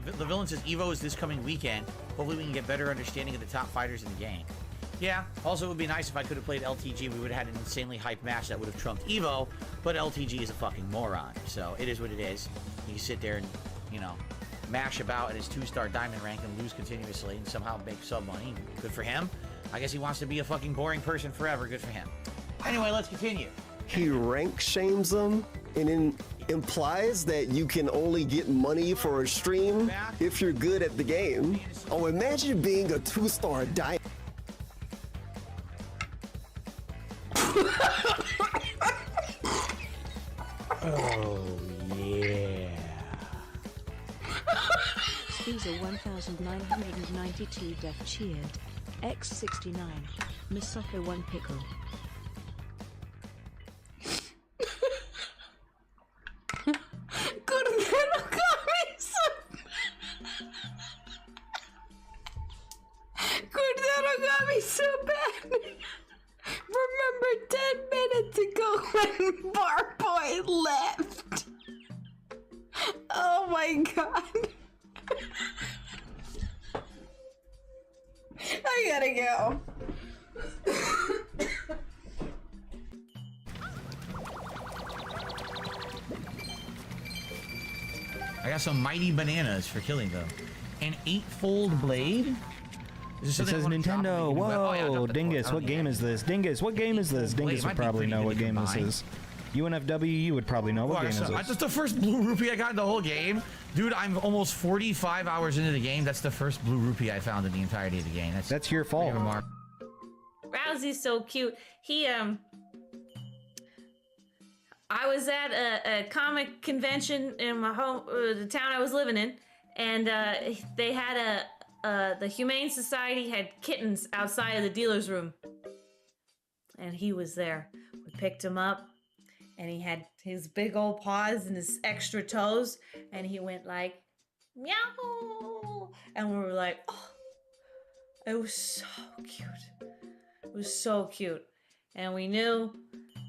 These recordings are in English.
the villain says Evo is this coming weekend. Hopefully we can get better understanding of the top fighters in the game. Yeah, also it would be nice if I could have played LTG. We would have had an insanely hyped match that would have trumped Evo, but LTG is a fucking moron. So it is what it is. You sit there and, you know, mash about at his 2-star diamond rank and lose continuously and somehow make sub money. Good for him. I guess he wants to be a fucking boring person forever. Good for him. Anyway, let's continue. He rank shames them and implies that you can only get money for a stream if you're good at the game. Oh, imagine being a 2-star diamond. Oh, yeah. Caesar 1992 Def cheered. X69. Misako 1 pickle. Cordero got me so bad. Remember 10 minutes ago when Bar Boy left? Oh my god. I gotta go. I got some mighty bananas for killing them. An 8-fold blade? It says Nintendo. Whoa, Dingus, what game is this? Dingus, what game is this? Dingus would probably know what game this is. UNFW, you would probably know what game is this. That's the first blue rupee I got in the whole game. Dude, I'm almost 45 hours into the game. That's the first blue rupee I found in the entirety of the game. That's your fault. Rousey's so cute. He, I was at a comic convention in my home, the town I was living in, and they had the Humane Society had kittens outside of the dealer's room. And he was there. We picked him up, and he had his big old paws and his extra toes, and he went like, meow. And we were like, oh, it was so cute. It was so cute. And we knew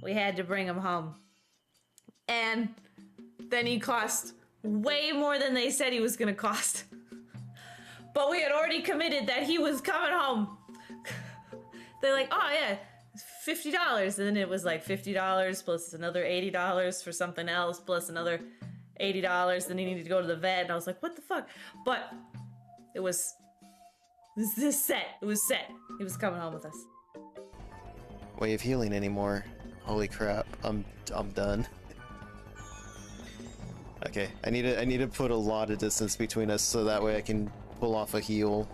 we had to bring him home. And then he cost way more than they said he was gonna cost. But we had already committed that he was coming home. They're like, oh yeah, $50. And then it was like $50 plus another $80 for something else, plus another $80. Then he needed to go to the vet. And I was like, what the fuck? But it was this set. It was set. He was coming home with us. Way of healing anymore. Holy crap, I'm done. Okay, I need to put a lot of distance between us so that way I can pull off a heal.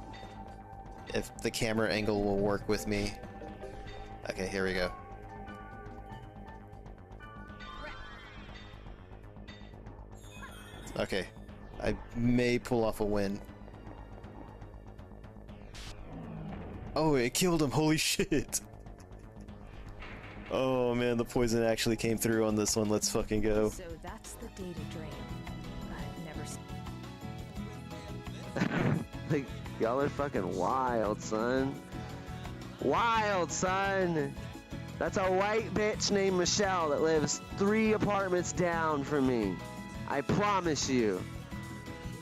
If the camera angle will work with me. Okay, here we go. Okay, I may pull off a win. Oh, it killed him, holy shit! Oh man, the poison actually came through on this one. Let's fucking go. So that's the data drain. I've never seen. Like, y'all are fucking wild, son. Wild, son! That's a white bitch named Michelle that lives 3 apartments down from me. I promise you.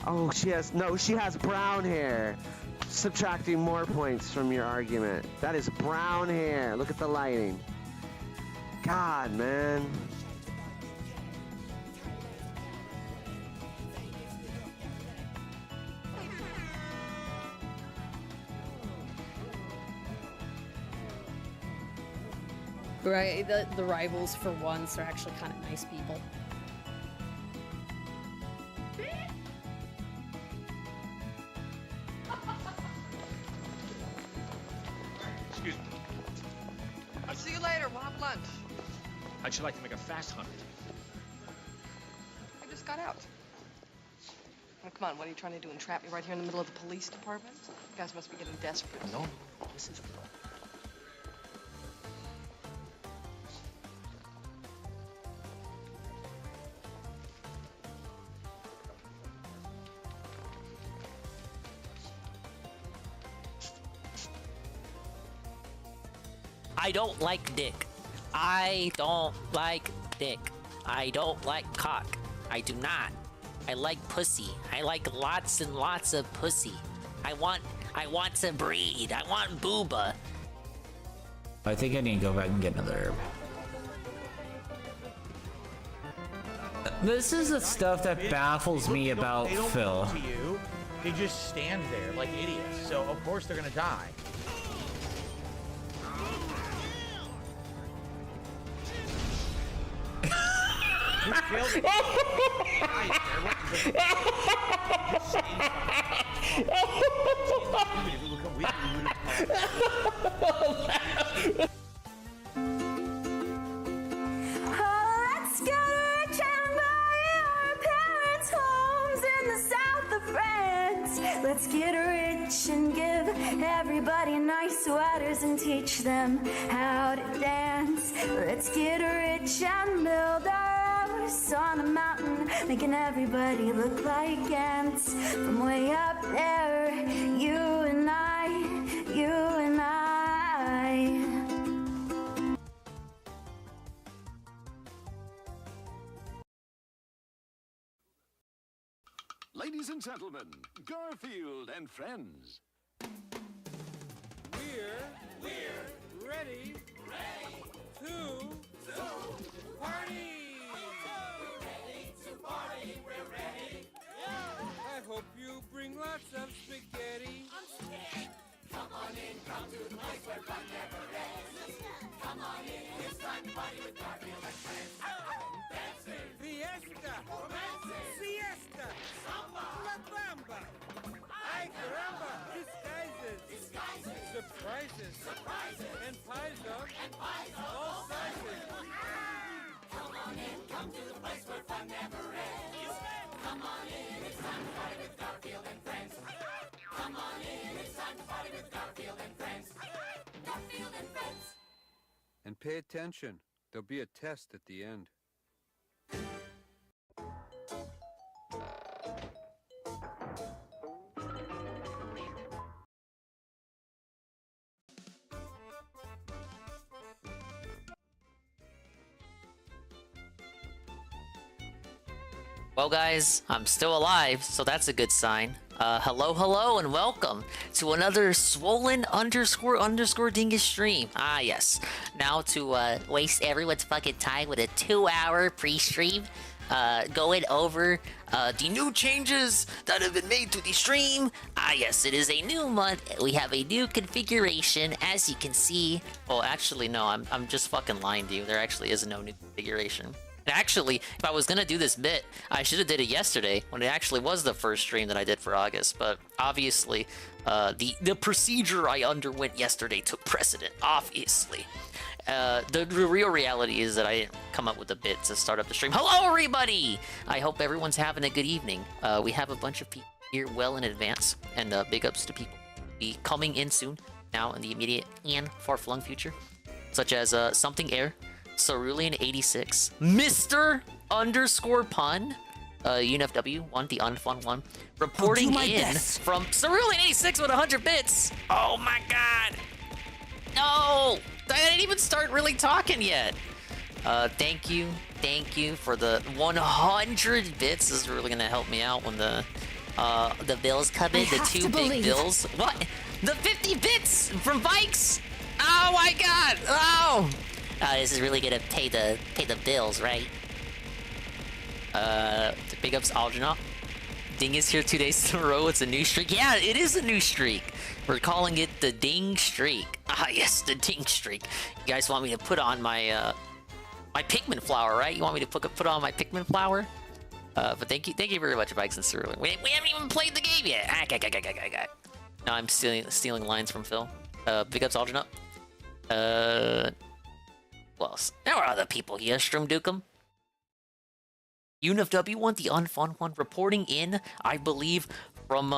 Oh, she has brown hair. Subtracting more points from your argument. That is brown hair. Look at the lighting. God, man. Right, the rivals for once are actually kind of nice people. Excuse me. I'll see you later. We'll have lunch. How'd you like to make a fast 100? I just got out. Oh, come on, what are you trying to do? Entrap me right here in the middle of the police department? You guys must be getting desperate. No, this is real. I don't like dick. I don't like dick. I don't like cock. I do not. I like pussy. I like lots and lots of pussy. I want to breed. I want booba. I think I need to go back and get another herb. This is the stuff that baffles me about Phil. To you, they just stand there like idiots. So of course they're gonna die. Let's get rich and buy our parents' homes in the south of France. Let's get rich and give everybody nice sweaters and teach them how to dance. Let's get rich and build our house on a mountain, making everybody look like ants. From way up there, you and I, you and I. Ladies and gentlemen, Garfield and friends. We're ready to party. We're ready. I hope you bring lots of spaghetti. Come on in, come to the place where fun never ends. Come on in, it's time to party with Garfield and friends. Dancing, fiesta, romancing, siesta, samba, la bamba. Ay caramba, disguises, surprises, and pies of all sizes. Come on in, come to the place where fun never ends. Come on in, it's time to party with Garfield and friends. Come on in, it's time to party with Garfield and friends. Garfield and friends. And pay attention. There'll be a test at the end. Well, guys, I'm still alive, so that's a good sign. Hello, and welcome to another swollen __ dingus stream. Ah, yes. Now to waste everyone's fucking time with a 2-hour pre-stream, going over the new changes that have been made to the stream. Ah, yes, it is a new month. We have a new configuration, as you can see. Well, actually, no, I'm just fucking lying to you. There actually is no new configuration. Actually, if I was gonna do this bit, I should have did it yesterday when it actually was the first stream that I did for August. But obviously, the procedure I underwent yesterday took precedent. Obviously, the real reality is that I didn't come up with a bit to start up the stream. Hello, everybody! I hope everyone's having a good evening. We have a bunch of people here well in advance, and big ups to people be coming in soon, now in the immediate and far-flung future, such as Something Air, Cerulean86, Mr. _pun, UNFW1, the unfun one, reporting in from Cerulean86 with 100 bits. Oh my god. No, I didn't even start really talking yet. Thank you for the 100 bits. This is really gonna help me out when the bills come in, the 2 big bills. What? The 50 bits from Bikes? Oh my god, oh! This is really gonna pay the bills, right? Big ups Algernon. Dingus here 2 days in a row. It's a new streak. Yeah, it is a new streak. We're calling it the Ding Streak. Ah, yes, the Ding Streak. You guys want me to put on my my Pikmin flower, right? You want me to put on my Pikmin flower? But thank you very much, Bikes and Cerulean. We haven't even played the game yet. No, I'm stealing lines from Phil. Big ups Algernon. Well, there are other people here, Strumdukum. UNFW1, the unfun one, reporting in, I believe, from,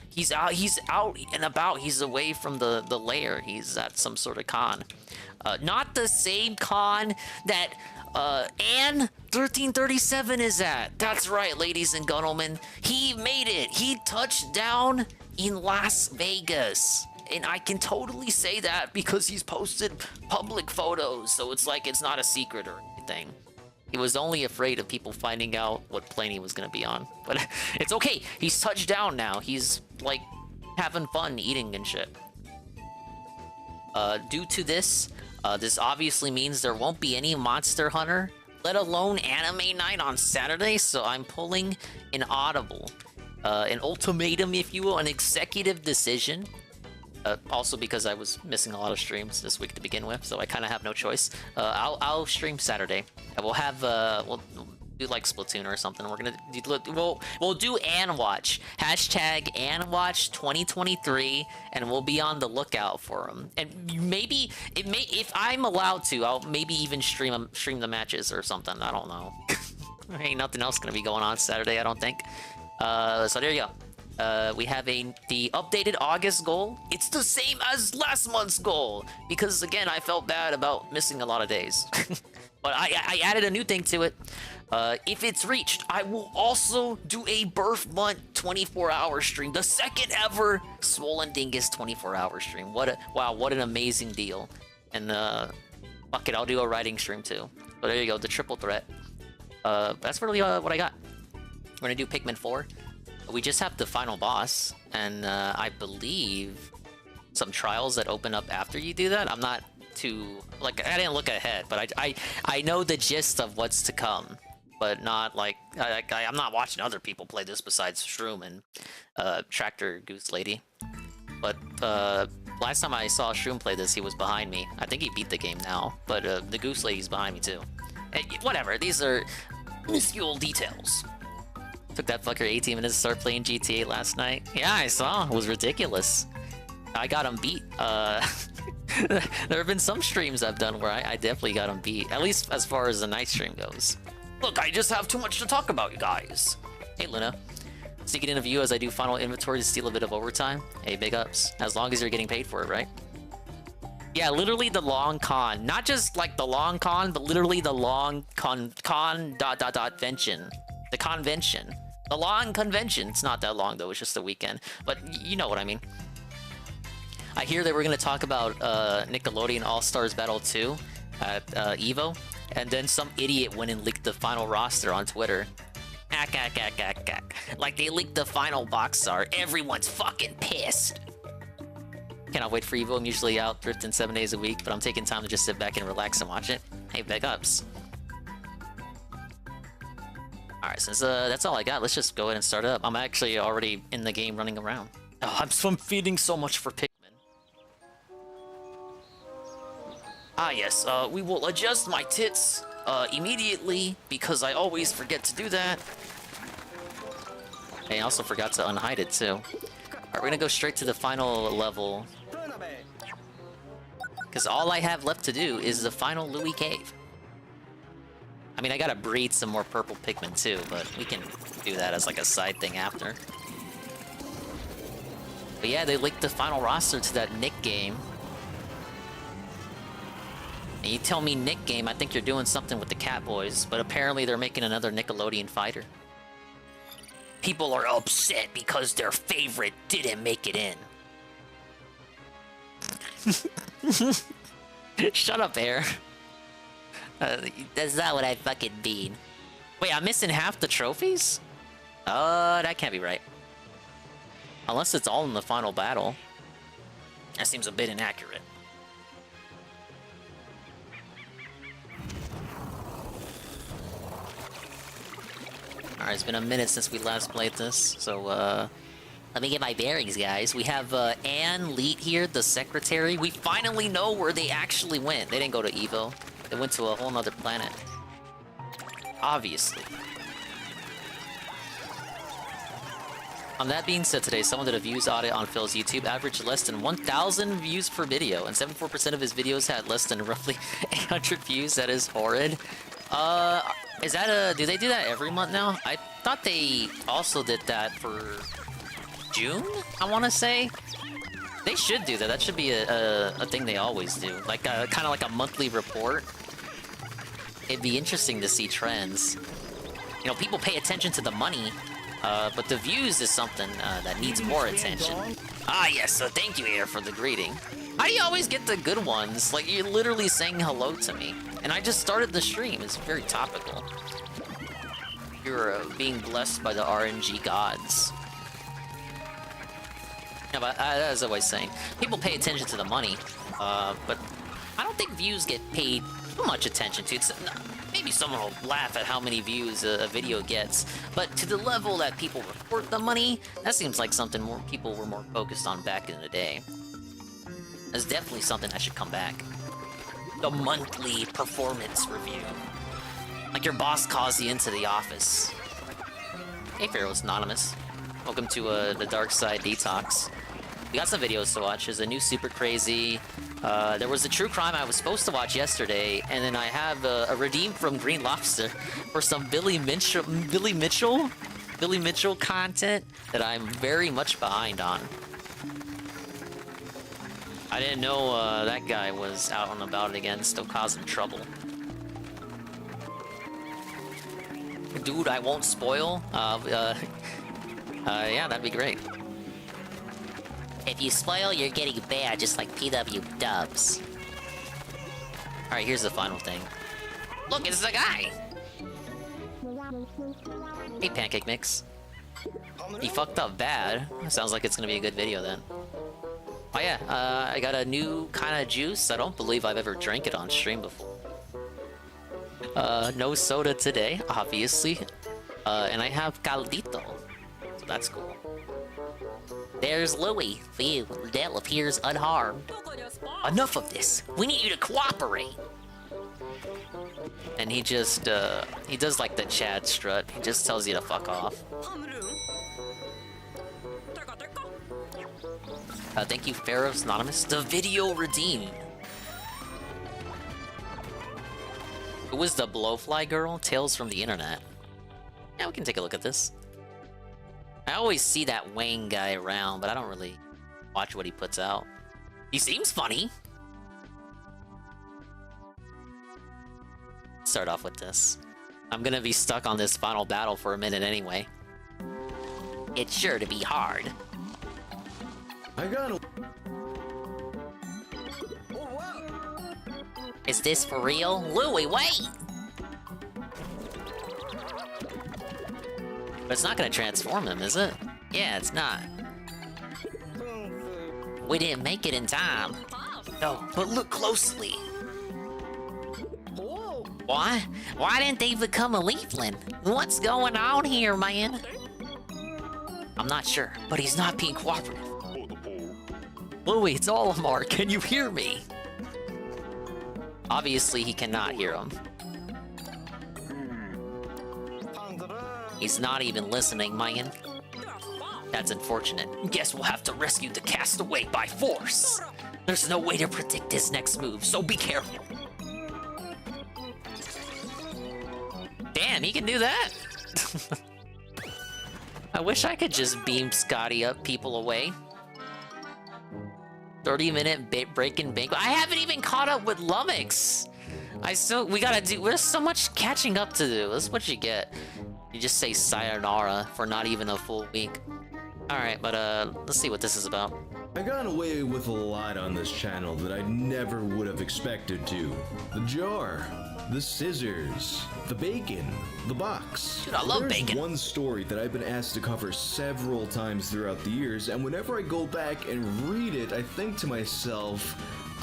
he's out and about. He's away from the lair. He's at some sort of con. Not the same con that, Ann 1337 is at. That's right, ladies and gentlemen. He made it. He touched down in Las Vegas. And I can totally say that because he's posted public photos, so it's like it's not a secret or anything. He was only afraid of people finding out what plane he was gonna be on. But it's okay. He's touched down now. He's like having fun eating and shit. Due to this, this obviously means there won't be any Monster Hunter, let alone anime night on Saturday. So I'm pulling an audible, an ultimatum, if you will, an executive decision. Also because I was missing a lot of streams this week to begin with, so I kind of have no choice. I'll stream Saturday. And we'll have we'll do like Splatoon or something. We're gonna do, we'll do #AnWatch, hashtag #AnWatch 2023, and we'll be on the lookout for them. And maybe if I'm allowed to, I'll maybe even stream the matches or something. I don't know. There ain't nothing else gonna be going on Saturday, I don't think. So there you go. We have the updated August goal. It's the same as last month's goal because again, I felt bad about missing a lot of days. But I added a new thing to it. If it's reached, I will also do a birth month 24-hour stream, the second ever Swollen Dingus 24-hour stream. What an amazing deal. And fuck it, I'll do a writing stream too. So there you go, the triple threat. That's really what I got. We're gonna do Pikmin 4. We just have the final boss, and I believe some trials that open up after you do that. I'm not too like I didn't look ahead, but I know the gist of what's to come, but not like I'm not watching other people play this besides Shroom and Tractor Goose Lady. But last time I saw Shroom play this, he was behind me. I think he beat the game now, but the Goose Lady's behind me too. Hey, whatever. These are minuscule details. Took that fucker 18 minutes to start playing GTA last night. Yeah, I saw. It was ridiculous. I got him beat. There have been some streams I've done where I definitely got him beat. At least as far as the night stream goes. Look, I just have too much to talk about, you guys. Hey, Luna. Sneaking in a view as I do final inventory to steal a bit of overtime. Hey, big ups. As long as you're getting paid for it, right? Yeah, literally the long con. Not just like the long con, but literally the long convention. The convention. The long convention. It's not that long, though. It's just a weekend. But you know what I mean. I hear that we're going to talk about Nickelodeon All-Stars Battle 2 at EVO. And then some idiot went and leaked the final roster on Twitter. Like they leaked the final box art. Everyone's fucking pissed. Cannot wait for EVO. I'm usually out drifting 7 days a week, but I'm taking time to just sit back and relax and watch it. Hey, big ups. Alright, since that's all I got, let's just go ahead and start up. I'm actually already in the game running around. Oh, I'm feeding so much for Pikmin. Ah yes, we will adjust my tits immediately because I always forget to do that. Hey, I also forgot to unhide it too. Alright, we're gonna go straight to the final level. Because all I have left to do is the final Louis Cave. I mean, I gotta breed some more purple Pikmin too, but we can do that as like a side thing after. But yeah, they linked the final roster to that Nick game. And you tell me Nick game, I think you're doing something with the Catboys, but apparently they're making another Nickelodeon fighter. People are upset because their favorite didn't make it in. Shut up, Air. That's not what I fucking mean. Wait, I'm missing half the trophies? That can't be right. Unless it's all in the final battle. That seems a bit inaccurate. Alright, it's been a minute since we last played this, so let me get my bearings, guys. We have Ann Leet here, the secretary. We finally know where they actually went. They didn't go to Evo. They went to a whole nother planet. Obviously. That being said, today, someone did a views audit on Phil's YouTube, averaged less than 1,000 views per video, and 74% of his videos had less than roughly 800 views. That is horrid. Is that do they do that every month now? I thought they also did that for June, I want to say. They should do that. That should be a thing they always do. Like, kind of like a monthly report. It'd be interesting to see trends. You know, people pay attention to the money, but the views is something that needs more attention. Ah, yes, so thank you, Air, for the greeting. How do you always get the good ones? Like, you're literally saying hello to me. And I just started the stream. It's very topical. You're being blessed by the RNG gods. Yeah, but as I was saying, people pay attention to the money, but I don't think views get paid too much attention to. Maybe someone will laugh at how many views a video gets, but to the level that people report the money, that seems like something more people were more focused on back in the day. That's definitely something that should come back. The monthly performance review. Like your boss calls you into the office. Hey, Pharaoh's Anonymous. Welcome to the Dark Side Detox. We got some videos to watch. There's a new Super Crazy. There was a true crime I was supposed to watch yesterday, and then I have a redeem from Green Lobster for some Billy Mitchell content that I'm very much behind on. I didn't know that guy was out and about again, still causing trouble. Dude, I won't spoil. Yeah, that'd be great. If you spoil, you're getting bad, just like PW Dubs. Alright, here's the final thing. Look, it's the guy! Hey, Pancake Mix. He fucked up bad. Sounds like it's gonna be a good video then. Oh yeah, I got a new kind of juice. I don't believe I've ever drank it on stream before. No soda today, obviously. And I have caldito. So that's cool. There's Louie. Phew, Liddell appears unharmed. Enough of this. We need you to cooperate. And he just, he does like the Chad strut. He just tells you to fuck off. Thank you, Pharaoh's Anonymous. The video redeemed. Who was the blowfly girl? Tales from the internet. Yeah, we can take a look at this. I always see that Wayne guy around, but I don't really watch what he puts out. He seems funny. Start off with this. I'm gonna be stuck on this final battle for a minute anyway. It's sure to be hard. I got it. Is this for real? Louie, wait! But it's not gonna transform him, is it? Yeah, it's not. We didn't make it in time. No, but look closely. Why? Why didn't they become a leafling? What's going on here, man? I'm not sure, but he's not being cooperative. Louie, it's Olimar. Can you hear me? Obviously, he cannot hear him. He's not even listening, man. That's unfortunate. Guess we'll have to rescue the castaway by force. There's no way to predict his next move, so be careful. Damn, he can do that? I wish I could just beam Scotty up people away. 30-minute breaking bank. I haven't even caught up with Lummox. There's so much catching up to do. That's what you get. You just say sayonara for not even a full week. Alright, but let's see what this is about. I got away with a lot on this channel that I never would have expected to. The jar, the scissors, the bacon, the box. Dude, I love bacon. There's one story that I've been asked to cover several times throughout the years, and whenever I go back and read it, I think to myself,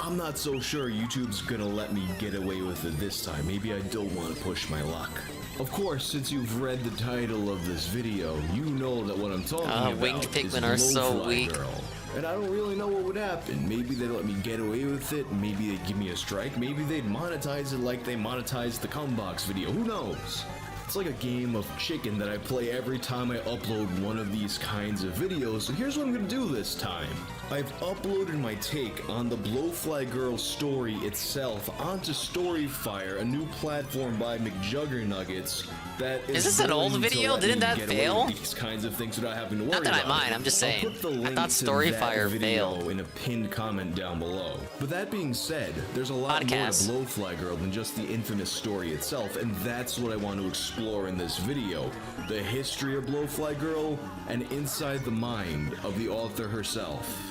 I'm not so sure YouTube's gonna let me get away with it this time. Maybe I don't want to push my luck. Of course, since you've read the title of this video, you know that what I'm talking about winged is Pikmin are so Blowfly weak. Girl. And I don't really know what would happen. Maybe they'd let me get away with it, maybe they'd give me a strike, maybe they'd monetize it like they monetized the Cumbox video, who knows? It's like a game of chicken that I play every time I upload one of these kinds of videos, so here's what I'm gonna do this time. I've uploaded my take on the Blowfly Girl story itself onto Storyfire, a new platform by McJuggernuggets that Is this an old video? Didn't that fail? These kinds of things without having to worry Not that I about mind, it. I'm just I'll saying. put the I link thought to Storyfire that video failed. in a pinned comment down below. But that being said, there's a lot more to Blowfly Girl than just the infamous story itself, and that's what I want to explore in this video. The history of Blowfly Girl, and inside the mind of the author herself.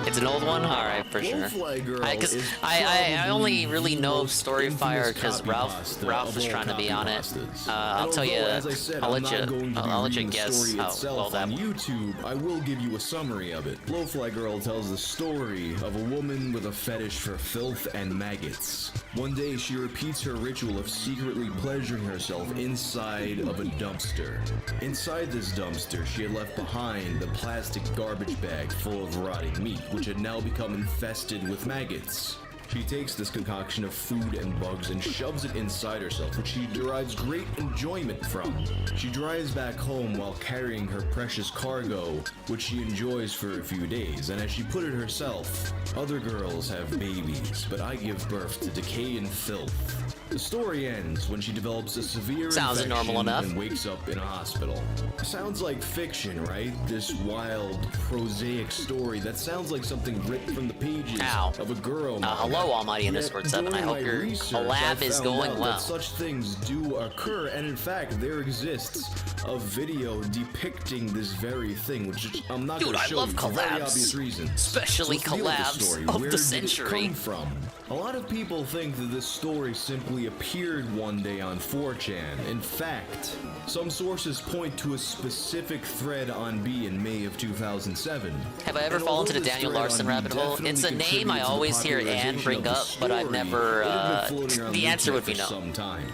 It's an old one? Alright, for sure. Because I only really know of Storyfire because Ralph was trying to be on it. I'll tell you, I'll let you guess how well that on YouTube, I will give you a summary of it. Blowfly Girl tells the story of a woman with a fetish for filth and maggots. One day, she repeats her ritual of secretly pleasuring herself inside of a dumpster. Inside this dumpster, she had left behind a plastic garbage bag full of rotting meat, which had now become infested with maggots. She takes this concoction of food and bugs and shoves it inside herself, which she derives great enjoyment from. She drives back home while carrying her precious cargo, which she enjoys for a few days, and as she put it herself, other girls have babies, but I give birth to decay and filth. The story ends when she develops a severe infection normal enough. and wakes up in a hospital. Sounds like fiction, right? This wild, prosaic story that sounds like something ripped from the pages of a girl. Hello, Almighty Underscore 7. I hope your collab is going well. Such things do occur, and in fact, there exists a video depicting this very thing, which I'm not going to show you for very obvious reasons. Especially collabs of the century. Where did it come from? A lot of people think that this story simply appeared one day on 4chan. In fact, some sources point to a specific thread on B in May of 2007. Have I ever fallen to the Daniel Larson rabbit hole? It's a name I always hear Anne bring up, but I've never, the answer would be no.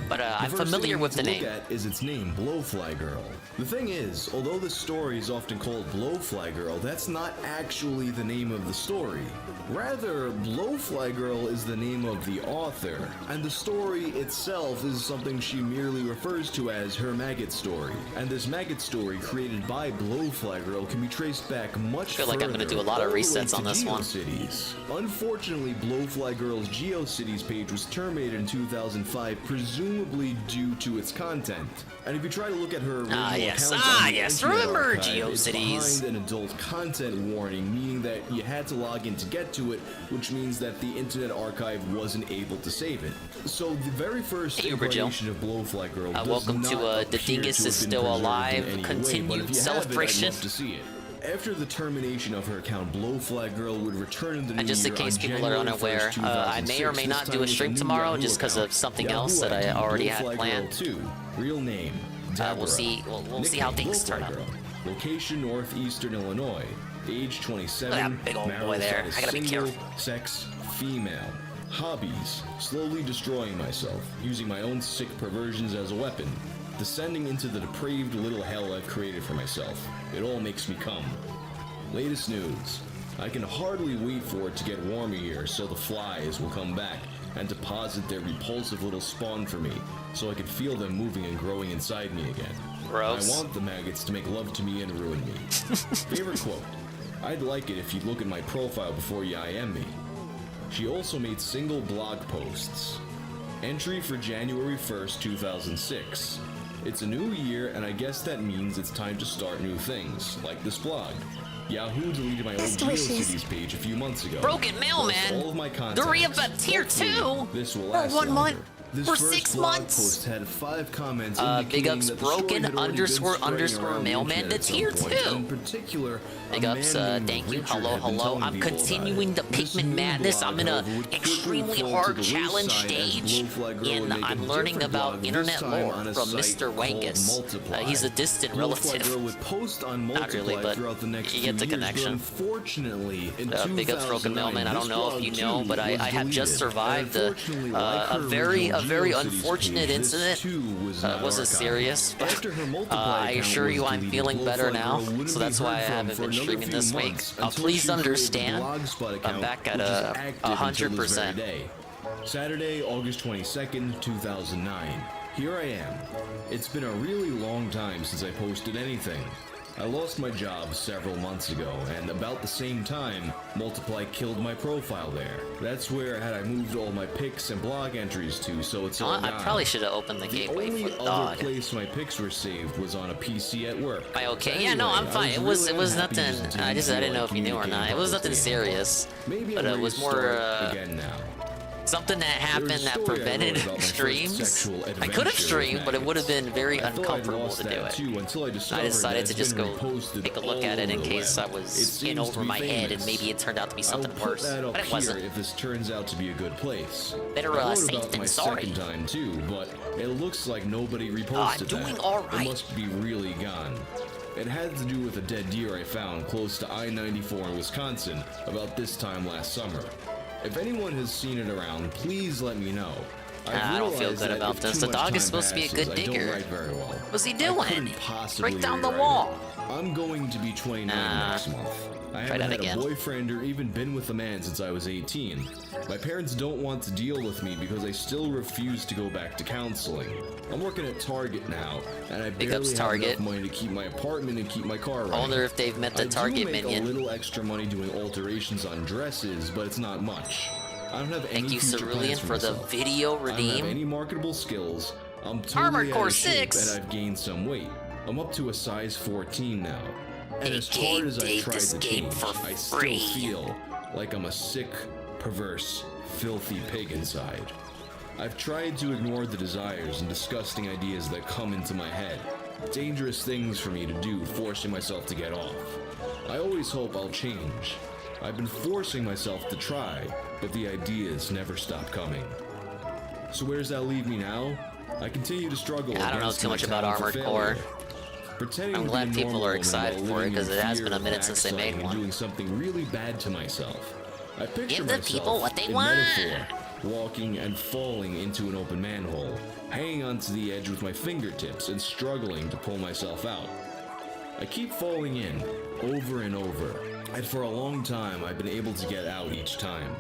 But I'm familiar with the name. Look at is its name, Blowfly Girl. The thing is, although the story is often called Blowfly Girl, that's not actually the name of the story. Rather, Blowfly Girl is the name of the author, and the story itself is something she merely refers to as her maggot story. And this maggot story created by Blowfly Girl can be traced back much further. I feel like I'm gonna do a lot of resets on this one. GeoCities. Unfortunately, Blowfly Girl's GeoCities page was terminated in 2005, presumably due to its content. And if you try to look at her original account, remember archive, GeoCities? it's behind an adult content warning, meaning that you had to log in to get to it, which means that the Internet Archive wasn't able to save it. So the very first incarnation of Blowfly Girl does welcome not to The appear Dingus to is have been Still preserved Alive, in any way, continued but if you have it, celebration. I'd love to see it. After the termination of her account, Blowfly Girl would return in the new And just in year case on people are January unaware, 1st, I may or may not do a stream tomorrow just because of something else that I already had planned. Real name. We'll see. We'll see how things turn out. Location Northeastern Illinois. Age 27. Look at that big old boy there. I gotta be single, careful. Sex female. Hobbies: slowly destroying myself, using my own sick perversions as a weapon, descending into the depraved little hell I've created for myself. It all makes me come. Latest news. I can hardly wait for it to get warmer here so the flies will come back and deposit their repulsive little spawn for me so I can feel them moving and growing inside me again. Gross. I want the maggots to make love to me and ruin me. Favorite quote. I'd like it if you'd look at my profile before you IM me. She also made single blog posts. Entry for January 1st, 2006. It's a new year, and I guess that means it's time to start new things, like this blog. Yahoo deleted my old GeoCities page a few months ago. Broken Mailman! All of my content. 3 of the tier 2! This will For last 1 month! This For first 6 blog months! Post had 5 comments Big ups that the story Broken had already been spreading _ around the Mailman internet to at tier some point. 2! In particular, Big ups, thank you, hello. I'm continuing the Pikmin madness. I'm in a extremely hard challenge stage, and I'm learning about internet lore from Mr. Wangus. He's a distant relative. Not really, but you get the connection. Unfortunately, Big ups Broken Mailman. I don't know if you know, but I have just survived a very unfortunate incident. Wasn't serious, but I assure you I'm feeling better now, so that's why I haven't been streaming this week. Please understand, I'm back at 100%. Saturday, August 22nd, 2009. Here I am. It's been a really long time since I posted anything. I lost my job several months ago, and about the same time, Multiply killed my profile there. That's where had I moved all my pics and blog entries to, so it's all gone. I probably should have opened the gateway for the dog. The only other place my pics were saved was on a PC at work. Am I okay? Yeah, no, I'm fine. It was nothing. I didn't know if you knew or not. It was nothing serious, but it was more. Again now. Something that happened that prevented streams. I could have streamed, but it would have been very uncomfortable to do it. I decided to just go take a look at it in case I was in over my head and maybe it turned out to be something worse. But it wasn't. If this turns out to be a good place. Better safe than sorry. Second time too, but it looks like nobody reposted that. I'm doing all right. It must be really gone. It had to do with a dead deer I found close to I-94 in Wisconsin about this time last summer. If anyone has seen it around, please let me know. I don't feel good about this. The dog is supposed to be a good digger. What's he doing? Break down the wall. I'm going to be 29 next month. I haven't had a boyfriend or even been with a man since I was 18. My parents don't want to deal with me because I still refuse to go back to counseling. I'm working at Target now, and I barely have enough money to keep my apartment and keep my car running. I wonder if they've met the Target minion. I do make a little extra money doing alterations on dresses, but it's not much. I don't have any future plans for the video redeem. I don't have any marketable skills. I'm totally out of shape, and I've gained some weight. I'm up to a size 14 now. And as hard as I try to change, I still feel like I'm a sick, perverse, filthy pig inside. I've tried to ignore the desires and disgusting ideas that come into my head. Dangerous things for me to do, forcing myself to get off. I always hope I'll change. I've been forcing myself to try, but the ideas never stop coming. So where does that leave me now? I continue to struggle. I don't know too much about Armored Core. I'm glad people are excited for it because it has been a minute since they made one. Doing something really bad to myself. I picture Give the people what they want. Metaphor, walking and falling into an open manhole, hanging onto the edge with my fingertips and struggling to pull myself out. I keep falling in, over and over, and for a long time I've been able to get out each time,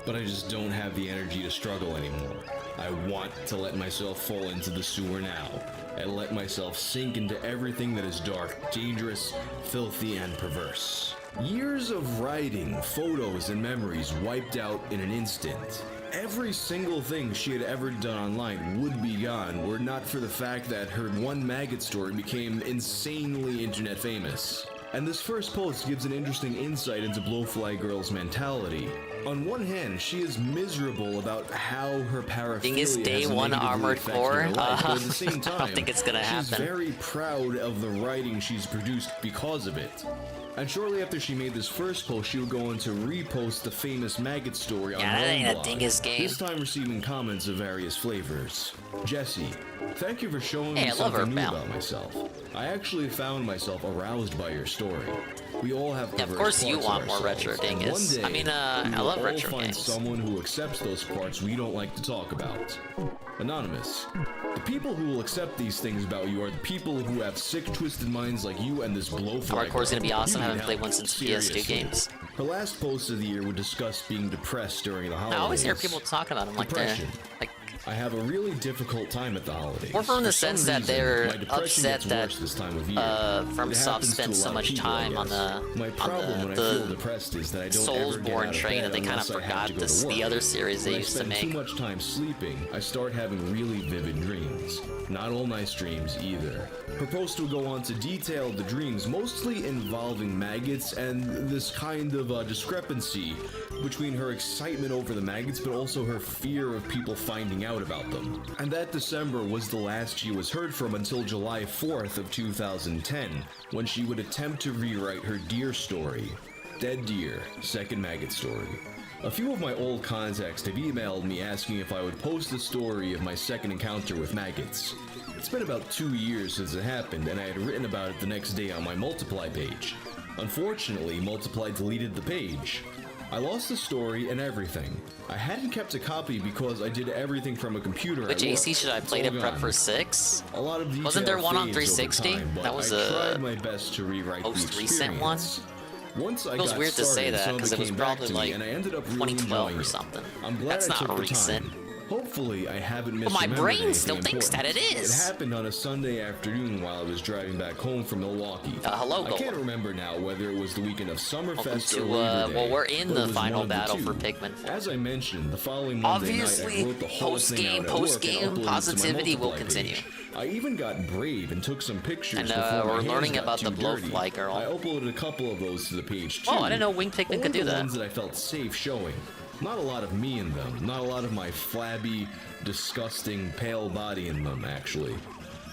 but I just don't have the energy to struggle anymore. I want to let myself fall into the sewer now, and let myself sink into everything that is dark, dangerous, filthy, and perverse. Years of writing, photos, and memories wiped out in an instant. Every single thing she had ever done online would be gone were it not for the fact that her one maggot story became insanely internet famous. And this first post gives an interesting insight into Blowfly Girl's mentality. On one hand, she is miserable about how her paraphilia has day one Armored Core. But at the same time, I don't think it's gonna happen. She's very proud of the writing she's produced because of it. And shortly after she made this first post, she would go on to repost the famous maggot story on her that ain't own blog, a dingus game. this time receiving comments of various flavors. Jesse, thank you for showing me something new about myself. I actually found myself aroused by your story. We all have perverse of course you parts want of more ourselves, retro and dingus. one day, I love we will retro all find games. someone who accepts those parts we don't like to talk about. Anonymous. The people who will accept these things about you are the people who have sick, twisted minds like you and this Blowfly. Armored Core is gonna be awesome. I You haven't need played help. one since Seriously. PS2 games. Her last post of the year would discuss being depressed during the holidays. I always hear people talking about them like they're Depression. I have a really difficult time at the holidays. More from the For some sense that reason, they're my depression upset gets that worse this time of year. FromSoft It happens to spent a so lot of much people, time I on guess. My problem when I feel depressed is that I don't ever get Soulsborne out of train bed that they kind of unless I have forgot to go this, to the work. other series When they I used to spend make. too much time sleeping, I start having really vivid dreams. Not all nice dreams either. Her post will go on to detail the dreams, mostly involving maggots and this kind of discrepancy between her excitement over the maggots but also her fear of people finding out about them. And that December was the last she was heard from until July 4th of 2010, when she would attempt to rewrite her deer story. Dead Deer, second maggot story. A few of my old contacts have emailed me asking if I would post the story of my second encounter with maggots. It's been about 2 years since it happened, and I had written about it the next day on my Multiply page. Unfortunately, Multiply deleted the page. I lost the story and everything. I hadn't kept a copy because I did everything from a computer. Which at work. AC should I play to prep for 6? A lot of Wasn't there detail one on fades over 360? time, but That was I a tried my best to rewrite the most recent one. experience. Once I Feels got weird to say started, that some because of it was came back probably to me, like and I ended up really 2012 enjoying or it. something. I'm glad That's I took not the recent. time. Hopefully, I haven't But my misremembered brain anything still thinks important. that it is. It happened on a Sunday afternoon while I was driving back home from Milwaukee. Hello, I Gold. can't remember now whether it was the weekend of Welcome Summerfest to, or Labor Day. well, we're in but it the was final one of the battle two. for Pikmin. As I mentioned, the following Monday night, I wrote the whole thing out at work and post-game uploaded it to my positivity will Multiply continue. page. I even got brave and took some pictures And, before my we're hands learning got about too the dirty. Blowfly Girl. I uploaded a couple of those to the page too. Oh, I didn't know Winged Pikmin Only could do the that. ones that I felt safe showing. Not a lot of me in them, not a lot of my flabby, disgusting, pale body in them, actually.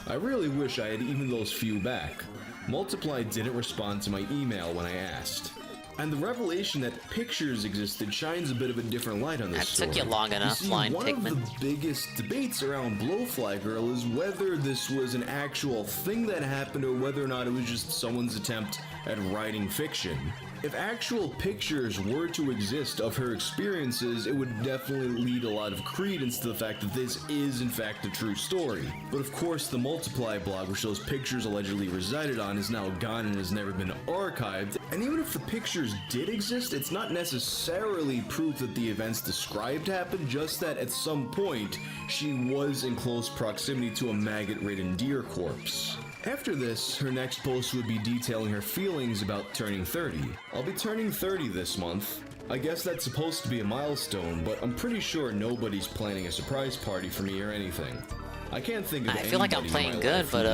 I really wish I had even those few back. Multiply didn't respond to my email when I asked. And the revelation that pictures existed shines a bit of a different light on this story. That took you long enough, flying Pikmin. One of the biggest debates around Blowfly Girl is whether this was an actual thing that happened or whether or not it was just someone's attempt at writing fiction. If actual pictures were to exist of her experiences, it would definitely lead a lot of credence to the fact that this is in fact a true story. But of course, the Multiply blog, which those pictures allegedly resided on, is now gone and has never been archived. And even if the pictures did exist, it's not necessarily proof that the events described happened, just that at some point, she was in close proximity to a maggot-ridden deer corpse. After this, her next post would be detailing her feelings about turning 30. I'll be turning 30 this month. I guess that's supposed to be a milestone, but I'm pretty sure nobody's planning a surprise party for me or anything. I can't think of I feel like I'm playing good, but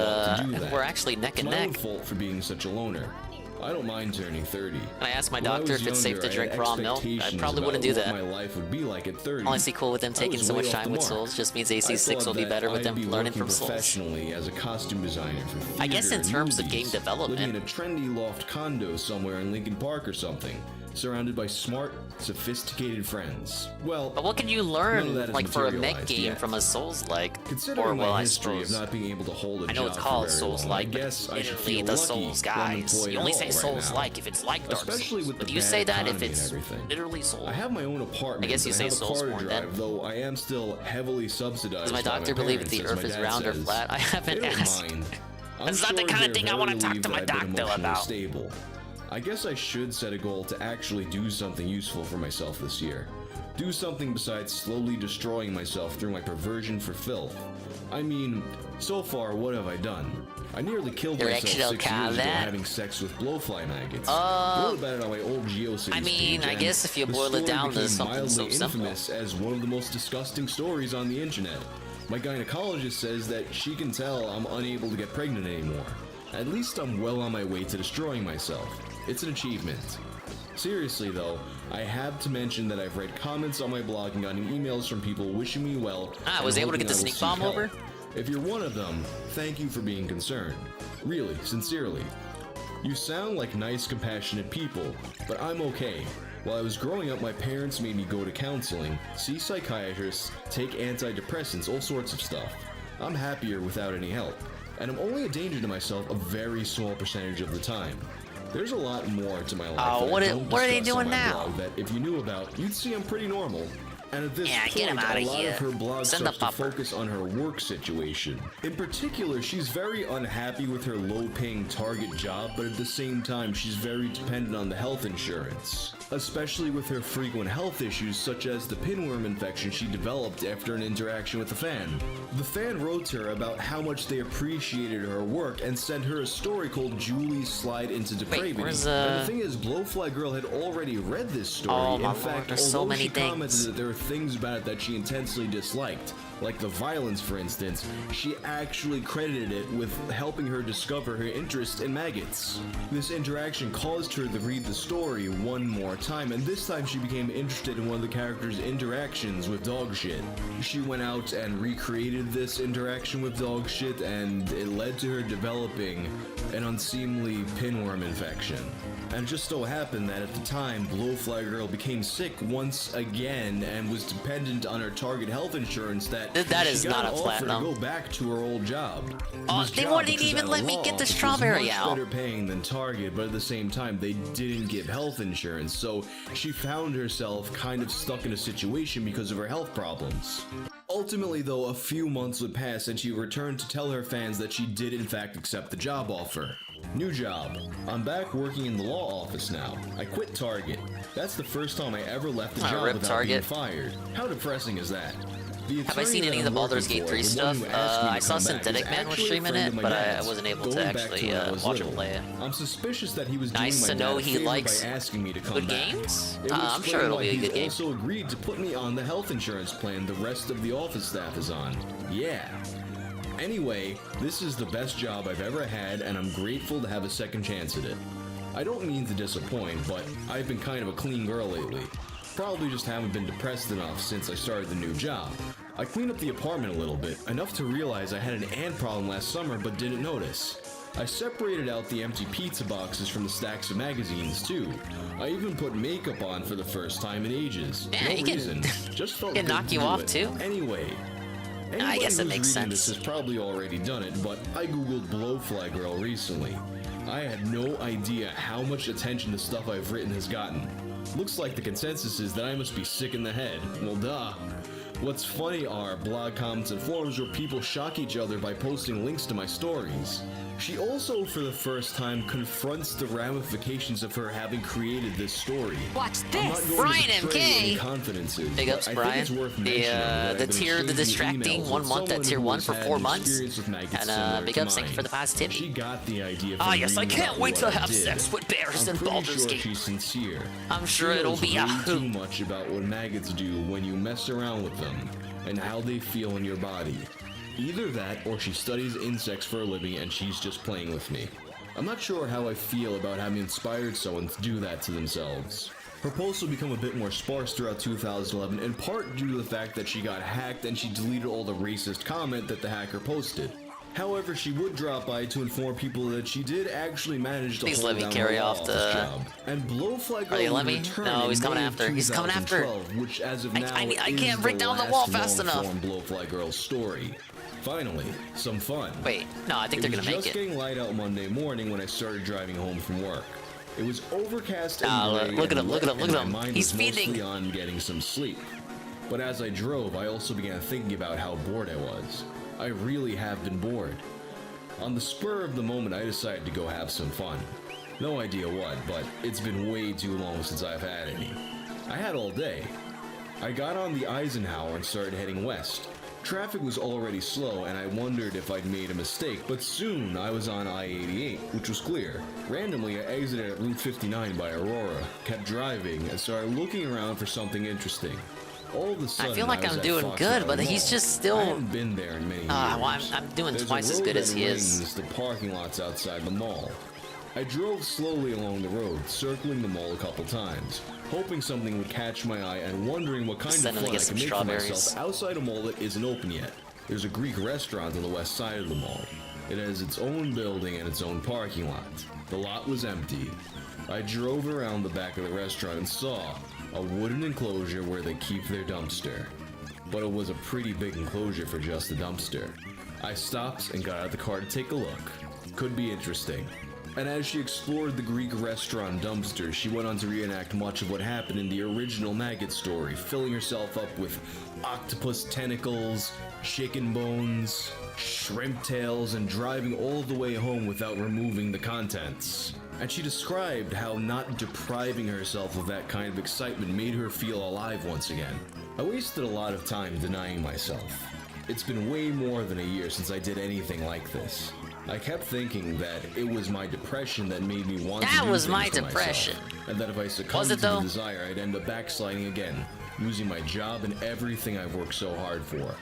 we're actually neck and neck. It's my own fault for being such a loner. I don't mind turning 30. I asked my doctor if it's safe to drink raw milk. I probably wouldn't do that. My life would be like at 30. Honestly, cool with them taking so much time with Souls. Just means AC6 will be better with them learning from Souls. Professionally as a costume designer for theater, I guess in terms of game development, living in a trendy loft condo somewhere in Lincoln Park or something, surrounded by smart, sophisticated friends. Well, but what can you learn, like for a mech game from a Souls-like? Or well, I suppose. Of not being able to hold a I know it's called Souls-like, but literally the Souls guys. You only say Souls-like if it's like Dark Souls. But do you say that if it's literally Souls? I have my own apartment. I guess you say Souls more then. Though I am still heavily subsidized. Does my doctor believe that the Earth is round or flat? I haven't asked. That's not the kind of thing I want to talk to my doctor about. I guess I should set a goal to actually do something useful for myself this year. Do something besides slowly destroying myself through my perversion for filth. I mean, so far, what have I done? I nearly killed myself 6 years ago having sex with blowfly maggots. Wrote about it on my old GeoCities I mean, page, I guess if you boil it down to something so simple. Infamous as one of the most disgusting stories on the internet. My gynecologist says that she can tell I'm unable to get pregnant anymore. At least I'm well on my way to destroying myself. It's an achievement. Seriously though, I have to mention that I've read comments on my blog and gotten emails from people wishing me well. I was able to get the sneak bomb over? If you're one of them, thank you for being concerned. Really, sincerely. You sound like nice, compassionate people, but I'm okay. While I was growing up, my parents made me go to counseling, see psychiatrists, take antidepressants, all sorts of stuff. I'm happier without any help, and I'm only a danger to myself a very small percentage of the time. There's a lot more to my life. Oh, what are they doing now? That if you knew about, you'd see I'm pretty normal. And at this point, get him out a of lot here. of her blog Send starts the to focus on her work situation. In particular, she's very unhappy with her low-paying Target job, but at the same time, she's very dependent on the health insurance. Especially with her frequent health issues, such as the pinworm infection she developed after an interaction with a fan. The fan wrote to her about how much they appreciated her work and sent her a story called Julie's Slide into Depravity. Wait, and the thing is, Blowfly Girl had already read this story. Oh, in fact, there's so many she commented things. that there were things about it that she intensely disliked, like the violence, for instance. She actually credited it with helping her discover her interest in maggots. This interaction caused her to read the story one more time, and this time she became interested in one of the character's interactions with dog shit. She went out and recreated this interaction with dog shit, and it led to her developing an unseemly pinworm infection. And it just so happened that at the time, Blowfly Girl became sick once again and was dependent on her Target health insurance that is not a platinum. To go back to her old job. They wouldn't even let me get the strawberry out. Better paying than Target, but at the same time, they didn't give health insurance, so she found herself kind of stuck in a situation because of her health problems. Ultimately, though, a few months would pass and she returned to tell her fans that she did in fact accept the job offer. New job. I'm back working in the law office now. I quit Target. That's the first time I ever left a job without being fired. How depressing is that? Have I seen any of the Baldur's Gate 3 stuff? I saw Synthetic Man was streaming it, but I wasn't able to actually watch him play it. I'm suspicious that he was nice to know he likes asking me to come good back. games. I'm sure it'll be a good game. He also agreed to put me on the health insurance plan the rest of the office staff is on. Yeah. Anyway, this is the best job I've ever had, and I'm grateful to have a second chance at it. I don't mean to disappoint, but I've been kind of a clean girl lately. probably just haven't been depressed enough since I started the new job. I cleaned up the apartment a little bit, enough to realize I had an ant problem last summer but didn't notice. I separated out the empty pizza boxes from the stacks of magazines too. I even put makeup on for the first time in ages. Yeah, no reason. Just felt good knock to you do off it. too. Anyway. I guess it Anybody makes who's reading sense. This has probably already done it, but I googled Blowfly Girl recently. I had no idea how much attention the stuff I've written has gotten. Looks like the consensus is that I must be sick in the head. Well, duh. What's funny are blog comments and forums where people shock each other by posting links to my stories. She also, for the first time, confronts the ramifications of her having created this story. Watch I'm not this! going Brian to betray any MK! confidences, Big but ups, I Brian. think it's worth mentioning that I've The been tier, the exchanging distracting emails 1 with month at someone tier who 1 has for had 4 an months. experience with maggots And similar big to ups, thank you mine. for the positivity. She got the idea Ah, from yes, I reading can't about wait what to I have did. sex with bears I'm in pretty Baldur's sure Gate. she's sincere. I'm sure She it'll knows be a way hoot. too much about what maggots do when you mess around with them and how they feel in your body. Either that or she studies insects for a living and she's just playing with me. I'm not sure how I feel about having inspired someone to do that to themselves. Her posts will become a bit more sparse throughout 2011, in part due to the fact that she got hacked and she deleted all the racist comment that the hacker posted. However, she would drop by to inform people that she did actually manage to Please hold let me down carry her off office the- job. And Blowfly Are Girl they would let me? return No, in he's coming May of after. He's coming after. 2012, which as of now I is can't break down the wall fast enough. long-form Blowfly Girl story. Finally, some fun. Wait, no, I think they're It gonna was make just it. getting light out Monday morning when I started driving home from work. It was overcast and Ah, gray look at and him, look at wet, him, look at and my him. mind He's was mostly feeding. on getting some sleep. But as I drove, I also began thinking about how bored I was. I really have been bored. On the spur of the moment, I decided to go have some fun. No idea what, but it's been way too long since I've had any. I had all day. I got on the Eisenhower and started heading west. Traffic was already slow and I wondered if I'd made a mistake, but soon I was on I-88, which was clear. Randomly, I exited at Route 59 by Aurora, kept driving, and started looking around for something interesting. All of a sudden, I feel like was I'm at doing Fox good, Valley but he's Mall. just still. I haven't been there in many years. Well, I'm doing There's a twice as road good as that he is. rings the parking lots outside the mall. I drove slowly along the road, circling the mall a couple times, hoping something would catch my eye and wondering what kind of Send him to fun I get some could make for strawberries. myself outside a mall that isn't open yet. There's a Greek restaurant on the west side of the mall. It has its own building and its own parking lot. The lot was empty. I drove around the back of the restaurant and saw a wooden enclosure where they keep their dumpster. But it was a pretty big enclosure for just a dumpster. I stopped and got out of the car to take a look. Could be interesting. And as she explored the Greek restaurant dumpster, she went on to reenact much of what happened in the original Maggot story, filling herself up with octopus tentacles, chicken bones, shrimp tails, and driving all the way home without removing the contents. And she described how not depriving herself of that kind of excitement made her feel alive once again. I wasted a lot of time denying myself. It's been way more than a year since I did anything like this. I kept thinking that it was my depression that made me want to That do was things my to depression. myself, and that if I succumbed Was it to though? the desire, I'd end up backsliding again, losing my job and everything I've worked so hard for.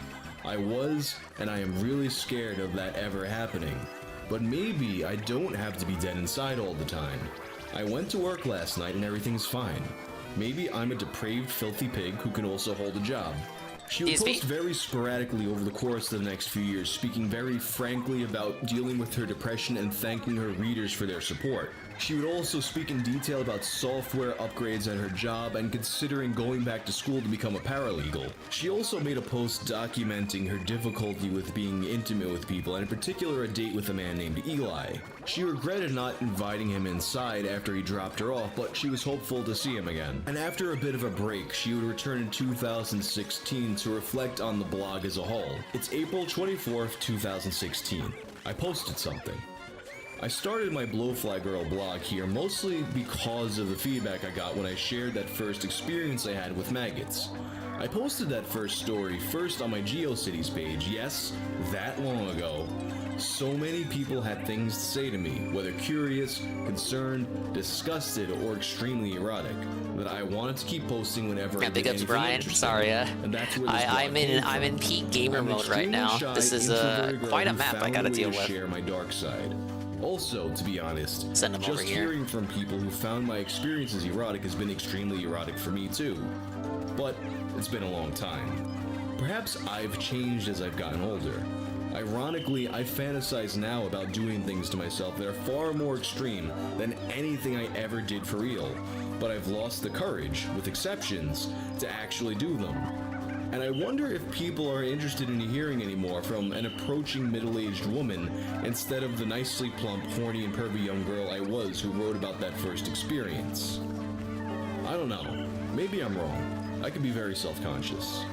I was, and I am really scared of that ever happening. But maybe I don't have to be dead inside all the time. I went to work last night and everything's fine. Maybe I'm a depraved, filthy pig who can also hold a job. She would post very sporadically over the course of the next few years, speaking very frankly about dealing with her depression and thanking her readers for their support. She would also speak in detail about software upgrades at her job and considering going back to school to become a paralegal. She also made a post documenting her difficulty with being intimate with people, and in particular a date with a man named Eli. She regretted not inviting him inside after he dropped her off, but she was hopeful to see him again. And after a bit of a break, she would return in 2016 to reflect on the blog as a whole. It's April 24th, 2016. I posted something. I started my Blowfly Girl blog here mostly because of the feedback I got when I shared that first experience I had with maggots. I posted that first story first on my GeoCities page, yes, that long ago. So many people had things to say to me, whether curious, concerned, disgusted, or extremely erotic, that I wanted to keep posting whenever I Big did ups, anything Brian. interesting. Sorry, And that's where this blog I'm came in from. peak gamer I'm mode right extremely now. shy, This is introverted girl quite a who map I found gotta a way deal to with. share my dark side. Also, to be honest, Send them over just here. hearing from people who found my experiences erotic has been extremely erotic for me too. But it's been a long time. Perhaps I've changed as I've gotten older. Ironically, I fantasize now about doing things to myself that are far more extreme than anything I ever did for real, but I've lost the courage, with exceptions, to actually do them. And I wonder if people are interested in hearing anymore from an approaching middle-aged woman instead of the nicely plump, horny, and pervy young girl I was who wrote about that first experience. I don't know. Maybe I'm wrong. I can be very self-conscious.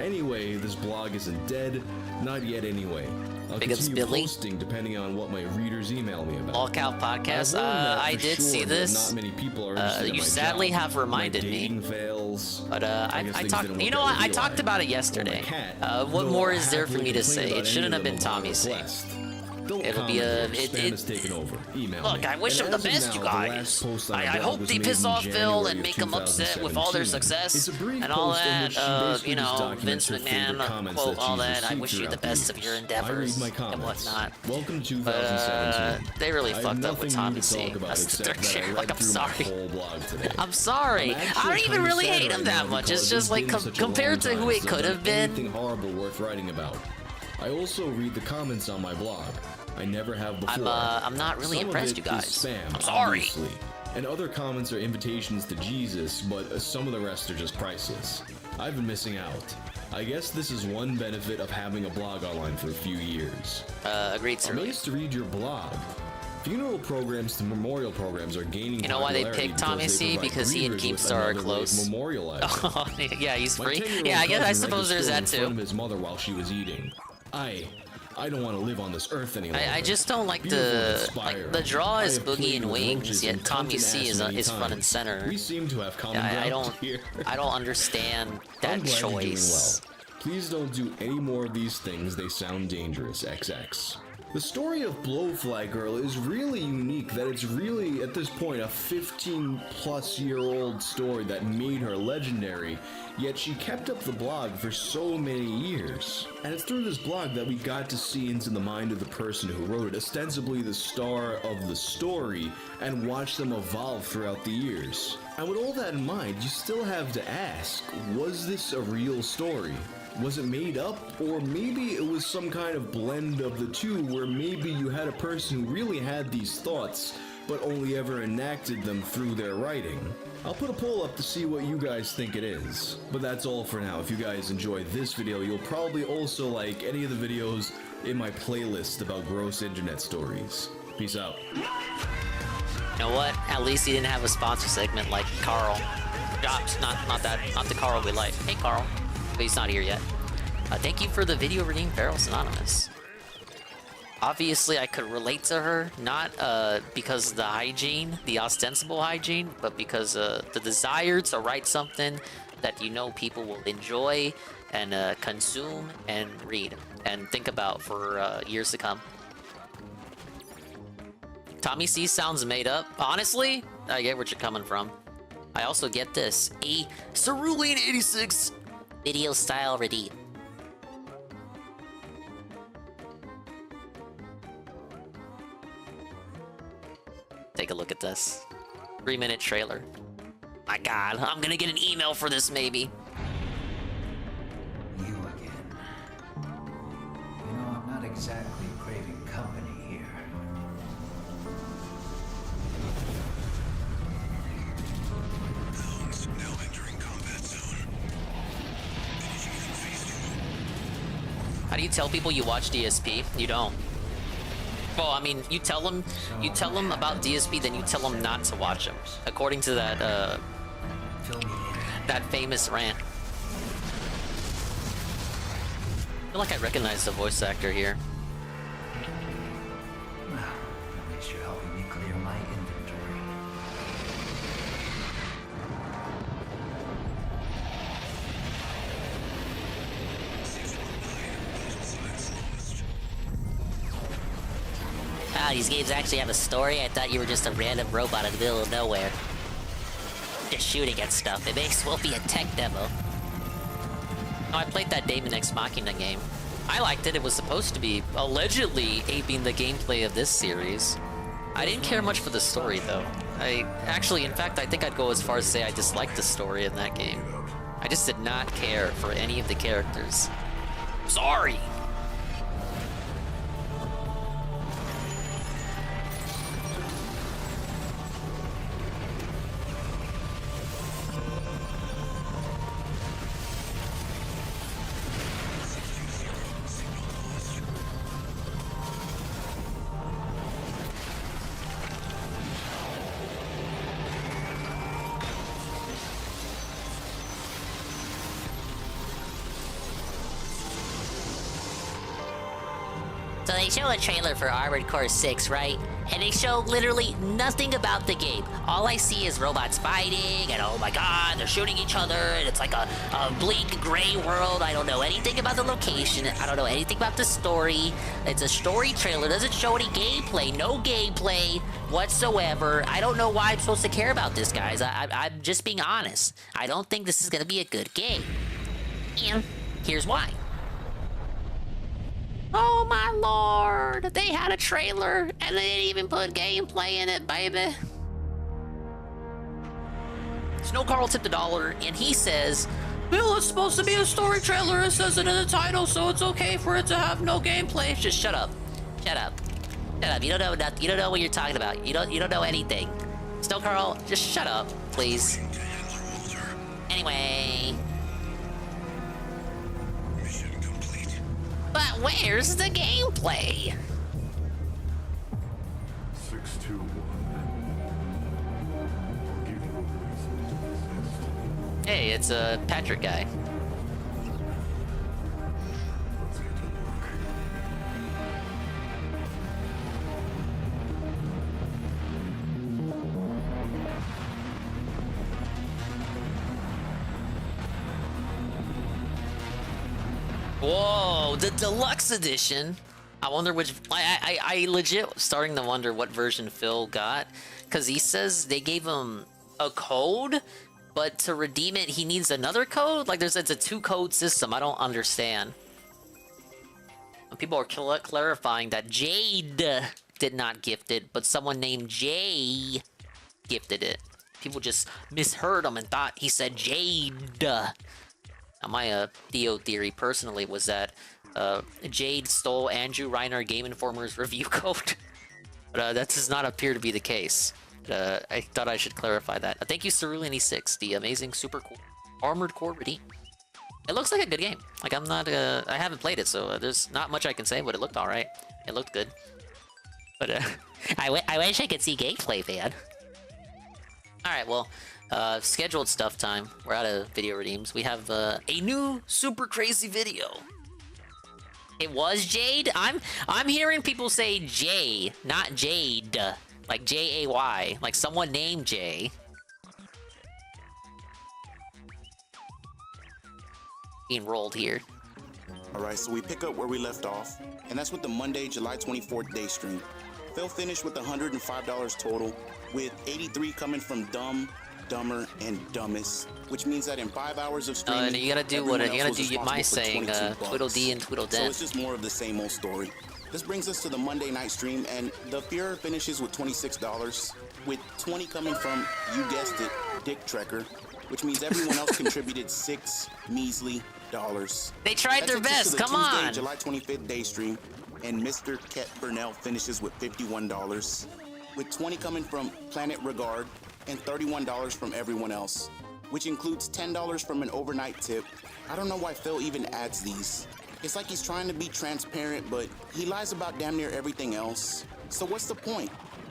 Anyway, this blog isn't dead. Not yet anyway. I'll continue posting depending on what my readers email me about. All Cow Podcast. I did see this. Not many people are interested in you my sadly job, have reminded my me. dating fails. But I guess talked. things You know didn't what? work I out talked as about it I yesterday. cat, What though more I is there for happily me to complain say? about It shouldn't any have of been them on my Tommy's saying. request. Don't It'll be comment a. there. Spam is taking over. Email Look, me. I wish And them the as of best, now, you the guys. last post on I my blog hope was they made piss in off Phil January and of make him upset with all their 2017. success It's a brief and all post in that. which she basically You just know, documents Vince her favorite McMahon comments quote that all she's that. I received wish you the throughout best of years. your I read endeavors my and comments. whatnot. Welcome to But 2017. they really I have fucked up with nothing Tommy new to C. talk about That's the except third that I year. read Like, I'm through sorry. my whole blog today. I'm sorry. I'm I actually don't even kinda really sad hate him right that now much. because It's just like been such a compared to long who time it since could I've have done been. anything horrible worth writing about. I also read the comments on my blog. I never have before. I'm not really Some impressed, of it you guys. is spam, I'm sorry. obviously. And other comments are invitations to Jesus, but some of the rest are just priceless. I've been missing out. I guess this is one benefit of having a blog online for a few years. Agreed, sir. I'm amazed to read your blog. Funeral programs to memorial programs are gaining You know why they popularity picked Tommy because they C? provide Because he and grievers with Keemstar are another way of close. memorializing. Oh, yeah, he's My free. 10-year-old Yeah, I guess. I cousin read suppose the there's story that in front too. of his mother while she was eating. I don't want to live on this earth any longer. I just don't like Beautiful and the inspired. the draw I is have Boogie played and with Wings, roaches yet and Tommy cunt C ass is many front and times. center. We seem to have common Yeah, I ground don't here. I don't understand that I'm glad you're doing choice. well. Please don't do any more of these things. They sound dangerous. XX. The story of Blowfly Girl is really unique that it's really, at this point, a 15-plus-year-old story that made her legendary, yet she kept up the blog for so many years. And it's through this blog that we got to see into the mind of the person who wrote it, ostensibly the star of the story, and watch them evolve throughout the years. And with all that in mind, you still have to ask, was this a real story? Was it made up? Or maybe it was some kind of blend of the two where maybe you had a person who really had these thoughts but only ever enacted them through their writing. I'll put a poll up to see what you guys think it is. But that's all for now. If you guys enjoyed this video, you'll probably also like any of the videos in my playlist about gross internet stories. Peace out. You know what? At least he didn't have a sponsor segment like Carl. Not the Carl we like. Hey Carl. But he's not here yet. Thank you for the video redeemed Barrels Anonymous. Obviously, I could relate to her, not because of the hygiene, the ostensible hygiene, but because the desire to write something that you know people will enjoy and consume and read and think about for years to come. Tommy C sounds made up. Honestly, I get where you're coming from. I also get this. A Cerulean 86 video style ready. Take a look at this. 3-minute trailer. My god, I'm gonna get an email for this maybe. You again. You know, I'm not exactly craving company here. Now entering combat zone. How do you tell people you watch DSP? You don't. Well, I mean, you tell them about DSP, then you tell them not to watch them, according to that that famous rant. I feel like I recognize the voice actor here. Well, at least you're helping me clear my inventory. Ah, these games actually have a story? I thought you were just a random robot in the middle of nowhere. Just shooting at stuff. It may as well be a tech demo. No, I played that Daemon X Machina game. I liked it. It was supposed to be allegedly aping the gameplay of this series. I didn't care much for the story, though. In fact, I think I'd go as far as to say I disliked the story in that game. I just did not care for any of the characters. Sorry! So they show a trailer for Armored Core 6, right? And they show literally nothing about the game. All I see is robots fighting, and oh my god, they're shooting each other, and it's like a bleak gray world. I don't know anything about the location. I don't know anything about the story. It's a story trailer. It doesn't show any gameplay. No gameplay whatsoever. I don't know why I'm supposed to care about this, guys. I'm just being honest. I don't think this is going to be a good game. And here's why. Oh my lord! They had a trailer and they didn't even put gameplay in it, baby. Snow Carl tipped $1 and he says, "Bill, it's supposed to be a story trailer. It says it in the title, so it's okay for it to have no gameplay." Just shut up. Shut up. Shut up. You don't know nothing. You don't know what you're talking about. You don't know anything. Snow Carl, just shut up, please. Anyway. But where's the gameplay? 621. Hey, it's a Patrick guy. Whoa, the deluxe edition. I wonder which. I legit starting to wonder what version Phil got, because he says they gave him a code, but to redeem it he needs another code. Like it's a 2-code system. I don't understand. People are clarifying that Jade did not gift it, but someone named Jay gifted it. People just misheard him and thought he said Jade. Now, my Theo theory personally was that Jade stole Andrew Reiner Game Informer's review code. But that does not appear to be the case. I thought I should clarify that. Thank you, Cerulean6, the amazing super cool Armored Core redeem. It looks like a good game. Like, I'm not, I haven't played it, so there's not much I can say, but it looked alright. It looked good. But I wish I could see gameplay, man. Alright, well, scheduled stuff time. We're out of video redeems. We have a new super crazy video. It was Jade? I'm hearing people say Jay, not Jade. Like J-A-Y. Like someone named Jay. Being rolled here. Alright, so we pick up where we left off, and that's with the Monday, July 24th day stream. Phil finished with $105 total, with 83 coming from Dumb, Dumber, and Dumbest, which means that in 5 hours of streaming, you gotta do what you gotta do. My saying, Tweedledee and Tweedledent. So it's just more of the same old story. This brings us to the Monday night stream, and the Fuhrer finishes with $26, with 20 coming from, you guessed it, Dick Trekker, which means everyone else contributed 6 measly dollars. They tried their best. Come on. July 25th day stream, and Mr. Ket Burnell finishes with $51, with 20 coming from Planet Regard and $31 from everyone else, which includes $10 from an overnight tip. I don't know why Phil even adds these. It's like he's trying to be transparent, but he lies about damn near everything else. So what's the point?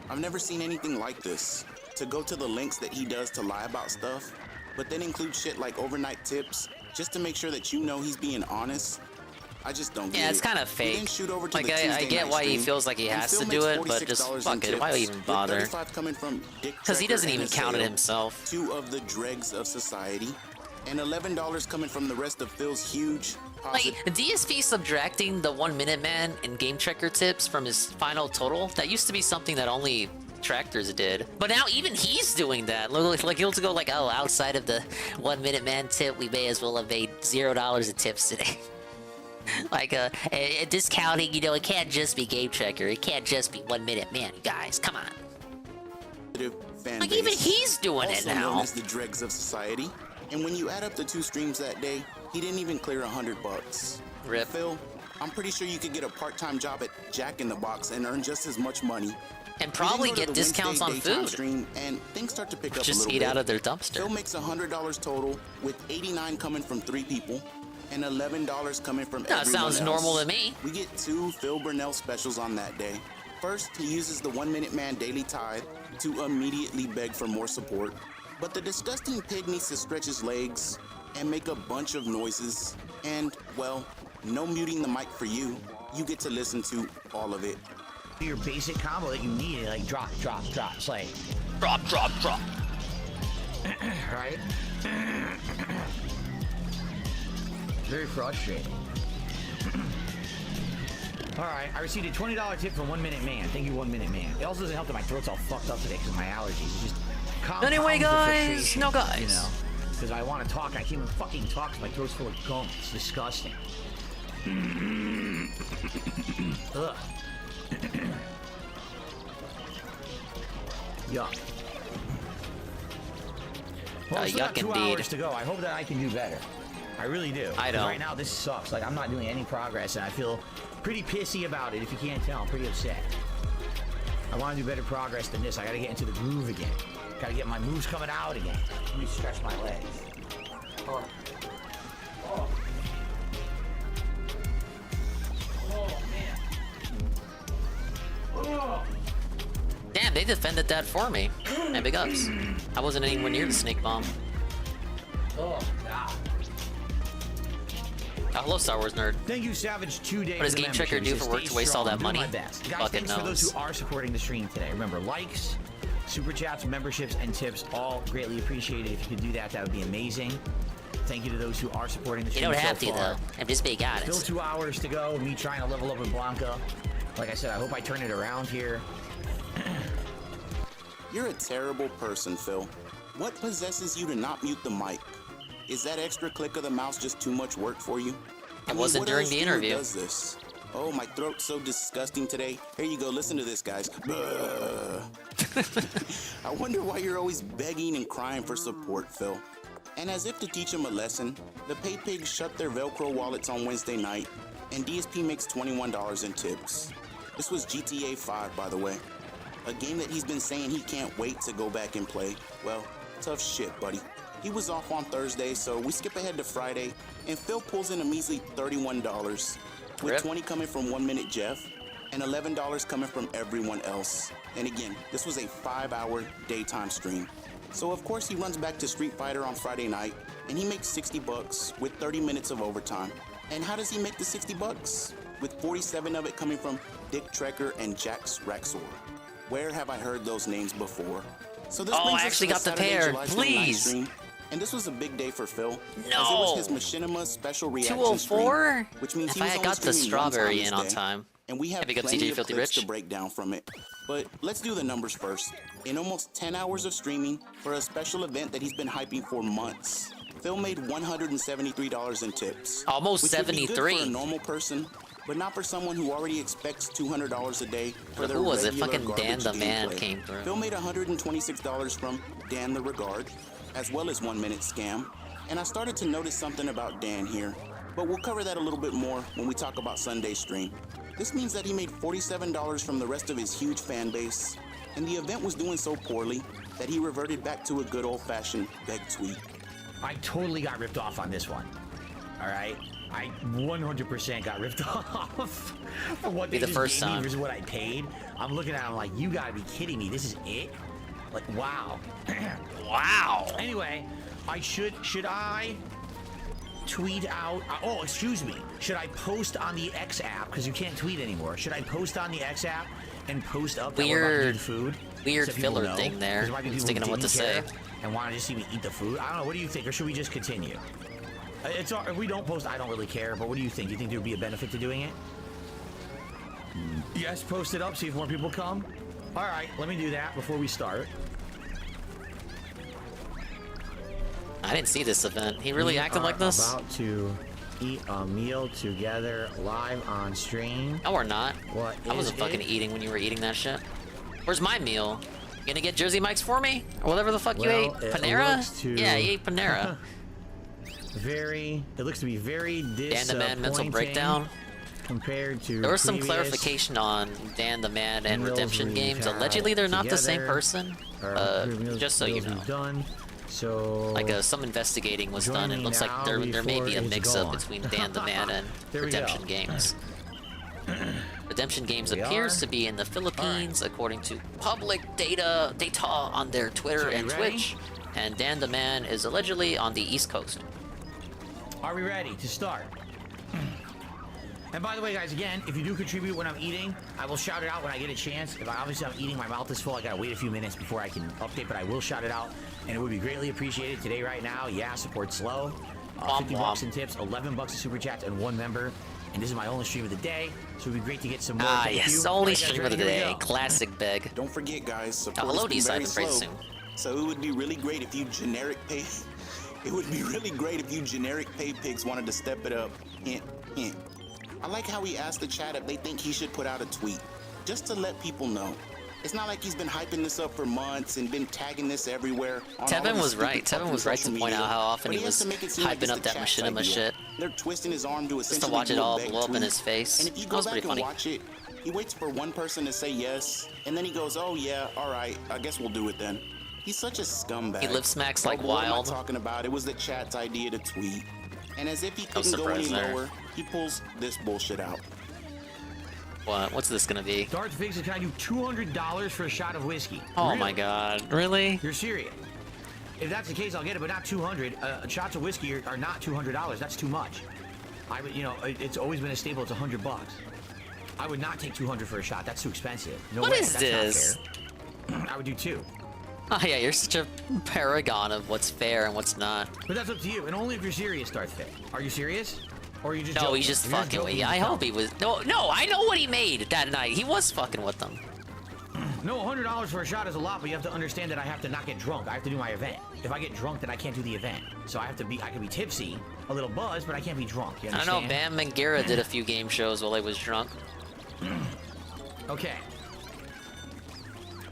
I've never seen anything like this. To go to the links that he does to lie about stuff, but then include shit like overnight tips, just to make sure that you know he's being honest. I just don't get it. Yeah, it's kind of fake. Like, I get why he feels like he has to do it, but just fuck it. Why even bother? Because he doesn't even count it himself. 2 of the dregs of society, and $11 coming from the rest of Phil's huge. Like, DSP subtracting the 1 Minute Man and Game Trekker tips from his final total, that used to be something that only Tractors did. But now even he's doing that. Like he'll go like, oh, outside of the 1 Minute Man tip, we may as well have made $0 of tips today. Like discounting, you know, it can't just be Game Checker. It can't just be 1 Minute Man, you guys. Come on. Like even he's doing it Also now. known as the dregs of society. And when you add up the 2 streams that day, he didn't even clear $100. Rip. Phil, I'm pretty sure you could get a part-time job at Jack in the Box and earn just as much money. And probably You then go to get the discounts Wednesday on daytime food. Stream, and things start to pick up a Just little eat bit. out of their dumpster. Phil makes $100 total, with 89 coming from 3 people, and $11 coming from everyone That sounds else. normal to me. We get 2 Phil Burnell specials on that day. First, he uses the 1 Minute Man Daily Tithe to immediately beg for more support. But the disgusting pig needs to stretch his legs and make a bunch of noises. And, well, no muting the mic for you. You get to listen to all of it. Your basic combo that you need, like drop, drop, drop. It's like drop, drop, drop. Right? Very frustrating. Alright, I received a $20 tip from 1 Minute Man. Thank you, 1 Minute Man. It also doesn't help that my throat's all fucked up today because of my allergies. It just compounds Anyway, the guys, frustration, no guys. You know, because I want to talk, I can't even fucking talk because my throat's full of gum. It's disgusting. Ugh. Yuck. Well, we still got Yuck 2 indeed. hours to go. I hope that I can do better. I really do. I 'Cause don't. Right now, this sucks. Like, I'm not doing any progress, and I feel pretty pissy about it. If you can't tell, I'm pretty upset. I want to do better progress than this. I got to get into the groove again. Got to get my moves coming out again. Let me stretch my legs. Oh. Oh. Oh, man. Oh. Damn, they defended that for me. And big ups. I wasn't anywhere near the snake bomb. Oh, God. Oh, hello, Star Wars nerd. Thank you, Savage. 2 days. What does of Game Checker membership. do for work Stay to waste all strong. that Doing money? my best. Guys, Fucking thanks for those knows. who are supporting the stream today. Remember, likes, super chats, memberships, and tips all greatly appreciated. If you could do that, that would be amazing. Thank you to those who are supporting the You stream. don't have so to, far. though. I'm just being honest. Still 2 hours to go. Me trying to level up with Blanca. Like I said, I hope I turn it around here. You're a terrible person, Phil. What possesses you to not mute the mic? Is that extra click of the mouse just too much work for you? It wasn't what during other the streamer interview. Does this? Oh, my throat's so disgusting today. Here you go. Listen to this, guys. I wonder why you're always begging and crying for support, Phil. And as if to teach him a lesson, the Pay Pigs shut their Velcro wallets on Wednesday night, and DSP makes $21 in tips. This was GTA 5, by the way. A game that he's been saying he can't wait to go back and play. Well, tough shit, buddy. He was off on Thursday, so we skip ahead to Friday, and Phil pulls in a measly $31, with Rip. 20 coming from 1 Minute Jeff, and $11 coming from everyone else. And again, this was a 5-hour daytime stream. So of course he runs back to Street Fighter on Friday night, and he makes $60 with 30 minutes of overtime. And how does he make the $60? With 47 of it coming from Dick Trekker and Jax Raxor. Where have I heard those names before? So this Oh, brings I us actually to got the Saturday, pair. July 29th Please. stream, and this was a big day for Phil. As it No. was his Machinima special reaction 204? stream, which means If he I was had only got the streaming one strawberry this in on day. time. And we have Big up plenty CJ of Filthy clips Rich. to break down from it. But let's do the numbers first. In almost 10 hours of streaming for a special event that he's been hyping for months, Phil made $173 in tips. Almost which would be good 73. for a normal person, but not for someone who already expects $200 a day for Who their was it? regular Fucking Dan garbage the Man gameplay. came through. Phil made $126 from Dan the Regard, as well as 1 Minute Scam. And I started to notice something about Dan here, but we'll cover that a little bit more when we talk about Sunday's stream. This means that he made $47 from the rest of his huge fan base, and the event was doing so poorly that he reverted back to a good old-fashioned beg tweet. I totally got ripped off on this one. All right? I 100% got ripped off for what Be they the just first gave me time. versus what I paid. I'm looking at it, I'm like, you gotta be kidding me. This is it? Like, wow. Wow. Anyway, should I tweet out, oh, excuse me. Should I post on the X app, because you can't tweet anymore. Should I post on the X app and post up that we're about to do the food? Weird so people filler know? thing there. 'Cause there might be I was people who thinking of what to didn't say. care and want to just see me eat the food. I don't know. What do you think? Or should we just continue? It's if we don't post, I don't really care. But what do you think? You think there would be a benefit to doing it? Yes, post it up. See if more people come. All right, let me do that before we start. I didn't see this event. He really acted like this? About to eat a meal together live on stream. No, we're not. What I wasn't fucking eating when you were eating that shit. Where's my meal? You gonna get Jersey Mike's for me? Or whatever the fuck you ate? Panera? Yeah, you ate Panera. It looks to be very disappointing. Dan the Man mental breakdown. Compared to there was some clarification on Dan the Man and Redemption games. Allegedly, they're not the same person. Just so you know. Done. So like some investigating was done. It looks like there may be a mix-up between Dan the Man and Redemption games. Redemption games appears to be in the Philippines, according to public data on their Twitter and Twitch. And Dan the Man is allegedly on the East Coast. Are we ready to start? And by the way, guys, again, if you do contribute when I'm eating, I will shout it out when I get a chance. If I'm eating, my mouth is full, I gotta wait a few minutes before I can update, but I will shout it out, and it would be greatly appreciated today, right now. Yeah, support slow. 50 bucks in tips, 11 bucks in super chats, and 1 member. And this is my only stream of the day, so it'd be great to get some more. Yes, only stream of the day. Classic beg. Don't forget, guys, support hello, is very very slow. soon. So it would be really great if you generic pay. It would be really great if you generic pay pigs wanted to step it up. Hint, hint. I like how he asked the chat if they think he should put out a tweet, just to let people know. It's not like he's been hyping this up for months and been tagging this everywhere. Tevin was right. Tevin was right to point out how often he was hyping up that machinima shit. They're twisting his arm to just to watch it all blow up in his face. And if you go back and watch it, he waits for one person to say yes, and then he goes, "Oh yeah, all right, I guess we'll do it then." He's such a scumbag. He lip smacks like What wild. am I talking about? It was the chat's idea to tweet. And as if he couldn't go any lower, he pulls this bullshit out. What? What's this gonna be? Darth Figs is trying to do $200 for a shot of whiskey. Oh my god, really? You're serious? If that's the case, I'll get it, but not 200. Shots of whiskey are not $200. That's too much. I would, it's always been a staple. It's $100. I would not take 200 for a shot. That's too expensive. No what way. Is that's this? Not fair. I would do 2. Oh yeah, you're such a paragon of what's fair and what's not. But that's up to you, and only if you're serious, Darth Fig. Are you serious? Or are you just no, joking? he's just fucking with you. I hope he was. No, I know what he made that night. He was fucking with them. No, $100 for a shot is a lot, but you have to understand that I have to not get drunk. I have to do my event. If I get drunk, then I can't do the event. So I can be tipsy, a little buzzed, but I can't be drunk. You understand? I don't know. Bam Mangera did a few game shows while he was drunk. Okay.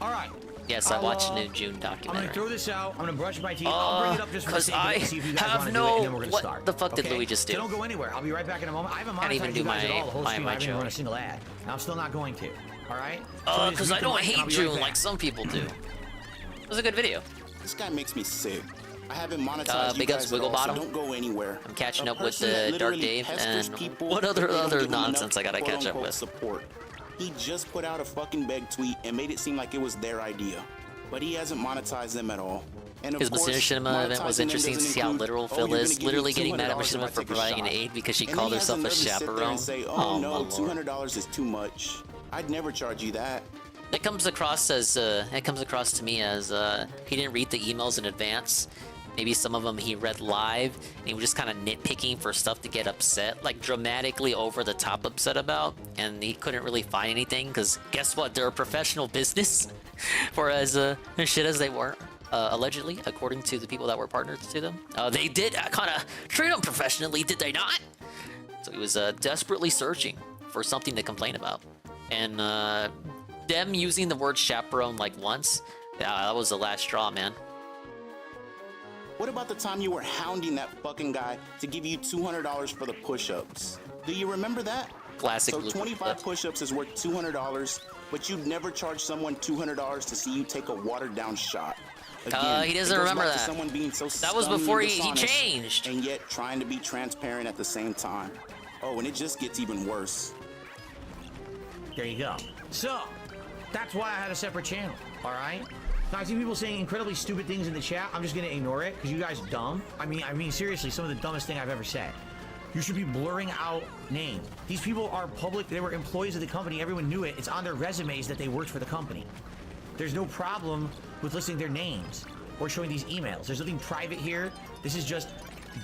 All right. Yes, I watched a new June I'm documentary. gonna throw this out. I'm gonna brush my teeth. I'll bring it up just for the sake of it to see if you guys want to do it, and then we're gonna start. What the fuck did Louis just do? So don't go anywhere. I'll be right back in a moment. I haven't Can't even monetized do you guys at all the whole stream. I my haven't even joke. run a single ad. And I'm still not going to. All right? Because I don't hate June like some people do. It was a good video. This guy makes me sick. I haven't monetized you big ups guys at all, so Wigglebottom. don't go anywhere. I'm catching A up with person that the Dark literally Dave pesters and people what if they don't other give him nonsense I enough gotta catch up quote-unquote with. Support. He just put out a fucking beg tweet and made it seem like it was their idea, but he hasn't monetized them at all. And of His course, Machinima event was monetizing them interesting to doesn't see how include, literal "Oh, Phil you're is, gonna give literally me getting mad at $200 if I Machinima for take a providing an shot." aid because she And called then he has herself the a nerve to sit there chaperone. and say, Oh, "Oh my no, lord. $200 is too much. I'd never charge you that." It comes across to me as he didn't read the emails in advance. Maybe some of them he read live, and he was just kind of nitpicking for stuff to get upset, like dramatically over the top upset about, and he couldn't really find anything, because guess what? They're a professional business, for as shit as they were, allegedly, according to the people that were partners to them. They did kind of treat them professionally, did they not? So he was desperately searching for something to complain about. And them using the word chaperone like once, yeah, that was the last straw, man. What about the time you were hounding that fucking guy to give you $200 for the push-ups? Do you remember that? Classic. So 25 push-ups is worth $200, but you'd never charge someone $200 to see you take a watered-down shot. Again, he doesn't it goes remember back to that. someone being so That was scummy before and he dishonest, changed. and yet trying to be transparent at the same time. Oh, and it just gets even worse. There you go. So, that's why I had a separate channel, all right? Now, I see people saying incredibly stupid things in the chat. I'm just going to ignore it because you guys are dumb. I mean, seriously, some of the dumbest thing I've ever said. You should be blurring out names. These people are public. They were employees of the company. Everyone knew it. It's on their resumes that they worked for the company. There's no problem with listing their names or showing these emails. There's nothing private here. This is just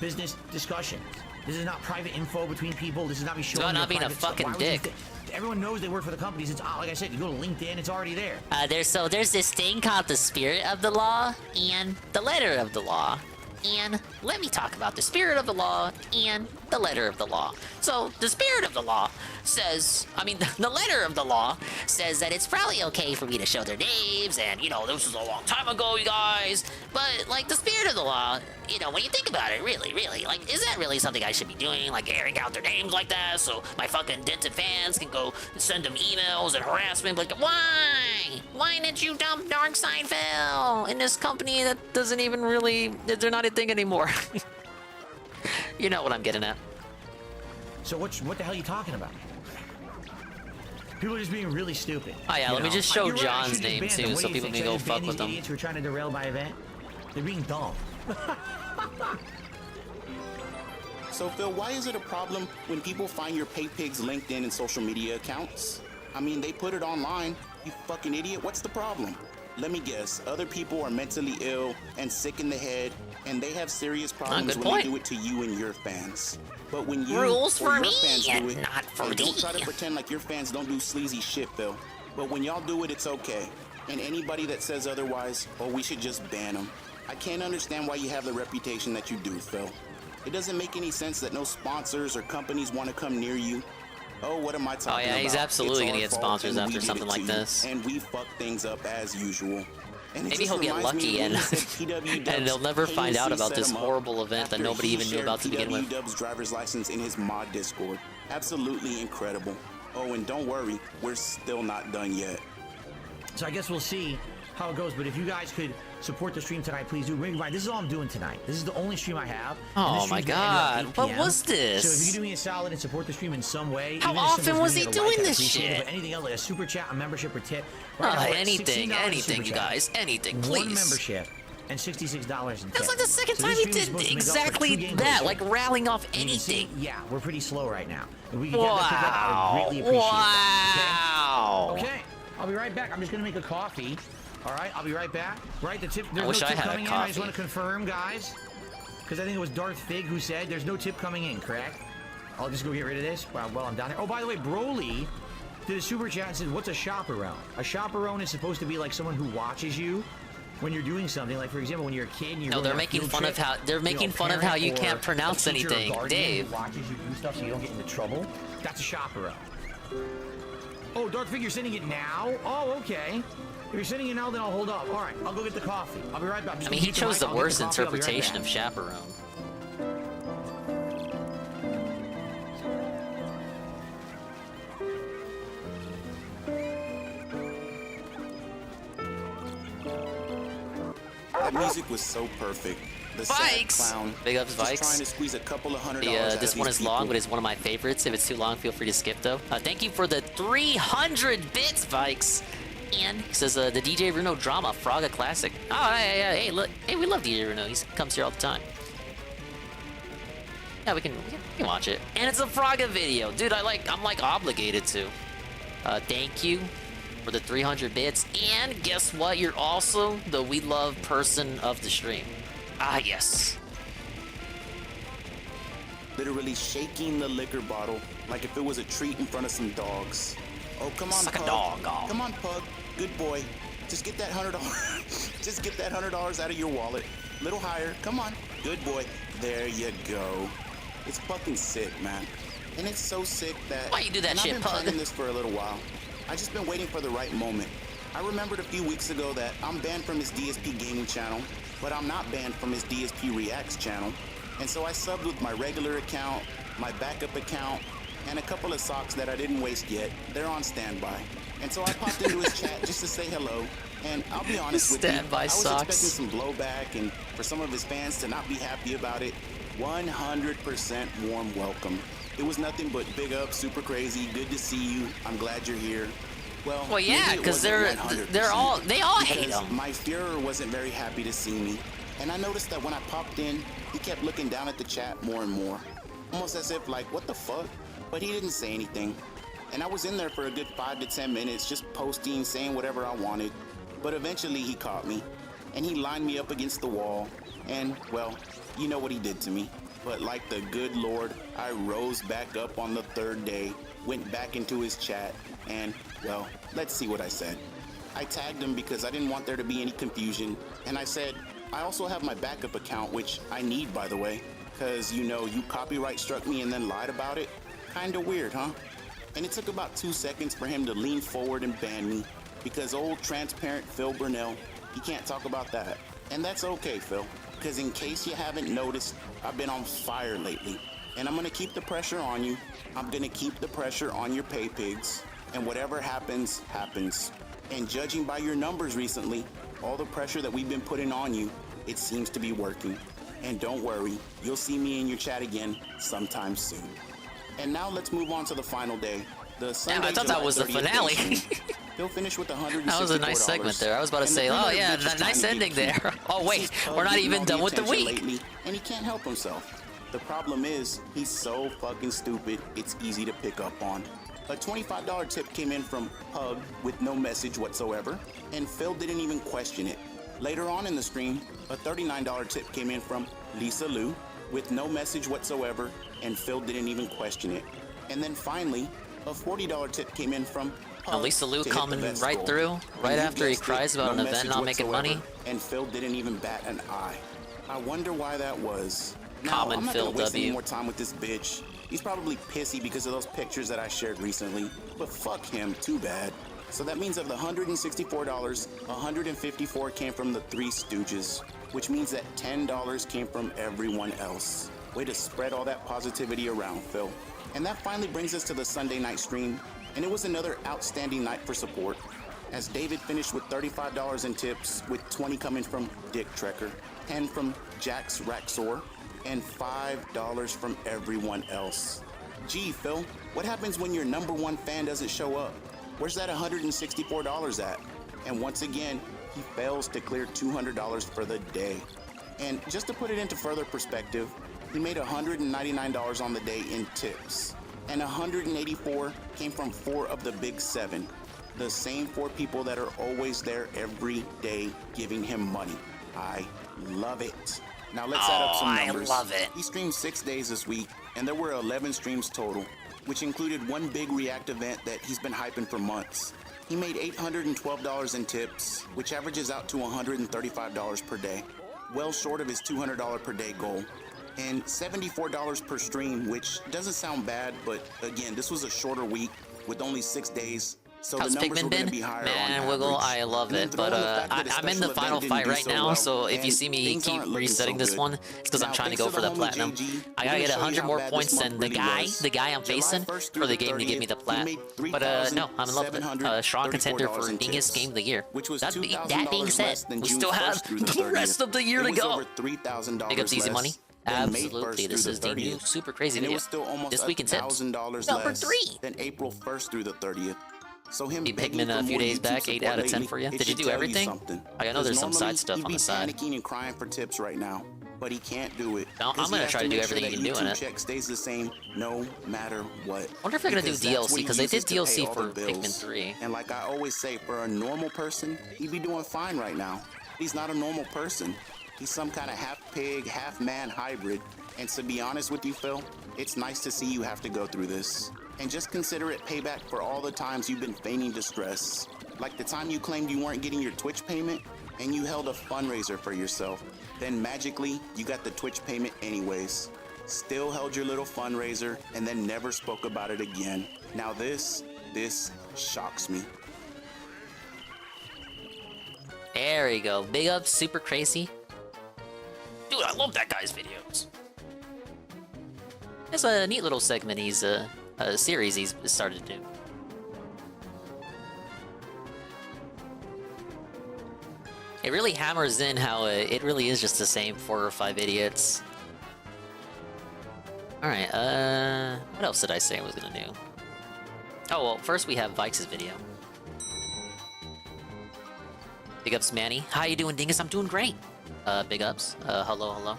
business discussions. This is not private info between people. This is not me showing It's not your being a private stuff. fucking Why would you dick. Everyone knows they work for the companies. It's like I said, you go to LinkedIn, it's already there. There's this thing called the spirit of the law and the letter of the law. And let me talk about the spirit of the law and the letter of the law. So, the spirit of the law says, the letter of the law says that it's probably okay for me to show their names, and, you know, this was a long time ago, you guys. But, like, the spirit of the law, you know, when you think about it, really, like, is that really something I should be doing? Like, airing out their names like that so my fucking dented fans can go send them emails and harassment? Like, why? Why did you dump Dark Seinfeld in this company that doesn't even really, they're not a thing anymore? You know what I'm getting at. So what the hell are you talking about? People are just being really stupid. Oh yeah, let me just show John's name too, so people can go fuck with them. Idiots who are trying to derail my event. They're being dumb. So Phil, why is it a problem when people find your PayPig's LinkedIn and social media accounts? I mean, they put it online. You fucking idiot. What's the problem? Let me guess. Other people are mentally ill and sick in the head, and they have serious problems when they do it to you and your fans. But when you Rules or for your me fans do and it, not for hey, don't thee. try to pretend like your fans don't do sleazy shit, Phil. But when y'all do it, it's okay. And anybody that says otherwise, oh, we should just ban them. I can't understand why you have the reputation that you do, Phil. It doesn't make any sense that no sponsors or companies want to come near you. Oh, what am I talking about? Oh yeah, he's absolutely gonna It's our get fault, sponsors and we after did something it to like you, this. And we fuck things up as usual. And it Maybe just he'll get reminds me lucky when and you said PW and they'll never find out about set this him up horrible event that after nobody he even knew shared about to begin with. PW driver's license in his mod Discord. Absolutely incredible. Oh, and don't worry, we're still not done yet. So I guess we'll see how it goes. But if you guys could support the stream tonight, please do. Remember, this is all I'm doing tonight. This is the only stream I have. Oh and this my stream's gonna end at God, 8 what PM. was this? So if you could do me a solid and support the stream in some way. How even as simple often as was giving he it a like, doing I'd this appreciate it. shit? But anything else, like a super chat, a membership, or tip. Anything, $16 anything, super you chat. guys, anything, One please. membership and $66 in tip. That's like the second So time this he stream is did supposed to make up for exactly 2 games that, this like year. rattling off And you can see, anything. yeah, we're pretty slow right now. If we can get that pick up, I would greatly appreciate Wow. that. Okay, I'll be right back. I'm just gonna make a coffee. All right, I'll be right back. Right, the tip. There's wish no I tip had a coming in. I just coffee. want to confirm, guys, because I think it was Darth Fig who said there's no tip coming in. Correct? I'll just go get rid of this while I'm down here. Oh, by the way, Broly did a super chat and said, "What's a chaperone?" A chaperone is supposed to be like someone who watches you when you're doing something. Like, for example, when you're a kid and you're No, going they're on a making field fun trip, of how they're making fun of how you can't pronounce a teacher or anything, guardian Dave. who watches you do stuff so you don't get into trouble. That's a chaperone. Oh, Darth Fig, you're sending it now? Oh, okay. If you're sending it now, then I'll hold up. All right, I'll go get the coffee. I'll be right back. I mean, he chose the worst interpretation of chaperone. That music was so perfect. The sad Vikes! clown Big ups, just Vikes. trying to squeeze a couple of $100 out of This one these is long, people. but it's one of my favorites. If it's too long, feel free to skip though. Thank you for the 300 bits, Vikes. And he says the DJ Runo drama, Fraga classic. Oh, hey, look, hey, we love DJ Runo. He comes here all the time. Yeah, we can watch it. And it's a Fraga video, dude. I'm like obligated to. Thank you for the 300 bits. And guess what? You're also the We Love person of the stream. Ah, yes. Literally shaking the liquor bottle like if it was a treat in front of some dogs. Oh, come on, Suck a Pug. dog off. Come on, Pug. Good boy. Just get that $100. Just get that $100 out of your wallet. Little higher. Come on. Good boy. There you go. It's fucking sick, man. And it's so sick that... Why you do that and shit, I've been Pug? planning this for a little while. I just been waiting for the right moment. I remembered a few weeks ago that I'm banned from his DSP gaming channel, but I'm not banned from his DSP Reacts channel. And so I subbed with my regular account, my backup account, and a couple of socks that I didn't waste yet. They're on standby. And so I popped into his chat just to say hello. And I'll be honest with you, I was expecting some blowback and for some of his fans to not be happy about it. 100% warm welcome. It was nothing but big up, super crazy, good to see you. I'm glad you're here. Well, Yeah, maybe it because wasn't they all 100%, hate because him. my Führer wasn't very happy to see me, and I noticed that when I popped in, he kept looking down at the chat more and more, almost as if like, what the fuck? But he didn't say anything, and I was in there for a good 5 to 10 minutes, just posting, saying whatever I wanted. But eventually he caught me, and he lined me up against the wall, and well, you know what he did to me. But like the good Lord, I rose back up on the third day, went back into his chat, and, well, let's see what I said. I tagged him because I didn't want there to be any confusion, and I said, I also have my backup account, which I need, by the way, because, you know, you copyright struck me and then lied about it. Kinda weird, huh? And it took about 2 seconds for him to lean forward and ban me, because old transparent Phil Burnell, he can't talk about that. And that's okay, Phil, because in case you haven't noticed, I've been on fire lately. And I'm gonna keep the pressure on you. I'm gonna keep the pressure on your pay pigs. And whatever happens, happens. And judging by your numbers recently, all the pressure that we've been putting on you, it seems to be working. And don't worry, you'll see me in your chat again sometime soon. And now let's move on to the final day. The Sunday, I thought that July was the 30th finale. He'll finish with $164. That was a nice segment there. I was about to say, oh yeah, nice ending there. Oh wait, we're not even done with the week. Lately, and he can't help himself. The problem is, he's so fucking stupid, it's easy to pick up on. A $25 tip came in from Pug with no message whatsoever, and Phil didn't even question it. Later on in the stream, a $39 tip came in from Lisa Lou with no message whatsoever, and Phil didn't even question it. And then finally, a $40 tip came in from Pug Lisa Lou to hit coming the vet right goal. through, And right you after he guessed it, cries about no an event message not making money. whatsoever, and Phil didn't even bat an eye. I wonder why that was. Now, Common I'm not Phil gonna waste any W. more time with this bitch. He's probably pissy because of those pictures that I shared recently. But fuck him, too bad. So that means of the $164, $154 came from the Three Stooges, which means that $10 came from everyone else. Way to spread all that positivity around, Phil. And that finally brings us to the Sunday night stream, and it was another outstanding night for support, as David finished with $35 in tips, with 20 coming from Dick Trekker, 10 from Jax Raxor, and $5 from everyone else. Gee, Phil, what happens when your #1 fan doesn't show up? Where's that $164 at? And once again, he fails to clear $200 for the day. And just to put it into further perspective, he made $199 on the day in tips. And $184 came from 4 of the big 7. The same 4 people that are always there every day giving him money. I love it. Now let's add up some numbers. I love it. He streamed 6 days this week, and there were 11 streams total, which included one big React event that he's been hyping for months. He made $812 in tips, which averages out to $135 per day, well short of his $200 per day goal. And $74 per stream, which doesn't sound bad, but again, this was a shorter week with only 6 days. So How's the numbers Pikmin were going been? to be higher Man, on Wiggle, average. I love And then it, throw but in the fact that his I'm in the special final event fight didn't do right so now, well, so if you and see me things keep aren't looking resetting so this good. one, it's because I'm Now, trying to thanks go to for the homie platinum. JG, I we're gotta gonna get show you 100 how more bad points this than month the really guy, was. the guy I'm July facing 1st for through the game to give me the plat. But no, I'm in love with it. Strong contender for $3,034 in biggest tips, game of the year. which was That $2,000 being said, less than we June still have 1st through the the rest 30th. of the year It to was go. over $3,000 Big ups, easy less money. than May 1st Absolutely, through this the is the new 30th. super crazy And it video. was still almost This week in tips. $1,000 Number less 3. than April 1st through the 30th. So him Beat begging Pikmin for a few more days YouTube back, 8 support out of 10 lately, for you. it Did you should do tell everything? something. I know 'Cause there's some normally side stuff he'd on be the side. panicking and crying for tips right now, but he can't do it. No, 'cause I'm gonna he try has to do make sure everything you that can do in YouTube it. check stays the same no matter what. Wonder if they're gonna do Because that's what DLC, he because they uses did to pay DLC all for the bills. Pikmin 3. And like I always say, for a normal person, he'd be doing fine right now. He's not a normal person. He's some kind of half pig, half man hybrid. And to be honest with you, Phil, it's nice to see you have to go through this. And just consider it payback for all the times you've been feigning distress. Like the time you claimed you weren't getting your Twitch payment and you held a fundraiser for yourself. Then magically, you got the Twitch payment anyways. Still held your little fundraiser and then never spoke about it again. Now this shocks me. There you go. Big up, super crazy. Dude, I love that guy's videos. It's a neat little segment he's a series he's started to do. It really hammers in how it really is just the same 4 or 5 idiots. Alright, what else did I say I was gonna do? Oh, well, first we have Vikes' video. Big ups, Manny. How you doing, Dingus? I'm doing great. Big ups. Hello.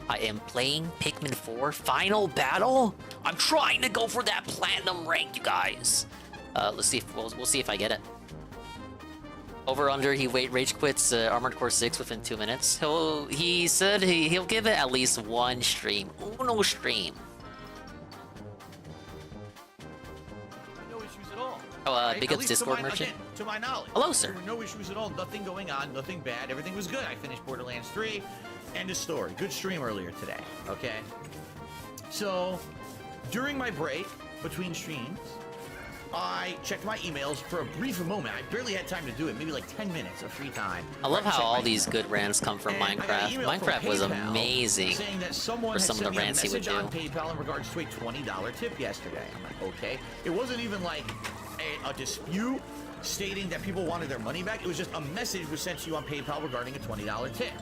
I am playing Pikmin 4 Final Battle. I'm trying to go for that platinum rank, you guys. Let's see if we'll see if I get it. Over under, he rage quits Armored Core 6 within 2 minutes. He said he'll give it at least 1 stream. Uno stream. No issues at all. big ups Discord merchant. Again, to my knowledge. Hello, sir. There were no issues at all. Nothing going on. Nothing bad. Everything was good. I finished Borderlands 3. End of story. Good stream earlier today. Okay. So, during my break between streams, I checked my emails for a brief moment. I barely had time to do it. Maybe like 10 minutes of free time. I love how all these good rants come from Minecraft. Minecraft was amazing saying that someone for some of the had sent rants me he a would message do. on PayPal in regards to a $20 tip yesterday. I'm like, okay. It wasn't even like a dispute stating that people wanted their money back. It was just a message was sent to you on PayPal regarding a $20 tip.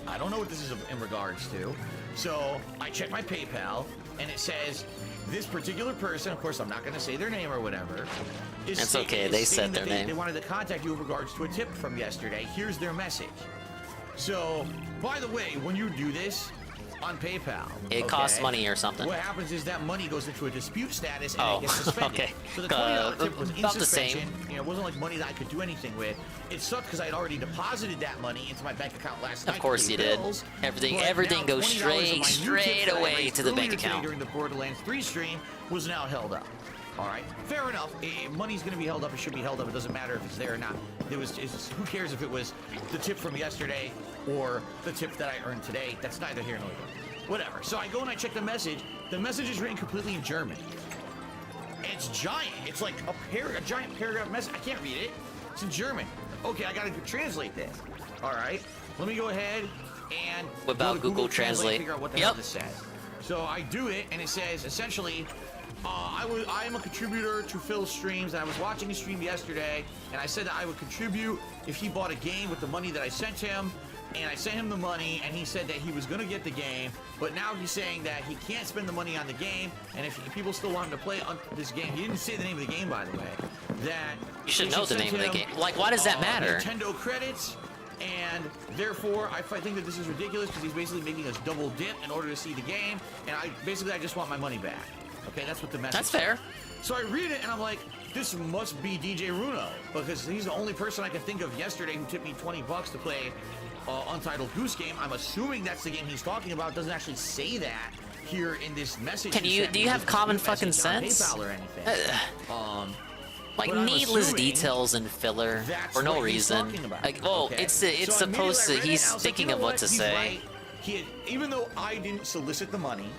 I don't know what this is in regards to. So I checked my PayPal and it says this particular person, of course I'm not going to say their name or whatever. It's okay, they said their name. They wanted to contact you in regards to a tip from yesterday. Here's their message. So, by the way, when you do this on PayPal, it costs money or something. What happens is that money goes into a dispute status and it gets suspended. Okay. So the $20 tip was in about the suspension. same. You know, it wasn't like money that I could do anything with. It sucked because I had already deposited that money into my bank account last night. Of course you did. Everything goes straight away to the bank account. During the Borderlands 3 stream was now held up. All right, fair enough. Money's going to be held up. It should be held up. It doesn't matter if it's there or not. Who cares if it was the tip from yesterday or the tip that I earned today? That's neither here nor there. Whatever. So I go and I check the message. The message is written completely in German. It's giant. It's like a giant paragraph message. I can't read it. It's in German. Okay, I got to translate this. All right. Let me go ahead and whip out Google Translate. Figure out what the hell this says. So I do it, and it says essentially. I am a contributor to Phil's streams, and I was watching his stream yesterday, and I said that I would contribute if he bought a game with the money that I sent him, and I sent him the money, and he said that he was going to get the game, but now he's saying that he can't spend the money on the game, and if people still want him to play on this game, he didn't say the name of the game, by the way, that you should know the name of the game. Like, why does that matter? Nintendo credits, and therefore, I think that this is ridiculous, because he's basically making us double dip in order to see the game, and I just want my money back. Okay, that's what the message That's fair. So I read it and I'm like, this must be DJ Runo, because he's the only person I can think of yesterday who tipped me $20 to play Untitled Goose Game. I'm assuming that's the game he's talking about. It doesn't actually say that here in this message. Do you have common fucking sense? PayPal or anything. Like needless details and filler for no reason. Like, it's supposed to. He's thinking of what to say. Right. Even though I didn't solicit the money.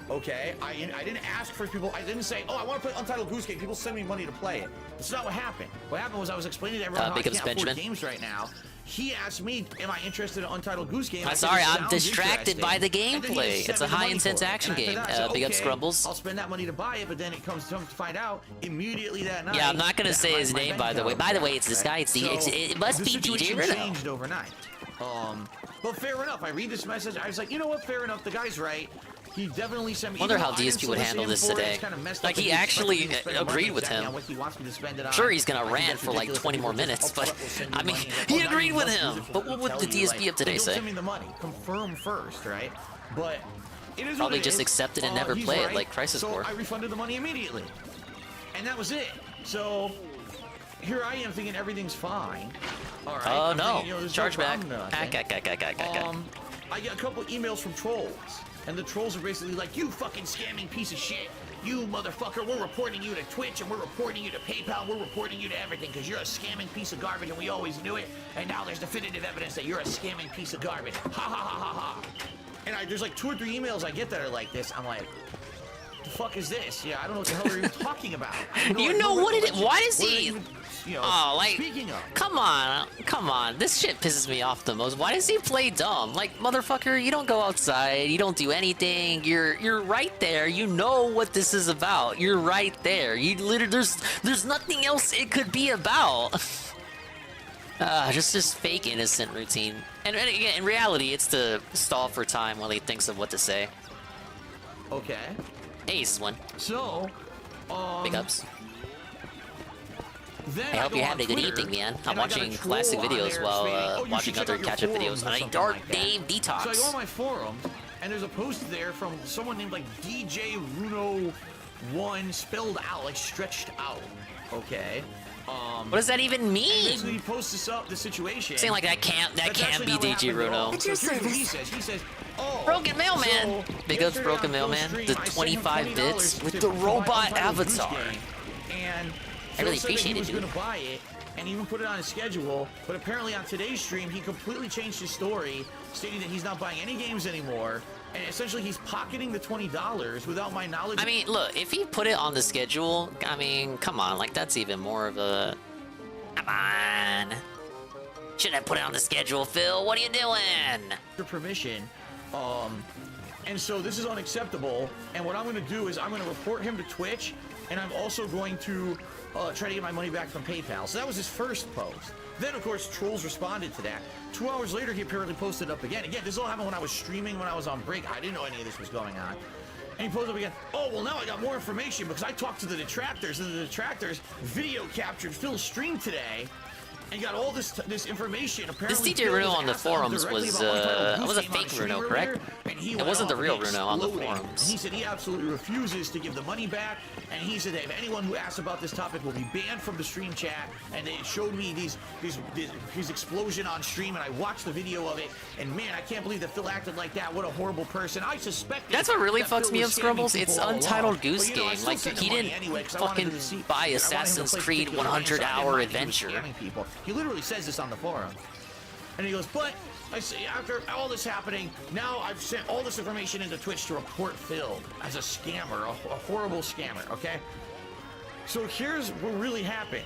Okay, I didn't ask for people. I didn't say, oh, I want to play Untitled Goose Game. People send me money to play it. That's not what happened. What happened was I was explaining to everyone how I can't afford games right now. He asked me, am I interested in Untitled Goose Game? I'm sorry, I'm distracted by the gameplay. It's a high-intense action game. Big up Scrumbles. I'll spend that money to buy it, but then it comes to find out immediately that night. Yeah, I'm not gonna say his name, by the way. By the way, it's this guy. It must be DJ Rino. Changed overnight. But fair enough. I read this message. I was like, you know what? Fair enough. The guy's right. He definitely sent me. I wonder how DSP would handle this today. Like, he actually agreed with him. Sure, he's gonna rant for like 20 more minutes, but I mean, he agreed with him. But what would the DSP of today say? Send me the money. Confirm first, right? But it is probably just accept it and never play it like Crisis Core. So I refunded the money immediately, and that was it. So here I am thinking everything's fine. All right. Oh no! Thinking, Chargeback. I get a couple emails from trolls. And the trolls are basically like, you fucking scamming piece of shit. You motherfucker, we're reporting you to Twitch and we're reporting you to PayPal. We're reporting you to everything because you're a scamming piece of garbage and we always knew it. And now there's definitive evidence that you're a scamming piece of garbage. Ha ha ha ha ha. And there's like 2 or 3 emails I get that are like this. I'm like, the fuck is this? Yeah, I don't know what the hell are you talking about. You know what it is? Why does he... like, speaking of. Come on. This shit pisses me off the most. Why does he play dumb? Like, motherfucker, you don't go outside. You don't do anything. You're right there. You know what this is about. You're right there. You literally, there's nothing else it could be about. Just fake innocent routine. And again, in reality, it's to stall for time while he thinks of what to say. Okay. Ace one. So, big ups. I hope you're having a good evening, man. I'm watching classic videos while watching other catch-up videos on a Dark Dave Detox. So I go on my forum, and there's a post there from someone named like DJ Runo 1 spelled out, like stretched out. Okay. What does that even mean? Basically, he posts the situation. Saying like that can't be DJ Runo. So here's what he says. He says, oh, Broken Mailman. Big ups Broken Mailman. The 25 bits with the robot avatar. And I really Phil said that appreciate he it, was dude. going to buy it and even put it on his schedule, but apparently on today's stream, he completely changed his story, stating that he's not buying any games anymore, and essentially he's pocketing the $20 without my knowledge. I mean, look, if he put it on the schedule, I mean, come on, like, that's even more of a... Come on. Shouldn't have put it on the schedule, Phil. What are you doing? Your permission. And so this is unacceptable, and what I'm going to do is I'm going to report him to Twitch, and I'm also going to try to get my money back from PayPal. So that was his first post. Then, of course, trolls responded to that. 2 hours later, he apparently posted up again. Again, this all happened when I was streaming, when I was on break. I didn't know any of this was going on. And he posted up again, oh, well, now I got more information because I talked to the detractors, and the detractors video captured Phil's stream today and got all this information. Apparently, This DJ Runo on the forums was a fake Runo, correct? It wasn't the real Runo on the forums. And he said he absolutely refuses to give the money back, and he said that if anyone who asks about this topic will be banned from the stream chat, and it showed me his explosion on stream, and I watched the video of it, and man, I can't believe that Phil acted like that. What a horrible person. I suspect that's what really fucks me up, Scrubbles. It's Untitled Goose Game. Like, he didn't fucking buy Assassin's Creed 100-hour adventure. He literally says this on the forum. And he goes, but I say after all this happening, now I've sent all this information into Twitch to report Phil as a scammer, a horrible scammer, okay? So here's what really happened.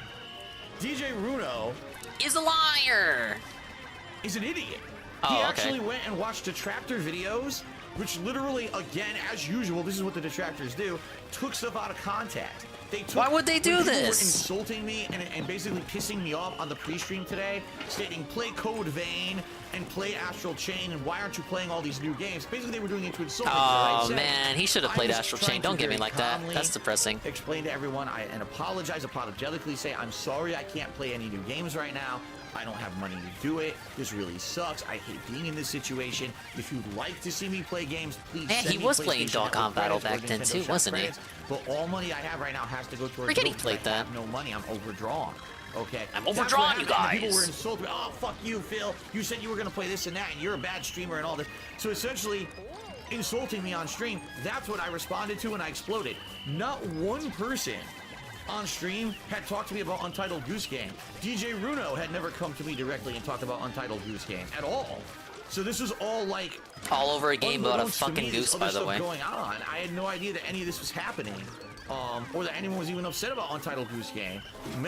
DJ Runo is a liar. Is an idiot. Oh, he okay. actually went and watched detractor videos, which literally, again, as usual, this is what the detractors do, took stuff out of context. Why would they do when people this? Were insulting me and basically pissing me off on the pre-stream today, stating play Code Vein and play Astral Chain, and why aren't you playing all these new games? Basically, they were doing it to insult me. Oh man, he should have played Astral Chain. Don't get me like that. That's depressing. Explain to everyone and apologize apologetically. Say I'm sorry, I can't play any new games right now. I don't have money to do it. This really sucks. I hate being in this situation. If you'd like to see me play games, please Yeah, send he me was playing PlayStation Dog Network Battle credits or back then Nintendo too, Shop wasn't he? credits, but all money I have right now has to go towards Forget he bills. played I that. have no money. I'm overdrawn. Okay. I'm That's overdrawn, what you happened. guys. People were insulting me. Oh, fuck you, Phil. You said you were going to play this and that, and you're a bad streamer and all this. So essentially, insulting me on stream, that's what I responded to, and I exploded. Not one person on stream had talked to me about Untitled Goose Game. DJ Runo had never come to me directly and talked about Untitled Goose Game at all. So this was all like all over a game about a unbeknownst to fucking me, goose, this by other the stuff way. going on. I had no idea that any of this was happening, or that anyone was even upset about Untitled Goose Game.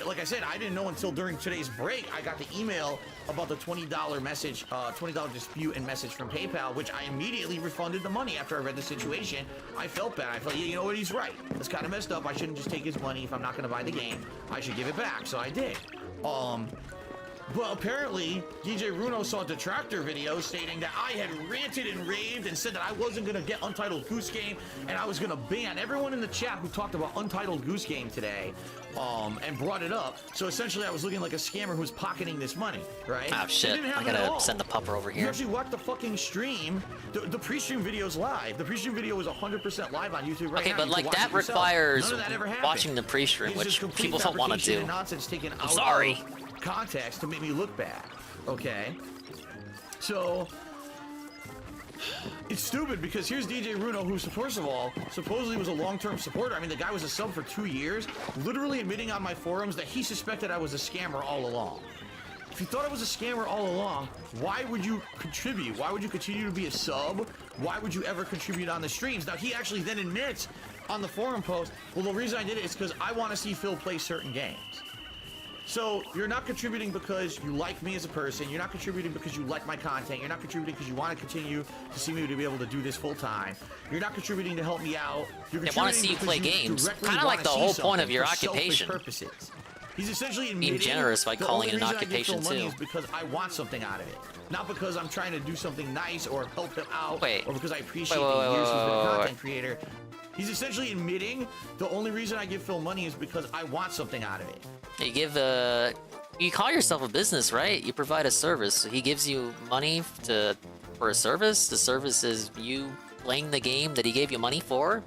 Like I said, I didn't know until during today's break. I got the email about the $20 message, $20 dispute and message from PayPal, which I immediately refunded the money after I read the situation. I felt bad. I felt, yeah, you know what, he's right. It's kind of messed up. I shouldn't just take his money if I'm not going to buy the game. I should give it back. So I did. But apparently, DJ Runo saw a detractor video stating that I had ranted and raved and said that I wasn't going to get Untitled Goose Game, and I was going to ban everyone in the chat who talked about Untitled Goose Game today, and brought it up. So essentially, I was looking like a scammer who's pocketing this money, right? Oh shit, It didn't I happen at gotta all. send the pupper over You here. actually watch the fucking stream. The pre-stream video's live. The pre-stream video is 100% live on YouTube right Okay, now. but You like can watch that it yourself. requires None of that ever happened. watching the pre-stream, It's which just complete people don't want to fabrication do. and nonsense taken out sorry. of context to make me look bad. Okay, so it's stupid because here's DJ Runo, who, first of all, supposedly was a long-term supporter. I mean, the guy was a sub for 2 years, literally admitting on my forums that he suspected I was a scammer all along. If you thought I was a scammer all along, why would you contribute? Why would you continue to be a sub? Why would you ever contribute on the streams? Now, he actually then admits on the forum post, well, the reason I did it is because I want to see Phil play certain games. So you're not contributing because you like me as a person. You're not contributing because you like my content. You're not contributing because you want to continue to see me to be able to do this full time. You're not contributing to help me out. You're They want to see you play games. Kind of like the whole point of your occupation. Purposes. He's essentially being generous by calling it an occupation money too. is because I want something out of it, not because I'm trying to do something nice or help him out, or because I appreciate the years he's been a content creator. He's essentially admitting the only reason I give Phil money is because I want something out of it. You give you call yourself a business, right? You provide a service. So he gives you money for a service. The service is you playing the game that he gave you money for.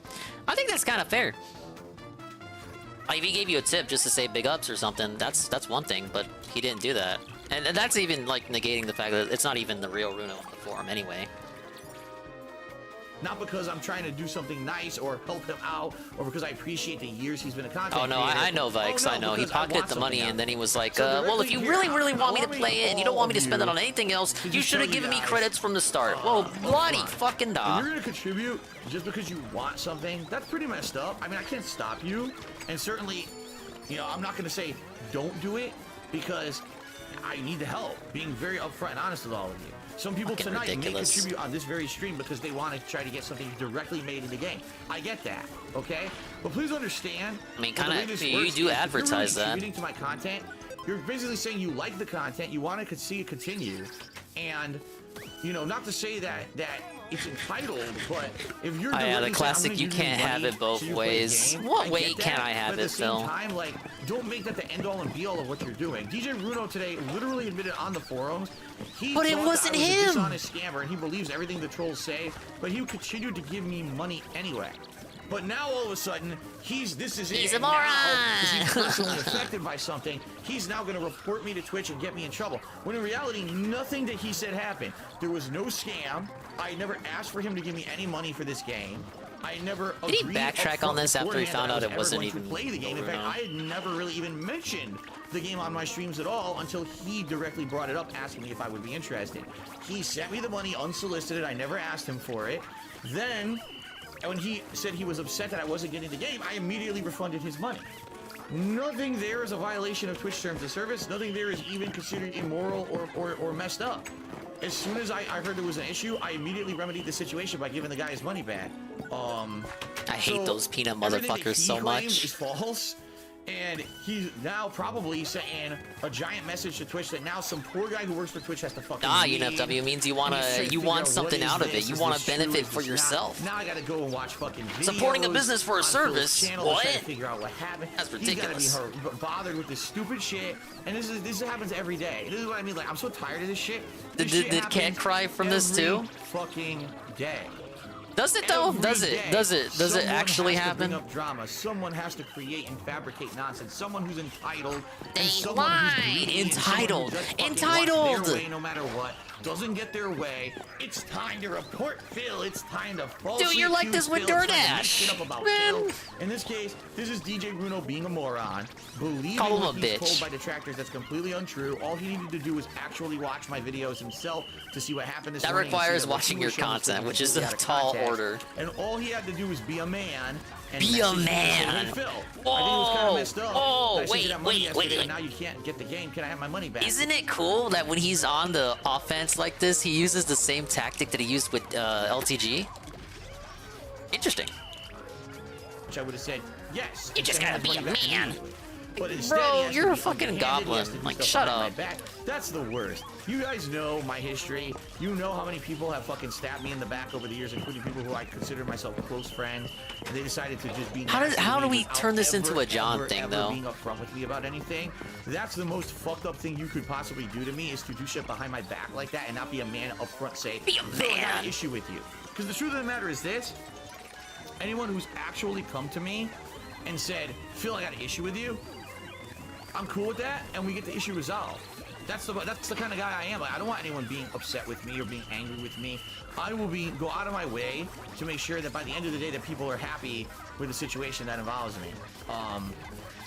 I think that's kind of fair. Like if he gave you a tip just to say big ups or something, that's one thing, but he didn't do that. And that's even like negating the fact that it's not even the real Runo on the forum anyway. Not because I'm trying to do something nice or help him out, or because I appreciate the years he's been a content Oh no, creator. I know Vikes, Oh, no, I know. He because I pocketed want the money something and then he was like, So well, if you directly really here, want me to allow me play it and you don't all want me to of spend it you on anything else, to you just should have tell you given me guys, credits from the start. Well, bloody come on. fucking If da. you're gonna contribute just because you want something, that's pretty messed up. I mean, I can't stop you, and certainly, you know, I'm not gonna say don't do it because I need the help. Being very upfront and honest with all of you. Some people Fucking tonight ridiculous. may contribute on this very stream because they want to try to get something directly made in the game. I get that, okay? But please understand. I mean, that the way kinda, this you works do is advertise if you're that. really contributing to my content, you're basically saying you like the content, you want to see it continue, and you know, not to say that it's entitled, but if you're Oh, yeah, the directly saying, classic, "I'm gonna you give can't money have it both so you play the ways. game," What I way get can that, I have but it, at the same Phil? time, like, don't make that the end all and be all of what you're doing. DJ Bruno today literally admitted on the forums he But it thought wasn't that I was him. a dishonest scammer, and he believes everything the trolls say, but he continued to give me money anyway. But now all of a sudden, he's He's it. a moron. Because he's personally affected by something, he's now going to report me to Twitch and get me in trouble. When in reality, nothing that he said happened. There was no scam. I never asked for him to give me any money for this game. I never Did he agreed backtrack upfront on this after he beforehand found that I out was it ever wasn't going to even play the game. In fact, Bruno? I had never really even mentioned the game on my streams at all until he directly brought it up, asking me if I would be interested. He sent me the money unsolicited. I never asked him for it. Then, when he said he was upset that I wasn't getting the game, I immediately refunded his money. Nothing there is a violation of Twitch terms of service. Nothing there is even considered immoral or messed up. As soon as I heard there was an issue, I immediately remedied the situation by giving the guy his money back. I hate those peanut everything that motherfuckers he so claims much. is false. And he's now probably saying a giant message to Twitch that now some poor guy who works for Twitch has to fucking leave. UNFW means you And he's trying to figure want out something what is out of it. this? You Is want this to benefit true? Is for this not? yourself. Now I gotta go and watch fucking videos Supporting a business for a on Phil's service? channel to try What? to figure out what happened. That's He's ridiculous. gotta be bothered with this stupid shit. And this happens every day. This is what I mean. Like, I'm so tired of this shit. This shit Did Cat happens cry from this every too? Fucking day. Does it though? Every Does it? day, Does it someone actually has to happen? bring up drama. Someone has to create and fabricate nonsense. Someone who's entitled. They and someone who's lie. greedy, and Entitled. someone who just fucking Entitled. wants their way no matter what. Doesn't get their way. It's time to report Phil. It's time to falsely Dude, you're like accuse this with Phil. It's time to make DoorDash. shit up about Man. Phil. In this case, this is DJ Bruno being a moron, believing Call him what a he's bitch. told by detractors. That's completely untrue. All he needed to do was actually watch my videos himself to see what happened this That morning and see requires that what watching he was your showing was content, which is completely a out of tall context. order. And all he had to do was be a man. And Be a message me and say, man. "Hey, Phil, I think it was Whoa. kind of messed up. Whoa, I sent you that money wait, yesterday, and now you can't get the game. Can I have my money back?" Isn't it cool that when he's on the offense like this, he uses the same tactic that he used with LTG? Interesting. Which I would have said, yes. You just can gotta have be a money back man. immediately. But instead, Bro, he has you're to a be fucking underhanded. He has goblin. to do Like, stuff shut behind my up. back. That's the worst. You guys know my history. You know how many people have fucking stabbed me in the back over the years, including people who I consider myself close friends. And they decided to just be How nasty do to me we without turn this into ever, a John ever, thing, ever though? being upfront with me about anything. That's the most fucked up thing you could possibly do to me, is to do shit behind my back like that and not be a man up front. Say, Be a "No, I got man." an issue with you." Because the truth of the matter is this: anyone who's actually come to me and said, "Phil, I got an issue with you," I'm cool with that, and we get the issue resolved. That's the kind of guy I am. Like, I don't want anyone being upset with me or being angry with me. I will go out of my way to make sure that by the end of the day that people are happy with the situation that involves me.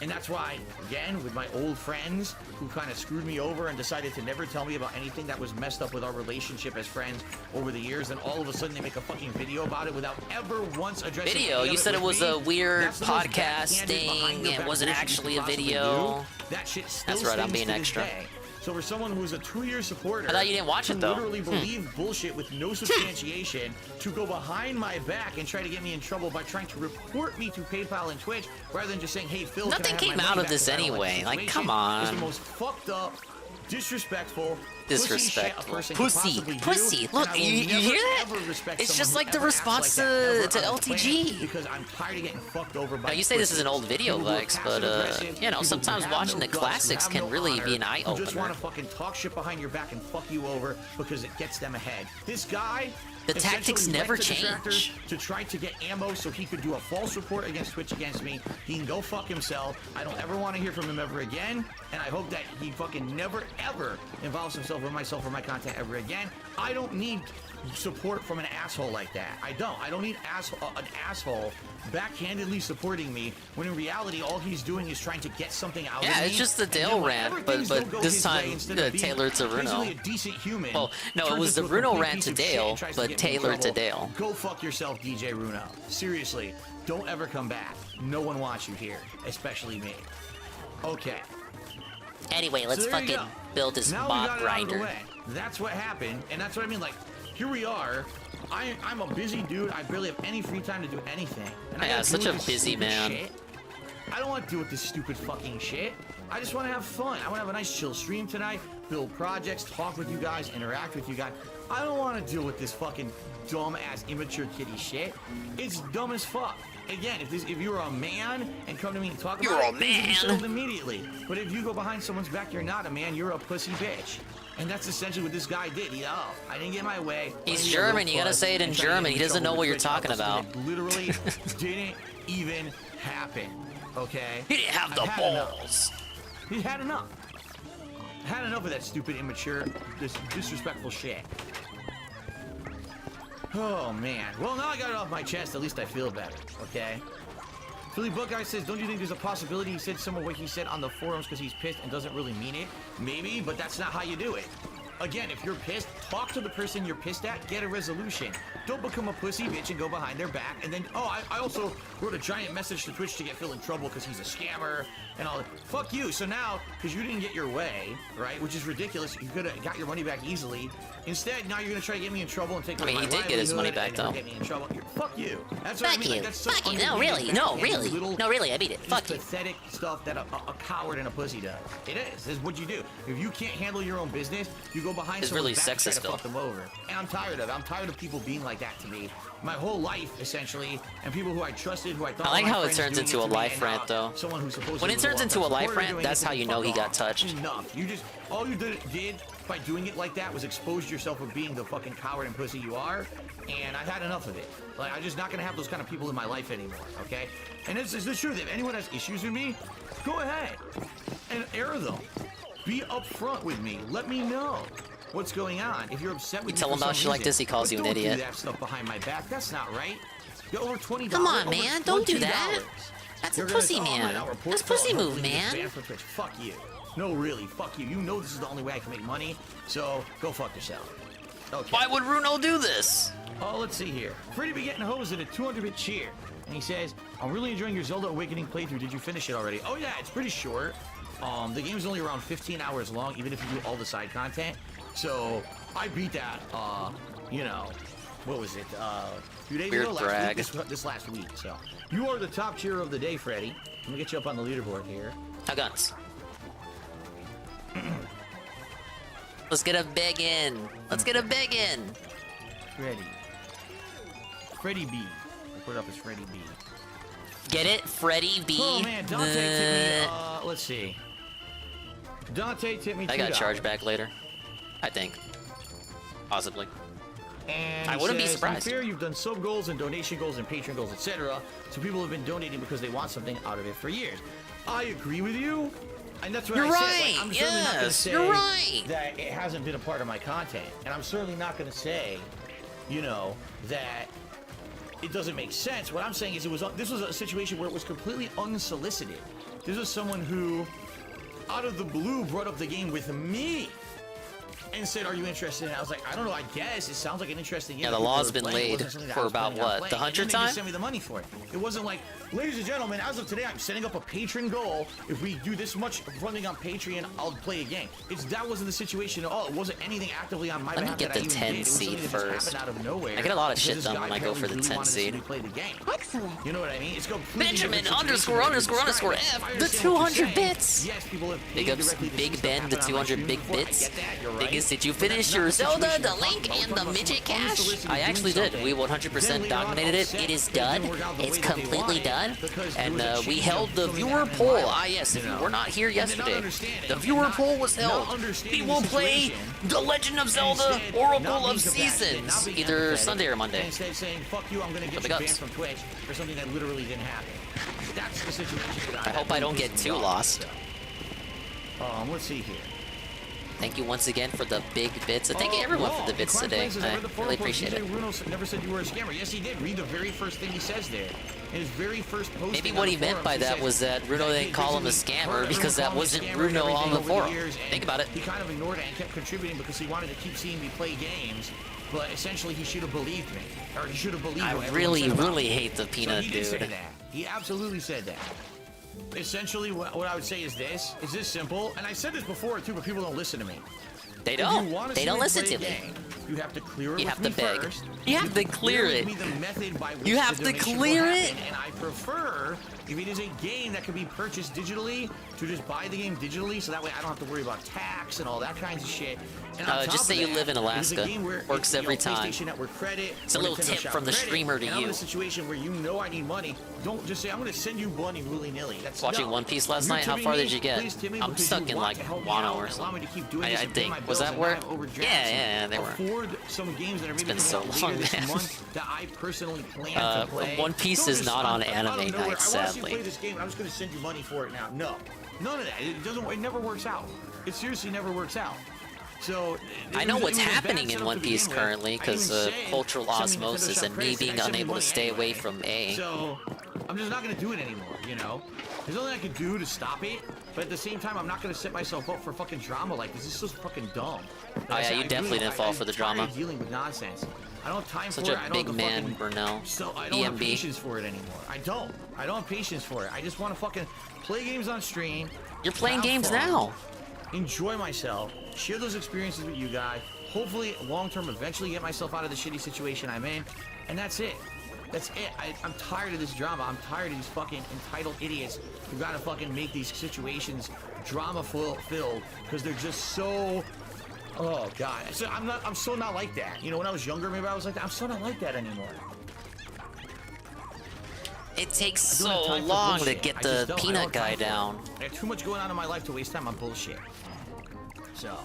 And that's why, again, with my old friends who kind of screwed me over and decided to never tell me about anything that was messed up with our relationship as friends over the years, and all of a sudden they make a fucking video about it without ever once addressing Video? any of You it said it with was me. a weird That's the most podcast backhanded, thing. behind your It back wasn't bullshit you actually could a possibly video. do. That shit still That's right, I'm stings being to this extra. day. So for someone who's a 2-year supporter, I thought you didn't watch it, who though. literally believe bullshit with no substantiation, to go behind my back and try to get me in trouble by trying to report me to PayPal and Twitch, rather than just saying, "Hey, Phil, can I Nothing have came my money out of back this if I don't like the anyway. Like, situation," come on. is the most fucked up, disrespectful, Disrespectful. pussy shit a person Pussy. could possibly Pussy. do, and Look, I will you never, hear that? ever respect It's someone just who like the ever acts response like that ever to on the LTG. planet, because I'm tired of getting fucked over by Now, you say this is an old video, people who are Lex, but, passive-aggressive, you know, people sometimes who have watching no the guts, who classics have can no really honor, be an who eye-opener. just want to fucking talk shit behind your back and fuck you over because it gets them ahead. This guy, The tactics essentially never went to detractors change. to try to get ammo so he could do a false report against Twitch against me. He can go fuck himself. I don't ever want to hear from him ever again, and I hope that he fucking never ever involves himself or myself or my content ever again. I don't need support from an asshole like that. I don't need an asshole backhandedly supporting me when in reality all he's doing is trying to get something out of me. Yeah, it's just the Dale rant, but this time tailored to Bruno. A decent human. Well, no, it was the Bruno rant to Dale, but tailored to Dale. Go fuck yourself, DJ Bruno. Seriously, don't ever come back. No one wants you here, especially me. Okay. Anyway, let's fucking build this mob grinder. That's what happened, and that's what I mean. Like, here we are. I'm a busy dude. I barely have any free time to do anything. And yeah, such a busy man. Shit. I don't want to deal with this stupid fucking shit. I just want to have fun. I want to have a nice chill stream tonight, build projects, talk with you guys, interact with you guys. I don't want to deal with this fucking dumb-ass immature kitty shit. It's dumb as fuck. Again, if you're a man and come to me and talk about you're it, a man. settled immediately. But if you go behind someone's back, you're not a man. You're a pussy bitch. And that's essentially what this guy did. I didn't get my way. He's German. You gotta say it in German. He doesn't know what you're talking about. It literally didn't even happen. Okay? He didn't have the balls. He had enough. Had enough of that stupid, immature, disrespectful shit. Oh, man. Well, now I got it off my chest. At least I feel better. Okay? Philly Buckeye says, don't you think there's a possibility he said some of what he said on the forums because he's pissed and doesn't really mean it? Maybe, but that's not how you do it. Again, if you're pissed, talk to the person you're pissed at, get a resolution. Don't become a pussy bitch and go behind their back. And then, I also wrote a giant message to Twitch to get Phil in trouble because he's a scammer and all that. Fuck you. So now, because you didn't get your way, right, which is ridiculous, you could have got your money back easily. Instead, now you're going to try to get me in trouble and take away my livelihood. He did get his money back, though. Get me in trouble. Fuck you. That's what I mean. You. Like, that's so fuck you. No, really. No, really. No, really. I mean it. Fuck you. Pathetic stuff that a coward and a pussy does. It is. This is what you do. If you can't handle your own business, you go behind someone's really back sexist, and try to fuck them over. And I'm tired of it. I'm tired of people being like that to me. My whole life, essentially, and people who I trusted, who I thought. I like how it turns into a life rant, though. Someone who's supposed when it turns into a life rant, that's how you know he got touched. Enough. All you did by doing it like that was expose yourself of being the fucking coward and pussy you are, and I've had enough of it. Like, I'm just not gonna have those kind of people in my life anymore, okay? And it's the truth. If anyone has issues with me, go ahead and air them. Be upfront with me. Let me know what's going on. If you're upset with me, tell him about shit like this, he calls you an idiot. Don't do that stuff behind my back. That's not right. You're over $20. Come on, man. Don't do that. That's a pussy, man. That's a pussy move, man. Fuck you. No, really, fuck you. You know this is the only way I can make money, so go fuck yourself. Okay. Why would Bruno do this? Oh, let's see here. Freddie be getting hosed at a 200-bit cheer. And he says, I'm really enjoying your Zelda Awakening playthrough. Did you finish it already? Oh, yeah, it's pretty short. The game's only around 15 hours long, even if you do all the side content. So, I beat that, what was it? A few days ago? Brag. This last week, so. You are the top cheer of the day, Freddie. Let me get you up on the leaderboard here. How guns? Let's get a big in. Let's get a big in. Freddie B. I put it up as Freddie B. Get it? Freddie B. Oh man, Dante tipped me. Let's see. Dante tipped me $2. I got charged back later. I think. Possibly. And I wouldn't be surprised. Fair, you've done sub goals and donation goals and patron goals, etc. So people have been donating because they want something out of it for years. I agree with you. And that's what I said. Like, I'm certainly not going to say that it hasn't been a part of my content. And I'm certainly not going to say, that it doesn't make sense. What I'm saying is this was a situation where it was completely unsolicited. This was someone who, out of the blue, brought up the game with me and said, are you interested? And I was like, I don't know, I guess. It sounds like an interesting game. Yeah, the law's been laid for about, what, the 100th time? They sent me the money for it. It wasn't like, ladies and gentlemen, as of today, I'm setting up a patron goal. If we do this much funding on Patreon, I'll play a game. That wasn't the situation at all. It wasn't anything actively on my behalf. Let me get the 10 seed first. Out of nowhere, I get a lot of shit done when I go for the 10 seed. Excellent. You know what I mean? It's Benjamin ___F the 200 bits. Yes, people have big ups, Big Ben, the 200 big bits. Biggest, did you finish your Zelda, the Link, and the Midget Cache? I actually did. We 100% dominated it. It is done. It's completely done. And we held the viewer poll. Ah, yes, if you were not here yesterday, the viewer poll was held. We will play The Legend of Zelda Oracle of Seasons, either Sunday or Monday. Instead of saying, fuck you, I'm going to get you banned from Twitch for something that literally didn't happen. That's the situation. I hope I don't get too lost. Let's see here. Thank you once again for the big bits. And thank you everyone for the bits today. I really appreciate it. Bruno never said you were a scammer. Yes, he did. Read the very first thing he says there. In his very first post. Maybe what he meant by that was that Bruno didn't call him a scammer because that wasn't Bruno on the forum. Think about it. He kind of ignored it and kept contributing because he wanted to keep seeing me play games. But essentially, he should have believed me, or he should have believed. I really hate the peanut dude. He did say that. He absolutely said that. Essentially, what I would say is this simple, and I said this before too, but people don't listen to me. They don't. They don't listen to me. You have to clear it. You have to beg. You have to clear it. You have to clear it. And I prefer, if it is a game that can be purchased digitally, to just buy the game digitally, so that way I don't have to worry about tax and all that kinds of shit. Just say you live in Alaska. Works every time. Credit, it's a little tip from the streamer to you. I'm in a situation where you know I need money. Don't just say I'm going to send you money willy-nilly. That's watching One Piece last night. How far did you get? I'm stuck in like Wano or something. I think. Was that where? Yeah, they were. Some games that are it's been so long, man. That I personally plan to play. One Piece is not on anime night, sadly. I want to play this game. I'm just going to send you money for it now. No, none of that. It doesn't. It never works out. It seriously never works out. So I know what's happening in One Piece currently because of cultural osmosis and me being unable to stay away from A. So I'm just not going to do it anymore, you know? There's nothing I can do to stop it, but at the same time, I'm not going to set myself up for fucking drama like this. This is so fucking dumb. Oh yeah, you definitely didn't fall for the drama. Dealing with nonsense. I don't have time Such for it. a big man, Burnell. So I don't have patience for it anymore. I don't have patience for it. I just want to fucking play games on stream. You're playing games now. Enjoy myself, share those experiences with you guys, hopefully long-term eventually get myself out of the shitty situation I'm in, and that's it. That's it. I'm tired of this drama. I'm tired of these fucking entitled idiots who gotta fucking make these situations drama-filled because they're just so... Oh, God. So I'm so not like that. You know, when I was younger, maybe I was like that. I'm so not like that anymore. It takes so long to get the peanut guy down. I have too much going on in my life to waste time on bullshit. So.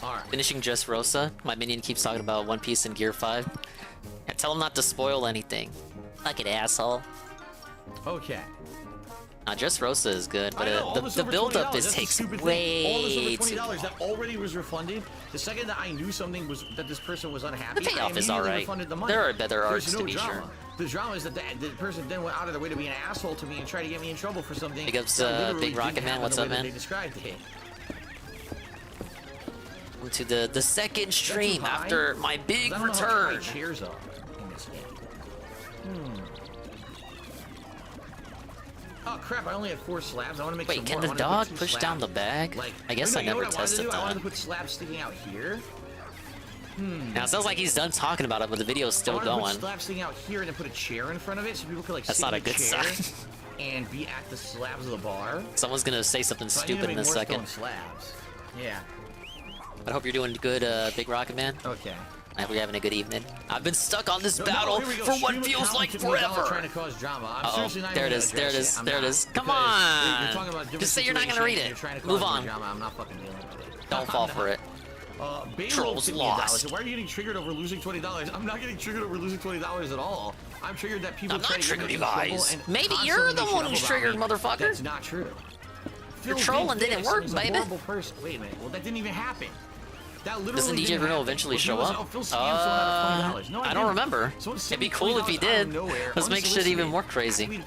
Alright. Finishing Just Rosa. My minion keeps talking about One Piece and Gear 5. Yeah, tell him not to spoil anything. Fucking asshole. Okay. Just Rosa is good, but the build-up takes way all this over $20 that already was refunded. The second that I knew something was that this person was unhappy, the payoff is alright. There are better arcs to be sure. The drama is that the person then went out of their way to be an asshole to me and try to get me in trouble for something. Big ups, Big Rocket Man. What's up, man? They described it. To the second stream after my big return. Chairs up in this game. Oh crap, I only had 4 slabs. I want to make some more. Wait, can the dog push down the bag? I guess I never tested that. I wanted to put slabs sticking out here. Now it sounds like he's done talking about it, but the video's still going. Put slabs sticking out here and then put a chair in front of it so people could like That's sit not in a good chair sign. and be at the slabs of the bar. Someone's gonna say something stupid in a second. Slabs. Yeah. I hope you're doing good, Big Rocket Man. Okay. I hope you're having a good evening. I've been stuck on this battle for what feels like forever. Trying to cause drama. There it is. There it is. There it is. Come on. Just say you're not gonna read it. Move on. I'm not fucking dealing with it. Don't fall for it. Trolls lost. Why are you getting triggered over losing $20? I'm not getting triggered over losing $20 at all. I'm triggered that people try to get me in trouble and maybe you're the one who's triggered, motherfucker. That's not true. Your trolling didn't work, baby. Wait a minute. Well, that didn't even happen. Doesn't DJ Bruno eventually show up? I don't remember. It'd be cool if he did. Let's make shit even more crazy.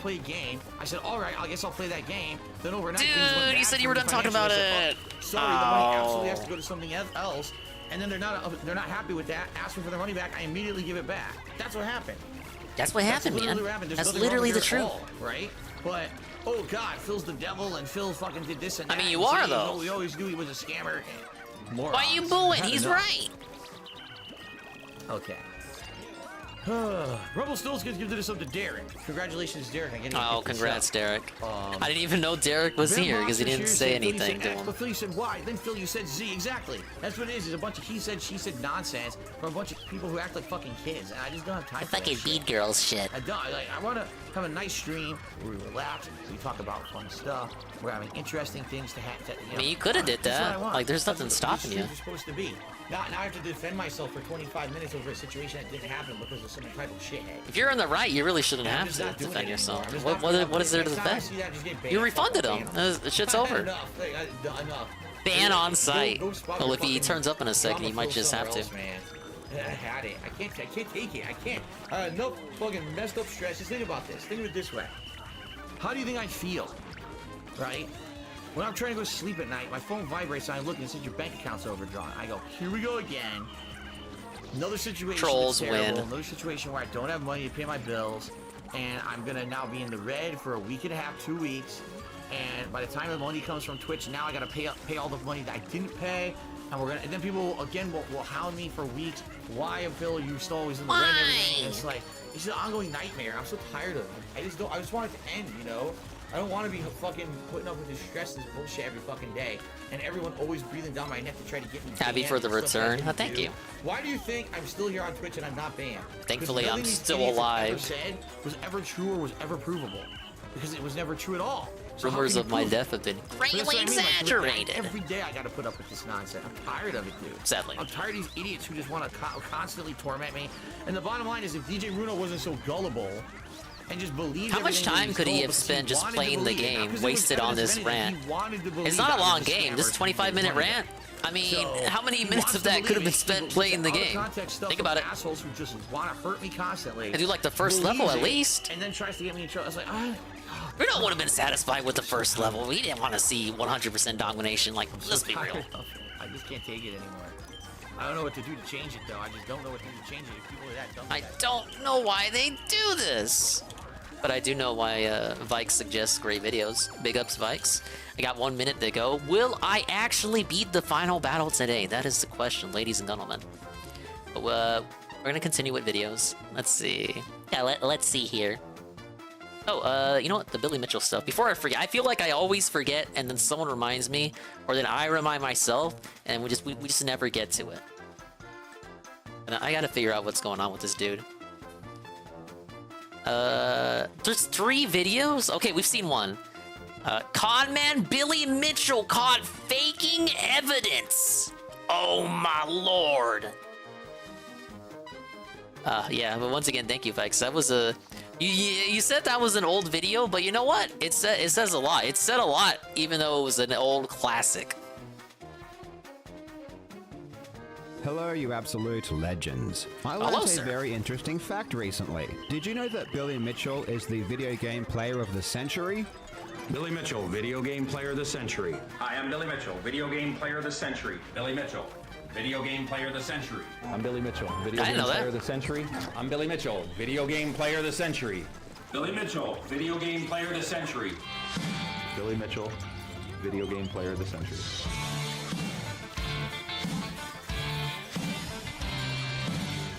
I said, all right, I guess I'll play that game. Then overnight, dude, you said you were done talking about it. Sorry, the money absolutely has to go to something else. And then they're not happy with that. Ask me for their money back. I immediately give it back. That's what happened. That's what happened, man. That's literally the truth, right? But oh god, Phil's the devil, and Phil fucking did this and that. I mean, you are though. We always knew he was a scammer. Why are you booing? He's right. Okay. Rumble Stills gets gifted us up to Derek. Congratulations, Derek. Oh, congrats, Derek. I didn't even know Derek was here because he didn't say anything to him. But Phil, you said Y. Then Phil, you said Z. Exactly. That's what it is. It's a bunch of he said, she said nonsense from a bunch of people who act like fucking kids. And I just don't have time for that fucking bead girls shit. I don't. I want to have a nice stream where we relax, we talk about fun stuff, we're having interesting things to have. I mean, you could have did that. Like, there's nothing stopping you. It's supposed to be. Now I have to defend myself for 25 minutes over a situation that didn't happen because of some entitled shithead. If you're in the right, you really shouldn't have to defend yourself. What is there to defend? You refunded him. The shit's over. Enough. Ban on site. Well, if he turns up in a second, you might just have to. I had it. I can't take it. I can't. No fucking messed up stress. Just think about this. Think of it this way. How do you think I feel? Right? When I'm trying to go to sleep at night, my phone vibrates and I look and it says your bank account's overdrawn. I go, here we go again. Another situation Trolls that's terrible. win. Another situation where I don't have money to pay my bills, and I'm gonna now be in the red for a week and a half, 2 weeks. And by the time the money comes from Twitch, now I gotta pay all the money that I didn't pay. And then people again will hound me for weeks. Why, Phil? You're still always in the red and everything. And it's like it's an ongoing nightmare. I'm so tired of it. I just want it to end. You know. I don't want to be fucking putting up with this stress, this bullshit every fucking day, and everyone always breathing down my neck to try to get me Happy banned for the and stuff return. that I Thank do. you. Why do you think I'm still here on Twitch and I'm not banned? Thankfully, I'm still Ever alive. said was ever true or was ever provable, because it was never true at all. So how Rumors can you of my prove death it? have been But that's what greatly I mean, like, exaggerated. every day I gotta put up with this nonsense. I'm tired of it, dude. Sadly. I'm tired of these idiots who just want to constantly torment me. And the bottom line is, if DJ Bruno wasn't so gullible and just believed How much everything that time was could he told, have because spent just wanted to playing the believe it, not game, because it was wasted on evidence this of anything, rant? he wanted to believe It's not I a was long a game. scammer This and 25-minute wanted rant. I mean, So, how many he minutes wants of to that could have been believe spent these playing the game? out-of-context stuff Think from about it. assholes who just want to hurt me constantly. And do like the first believes level at it, least. And then tries to get me in trouble. I was like, Bruno would have been satisfied with the first level. We didn't want to see 100% domination. Like, let's be real. I just can't take it anymore. I don't know what to do to change it, though. I just don't know what to do to change it. If people are that dumb. I don't know why they do this. But I do know why Vikes suggests great videos. Big ups, Vikes. I got 1 minute to go. Will I actually beat the final battle today? That is the question, ladies and gentlemen. But, we're gonna continue with videos. Let's see. Yeah, let's see here. Oh, you know what? The Billy Mitchell stuff. Before I forget, I feel like I always forget, and then someone reminds me, or then I remind myself, and we just never get to it. And I gotta figure out what's going on with this dude. There's 3 videos? Okay, we've seen one. Conman Billy Mitchell caught faking evidence. Oh my lord. Yeah, but once again, thank you, Vex. That was a... You said that was an old video, but you know what? It says a lot. It said a lot, even though it was an old classic. Hello, you absolute legends. I learned a very interesting fact recently. Did you know that Billy Mitchell is the video game player of the century? Billy Mitchell, video game player of the century. Hi, I'm Billy Mitchell, video game player of the century. Billy Mitchell, video game player of the century. I'm Billy Mitchell, video game player of the century. I'm Billy Mitchell, video game player of the century. Billy Mitchell, video game player of the century. Billy Mitchell, video game player of the century.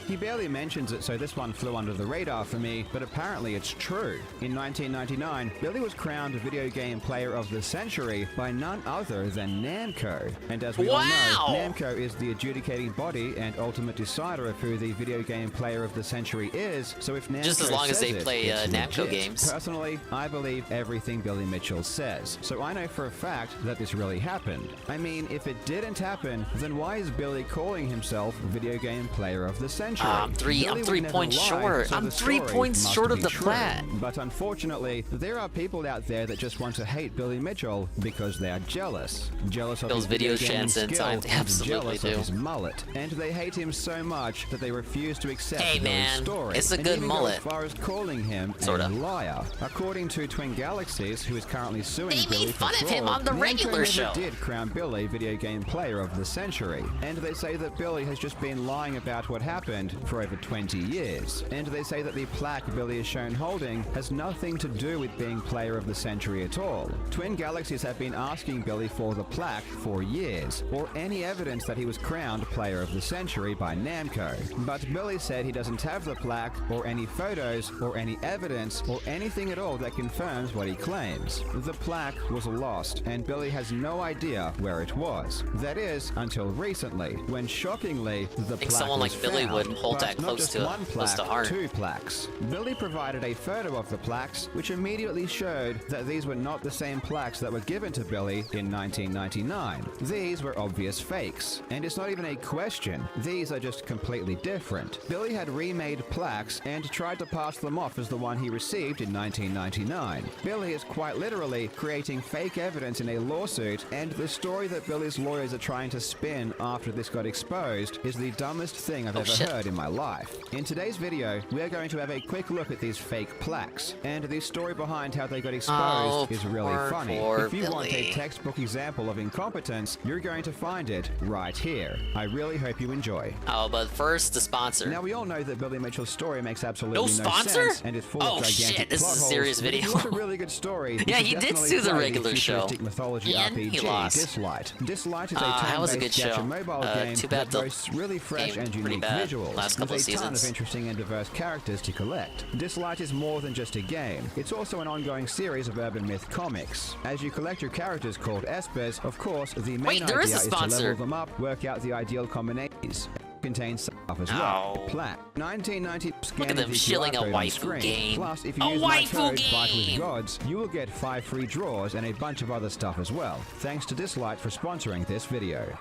He barely mentions it, so this one flew under the radar for me, but apparently it's true. In 1999, Billy was crowned Video Game Player of the Century by none other than Namco. And as we all know, Namco is the adjudicating body and ultimate decider of who the Video Game Player of the Century is, so if Namco Just as long as they says play it's Namco legit. games. Personally, I believe everything Billy Mitchell says, so I know for a fact that this really happened. I mean, if it didn't happen, then why is Billy calling himself Video Game Player of the Century? I'm 3 points short. I'm 3 points short of the plat. But unfortunately, there are people out there that just want to hate Billy Mitchell because they are jealous. Jealous of Those his video videos gaming chance in skill time, they absolutely jealous do. of his mullet. And they hate him so much that they refuse to accept Hey, Billy's man, story. it's a and good even mullet. go as far as calling him Sorta. a liar. According to Twin Galaxies, who is currently suing They Billy made for fun of him fraud, on the Namco regular never show. did crown Billy Video Game Player of the Century. And they say that Billy has just been lying about what happened for over 20 years. And they say that the plaque Billy is shown holding has nothing to do with being Player of the Century at all. Twin Galaxies have been asking Billy for the plaque for years, or any evidence that he was crowned Player of the Century by Namco. But Billy said he doesn't have the plaque, or any photos, or any evidence, or anything at all that confirms what he claims. The plaque was lost, and Billy has no idea where it was. That is, until recently, when shockingly, the I think plaque someone was like Billy found. would hold But that not close just to one close plaque, to heart. 2 plaques. Billy provided a photo of the plaques, which immediately showed that these were not the same plaques that were given to Billy in 1999. These were obvious fakes. And it's not even a question. These are just completely different. Billy had remade plaques and tried to pass them off as the one he received in 1999. Billy is quite literally creating fake evidence in a lawsuit, and the story that Billy's lawyers are trying to spin after this got exposed is the dumbest thing I've ever heard in my life. In today's video, we are going to have a quick look at these fake plaques, and the story behind how they got exposed is really funny. If you want a textbook example of incompetence, you're going to find it right here. I really hope you enjoy. Oh, but first, the sponsor. Now, we all know that Billy Mitchell's story makes absolutely No sponsor? sense, and it's full of gigantic shit, this plot is a holes, serious but video. It's also a really good story. Yeah, You he should did definitely do the play regular show. futuristic mythology And he RPG, lost. Dislight. Dislight is a that was a turn-based good gacha show. mobile game Too bad that the boasts really fresh game and pretty unique bad visuals, last couple with of a ton of seasons. interesting and diverse characters to collect. Dislight is more than just a game. It's also an ongoing series of urban myth comics. As you collect your characters called espers, of course, the main there is idea a is to sponsor. level them up, work out the ideal combinations. Contains stuff as well. Plaque. 1990. Look at them shilling a waifu game. Plus, if you A use my waifu code Fight with game! Gods, you will get 5 free draws and a bunch of other stuff as well. Thanks to Dislight for sponsoring this video.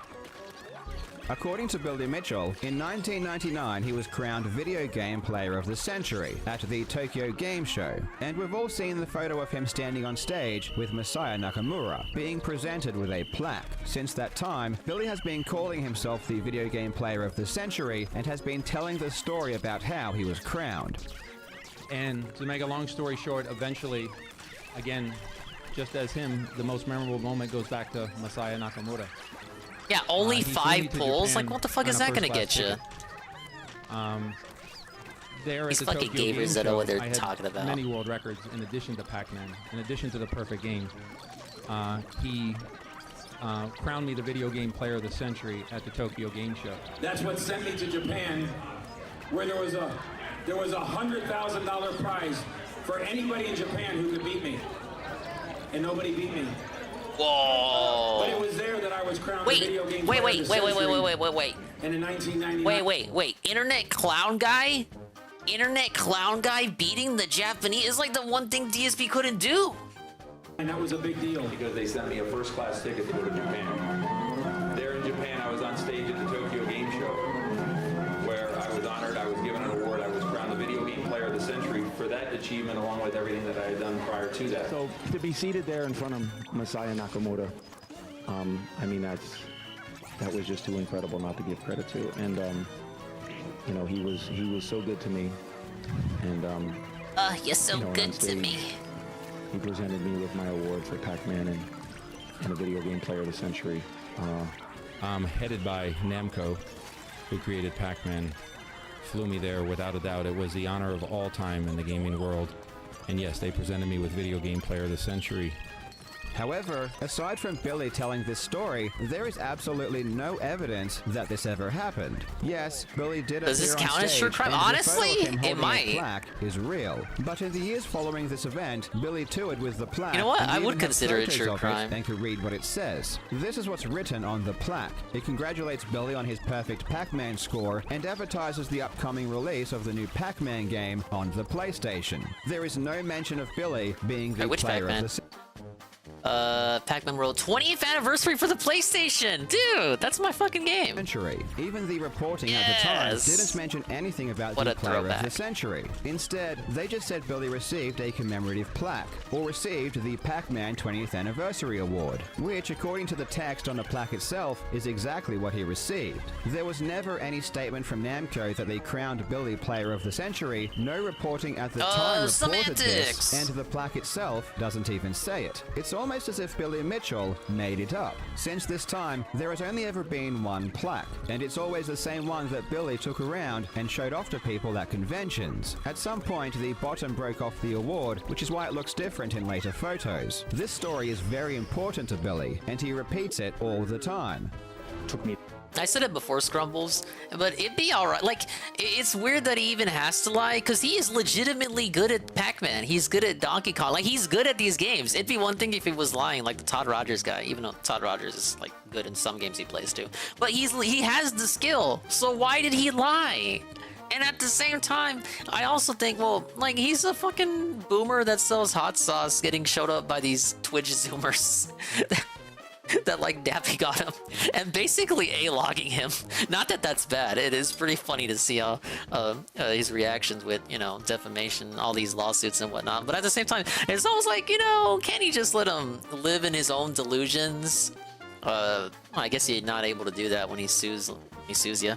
According to Billy Mitchell, in 1999 he was crowned Video Game Player of the Century at the Tokyo Game Show, and we've all seen the photo of him standing on stage with Masaya Nakamura, being presented with a plaque. Since that time, Billy has been calling himself the Video Game Player of the Century and has been telling the story about how he was crowned. And to make a long story short, eventually, again, just as him, the most memorable moment goes back to Masaya Nakamura. Yeah, only He flew 5 me to pulls? Japan Like, what the fuck on is a that gonna first-class get you? ticket. There These at the fucking Tokyo gamers Game that know Show, what they're I had talking about. many world records in addition to Pac-Man, in addition to the perfect game. He crowned me the Video Game Player of the Century at the Tokyo Game Show. That's what sent me to Japan, where there was a $100,000 prize for anybody in Japan who could beat me, and nobody beat me. Whoa! But it was there that I was crowned Wait, Video Game wait, Player of the Century. wait. And in 1999. Wait. Internet clown guy? Internet clown guy beating the Japanese is like the one thing DSP couldn't do. And that was a big deal. Because they sent me a first-class ticket to go to Japan. There in Japan, I was on stage at the Tokyo Game Show, where I was honored, I was given an award, I was crowned the Video Game Player of the Century for that achievement, along with everything that I had done prior to that. So to be seated there in front of Masaya Nakamura, I mean, that was just too incredible not to give credit to. And you know, he was so good to me. And you're so you know, good on to stage, me. He presented me with my award for Pac-Man and a Video Game Player of the Century. Headed by Namco, who created Pac-Man, flew me there without a doubt. It was the honor of all time in the gaming world. And yes, they presented me with Video Game Player of the Century. However, aside from Billy telling this story, there is absolutely no evidence that this ever happened. Yes, Billy did Does this appear on count as stage, true crime? and the Honestly, photo of him it holding a might. plaque is real. But in the years following this event, Billy toured with the plaque. You know what? and I even would has consider it photos true of crime. And can read what it says. This is what's written on the plaque. It congratulates Billy on his perfect Pac-Man score and advertises the upcoming release of the new Pac-Man game on the PlayStation. There is no mention of Billy being the which player Pac-Man? of the Pac-Man World 20th anniversary for the PlayStation! Dude, that's my fucking game. Century. Even the reporting at the time Yes. didn't mention anything about What the a player of throwback. the century. Instead, they just said Billy received a commemorative plaque, or received the Pac-Man 20th Anniversary Award, which, according to the text on the plaque itself, is exactly what he received. There was never any statement from Namco that they crowned Billy Player of the Century. No reporting at the time reported semantics. this, and the plaque itself doesn't even say it. It's almost as if Billy Mitchell made it up. Since this time, there has only ever been one plaque, and it's always the same one that Billy took around and showed off to people at conventions. At some point, the bottom broke off the award, which is why it looks different in later photos. This story is very important to Billy, and he repeats it all the time. Took me. I said it before, Scrumbles, but it'd be alright. Like, it's weird that he even has to lie, because he is legitimately good at Pac-Man. He's good at Donkey Kong. Like, he's good at these games. It'd be one thing if he was lying, like the Todd Rogers guy, even though Todd Rogers is, like, good in some games he plays too. But he has the skill, so why did he lie? And at the same time, I also think, well, like, he's a fucking boomer that sells hot sauce getting showed up by these Twitch Zoomers that, like, Dappy got him and basically A-logging him. Not that that's bad. It is pretty funny to see how his reactions with, you know, defamation, all these lawsuits and whatnot. But at the same time, it's almost like, you know, can't he just let him live in his own delusions? I guess you're not able to do that when he sues you.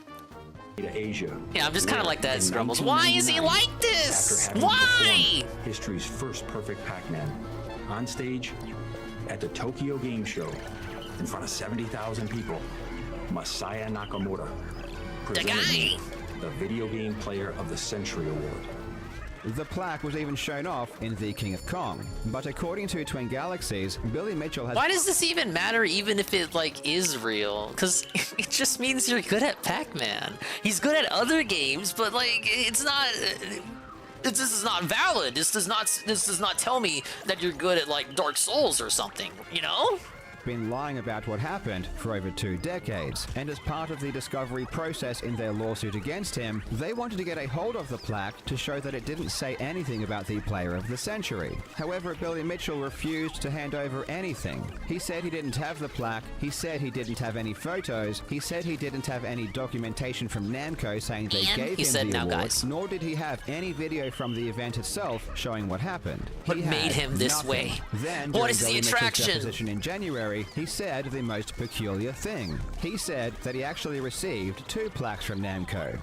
To Asia. Yeah, I'm just kind of like that, Scrumbles. Why is he like this? Why? History's first perfect Pac-Man. On stage at the Tokyo Game Show in front of 70,000 people, Masaya Nakamura presented the Video Game Player of the Century Award. The plaque was even shown off in The King of Kong. But according to Twin Galaxies, Billy Mitchell has... Why does this even matter, even if it, like, is real? Because it just means you're good at Pac-Man. He's good at other games, but, like, it's not... This is not valid. This does not tell me that you're good at, like, Dark Souls or something, you know? Been lying about what happened for over 2 decades, and as part of the discovery process in their lawsuit against him, they wanted to get a hold of the plaque to show that it didn't say anything about the Player of the Century. However, Billy Mitchell refused to hand over anything. He said he didn't have the plaque, he said he didn't have any photos, he said he didn't have any documentation from Namco saying they gave him the award, nor did he have any video from the event itself showing what happened. What made him this way? Then, what is the Billy Mitchell's attraction? deposition in January, he said the most peculiar thing. He said that he actually received 2 plaques from Namco.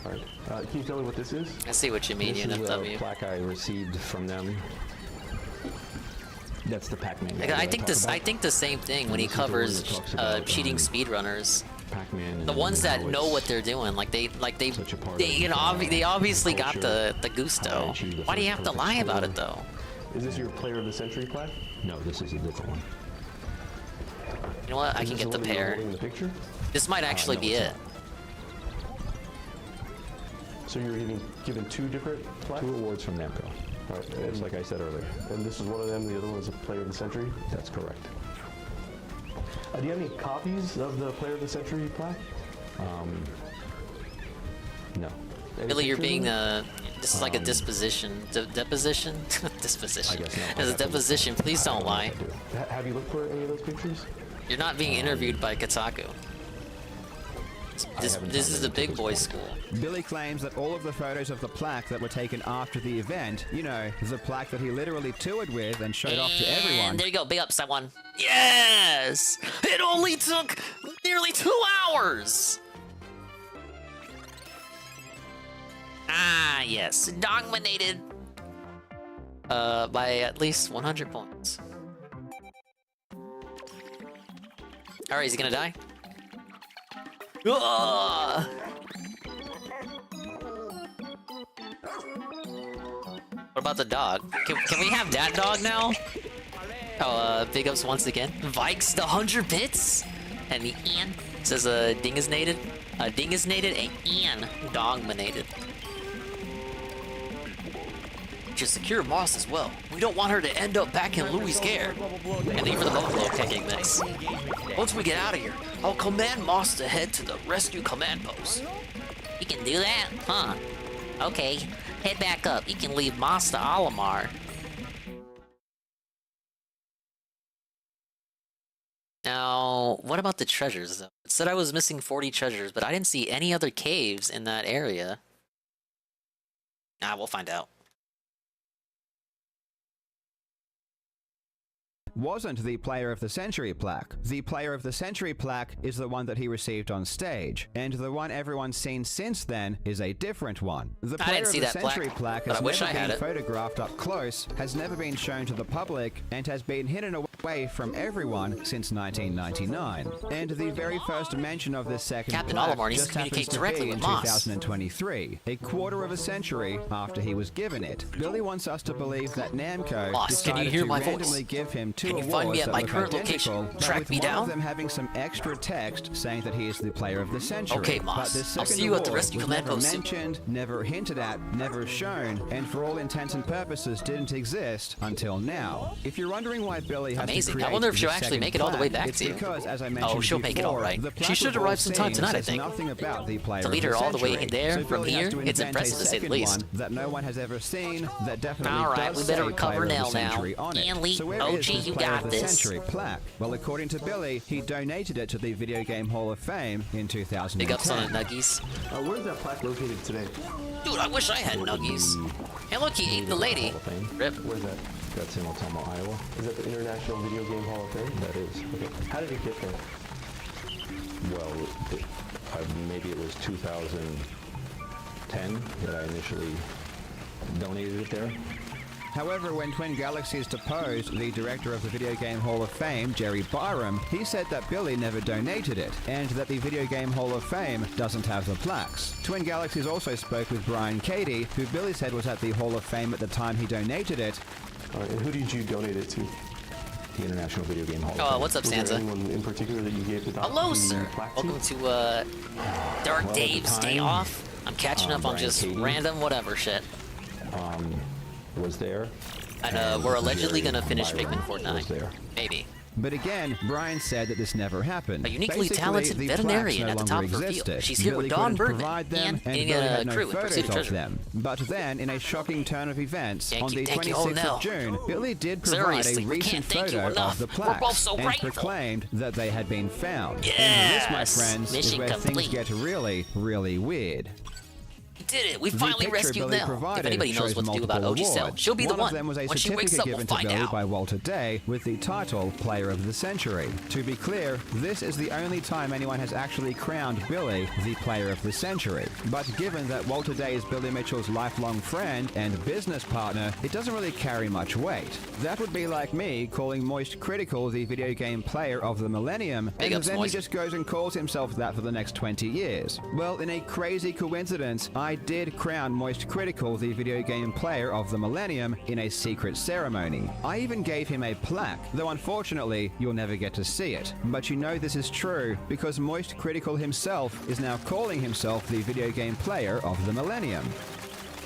Alright, can you tell me what this is? I see what you mean, this is UNFW. a plaque I received from them. That's the Pac-Man. I think the same thing when he covers cheating speedrunners. Pac-Man. The ones that know what they're doing, they obviously got the gusto. Why do you have to lie about it though? Is this your Player of the Century plaque? No, this is a different one. You know what? I can get the pair. This might actually be it. So you're given 2 different plaques? 2 awards from Namco. Alright, It's like I said earlier. And this is one of them, the other one is a Player of the Century? That's correct. Do you have any copies of the Player of the Century plaque? No. Billy, you're being this is like a disposition. Deposition? Disposition. I guess not. As a deposition, please don't lie. Have you looked for any of those pictures? You're not being interviewed by Kotaku. This is the big boy school. Billy claims that all of the photos of the plaque that were taken after the event, you know, the plaque that he literally toured with and showed off to everyone. There you go, big up someone. Yes! It only took nearly 2 hours! Ah, yes. Dominated by at least 100 points. Alright, is he gonna die? Ugh! What about the dog? Can we have that dog now? Oh, big ups once again. Vikes the 100 bits? And the Ian says dingisnated. Dingisnated and dogminated. Just secure Moss as well. We don't want her to end up back in Louis' care. And leave for the Buffalo kicking this. Once we get out of here, I'll command Moss to head to the rescue command post. You can do that? Huh. Okay. Head back up. You can leave Moss to Olimar. Now, what about the treasures, though? It said I was missing 40 treasures, but I didn't see any other caves in that area. Ah, we'll find out. Wasn't the Player of the Century plaque. The Player of the Century plaque is the one that he received on stage, and the one everyone's seen since then is a different one. The Player of the Century plaque has never been photographed up close, has never been shown to the public, and has been hidden away from everyone since 1999. And the very first mention of this second plaque just happens to be in 2023, a quarter of a century after he was given it. Billy wants us to believe that Namco decided to randomly give him 2 two Can you awards find me at that my look current identical, location? but Track with me one down? of them having some extra text saying that he is the player of the century. Okay, But Moss. this I'll second see you at the award rescue was command never post soon. mentioned, never hinted at, never shown, and for all intents and purposes didn't exist until now. If you're wondering why Billy has Amazing. to create I wonder if she'll the actually second make it all the way plaque, back it's to you. because, as I mentioned Oh, she'll make it all before, right. the She plaque should of arrive all sometime scenes tonight, I says think. nothing about the player To of lead the her all the way century. there So from Billy has here, to it's invent a impressive to say the second least. one that no one has ever seen that definitely All right, does we better say recover player of the Nell now. century on it. Andy, So where OG, is this you player got of the this. century plaque? Well, according to Billy, he donated it to the Video Game Hall of Fame in 2010. Big ups on the Nuggies. Where's that plaque located today? Dude, I wish I had Nuggies. Hey, look, he ate the lady. Rip. Where's that? That's in Otamo, Iowa. Is that the International Video Game Hall of Fame? That is. Okay. How did it get there? Well, maybe it was 2010 that I initially donated it there. However, when Twin Galaxies deposed the director of the Video Game Hall of Fame, Jerry Byram, he said that Billy never donated it, and that the Video Game Hall of Fame doesn't have the plaques. Twin Galaxies also spoke with Brian Cady, who Billy said was at the Hall of Fame at the time he donated it. All right, and who did you donate it to? The International Video Game Hall of Fame. Oh, what's up, Was there Sansa? anyone in particular that you gave the Hello, sir. plaque Welcome to Dark Well, at the Dave's Day time, Off. I'm catching up on Brian just Cady, random whatever shit. Was there. And we're allegedly Jerry gonna finish Byram Pikmin Fortnite. was there. Maybe. But again, Brian said that this never happened. A uniquely Basically, talented the veterinarian plaques at the no top longer of her field. existed. She's here with Billy Don couldn't Bergman provide them, and Billy had no crew in photos Pursuit of of Treasure. them. But then, in a shocking turn of events, on the Thank you. 26th Oh, no. of June, Billy did provide Seriously, a we recent can't thank you photo enough. of the We're plaques both so and grateful. proclaimed that they had been found. And this, my Yes! friends, is Mission where complete. things get really, really weird. We did it. We The finally picture rescued Billy Nell. provided If anybody knows shows what to do about multiple OG Cell, awards. she'll be the One one. of them was a When she wakes certificate up, we'll given to find Billy out. by Walter Day with the title Player of the Century. To be clear, this is the only time anyone has actually crowned Billy the Player of the Century. But given that Walter Day is Billy Mitchell's lifelong friend and business partner, it doesn't really carry much weight. That would be like me calling Moist Critical the Video Game Player of the Millennium, Big and ups, then Moist. he just goes and calls himself that for the next 20 years. Well, in a crazy coincidence, I did crown Moist Critical the Video Game Player of the Millennium in a secret ceremony. I even gave him a plaque, though unfortunately you'll never get to see it. But you know this is true because Moist Critical himself is now calling himself the Video Game Player of the Millennium.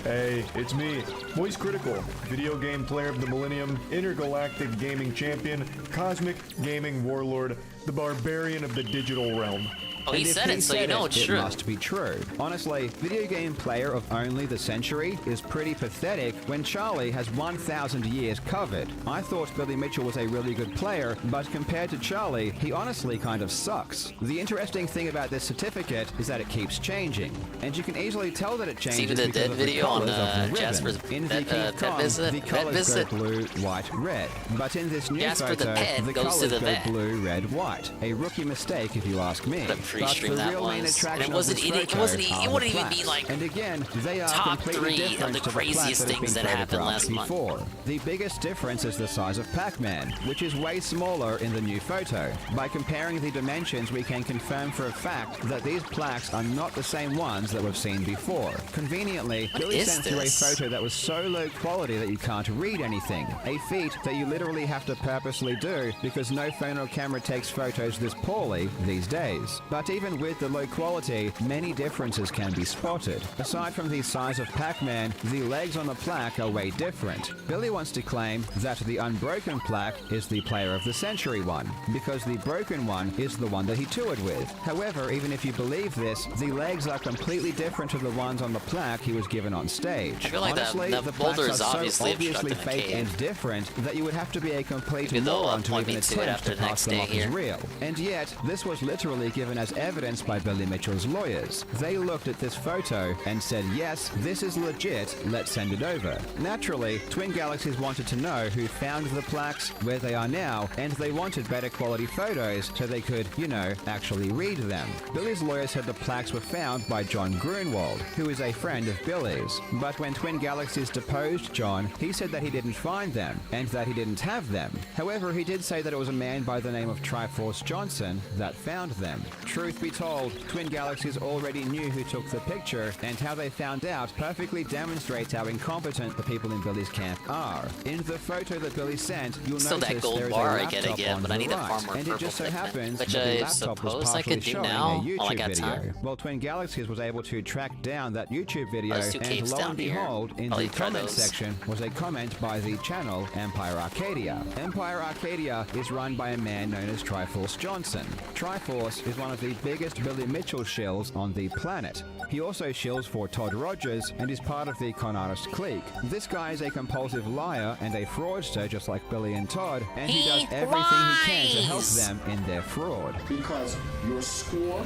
Hey, it's me, Moist Critical, Video Game Player of the Millennium, Intergalactic Gaming Champion, Cosmic Gaming Warlord, the Barbarian of the Digital Realm. Oh, he And if said it, so you know it's it true. must be true. Honestly, Video Game Player of only the century is pretty pathetic when Charlie has 1,000 years covered. I thought Billy Mitchell was a really good player, but compared to Charlie, he honestly kind of sucks. The interesting thing about this certificate is that it keeps changing, and you can easily tell that it changes even the because dead of the video on, colors of the ribbon. Jasper's In pet- the pet King Kong, visit- the pet colors visit. go blue, white, red. But in this new Jasper the photo, pet the goes to colors the go vet. blue, red, white. A rookie mistake, if you ask me. What a pre-stream that real main was. attraction And it of wasn't this even- it photo wasn't even- are it the wouldn't even be plaques. like And again, they are top completely 3 of different the to plaques craziest that have things been that happened photographed last month. before. The biggest difference is the size of Pac-Man, which is way smaller in the new photo. By comparing the dimensions, we can confirm for a fact that these plaques are not the same ones that we've seen before. Conveniently, Billy is sent through a this? photo that was so low quality that you can't read anything. A feat that you literally have to purposely do because no phone or camera takes photos this poorly these days. But even with the low quality, many differences can be spotted. Aside from the size of Pac-Man, the legs on the plaque are way different. Billy wants to claim that the unbroken plaque is the Player of the Century one, because the broken one is the one that he toured with. However, even if you believe this, the legs are completely different to the ones on the plaque he was given on stage. I feel like Honestly, that the boulder plaques is are obviously so obviously obstructing the fake cave. and different that you would have to be a complete Maybe they'll, moron to point even me to it attempt after to the pass next them day off here. as real. And yet, this was literally given as evidence by Billy Mitchell's lawyers. They looked at this photo and said, yes, this is legit, let's send it over. Naturally, Twin Galaxies wanted to know who found the plaques, where they are now, and they wanted better quality photos so they could, you know, actually read them. Billy's lawyers said the plaques were found by John Grunwald, who is a friend of Billy's. But when Twin Galaxies deposed John, he said that he didn't find them, and that he didn't have them. However, he did say that it was a man by the name of Triforce Johnson that found them. True Truth be told, Twin Galaxies already knew who took the picture, and how they found out perfectly demonstrates how incompetent the people in Billy's camp are. In the photo that Billy sent, you'll Still notice that gold there is bar a I get laptop again, on but the I need to right, farm more and it purple just so Pikmin, happens which that the I laptop was suppose I partially could do showing now a while I YouTube got video. time. Well, Twin Galaxies was able to track down that YouTube video, there's two and caves lo down and here. behold, in Probably the try comment those. section was a comment by the channel Empire Arcadia. Empire Arcadia is run by a man known as Triforce Johnson. Triforce is one of the biggest Billy Mitchell shills on the planet. He also shills for Todd Rogers and is part of the con artist clique. This guy is a compulsive liar and a fraudster just like Billy and Todd, and he does everything he can to help them in their fraud. Because your score,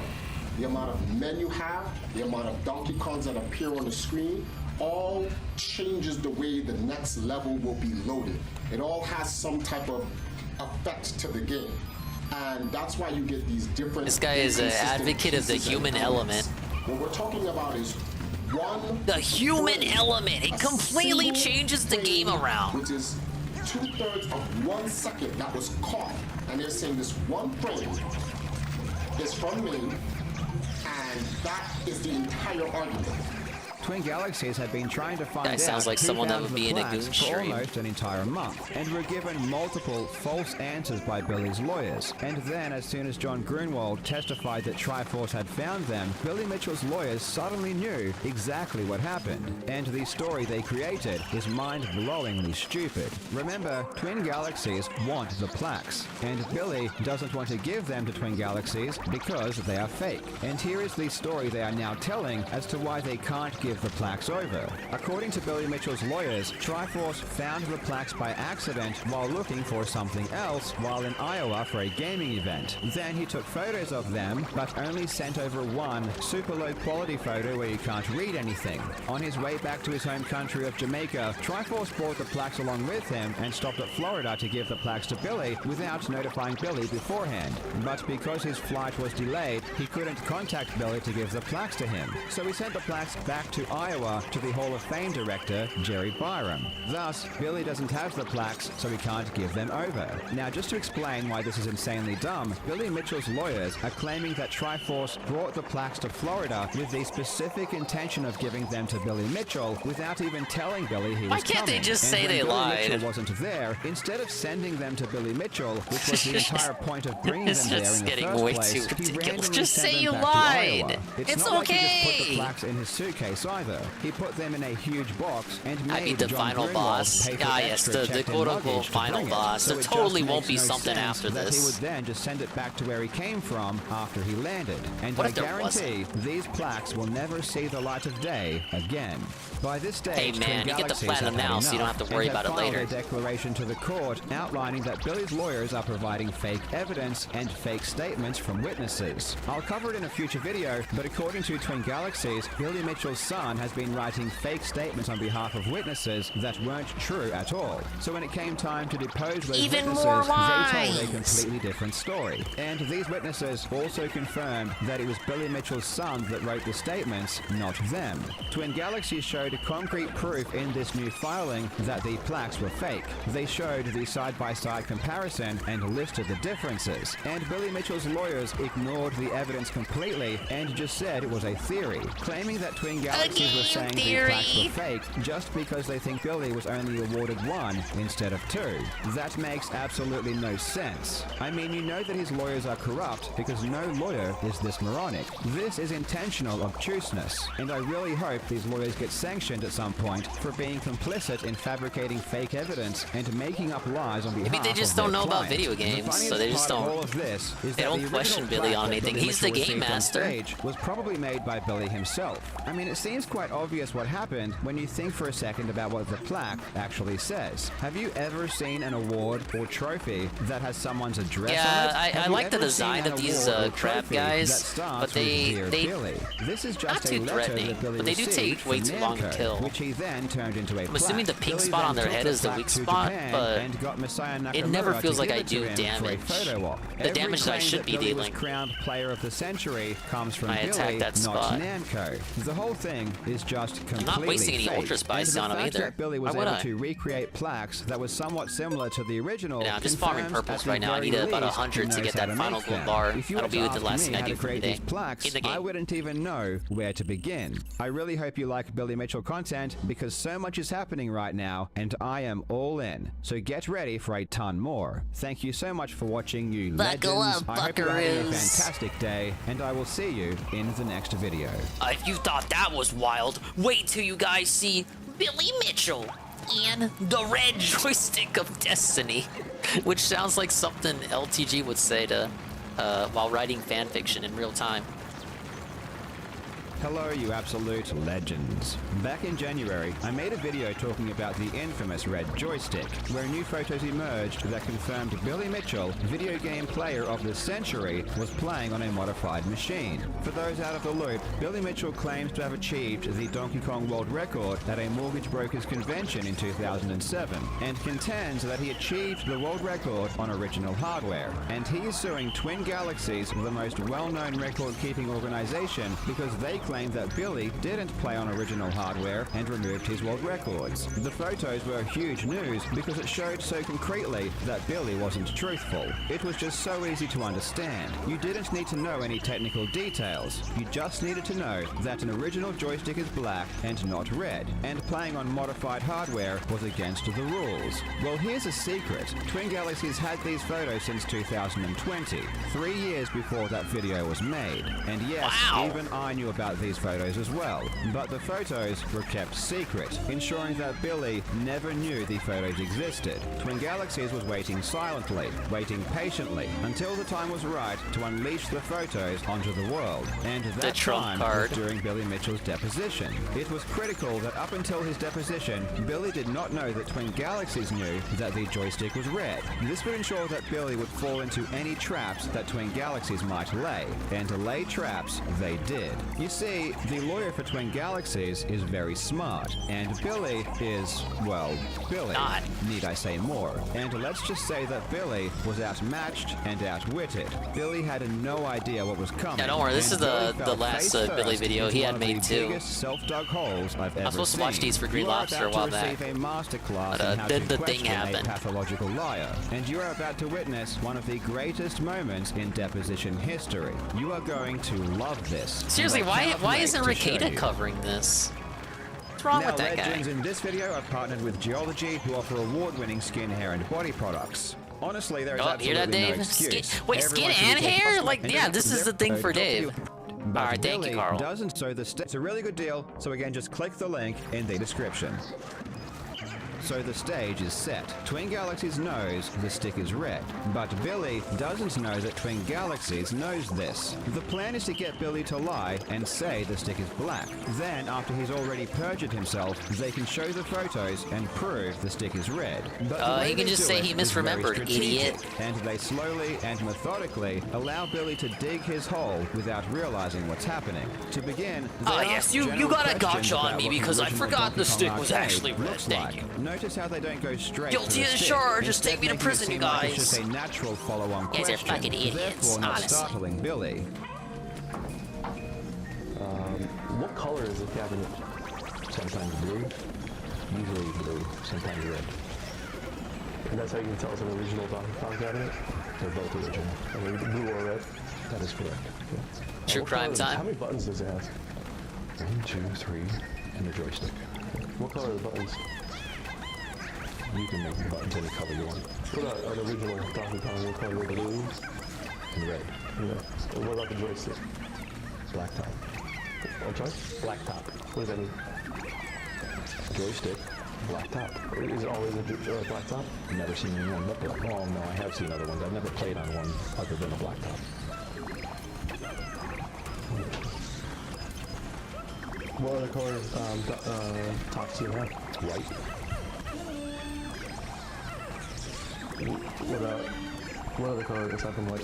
the amount of men you have, the amount of Donkey Kongs that appear on the screen, all changes the way the next level will be loaded. It all has some type of effect to the game. And that's why you get these different... This guy is an advocate of the human element. What we're talking about is the human element. It completely changes the game around. Which is 2/3 of 1 second that was caught. And they're saying this one frame is from me, and that is the entire argument. Twin Galaxies have been trying to find That out sounds like who someone that found would the be in a plaques goon for stream. almost an entire month, and were given multiple false answers by Billy's lawyers. And then, as soon as John Grunwald testified that Triforce had found them, Billy Mitchell's lawyers suddenly knew exactly what happened. And the story they created is mind-blowingly stupid. Remember, Twin Galaxies want the plaques, and Billy doesn't want to give them to Twin Galaxies because they are fake. And here is the story they are now telling as to why they can't give the plaques over. According to Billy Mitchell's lawyers, Triforce found the plaques by accident while looking for something else while in Iowa for a gaming event. Then he took photos of them, but only sent over one super low quality photo where you can't read anything. On his way back to his home country of Jamaica, Triforce brought the plaques along with him and stopped at Florida to give the plaques to Billy without notifying Billy beforehand. But because his flight was delayed, he couldn't contact Billy to give the plaques to him. So he sent the plaques back to Iowa to the Hall of Fame director, Jerry Byram. Thus, Billy doesn't have the plaques, so he can't give them over. Now, just to explain why this is insanely dumb, Billy Mitchell's lawyers are claiming that Triforce brought the plaques to Florida with the specific intention of giving them to Billy Mitchell without even telling Billy he was Why can't coming. they just And say when they Billy lied? Mitchell wasn't there, instead of sending them to Billy Mitchell, which was the entire point of bringing It's them there just in the getting first way place, too he ridiculous. randomly Just sent say them you back to lied. Iowa. It's not like he just put okay. the plaques in his suitcase either. He put them in a huge box and I made beat the John final Grunwald boss. pay for Ah, yes, extra the checked-in quote-unquote luggage to final bring it. boss. So There it just totally won't makes be no something sense after that this. he would then just send it back to where he came from after he landed. And What I if there guarantee these plaques will never see the light of day again. By this stage, Hey, Twin man, you get the Galaxies platinum have had now, so you don't enough have to worry and about it filed later. a declaration to the court outlining that Billy's lawyers are providing fake evidence and fake statements from witnesses. I'll cover it in a future video, but according to Twin Galaxies, Billy Mitchell's son has been writing fake statements on behalf of witnesses that weren't true at all. So when it came time to depose those Even witnesses, more they told a lies. completely different story. And these witnesses also confirmed that it was Billy Mitchell's son that wrote the statements, not them. Twin Galaxies showed concrete proof in this new filing that the plaques were fake. They showed the side-by-side comparison and listed the differences. And Billy Mitchell's lawyers ignored the evidence completely and just said it was a theory, claiming that Twin Galaxies were saying the plaques were fake just because they think Billy was only awarded one instead of two. That makes absolutely no sense. I mean, you know that his lawyers are corrupt because no lawyer is this moronic. This is intentional obtuseness, and I really hope these lawyers get sanctioned at some point for being complicit in fabricating fake evidence and making up lies on behalf of Maybe they just their don't know about client. video The games, funniest so they just part of don't. all of this is They that don't the question original Billy plaque on that anything. Billy He's the Mitchell game received on master. stage was probably made by Billy himself. I mean, it seems quite obvious what happened when you think for a second about what the plaque actually says. Have you ever seen an award or trophy that has someone's address Yeah, on it? I Have you like the ever design seen of an these award or crab trophy guys, that starts but they with Dear Billy? This is just not a too letter threatening, that Billy but they do received take way from too long to Namco, kill. which he then turned into a I'm assuming the plaque. pink Billy spot then on their took head the is the plaque weak to spot, Japan but and got Messiah it never Nakamura feels to like give I it to do him for a damage. photo op. The Every damage that I claim should be Billy was dealing. crowned Player of the Century comes from I Billy, attacked that not spot. Namco. The whole thing showing is just completely I'm not wasting any fake. Ultra Spice and on the them fact either. that Billy was Why would able I? to recreate plaques that was somewhat similar to the original. Yeah, I'm just farming confirms purples at the right now. I very need about least 100 to he get knows that how to final make gold them. bar. If you That'll were be to with the ask last me thing I how do to for the create day. these plaques, In the game. I wouldn't even know where to begin. I really hope you like Billy Mitchell content because so much is happening right now, and I am all in. So get ready for a ton more. Thank you so much for watching, you Buckle legends. up, I hope you're having a buckaroos. fantastic day, and I will see you in the next video. If you thought that was wild, wait till you guys see Billy Mitchell and the red joystick of destiny, which sounds like something LTG would say to while writing fan fiction in real time. Hello, you absolute legends. Back in January, I made a video talking about the infamous red joystick, where new photos emerged that confirmed Billy Mitchell, video game player of the century, was playing on a modified machine. For those out of the loop, Billy Mitchell claims to have achieved the Donkey Kong world record at a mortgage brokers convention in 2007, and contends that he achieved the world record on original hardware. And he is suing Twin Galaxies, the most well-known record-keeping organization, because they claimed that Billy didn't play on original hardware and removed his world records. The photos were huge news because it showed so concretely that Billy wasn't truthful. It was just so easy to understand. You didn't need to know any technical details. You just needed to know that an original joystick is black and not red, and playing on modified hardware was against the rules. Well, here's a secret. Twin Galaxies had these photos since 2020, 3 years before that video was made. And yes, even I knew about these photos as well, but the photos were kept secret, ensuring that Billy never knew the photos existed. Twin Galaxies was waiting silently, waiting patiently, until the time was right to unleash the photos onto the world, and that time was during Billy Mitchell's deposition. It was critical that up until his deposition, Billy did not know that Twin Galaxies knew that the joystick was red. This would ensure that Billy would fall into any traps that Twin Galaxies might lay, and to lay traps they did. You see, the lawyer for Twin Galaxies is very smart, and Billy is, well, Billy. Need I say more? And let's just say that Billy was outmatched and outwitted. Billy had no idea what was coming. Yeah, don't worry, this is the last Billy video he had made too. Biggest self-dug holes I've ever I was supposed to watch seen. these for Green You are Lobster a about while to back. receive a masterclass But, in how then to the thing question a happened. pathological liar, and you are about to witness one of the greatest moments in deposition history. You are going to love this. Seriously, And I why cannot isn't wait to show Ricada you. covering this? What's wrong Now, with that guy? legends, in this video, I've partnered with Geology, who offer award-winning skin, hair, and body products. Honestly, there is Oh, hear that, absolutely no Dave? excuse. Wait, Everyone skin should and be hair? possible, Like, and yeah, don't this is zip the thing code for W. Dave. But Alright, thank you, Billy Carl. doesn't, so it's a really good deal. So again, just click the link in the description. So the stage is set. Twin Galaxies knows the stick is red, but Billy doesn't know that Twin Galaxies knows this. The plan is to get Billy to lie and say the stick is black. Then, after he's already perjured himself, they can show the photos and prove the stick is red. But the way you can they just do say it he is very misremembered, strategic, idiot. and they slowly and methodically allow Billy to dig his hole without realizing what's happening. To begin, they Oh, ask yes, you general got a questions gotcha on about me what the because I original forgot Donkey the Kong stick was arcade actually red. looks Thank like. you. Notice how they don't go straight Guilty to the as stick, charged, just instead take me to making it prison, seem you like guys. it's just a natural follow-on You guys are question, fucking idiots, therefore not honestly. startling Billy. What color is the cabinet? Sometimes blue, usually blue, sometimes red. And that's how you can tell it's an original Donkey Kong cabinet? They're both original. I mean, blue or red? That is correct. True What crime color- time. How many buttons does it have? 1, 2, 3, and the joystick. What color are the buttons? You can make the buttons any color you want. What about an original Donkey Kong? What color are the blue? And red. Yeah. And what about the joystick? Black top. I'm sorry? Black top. What does that mean? Joystick, black top. Is it always a black top? Never seen anyone but black. Oh no, I have seen other ones. I've never played on one other than a black top. What other color tops do you have? White. What other color aside from white?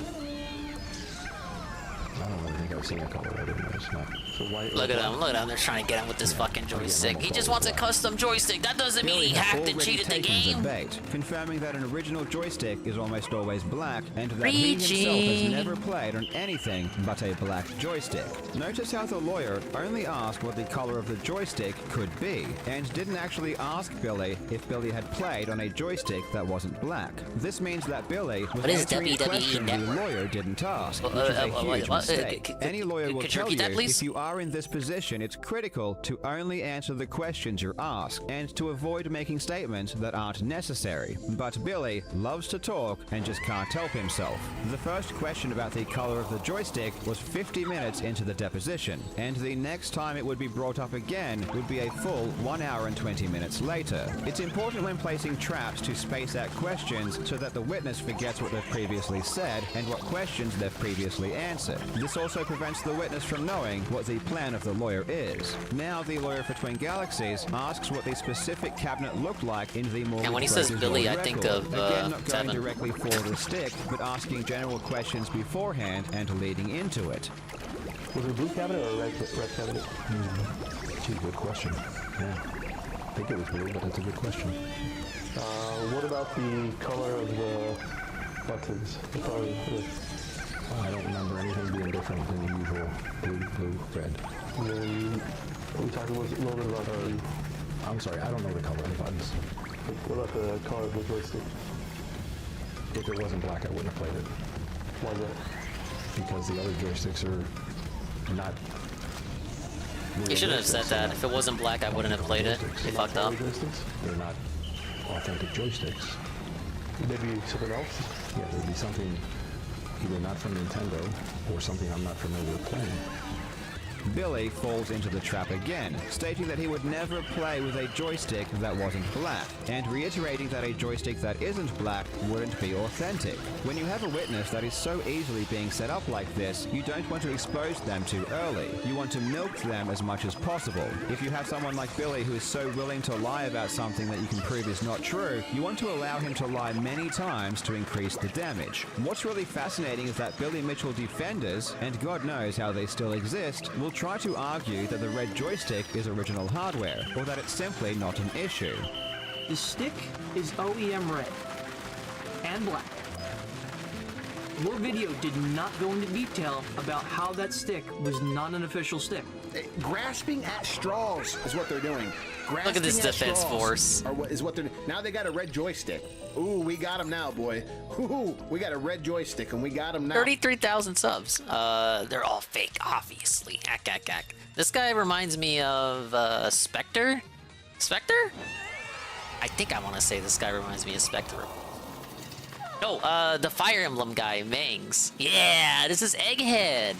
I don't really think I've seen a color other than this. No. So why? Look at him. They're trying to get him with this fucking joystick. He just wants a custom joystick. That doesn't mean he hacked and cheated the game. Debate, confirming that an original joystick is almost always black, and that he himself has never played on anything but a black joystick. Notice how the lawyer only asked what the color of the joystick could be, and didn't actually ask Billy if Billy had played on a joystick that wasn't black. This means that Billy was answering a question the lawyer didn't ask, which is a huge mistake. Any lawyer will tell you if you are in this position, it's critical to only answer the questions you're asked, and to avoid making statements that aren't necessary. But Billy loves to talk and just can't help himself. The first question about the color of the joystick was 50 minutes into the deposition, and the next time it would be brought up again would be a full 1 hour and 20 minutes later. It's important when placing traps to space out questions so that the witness forgets what they've previously said and what questions they've previously answered. This also prevents the witness from knowing what the plan of the lawyer is. Now the lawyer for Twin Galaxies asks what the specific cabinet looked like in the mortgage. And when he says Billy, I think of again, not going Tevin. directly for the stick, but asking general questions beforehand and leading into it. Was it a blue cabinet or a red cabinet? Gee, good question. Yeah. I think it was blue, but that's a good question. What about the color of the buttons? The color of the... I don't remember anything being different than the usual blue, red. And then we talked a little bit about I'm sorry, I don't know the color of the buttons. what about the color of the joystick? If it wasn't black, I wouldn't have played it. Why is that? Because the other joysticks are not... You shouldn't have said that. If it wasn't black, I wouldn't have played it. They fucked up. They're not authentic joysticks. Maybe something else? Yeah, there'd be something either not from Nintendo or something I'm not familiar with playing. Billy falls into the trap again, stating that he would never play with a joystick that wasn't black, and reiterating that a joystick that isn't black wouldn't be authentic. When you have a witness that is so easily being set up like this, you don't want to expose them too early. You want to milk them as much as possible. If you have someone like Billy who is so willing to lie about something that you can prove is not true, you want to allow him to lie many times to increase the damage. What's really fascinating is that Billy Mitchell defenders, and God knows how they still exist, will try to argue that the red joystick is original hardware, or that it's simply not an issue. The stick is OEM red and black. Your video did not go into detail about how that stick was not an official stick. Grasping at straws is what they're doing. Grasping Look at this defense force. Is what they're now. They got a red joystick. Ooh, we got him now, boy. Ooh, we got a red joystick, and we got him now. 33,000 subs. They're all fake, obviously. Ack. This guy reminds me of Spectre. Spectre? I think I want to say this guy reminds me of Spectre. No, the Fire Emblem guy, Mangs. Yeah, this is Egghead.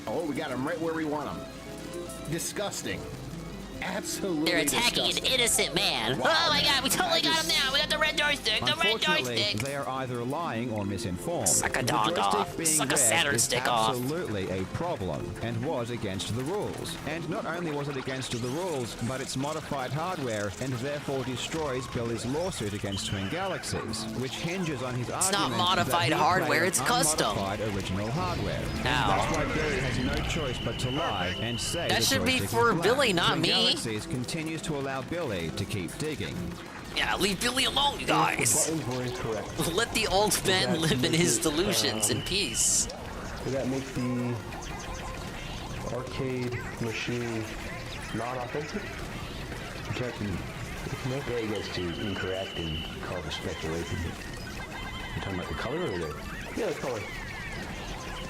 Oh, we got him right where we want him. Disgusting. Absolutely. They're attacking disgusting. an innocent man. Wow, oh my god, we totally got him now. We got the red joystick. The red Unfortunately, joystick. they are either lying or misinformed. Suck a The dog joystick off. being Suck a red Saturn is stick off. absolutely a problem, and was against the rules. And not only was it against the rules, but it's modified hardware, and therefore destroys Billy's lawsuit against Twin Galaxies, which hinges on his It's argument not modified that he hardware, played it's custom. unmodified original hardware. And that's why Billy has no choice but to lie and say That the should be joystick is for black. Billy, not Twin me. Galaxies continues to allow Billy to keep digging. Yeah, leave Billy alone, you guys. Let the old man live in his delusions in peace. Did that make the arcade machine non-authentic? Captain, that gets too incorrect and called a speculation. You're talking about the color or the... Yeah, the color.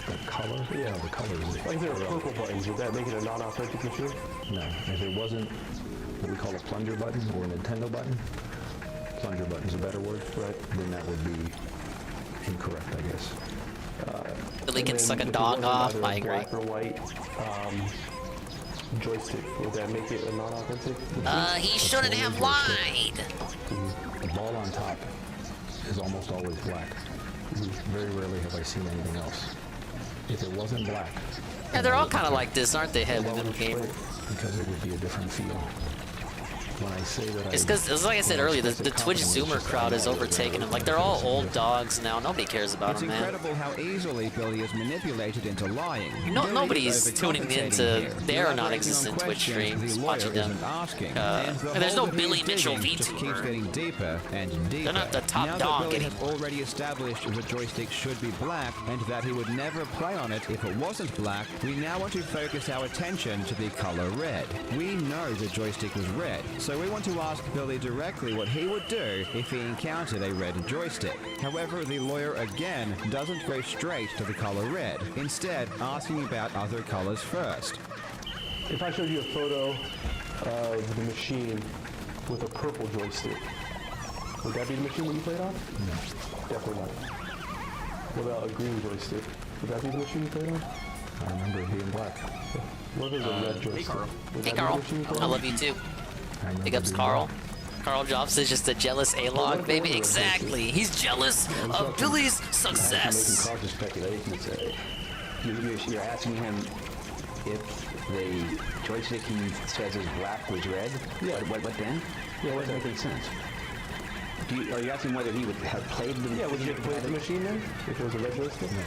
The color? Yeah, the color is... Like if there were purple buttons, would that make it a non-authentic machine? No, if it wasn't what we call a plunger button or a Nintendo button, plunger button's a better word, right? Then that would be incorrect, I guess. Billy can suck a dog off. I agree. Black or white joystick, would that make it a non-authentic? He shouldn't have lied. The ball on top is almost always black. Very rarely have I seen anything else. If it wasn't black... Yeah, they're all kind of like this, aren't they, Head Little Gamer? Because it would be a different feel. when I say that It's because, like I said earlier, the Twitch Zoomer crowd is overtaking them. Like, they're all old dogs now. Nobody cares about It's them, man. incredible how easily Billy is manipulated into lying. Nobody's tuning into their non-existent Twitch streams, watching them. And there's no Billy Mitchell just keeps VTuber. getting deeper and deeper. They're not the top now dog that Billy anymore. has already established the joystick should be black and that he would never play on it if it wasn't black, we now want to focus our attention to the color red. We know the joystick was red, so we want to ask Billy directly what he would do if he encountered a red joystick. However, the lawyer again doesn't go straight to the color red, instead asking about other colors first. If I showed you a photo of the machine with a purple joystick, would that be the machine that you played on? No. Definitely not. What about a green joystick? Would that be the machine you played on? I remember it being black. What is a red joystick? Hey, Carl. Would Hey, that be the Carl. machine you played I on? love you too. Big ups, Carl. Carl Jobs is just a jealous A-log, baby. Exactly. He's jealous of Billy's success. Making cautious speculation. You're asking him if the joystick he says is black was red? Yeah. What then? Yeah, what doesn't make any sense? Are you asking whether he would have played the Yeah, would you have played the machine then? If it was a red joystick? No.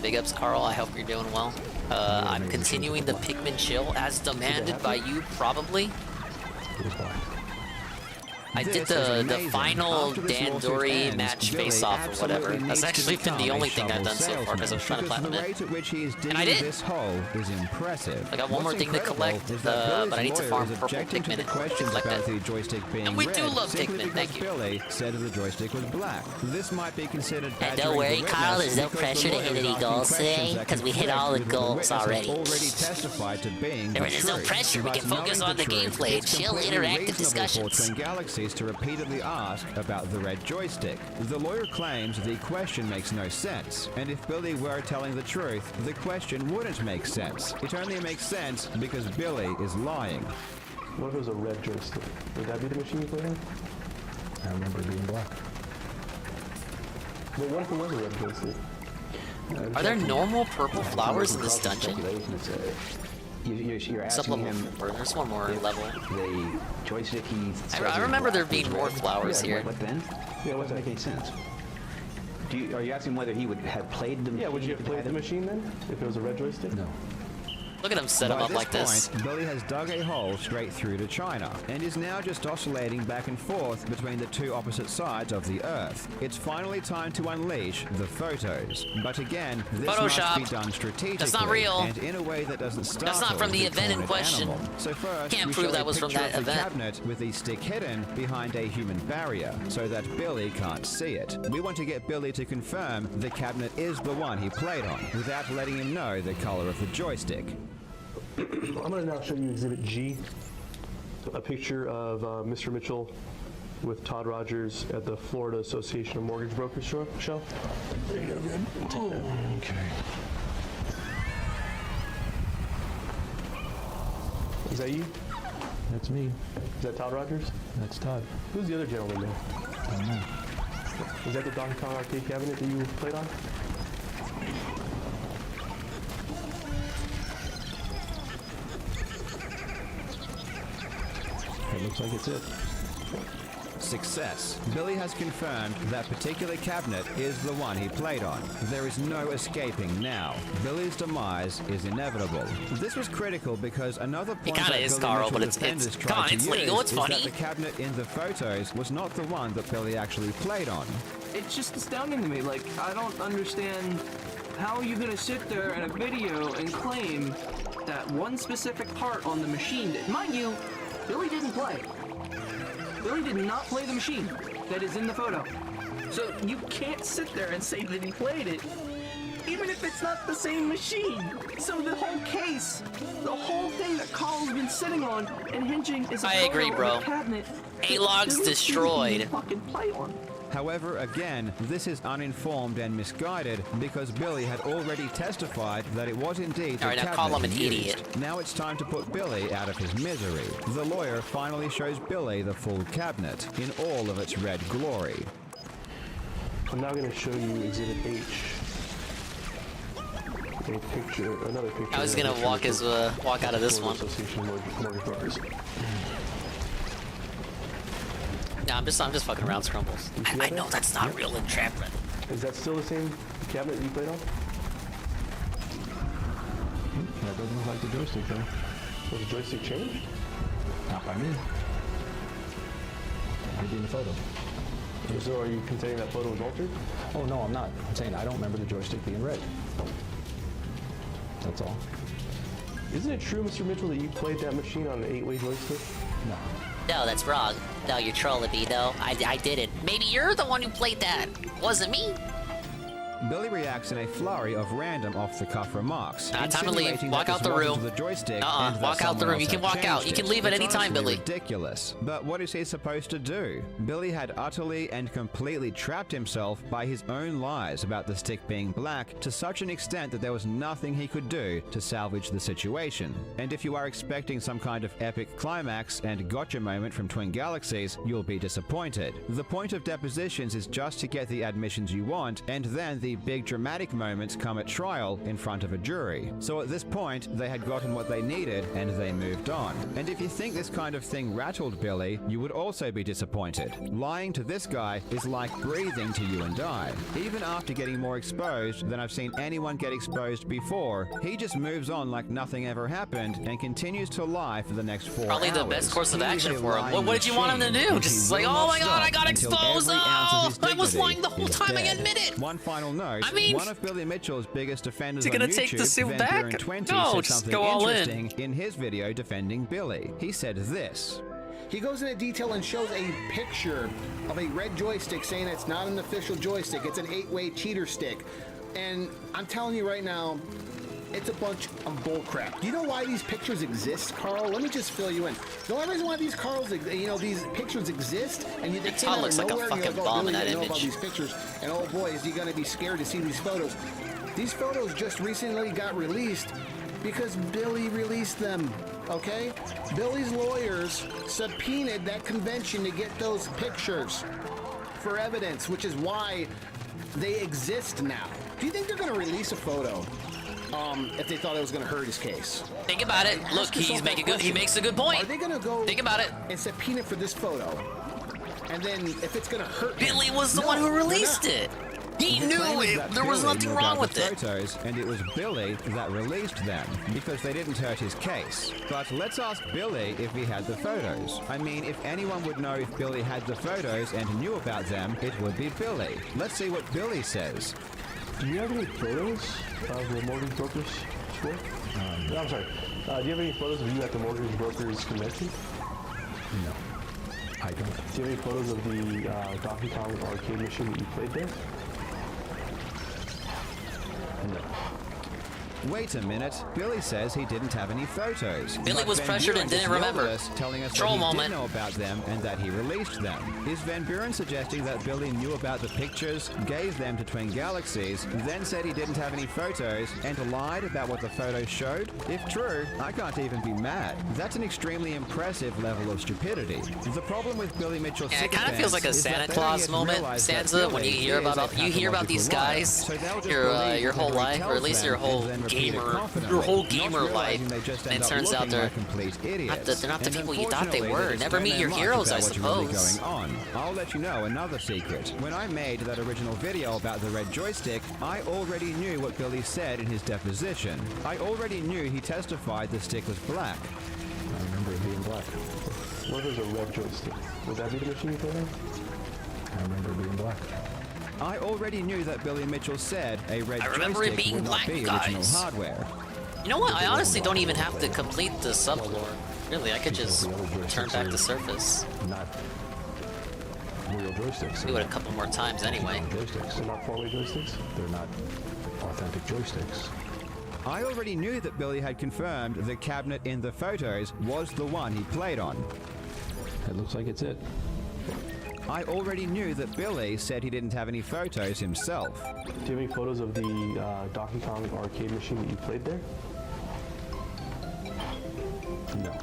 Big ups, Carl. I hope you're doing well. I'm continuing the Pikmin chill as demanded by you, probably. I did the final Dan Dory match face-off or whatever. That's actually been the only thing I've done so far because I'm trying to platinum it. And I did! This hole is impressive. I got one more thing to collect, but I need to farm purple Pikmin and collect about it. the joystick being And we do red, love simply Pikmin, thank you. because Billy said the joystick was black. This might be considered And don't worry, Kyle, there's no pressure to hit any goals today, because we hit all the goals already. Testified to being There's no pressure, we can focus on the gameplay, chill, interactive discussions. For Twin Galaxies to repeatedly ask about the red joystick. The lawyer claims the question makes no sense, and if Billy were telling the truth, the question wouldn't make sense. It only makes sense because Billy is lying. What if it was a red joystick? Would that be the machine you played on? I remember it being black. Well, what if it was a red joystick? Are there normal purple flowers in this dungeon? You're asking Sub-level him. There's one more level. The joystick he. I remember there being more flowers here. What then? Yeah, what doesn't make any sense? Are you asking whether he would have played the? Yeah, would you have played the machine then if it was a red joystick? No. Look at him set him up like this. Billy has dug a hole straight through to China and is now just oscillating back and forth between the two opposite sides of the Earth. It's finally time to unleash the photos. But again, this Photoshop. must be done strategically. That's not real. And in a way that doesn't startle That's not from the event in cornered question. animal. So first, Can't we prove show that a was from picture that of the event. cabinet with the stick hidden behind a human barrier so that Billy can't see it. We want to get Billy to confirm the cabinet is the one he played on without letting him know the color of the joystick. I'm going to now show you Exhibit G, a picture of Mr. Mitchell with Todd Rogers at the Florida Association of Mortgage Brokers show. There you go, good. Okay. Is that you? That's me. Is that Todd Rogers? That's Todd. Who's the other gentleman there? I don't know. Is that the Donkey Kong arcade cabinet that you played on? It looks like it's it. Success. Billy has confirmed that particular cabinet is the one he played on. There is no escaping now. Billy's demise is inevitable. This was critical because another point kinda that is, Billy Carl, Mitchell but it's- defenders come tried on, to it's use legal, it's is funny. that the cabinet in the photos was not the one that Billy actually played on. It's just astounding to me. Like, I don't understand how you're gonna sit there in a video and claim that one specific part on the machine that, mind you, Billy didn't play. Billy did not play the machine that is in the photo. So you can't sit there and say that he played it, even if it's not the same machine. So the whole case, the whole thing that Carl's been sitting on and hinging is a I photo agree, of bro. a cabinet that A-Log's Billy destroyed. didn't fucking play on. However, again, this is uninformed and misguided because Billy had already testified that it was indeed the All right, now cabinet call him an he used. idiot. Now it's time to put Billy out of his misery. The lawyer finally shows Billy the full cabinet in all of its red glory. I'm now going to show you Exhibit H. a picture, another picture. I was gonna walk out of this one. Association of Mortgage Brokers. Nah, I'm just fucking around, Scrumbles. I know that's not real entrapment. Is that still the same cabinet you played on? That doesn't look like the joystick though. Was the joystick changed? Not by me. Maybe in the photo. So are you contending that photo was altered? Oh no, I'm not. I'm saying I don't remember the joystick being red. That's all. Isn't it true, Mr. Mitchell, that you played that machine on an 8-way joystick? No. No, that's wrong. No, you're trolling me. No, I didn't. Maybe you're the one who played that. Wasn't me. Billy reacts in a flurry of random off-the-cuff remarks. Time to leave. insinuating Walk that out this the wasn't room. The joystick and that walk out the someone room. You else can had walk out. changed You can it. leave at It's any time, honestly Billy. Ridiculous. But what is he supposed to do? Billy had utterly and completely trapped himself by his own lies about the stick being black to such an extent that there was nothing he could do to salvage the situation. And if you are expecting some kind of epic climax and gotcha moment from Twin Galaxies, you'll be disappointed. The point of depositions is just to get the admissions you want, and then the big dramatic moments come at trial in front of a jury. So at this point, they had gotten what they needed and they moved on. And if you think this kind of thing rattled Billy, you would also be disappointed. Lying to this guy is like breathing to you and I. Even after getting more exposed than I've seen anyone get exposed before, he just moves on like nothing ever happened and continues to lie for the next 4 Probably hours. the best course of He is action a for him. lying What did you want him to machine, do? and Just he like, will oh not my god, I stop got until exposed. every ounce of his I was dignity lying the whole is time. I dead. admit it. One final note. I mean, one of Billy Mitchell's biggest offenders is he on gonna YouTube, take the suit Van back? Buren 20, No, said just something go all in. interesting in his video defending Billy. He said this. He goes into detail and shows a picture of a red joystick saying it's not an official joystick, it's an 8-way cheater stick. And I'm telling you right now, it's a bunch of bullcrap. Do you know why these pictures exist, Carl? Let me just fill you in. The only reason why these these pictures exist, and they came out of looks like a nowhere, and you're fucking like, oh, bomb in Billy that didn't know about image. these pictures, and oh boy, is he gonna be scared to see these photos. These photos just recently got released because Billy released them, okay? Billy's lawyers subpoenaed that convention to get those pictures for evidence, which is why they exist now. Do you think they're gonna release a photo if they thought it was gonna hurt his case? Think about it. Look, he makes a good point. Are they gonna go Think about it. and subpoena for this photo? And then if it's gonna hurt him- Billy was the No, one who they're released not. it. He The knew claim is it. that There was Billy nothing knew wrong about with the it. photos, and it was Billy that released them because they didn't hurt his case. But let's ask Billy if he had the photos. I mean, if anyone would know if Billy had the photos and knew about them, it would be Billy. Let's see what Billy says. Do you have any photos of the mortgage brokers score? No, I'm sorry. Do you have any photos of you at the mortgage brokers convention? No, I don't. Do you have any photos of the Donkey Kong arcade machine that you played there? No. Wait a minute. Billy says he didn't have any photos. Billy But was Van pressured Buren and didn't just yelled remember. at us, telling us Troll that he moment. did know about them and that he released them. Is Van Buren suggesting that Billy knew about the pictures, gave them to Twin Galaxies, then said he didn't have any photos, and lied about what the photos showed? If true, I can't even be mad. That's an extremely impressive level of stupidity. The problem with Billy Mitchell's Yeah, it kind of feels like a Santa Claus moment, Stanza, when you hear about these guys your whole life, or at least your whole gamer life, and it turns out they're not the people you thought they were. Never meet your heroes, I suppose. I'll let you know another secret. When I made that original video about the red joystick, I already knew what Billy said in his deposition. I already knew he testified the stick was black. I remember it being black. What is a red joystick? Would that be the machine you played on? I remember it being black. I already knew that Billy Mitchell said a red I remember it joystick being would not black, be original guys. hardware. You know what? I honestly don't even have to complete the sublore. Really, I could just turn back the surface. Not real joysticks. Do it a couple more times anyway. Joysticks. They're not 4-way joysticks? They're not authentic joysticks. I already knew that Billy had confirmed the cabinet in the photos was the one he played on. It looks like it's it. I already knew that Billy said he didn't have any photos himself. Do you have any photos of the Donkey Kong arcade machine that you played there? No.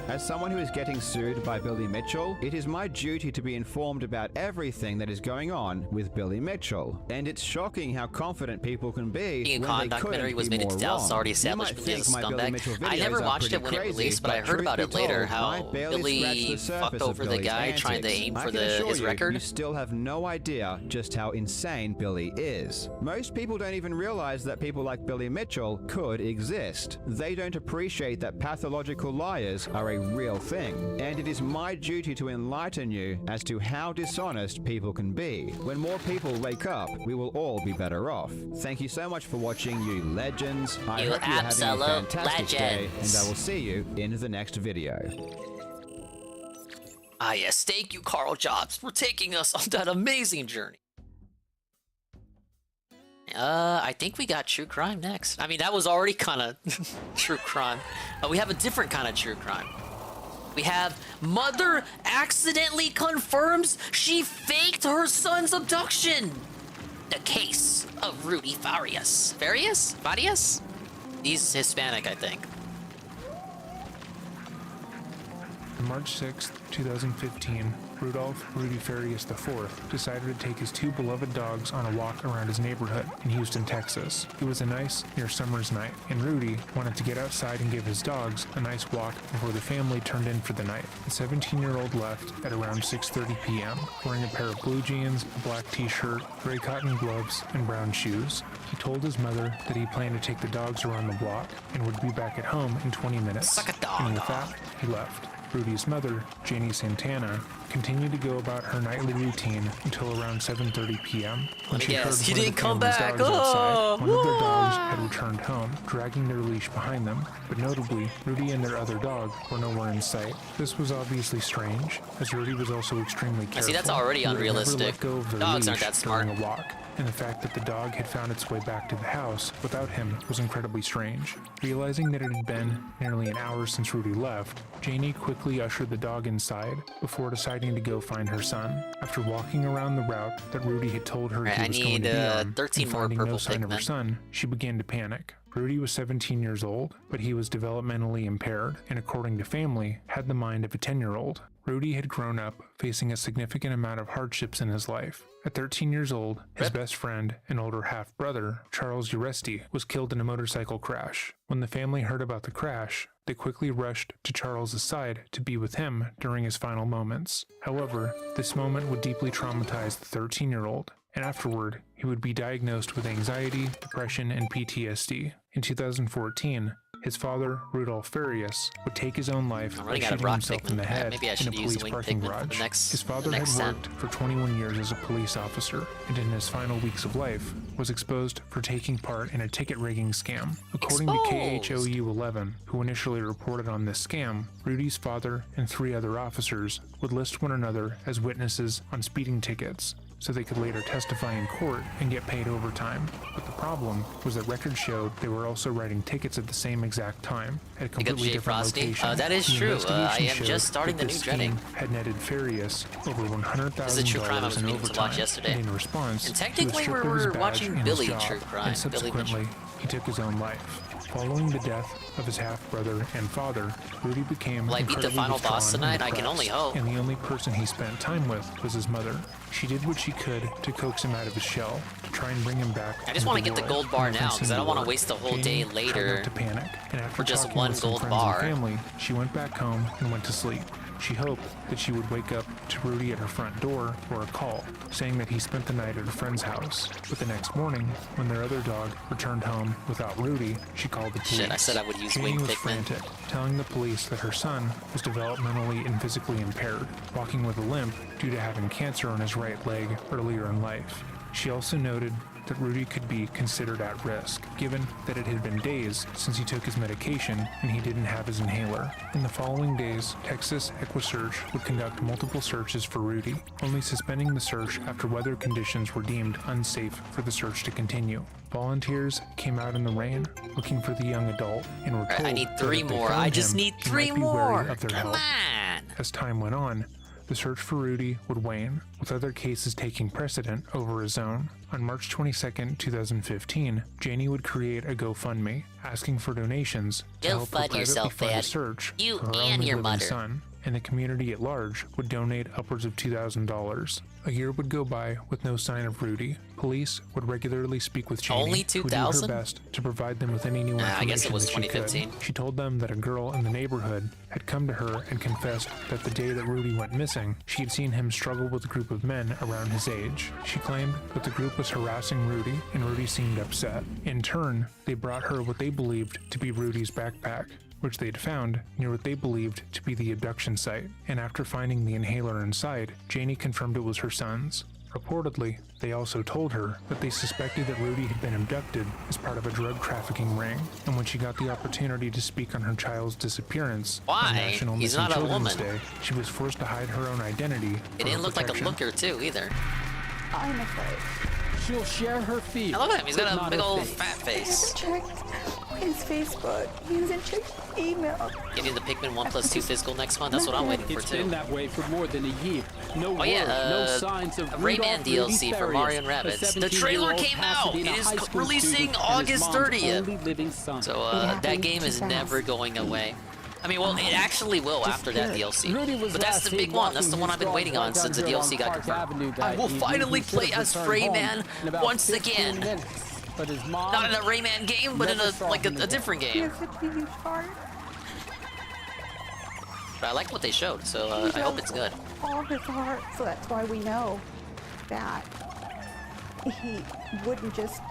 As someone who is getting sued by Billy Mitchell, it is my duty to be informed about everything that is going on with Billy Mitchell. And it's shocking how confident people can be Being a when con they documentary couldn't was be made more it out, wrong. it's already You established might Billy is a think my Billy scumbag. Mitchell I videos never are watched it pretty when it crazy, released, but I heard truth about be it later, told, how I barely scratched Billy the surface fucked of over the Billy's guy trying to antics. aim I for can assure his you, record. You still have no idea just how insane Billy is. Most people don't even realize that people like Billy Mitchell could exist. They don't appreciate that pathological liars are a real thing. And it is my duty to enlighten you as to how dishonest people can be. When more people wake up, we will all be better off. Thank you so much for watching, you legends. I You hope you're having a absolute fantastic day, legends. and I will see you in the next video. Ah yes, thank you, Carl Jobs, for taking us on that amazing journey. I think we got true crime next. I mean, that was already kind of true crime. But we have a different kind of true crime. We have mother accidentally confirms she faked her son's abduction. The case of Rudy Farias. Farias? Farias? He's Hispanic, I think. On March 6, 2015, Rudolph Rudy Farias IV decided to take his two beloved dogs on a walk around his neighborhood in Houston, Texas. It was a nice, near summer's night, and Rudy wanted to get outside and give his dogs a nice walk before the family turned in for the night. The 17-year-old left at around 6:30 p.m., wearing a pair of blue jeans, a black t-shirt, gray cotton gloves, and brown shoes. He told his mother that he planned to take the dogs around the block and would be back at home in 20 minutes. And with that, he left. Rudy's mother, Janie Santana, continued to go about her nightly routine until around 7:30 p.m. when she heard he one of didn't the come family's back. dogs outside. Oh, One of their dogs had returned home, dragging their leash behind them, but notably, Rudy and their other dog were nowhere in sight. This was obviously strange, as Rudy was also extremely careful. See, that's already He would never unrealistic. let go of their Dogs aren't leash that smart. during a walk. And the fact that the dog had found its way back to the house without him was incredibly strange. Realizing that it had been nearly an hour since Rudy left, Janie quickly ushered the dog inside before deciding to go find her son. After walking around the route that Rudy had told her he was going to be on, 13 and more finding no purple sign of her Pikmin. son, she began to panic. Rudy was 17 years old, but he was developmentally impaired, and according to family, had the mind of a 10-year-old. Rudy had grown up facing a significant amount of hardships in his life. At 13 years old, his best friend and older half-brother, Charles Uresti, was killed in a motorcycle crash. When the family heard about the crash, they quickly rushed to Charles's side to be with him during his final moments. However, this moment would deeply traumatize the 13-year-old, and afterward, he would be diagnosed with anxiety, depression, and PTSD. In 2014, his father, Rudolph Farias, would take his own life by running out of shooting rock himself in the Pikmin. head Maybe I in a should use police wing parking Pikmin for the garage. next- His father the had next worked set. for 21 years as a police officer, and in his final weeks of life, was exposed for taking part in a ticket rigging scam. According to KHOU 11, who initially reported on this scam, Rudy's father and 3 other officers would list one another as witnesses on speeding tickets, so they could later testify in court and get paid overtime. But the problem was that records showed they were also writing tickets at the same exact time at a completely Jay different Frosty? location. That is The true. investigation I am showed just starting that the this new dreading. scheme had netted Farias over This is a true crime I was $100,000 in meaning to watch overtime. yesterday. And in response, And he was technically stripped we're of his badge watching and his Billy job, True Crime, and Billy subsequently, he took his own life. Following the death of his half-brother and father, Rudy became Will I beat the incredibly final boss withdrawn and tonight? I can only depressed, hope. And the only person he spent time with was his mother. She did what she could to coax him out of his shell, to try and bring him back. I just want to get the gold bar now, because I don't want to waste the whole day later to panic, and after for just talking one with some gold friends and bar. family, she went back home and went to sleep. She hoped that she would wake up to Rudy at her front door or a call, saying that he spent the night at a friend's house. But the next morning, when their other dog returned home without Rudy, she called the police. Shit, I said I would use Janie wing was Pikmin. frantic, telling the police that her son was developmentally and physically impaired, walking with a limp due to having cancer on his right leg earlier in life. She also noted that Rudy could be considered at risk, given that it had been days since he took his medication and he didn't have his inhaler. In the following days, Texas EquiSearch would conduct multiple searches for Rudy, only suspending the search after weather conditions were deemed unsafe for the search to continue. Volunteers came out in the rain looking for the young adult and were told I need that 3 if they more. found I just him, need he 3 might be wary more. of their Come help. on. As time went on, the search for Rudy would wane, with other cases taking precedent over his own. On March 22, 2015, Janie would create a GoFundMe, asking for donations to Go help her fund privately yourself, fund a Dad. search You for her and only your living mother. son, and the community at large would donate upwards of $2,000. A year would go by with no sign of Rudy. Police would regularly speak with Janie, Only who would do her 2,000? best to provide them with any new information I guess it was that she could. 2015. She told them that a girl in the neighborhood had come to her and confessed that the day that Rudy went missing, she had seen him struggle with a group of men around his age. She claimed that the group was harassing Rudy, and Rudy seemed upset. In turn, they brought her what they believed to be Rudy's backpack, which they'd found near what they believed to be the abduction site, and after finding the inhaler inside, Janie confirmed it was her son's. Reportedly, they also told her that they suspected that Rudy had been abducted as part of a drug trafficking ring, and when she got the opportunity to speak on her child's disappearance on Why? National He's Missing not a Children's woman. Day, she was forced to hide her own identity. It didn't look like a looker too either. I'm afraid. She'll share her feet. I love him. He's got but a big not her old face. fat He face. hasn't checked his Facebook. He hasn't checked email. Give me the Pikmin 1+2 physical next month. That's what I'm waiting for It's been too. that way for more than a year. No Oh word, yeah, no signs of a Rayman Rudolph Rudy DLC for Farias, Mario and a Rabbids. The 17-year-old trailer came out. Pasadena It is high school releasing student and August his mom's 30th. only living son. So It that happened game too is fast. never going away. I mean, well, it actually will after that DLC. Rudy was But that's last the seen big one. That's the walking one his I've been dog waiting on right since the down DLC here got on Park Avenue confirmed. that I will evening. finally He play should have as returned home Rayman in about once 15 again. minutes. But his mom Not in a Rayman game, but in never a saw like him a again. different He game. has a huge heart. But I like what they showed, so I hope it's good. All his heart, so that's why we know that he wouldn't just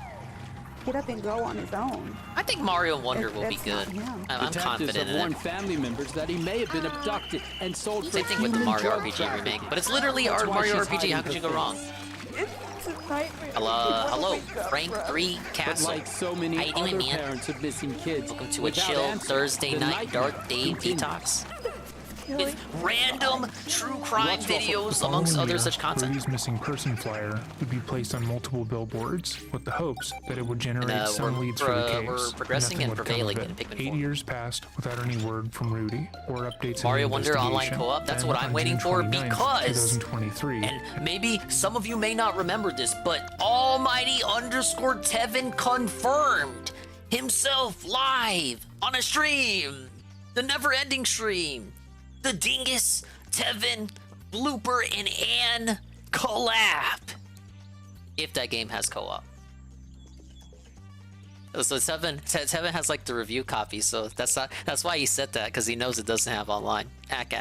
get up and go on his own. I think Mario Wonder will be That's good. not him. I'm Detectives confident have in warned it. family members that he may have been abducted and sold for Same thing with the human Mario drug RPG trafficking. remake, but it's literally That's our why Mario she's RPG. How hiding could you her go wrong? face. It's a nightmare. Hello, Frank3 But Castle. like so many How you doing, other man? parents of missing kids, Welcome to a without chill answers, Thursday the night nightmare dark day continues. detox. With random true crime The videos amongst following other year, such content. Rudy's missing person flyer would be placed on multiple billboards with the hopes that it would generate some leads for the case. we're progressing Nothing and would come prevailing of in it. Pikmin 8 4. years passed without any word from Rudy or updates. Mario in the Wonder Online investigation. Co-op, that's Then what I'm on waiting June for 29th, because 2023, and maybe some of you may not remember this, but Almighty_Tevin confirmed himself live on a stream. The never-ending stream. The Dingus, Tevin, Blooper, and Ann collab. If that game has co-op. So Tevin has like the review copy, so that's why he said that, because he knows it doesn't have online. Ack.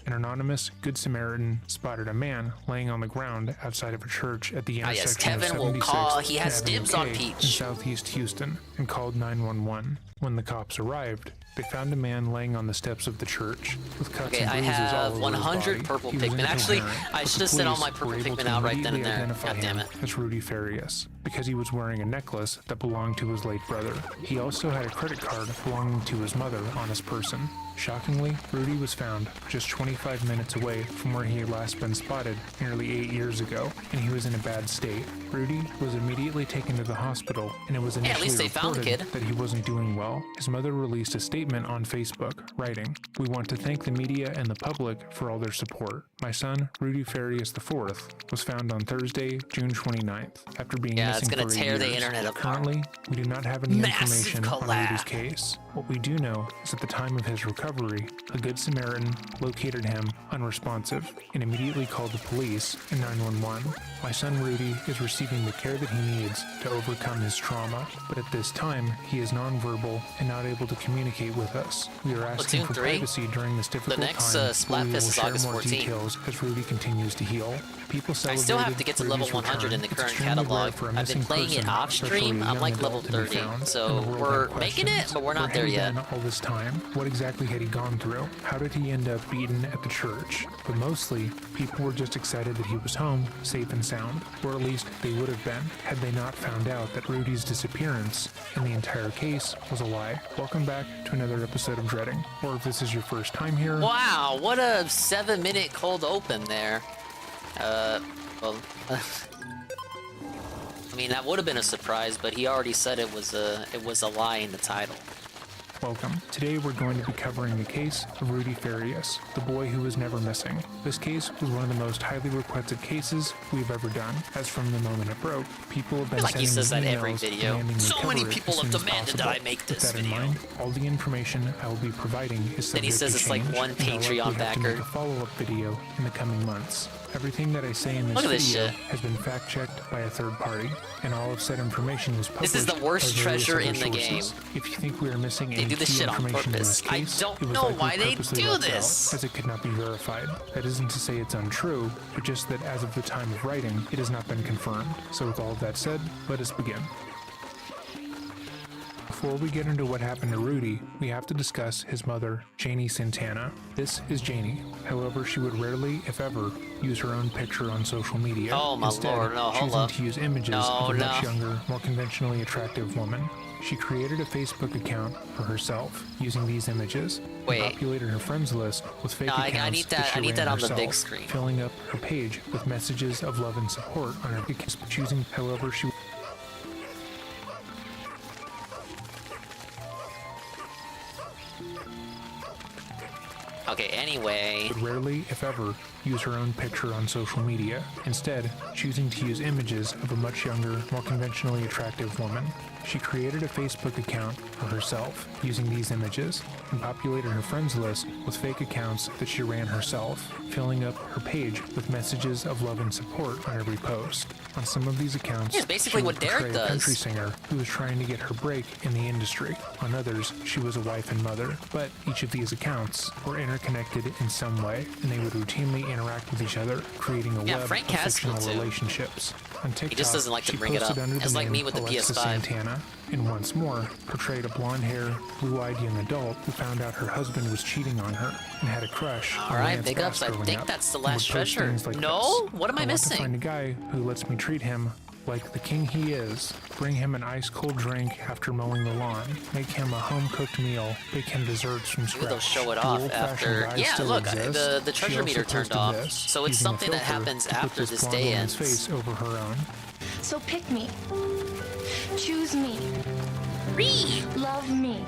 an anonymous Good Samaritan spotted a man laying on the ground outside of a church at the yes, intersection Tevin of will 76th call. He has Avenue dibs on K Peach. in Southeast Houston and called 911. When the cops arrived, they found a man laying on the steps of the church with cuts Okay, and I bruises all have over 100 his body. purple He was Pikmin. Actually, incoherent, I but should the have sent all my police purple were able Pikmin to out right then and immediately there. identify God damn him it. as Rudy Farias because he was wearing a necklace that belonged to his late brother. He also had a credit card belonging to his mother on his person. Shockingly, Rudy was found just 25 minutes away from where he had last been spotted nearly 8 years ago, and he was in a bad state. Rudy was immediately taken to the hospital, and it was Hey, at initially least they found the reported kid. that he wasn't doing well. His mother released a statement on Facebook, writing, "We want to thank the media and the public for all their support. My son, Rudy Farias IV, was found on Thursday, June 29th, after being Yeah, missing it's gonna for 8 tear the years. internet apart. Currently, we do not have any Massive information on collab. Rudy's case. What we do know is at the time of his recovery, a Good Samaritan located him unresponsive and immediately called the police and 911. My son Rudy is receiving the care that he needs to overcome his trauma, but at this time, he is nonverbal and not able to communicate with us. We are asking Platoon for 3? privacy during this difficult The next time. Splatfest We will is share August more 14th. details as Rudy continues to heal. People I still have celebrated to get to Rudy's level 100 in the return. current It's extremely rare catalog. for a I've been missing playing it person, off especially stream. a I'm young like adult, level to be 30, found, so and the world we're had making it, questions. but we're not Where there had he yet. been all this time? What exactly had he gone through? How did he end up beaten at the church? But mostly, people were just excited that he was home, safe and sound, or at least they would have been had they not found out that Rudy's disappearance and the entire case was a lie. Welcome back to another episode of Dreading, or if this is your first time here, Wow, what a 7-minute cold open there. Well, I mean that would have been a surprise, but he already said it was a lie in the title. Welcome. Today we're going to be covering the case of Rudy Farias, the boy who was never missing. This case was one of the most highly requested cases we've ever done. As from the moment it broke, people have been Like he sending says that every emails video. demanding So we many cover it people as have soon as demanded that possible. I make With this that in video. mind, all the information I will be providing is Then he subject says to it's like change, one and I'll likely Patreon have to backer. make a follow-up video in the coming months. Everything that I say in this Look at this video shit. has been fact-checked by a third party, and all of said information is published This is the worst by various treasure other in the sources. game. If you think we are missing They any do this key shit on information in this purpose. I case, don't it was know likely why they purposely do left this. out, as it could not be verified. That isn't to say it's untrue, but just that as of the time of writing, it has not been confirmed. So with all of that said, let us begin. Before we get into what happened to Rudy, we have to discuss his mother, Janie Santana. This is Janie. However, she would rarely, if ever, use her own picture on social media. Oh my Instead, lord, no, hold choosing up. to use images No, of a much no. younger, more conventionally attractive woman. She created a Facebook account for herself using these images. and Wait. populated her friends list with fake No, I accounts need that- she I need ran that on the herself, big screen. filling up her page with messages of love and support on her accounts, choosing however she Okay, anyway. would rarely, if ever, use her own picture on social media, instead choosing to use images of a much younger, more conventionally attractive woman. She created a Facebook account for herself using these images and populated her friends list with fake accounts that she ran herself, filling up her page with messages of love and support on every post. On some of these accounts, Yeah, it's basically she would what Derek portray a country does. singer who was trying to get her break in the industry. On others, she was a wife and mother, but each of these accounts were interconnected in some way, and they would routinely interact with each other, creating a Yeah, web Frank of has fictional one too. relationships. On TikTok, just doesn't like to she bring it posted up. under the It's like name me with the Alexa PS5. Santana, and once more portrayed a blonde-haired, blue-eyed young adult who found out her husband was cheating on her and had a crush on Alright, Lance big ups. Bass I growing think up, that's the and would last post treasure. things like No? this. What am I want missing? to find a guy who lets me treat him like the king he is, bring him an ice-cold drink after mowing the lawn, make him a home-cooked meal, bake him desserts from Maybe scratch. they'll show it Do off old-fashioned after. guys Yeah, still look, exist? the She treasure also meter turned posted off. this, So it's using a something that filter happens to put after this blonde day woman's ends. face over her own. So pick me. Choose me. Love me.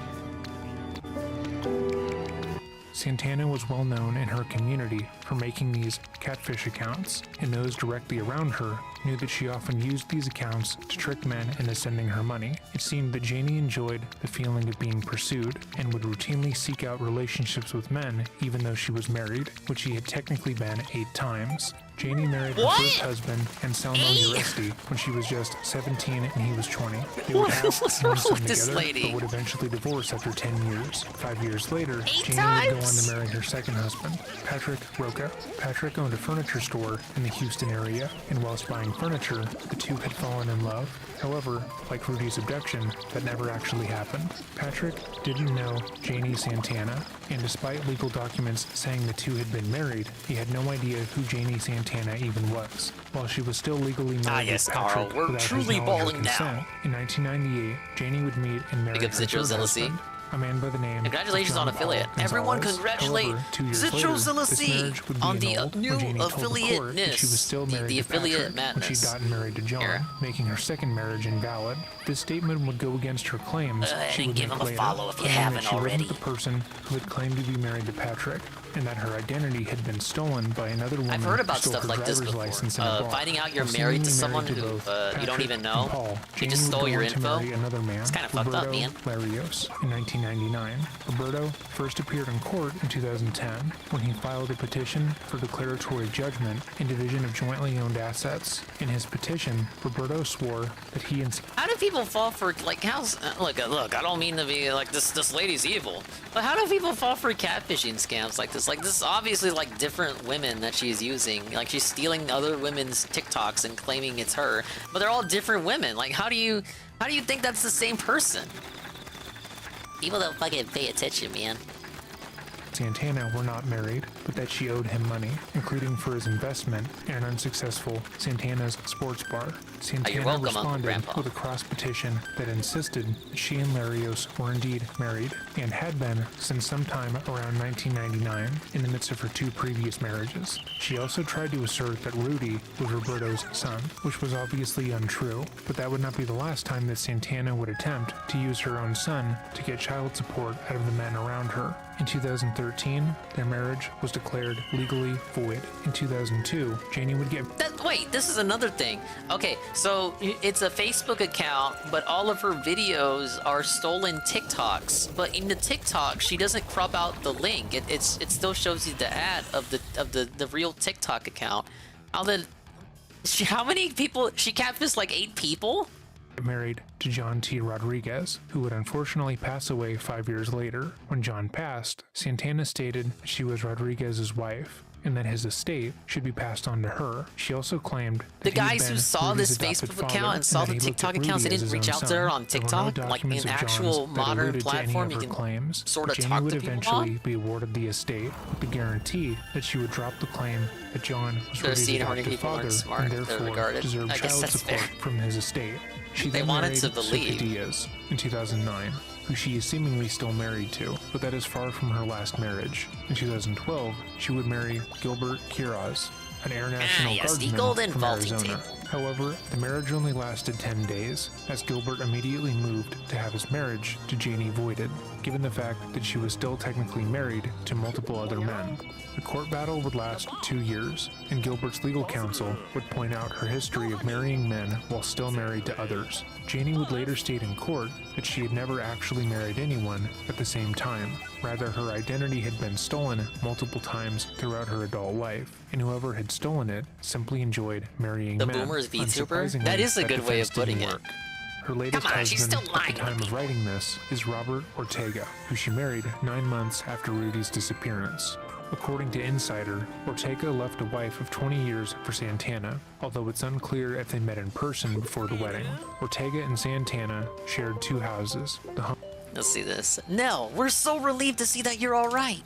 Santana was well known in her community for making these catfish accounts, and those directly around her knew that she often used these accounts to trick men into sending her money. It seemed that Janie enjoyed the feeling of being pursued and would routinely seek out relationships with men even though she was married, which she had technically been 8 times. Janie married her What? first husband, Anselmo Uresti, when she was just 17 and he was 20. They would have What's one wrong son with this together, lady? but would eventually divorce after 10 years. 5 years later, 8 Janie would go on times? to marry her second husband, Patrick Roca. Patrick owned a furniture store in the Houston area, and whilst buying furniture, the two had fallen in love. However, like Rudy's abduction, that never actually happened. Patrick didn't know Janie Santana, and despite legal documents saying the two had been married, he had no idea who Janie Santana even was. While she was still legally married yes, with Patrick Carl, we're without his truly knowledge or balling now. consent, in 1998, Janie would meet and marry Big her up third Zitro Zealousy. husband, a man by the name Congratulations of on John affiliate. Paul Everyone Gonzalez. congratulate However, 2 years Zitro later, this Zealousy marriage would be on the annulled when new Janie told the court that she affiliateness, was still the married to affiliate Patrick when madness she'd gotten married to John, era. making her second marriage invalid. This statement would go against her claims she and would give make him a later, follow if you claiming that haven't she already. wasn't the person who had claimed to be married to Patrick, and that her identity had been stolen by another woman. I've heard who about stole stuff her like this driver's before. license in a bar. Finding out you're While married to seemingly someone married to who both you don't Patrick even and know. Paul, He Janie just would stole go your on to info. marry another man, It's kinda fucked up, Roberto man. Larios, in 1999. Roberto first appeared in court in 2010 when he filed a petition for declaratory judgment in division of jointly owned assets. In his petition, Roberto swore that he and How do people fall for like how's look? I don't mean to be like this lady's evil, but how do people fall for catfishing scams like this? Like this is obviously like different women that she's using. Like she's stealing other women's TikToks and claiming it's her, but they're all different women. Like how do you think that's the same person? People don't fucking pay attention, man. Santana were not married, but that she owed him money, including for his investment in an unsuccessful Santana's sports bar. Santana welcome, Uncle responded Grandpa. with a cross petition that insisted that she and Larios were indeed married, and had been since sometime around 1999, in the midst of her 2 previous marriages. She also tried to assert that Rudy was Roberto's son, which was obviously untrue, but that would not be the last time that Santana would attempt to use her own son to get child support out of the men around her. In 2013, their marriage was declared legally void. In 2002, Janie would get... Wait, this is another thing. Okay, so it's a Facebook account, but all of her videos are stolen TikToks. But in the TikTok, she doesn't crop out the link. It still shows you the ad of the real TikTok account. How many people? She catfished like 8 people? married to John T. Rodriguez, who would unfortunately pass away 5 years later. When John passed, Santana stated that she was Rodriguez's wife and that his estate should be passed on to her. She also claimed that the guys who saw this Facebook account and saw the TikTok accounts, they didn't reach out to her on TikTok, like an actual modern platform you can sort of talk to people on. Janie would eventually be awarded the estate with the guarantee that she would drop the claim that John was Rudy's adoptive father and therefore deserved child support from his estate. She then married Sophie Diaz in 2009, who she is seemingly still married to, but that is far from her last marriage. In 2012, she would marry Gilbert Quiroz, an Air National Guardsman from Arizona. However, the marriage only lasted 10 days, as Gilbert immediately moved to have his marriage to Janie voided, given the fact that she was still technically married to multiple other men. The court battle would last 2 years, and Gilbert's legal counsel would point out her history of marrying men while still married to others. Janie would later state in court that she had never actually married anyone at the same time. Rather, her identity had been stolen multiple times throughout her adult life, and whoever had stolen it simply enjoyed marrying men. The Boomers VTuber? That is a good way of putting it. Her latest husband at the time of writing this is Robert Ortega, who she married 9 months after Rudy's disappearance. According to Insider, Ortega left a wife of 20 years for Santana, although it's unclear if they met in person before the wedding. Ortega and Santana shared 2 houses. Let's see this. Nell, we're so relieved to see that you're alright.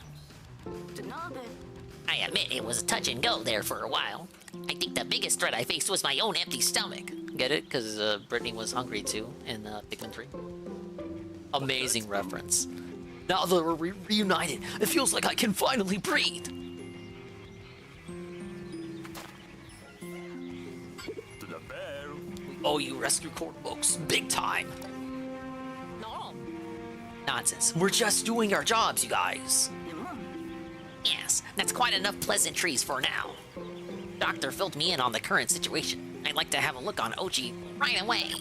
I admit it was touch and go there for a while. I think the biggest threat I faced was my own empty stomach. Get it? Because Brittany was hungry too in Pikmin 3. Amazing reference. Now that we're reunited, it feels like I can finally breathe. We owe you Rescue Corps books, big time. No. Nonsense. We're just doing our jobs, you guys. Yes, that's quite enough pleasantries for now. Doctor filled me in on the current situation. I'd like to have a look on Ochi right away.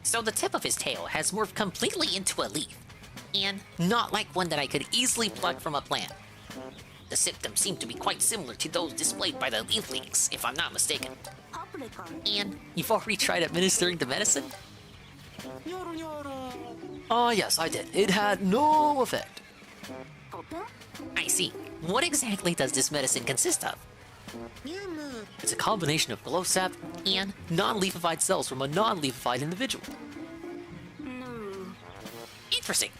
So the tip of his tail has morphed completely into a leaf, and not like one that I could easily pluck from a plant. The symptoms seem to be quite similar to those displayed by the leaf leaks, if I'm not mistaken. And you've already tried administering the medicine? Oh yes, I did. It had no effect. I see. What exactly does this medicine consist of? It's a combination of glow sap and non-leafified cells from a non-leafified individual. Interesting.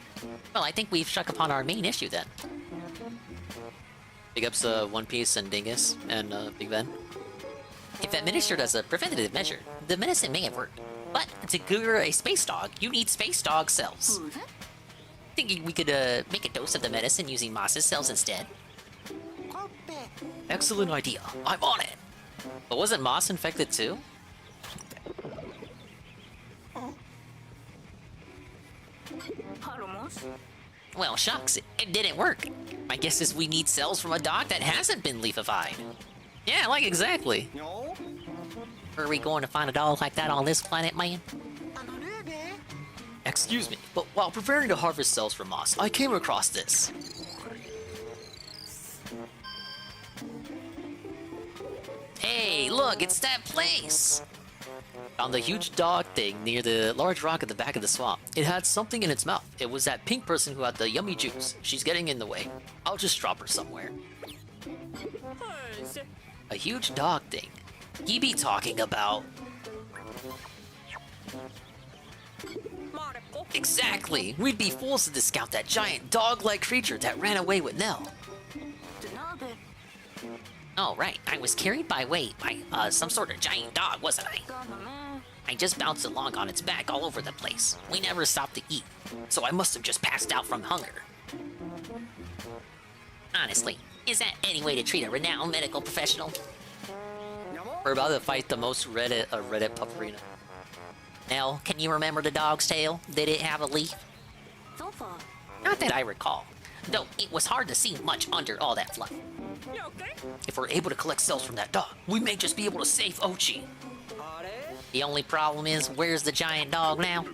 Well, I think we've struck upon our main issue then. Big ups One Piece and Dingus and Big Ben. If administered as a preventative measure, the medicine may have worked. But to cure a space dog, you need space dog cells. Thinking we could make a dose of the medicine using Moss's cells instead. Excellent idea. I'm on it. But wasn't Moss infected too? Well, shucks, it didn't work. My guess is we need cells from a dog that hasn't been leafified. Yeah, like exactly. Are we going to find a dog like that on this planet, man? Excuse me, but while preparing to harvest cells from Moss, I came across this. Hey, look, it's that place! Found the huge dog thing near the large rock at the back of the swamp. It had something in its mouth. It was that pink person who had the yummy juice. She's getting in the way. I'll just drop her somewhere. A huge dog thing. He be talking about... Exactly! We'd be fools to discount that giant dog-like creature that ran away with Nell. Oh, right. I was carried by weight by some sort of giant dog, wasn't I? I just bounced along on its back all over the place. We never stopped to eat, so I must have just passed out from hunger. Honestly, is that any way to treat a renowned medical professional? We're about to fight the most Reddit pupperina. Nell, can you remember the dog's tail? Did it have a leaf? Not that I recall, though it was hard to see much under all that fluff. If we're able to collect cells from that dog, we may just be able to save Ochi. The only problem is, where's the giant dog now?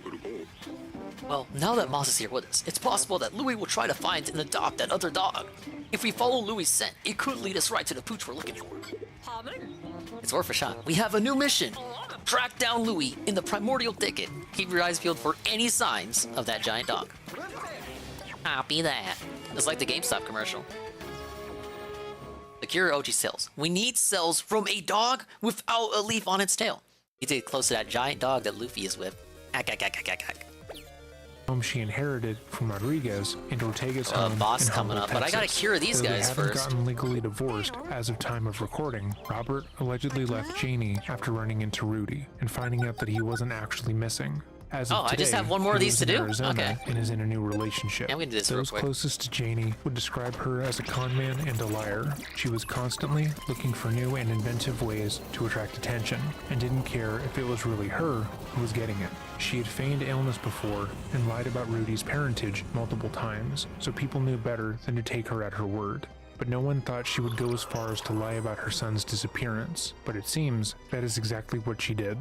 Well, now that Moss is here with us, it's possible that Louis will try to find and adopt that other dog. If we follow Louis' scent, it could lead us right to the pooch we're looking for. It's worth a shot. We have a new mission. Track down Louis in the primordial thicket. Keep your eyes peeled for any signs of that giant dog. Copy that. It's like the GameStop commercial. Secure Ochi cells. We need cells from a dog without a leaf on its tail. We need to get close to that giant dog that Luffy is with. Home she inherited from Rodriguez and Ortega's home boss in coming Humble, up, but I gotta Texas. cure these Though guys they haven't first. gotten legally divorced as of time of recording. Robert allegedly left Janie after running into Rudy and finding out that he wasn't actually missing. As of Oh, I just today, have one more of he these lives to in do? Arizona Okay. and is in a new relationship. Yeah, we can do this real Those quick. closest to Janie would describe her as a con man and a liar. She was constantly looking for new and inventive ways to attract attention and didn't care if it was really her who was getting it. She had feigned illness before and lied about Rudy's parentage multiple times, so people knew better than to take her at her word. But no one thought she would go as far as to lie about her son's disappearance, but it seems that is exactly what she did.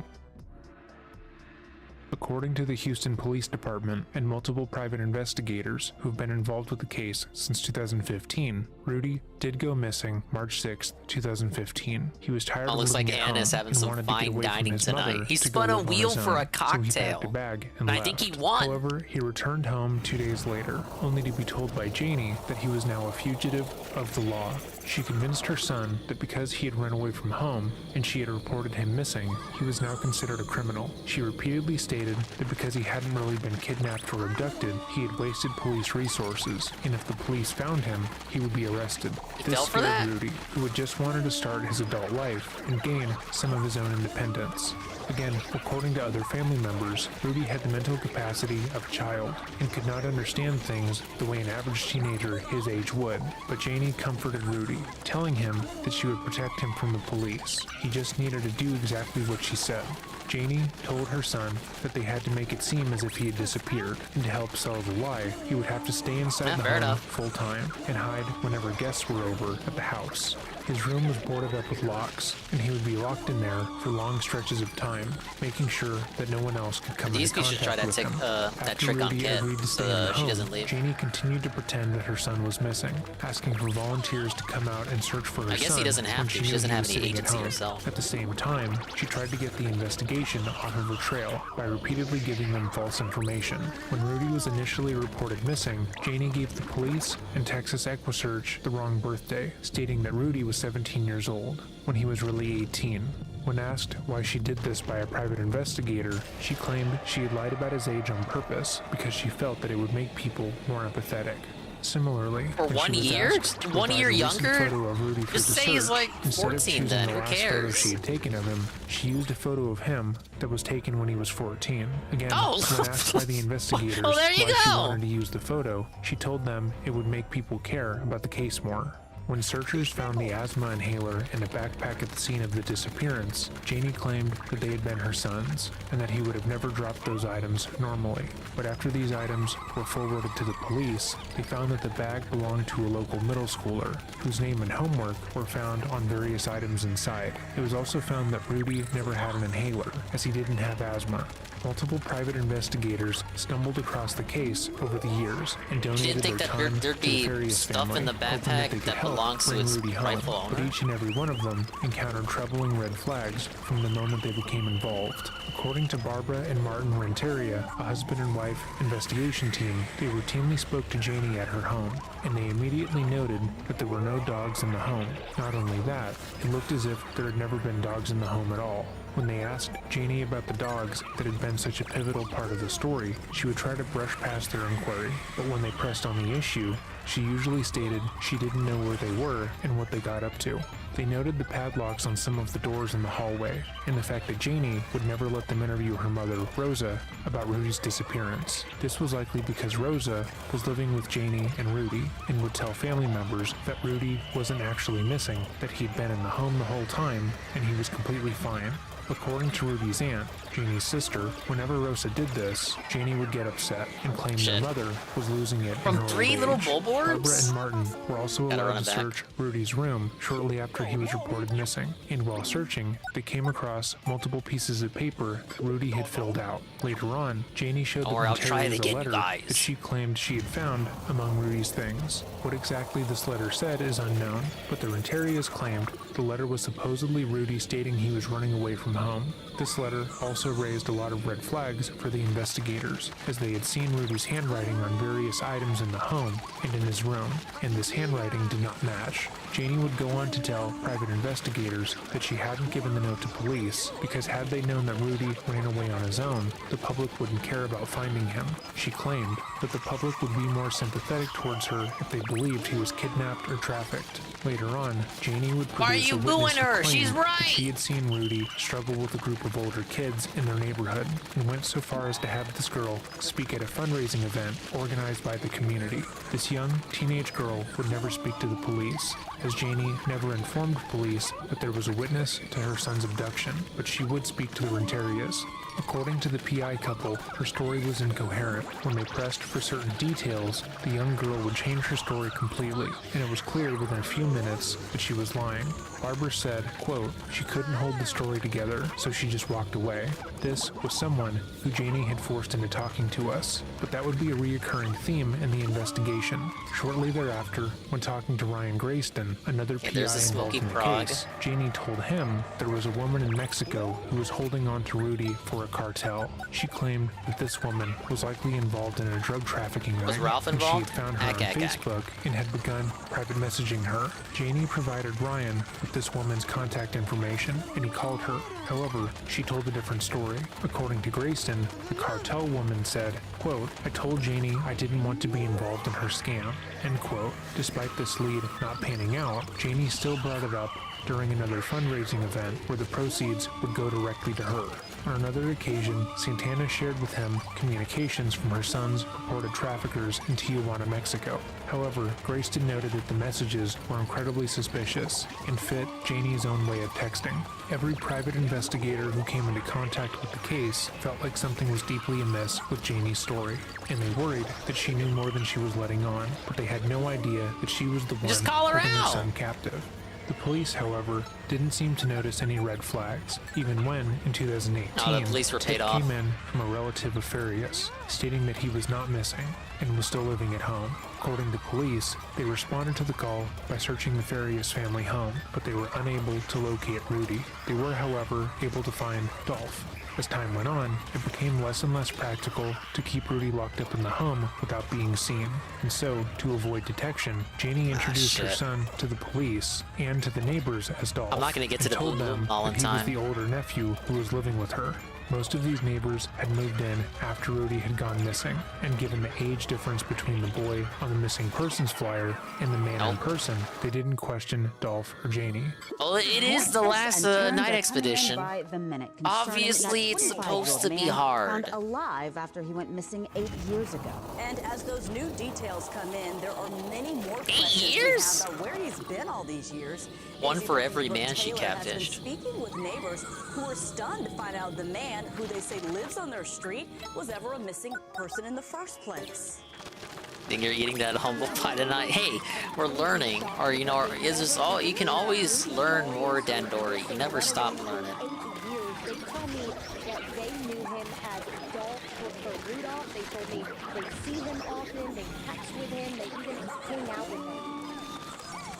According to the Houston Police Department and multiple private investigators who've been involved with the case since 2015, Rudy did go missing March 6, 2015. He was tired of looks living like at Anna's home having and some wanted to get fine away from dining his tonight. mother He to spun go a live on wheel his for a own, so he cocktail. packed a bag And I think he won. However, he returned home 2 days later, only to be told by Janie that he was now a fugitive of the law. She convinced her son that because he had run away from home and she had reported him missing, he was now considered a criminal. She repeatedly stated that because he hadn't really been kidnapped or abducted, he had wasted police resources, and if the police found him, he would be arrested. This fell for scared that? Rudy, who had just wanted to start his adult life and gain some of his own independence. Again, according to other family members, Rudy had the mental capacity of a child and could not understand things the way an average teenager his age would. But Janie comforted Rudy, telling him that she would protect him from the police. He just needed to do exactly what she said. Janie told her son that they had to make it seem as if he had disappeared, and to help sell the lie, he would have to stay inside the fair home enough. full time and hide whenever guests were over at the house. His room was boarded up with locks, and he would be locked in there for long stretches of time, making sure that no one else could come These into kids should try contact that with him. that After trick on Rudy Kit, agreed to so stay in the she home, doesn't leave. Janie continued to pretend that her son was missing, asking for volunteers to come out and search for her son. I guess he doesn't have when to. she She knew doesn't he have was any sitting at agency home. herself. At the same time, she tried to get the investigation off of her trail by repeatedly giving them false information. When Rudy was initially reported missing, Janie gave the police and Texas EquiSearch the wrong birthday, stating that Rudy was 17 years old when he was really 18. When asked why she did this by a private investigator, she claimed she had lied about his age on purpose because she felt that it would make people more empathetic. Similarly, For when 1 she was year? asked to 1 provide year a recent younger? photo of Rudy for Just the say he's search, like instead of 14 choosing then, the who last photo cares? she had taken of him, she used a photo of him that was taken when he was 14. Again, Oh! when asked by the investigators Oh, there you why she go! wanted to use the photo, she told them it would make people care about the case more. When searchers found the asthma inhaler and a backpack at the scene of the disappearance, Janie claimed that they had been her son's, and that he would have never dropped those items normally. But after these items were forwarded to the police, they found that the bag belonged to a local middle schooler, whose name and homework were found on various items inside. It was also found that Rudy never had an inhaler, as he didn't have asthma. Multiple private investigators stumbled across the case over the years and You donated didn't think their that time there'd to the be Farias stuff family, in the hoping backpack they could that help belongs to bring its Rudy home. rightful But owner? each and every one of them encountered troubling red flags from the moment they became involved. According to Barbara and Martin Renteria, a husband and wife investigation team, they routinely spoke to Janie at her home, and they immediately noted that there were no dogs in the home. Not only that, it looked as if there had never been dogs in the home at all. When they asked Janie about the dogs that had been such a pivotal part of the story, she would try to brush past their inquiry, but when they pressed on the issue, she usually stated she didn't know where they were and what they got up to. They noted the padlocks on some of the doors in the hallway, and the fact that Janie would never let them interview her mother, Rosa, about Rudy's disappearance. This was likely because Rosa was living with Janie and Rudy, and would tell family members that Rudy wasn't actually missing, that he'd been in the home the whole time, and he was completely fine. According to Rudy's aunt, Janie's sister, whenever Rosa did this, Janie would get upset and claim their mother was losing it From in her three old little age. billboards? Barbara and Martin were also Gotta allowed run to it back. search Rudy's room shortly after he was reported missing, and while searching, they came across multiple pieces of paper that Rudy had filled out. Later on, Janie showed the Or I'll try it Renterias a again, letter guys. that she claimed she had found among Rudy's things. What exactly this letter said is unknown, but the Renterias claimed the letter was supposedly Rudy stating he was running away from home. This letter also raised a lot of red flags for the investigators, as they had seen Rudy's handwriting on various items in the home and in his room, and this handwriting did not match. Janie would go on to tell private investigators that she hadn't given the note to police because had they known that Rudy ran away on his own, the public wouldn't care about finding him. She claimed that the public would be more sympathetic towards her if they believed he was kidnapped or trafficked. Later on, Janie would Why are produce you a witness booing who her? claimed She's that right! she had seen Rudy struggle with a group of older kids in their neighborhood, and went so far as to have this girl speak at a fundraising event organized by the community. This young teenage girl would never speak to the police, as Janie never informed police that there was a witness to her son's abduction, but she would speak to the Renterias. According to the PI couple, her story was incoherent. When they pressed for certain details, the young girl would change her story completely, and it was clear within a few minutes that she was lying. Barbara said, quote, she couldn't hold the story together, so she just walked away. This was someone who Janie had forced into talking to us, but that would be a reoccurring theme in the investigation. Shortly thereafter, when talking to Ryan Grayston, another PI there's a involved smoky in the frog. case, Janie told him there was a woman in Mexico who was holding on to Rudy for a cartel. She claimed that this woman was likely involved in a drug trafficking ring. Was Ralph and involved? She had found her on Facebook and had begun private messaging her. Janie provided Ryan with this woman's contact information, and he called her. However, she told a different story. According to Grayston, the cartel woman said, quote, I told Janie I didn't want to be involved in her scam, end quote. Despite this lead not panning out, Janie still brought it up during another fundraising event where the proceeds would go directly to her. On another occasion, Santana shared with him communications from her son's purported traffickers in Tijuana, Mexico. However, Grayston noted that the messages were incredibly suspicious and fit Janie's own way of texting. Every private investigator who came into contact with the case felt like something was deeply amiss with Janie's story, and they worried that she knew more than she was letting on, but they had no idea that she was the one Just call her holding her out. son captive. The police, however, didn't seem to notice any red flags, even when, in 2018, No, the police were paid tip off. came in from a relative of Farias, stating that he was not missing and was still living at home. According to police, they responded to the call by searching the Farias family home, but they were unable to locate Rudy. They were, however, able to find Dolph. As time went on, it became less and less practical to keep Rudy locked up in the home without being seen. And so, to avoid detection, Janie introduced her shit. son to the police and to the neighbors as Dolph. I'm not gonna get to and the told blue them ball in that he was time. the older nephew who was living with her. Most of these neighbors had moved in after Rudy had gone missing, and given the age difference between the boy on the missing persons flyer and the man in person, they didn't question Dolph or Janie. Well, it is the last night expedition. Obviously, it's supposed to be hard. Found alive after he went missing 8 years ago. And as those new details come in, there are many more questions we years? have about where he's been all these years. One for every Brooke man she Taylor has been catfished. speaking with neighbors who were stunned to find out the man who they say lives on their street was ever a missing person in the first place. Think you're eating that humble pie tonight? Hey, we're learning, or you know, is this all? You can always learn more, Dandori. You never stop learning. They told me that they knew him as Dolph for Rudolph. They told me they see him often, they text with him, they even hang out with him.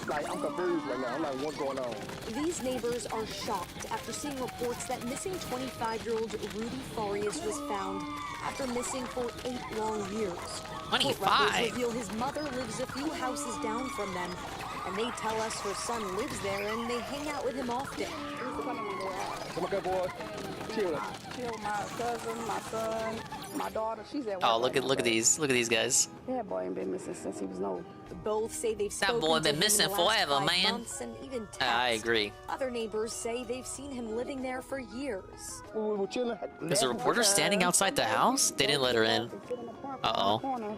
Like, I'm confused right now. I'm like, what's going on? These neighbors are shocked after seeing reports that missing 25-year-old Rudy Farias was found after missing for 8 long years. 25? Court records reveal his mother lives a few houses down from them, and they tell us her son lives there and they hang out with him often. Come on, good boy. Chill. Chill, my cousin, my son, my daughter. She's at work. Oh, look at these guys. That boy ain't been missing since he was no. Both say they've That spoken boy to been him missing in the last forever, 5 man. months and even I text. agree. Other neighbors say they've seen him living there for years. There's a reporter standing outside the house? They didn't let her in. Uh-oh.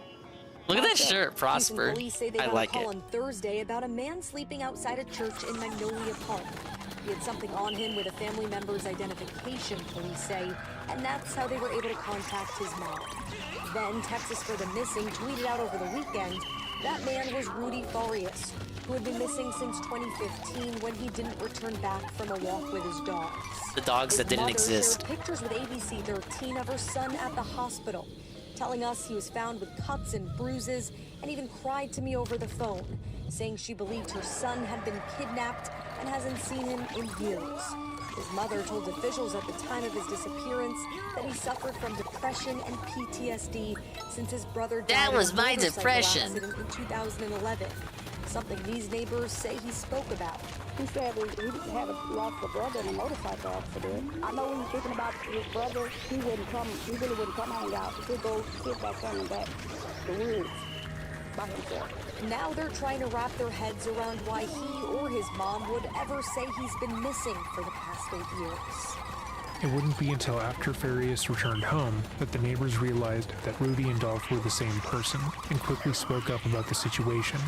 Look at that shirt, Prosper. Houston police say they I got like a call it. on Thursday about a man sleeping outside a church in Magnolia Park. He had something on him with a family member's identification, police say, and that's how they were able to contact his mom. Then Texas for the Missing tweeted out over the weekend that man was Rudy Farias, who had been missing since 2015 when he didn't return back from a walk with his dogs. The dogs that didn't exist. Shared pictures with ABC 13 of her son at the hospital, telling us he was found with cuts and bruises, and even cried to me over the phone, saying she believed her son had been kidnapped and hasn't seen him in years. His mother told officials at the time of his disappearance that he suffered from depression and PTSD since his brother died That was in a my motorcycle depression. accident in 2011. Something these neighbors say he spoke about. He said he had lost a brother in a motorcycle accident. I know when he's thinking about his brother, he really wouldn't come hang out. He'd go sit back on the woods by himself. Now they're trying to wrap their heads around why he or his mom would ever say he's been missing for the past 8 years. It wouldn't be until after Farias returned home that the neighbors realized that Rudy and Dolph were the same person and quickly spoke up about the situation.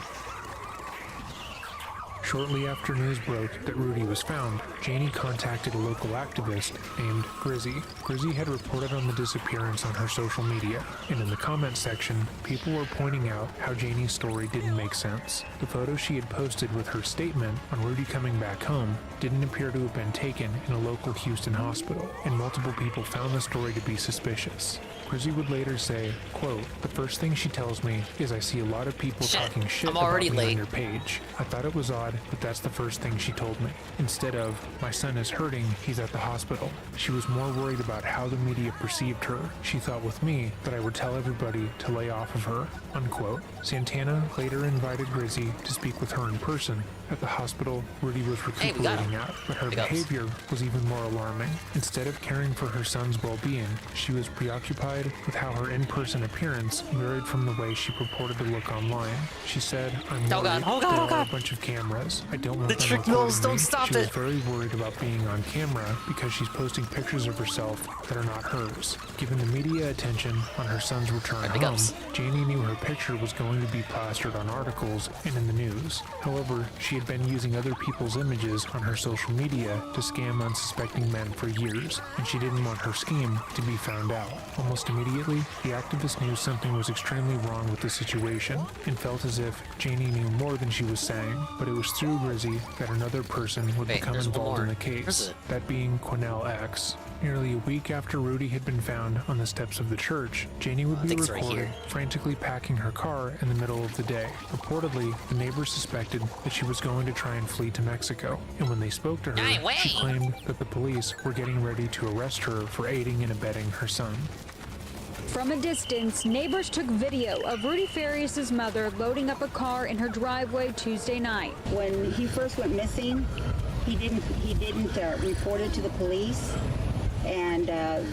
Shortly after news broke that Rudy was found, Janie contacted a local activist named Grizzy. Grizzy had reported on the disappearance on her social media, and in the comment section, people were pointing out how Janie's story didn't make sense. The photo she had posted with her statement on Rudy coming back home didn't appear to have been taken in a local Houston hospital, and multiple people found the story to be suspicious. Grizzy would later say, quote, "The first thing she tells me is I see a lot of people talking shit about me on your page. I thought it was odd, but that's the first thing she told me. Instead of, my son is hurting, he's at the hospital. She was more worried about how the media perceived her. She thought with me that I would tell everybody to lay off of her," unquote. Santana later invited Grizzy to speak with her in person at the hospital Rudy was recuperating at, but her behavior was even more alarming. Instead of caring for her son's well-being, she was preoccupied with how her in-person appearance varied from the way she purported to look online. She said, "I'm worried there are a bunch of cameras. I don't want them recording me." She was very worried about being on camera because she's posting pictures of herself that are not hers. Given the media attention on her son's return home, Janie knew her picture was going to be plastered on articles and in the news. However, she had been using other people's images on her social media to scam unsuspecting men for years, and she didn't want her scheme to be found out. Almost immediately, the activist knew something was extremely wrong with the situation and felt as if Janie knew more than she was saying, but it was through Grizzy that another person would become involved in the case, that being Quinnell X. Nearly a week after Rudy had been found on the steps of the church, Janie would be recorded frantically packing her car in the middle of the day. Reportedly, the neighbors suspected that she was going to try and flee to Mexico, and when they spoke to her, she claimed that the police were getting ready to arrest her for aiding and abetting her son. From a distance, neighbors took video of Rudy Farias' mother loading up a car in her driveway Tuesday night. When he first went missing, he didn't report it to the police, and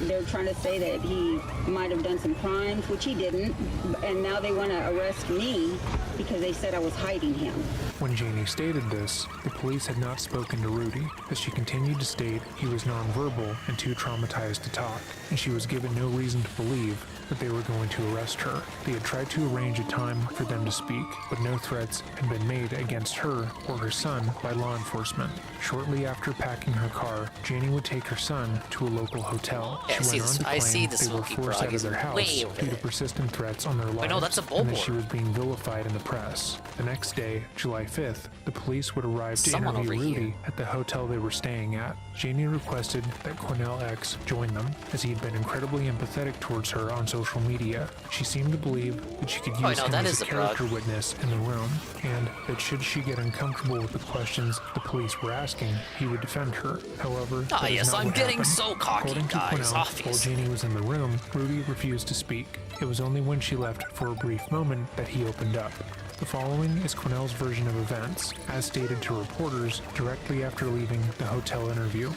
they're trying to say that he might have done some crimes, which he didn't, and now they want to arrest me because they said I was hiding him. When Janie stated this, the police had not spoken to Rudy, as she continued to state he was nonverbal and too traumatized to talk, and she was given no reason to believe that they were going to arrest her. They had tried to arrange a time for them to speak, but no threats had been made against her or her son by law enforcement. Shortly after packing her car, Janie would take her son to a local hotel. Yeah, she went on to claim they were forced out of their house way over due to persistent threats on their lives, no, that's a and that bullboard. she was being vilified in the press. The next day, July 5th, the police would arrive to Someone interview over Rudy here. at the hotel they were staying at. Janie requested that Quinnell X join them, as he had been incredibly empathetic towards her on social media. She seemed to believe that she could use him as a character witness in the room, and that should she get uncomfortable with the questions the police were asking, he would defend her. However, that is yes, not I'm what getting happened. so cocky, According to guys, Quinnell, obvious. while Janie was in the room, Rudy refused to speak. It was only when she left for a brief moment that he opened up. The following is Quinnell's version of events, as stated to reporters directly after leaving the hotel interview.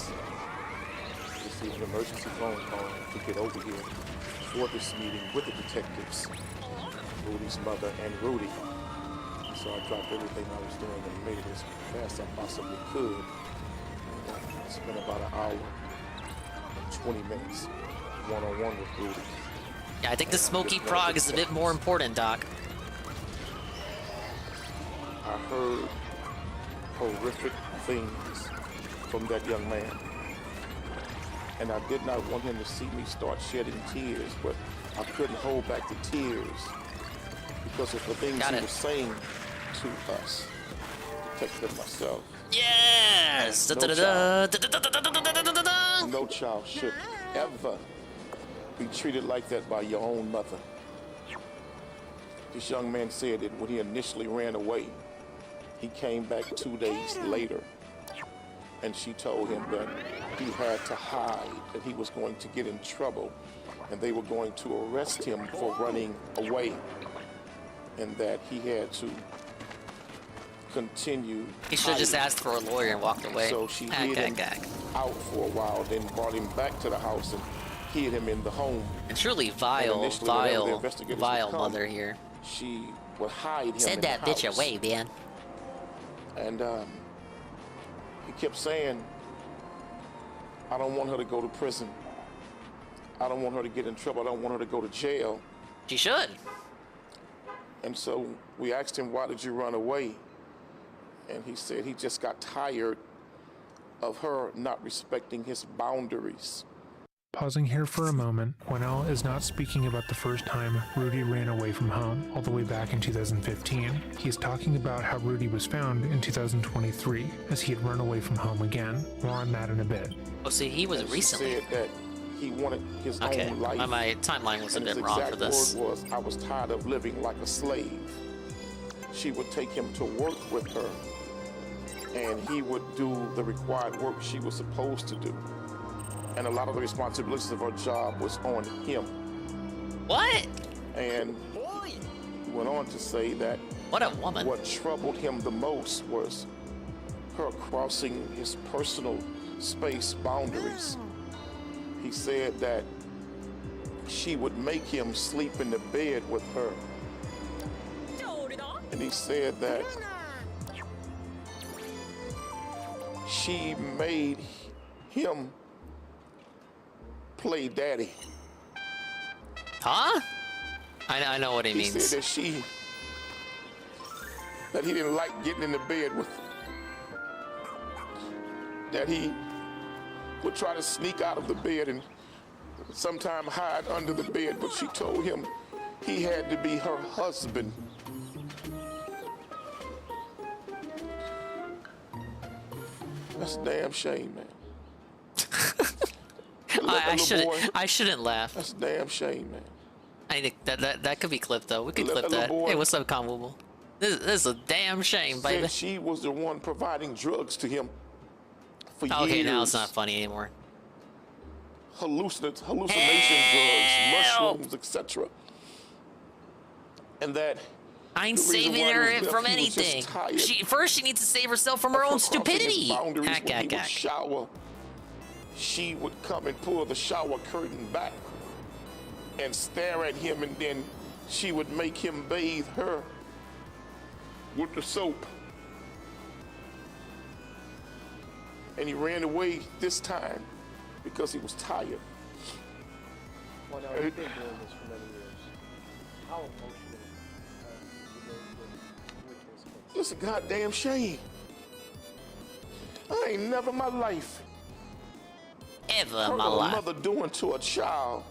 minutes. Received an emergency phone call to get over here for this meeting with the detectives, Rudy's mother and Rudy. So I dropped everything I was doing and made it as fast as I possibly could. And spent about an hour and 20 minutes one-on-one with Rudy. Yeah, I think the Smoky Frog is a bit more important, Doc. I heard horrific things from that young man. And I did not want him to see me start shedding tears, but I couldn't hold back the tears because of the things he was saying to us, protecting myself. Yes! No child should ever be treated like that by your own mother. This young man said that when he initially ran away, he came back 2 days later, and she told him that he had to hide, that he was going to get in trouble, and they were going to arrest him for running away, and that he had to continue. He should have just asked for a lawyer and walked away. So she hid him out for a while, then brought him back to the house and hid him in the home. And truly vile mother here. She would hide him. Send that bitch away, man. And he kept saying, I don't want her to go to prison. I don't want her to get in trouble. I don't want her to go to jail. She should. And so we asked him, why did you run away? And he said he just got tired of her not respecting his boundaries. Pausing here for a moment, Winnell is not speaking about the first time Rudy ran away from home, all the way back in 2015. He is talking about how Rudy was found in 2023, as he had run away from home again. More on that in a bit. Oh, see, he was recently. Said that he wanted his own life. My timeline was a bit wrong for this. His exact word was, I was tired of living like a slave. She would take him to work with her, and he would do the required work she was supposed to do. And a lot of the responsibilities of her job was on him. What? And he went on to say that what a woman. What troubled him the most was her crossing his personal space boundaries. He said that she would make him sleep in the bed with her. And he said that she made him play daddy. Huh? I know what he means. He said that he didn't like getting in the bed with her. That he would try to sneak out of the bed and sometime hide under the bed, but she told him he had to be her husband. That's a damn shame, man. I shouldn't laugh. That's a damn shame, man. I think that could be clipped though. We could clip that. Hey, what's up, Conwooble? This is a damn shame, baby. Said she was the one providing drugs to him for years. Okay, now it's not funny anymore. Hallucination drugs, mushrooms, etc. And that I ain't saving her from anything. First she needs to save herself from her own stupidity. Shower. She would come and pull the shower curtain back and stare at him, and then she would make him bathe her with the soap. And he ran away this time because he was tired. Well, now, you've been doing this for many years. How emotional with It's a goddamn shame. I ain't never in my life heard of a mother doing to a child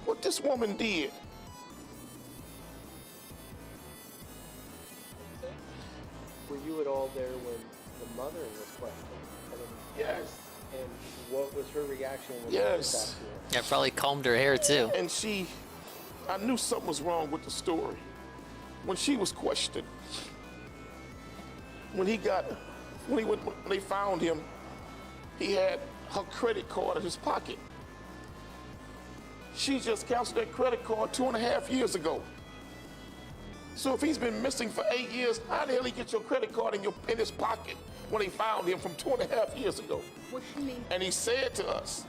what this woman did. Were you at all there when the mother was questioned? Yes. And what was her reaction when Yes. Yeah, probably combed her hair too. And I knew something was wrong with the story. When she was questioned, when they found him, he had her credit card in his pocket. She just canceled that credit card 2.5 years ago. So if he's been missing for 8 years, how the hell he get your credit card in his pocket when they found him from 2.5 years ago. Was she named? And he said to us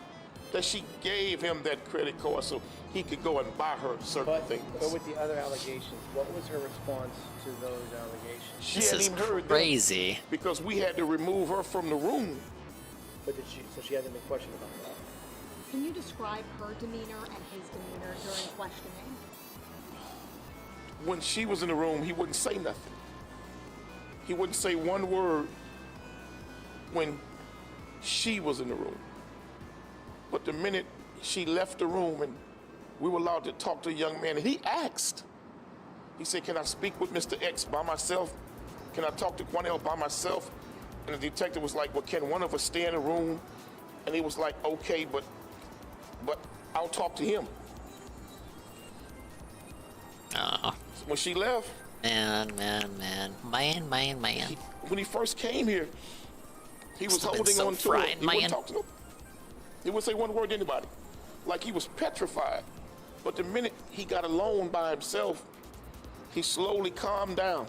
that she gave him that credit card so he could go and buy her certain things. But with the other allegations, what was her response to those allegations? She This hadn't is even heard them crazy. because we had to remove her from the room. But so she hasn't been questioned about that? Can you describe her demeanor and his demeanor during questioning? When she was in the room, he wouldn't say nothing. He wouldn't say one word when she was in the room. But the minute she left the room and we were allowed to talk to a young man, and he asked, he said, can I speak with Mr. X by myself? Can I talk to Quanell by myself? And the detective was like, well, can one of us stay in the room? And he was like, okay, but I'll talk to him. Oh. When she left, Man. when he first came here, he was Must have been holding so on to fried, it. He wouldn't man. talk to them. He wouldn't say one word to anybody. Like he was petrified. But the minute he got alone by himself, he slowly calmed down.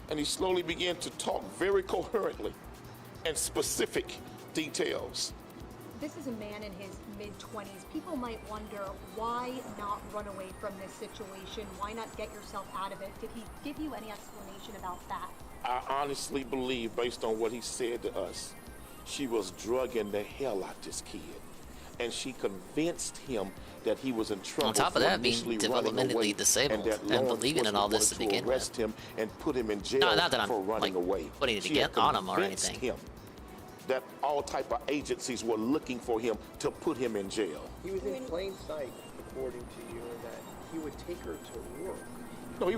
And he slowly began to talk very coherently and specific details. This is a man in his mid-20s. People might wonder, why not run away from this situation? Why not get yourself out of it? Did he give you any explanation about that? I honestly believe, based on what he said to us, she was drugging the hell out this kid. And she convinced him that he was in trouble. On top of for that, being initially running developmentally away, disabled that and law believing in all this to enforcement begin wanted arrest him and put him in jail No, not that I'm for running away. putting it She had on him or convinced anything. him that all type of agencies were looking for him to put him in jail. He was in plain sight, according to you, in that he would take her to work. No, he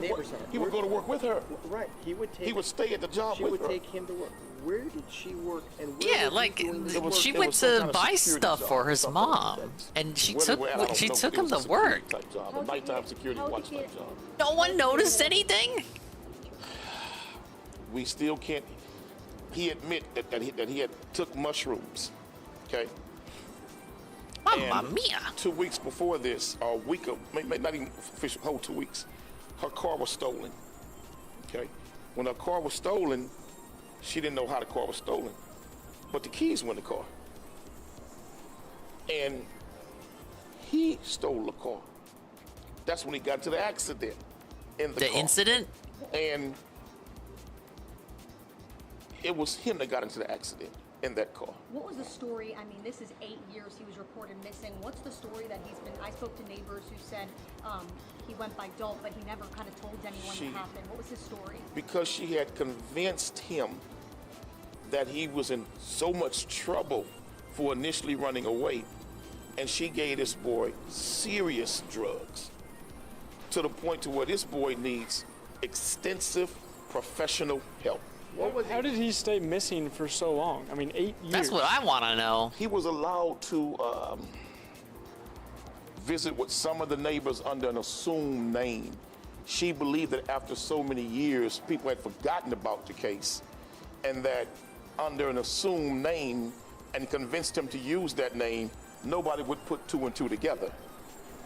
would go to work with her. Right. He would stay at the job she with would her. take him to work. Where did she work? And where Yeah, was he like doing this she work? went to buy stuff for his mom, and she took him to work. A nighttime security watch type job. No one noticed anything. We still can't. He admit that he had took mushrooms. Okay. Mamma And mia! 2 weeks before this, or a week of, maybe not even official, whole 2 weeks, her car was stolen. Okay. When her car was stolen, she didn't know how the car was stolen, but the keys were in the car. And he stole the car. That's when he got into the accident in the car. Incident? And it was him that got into the accident in that car. What was the story? I mean, this is 8 years he was reported missing. What's the story that he's been? I spoke to neighbors who said he went by Dolt, but he never kind of told anyone what happened. What was his story? Because she had convinced him that he was in so much trouble for initially running away, and she gave this boy serious drugs to the point to where this boy needs extensive professional help. How did he stay missing for so long? I mean, 8 years. That's what I want to know. He was allowed to visit with some of the neighbors under an assumed name. She believed that after so many years, people had forgotten about the case, and that under an assumed name, and convinced him to use that name, nobody would put two and two together.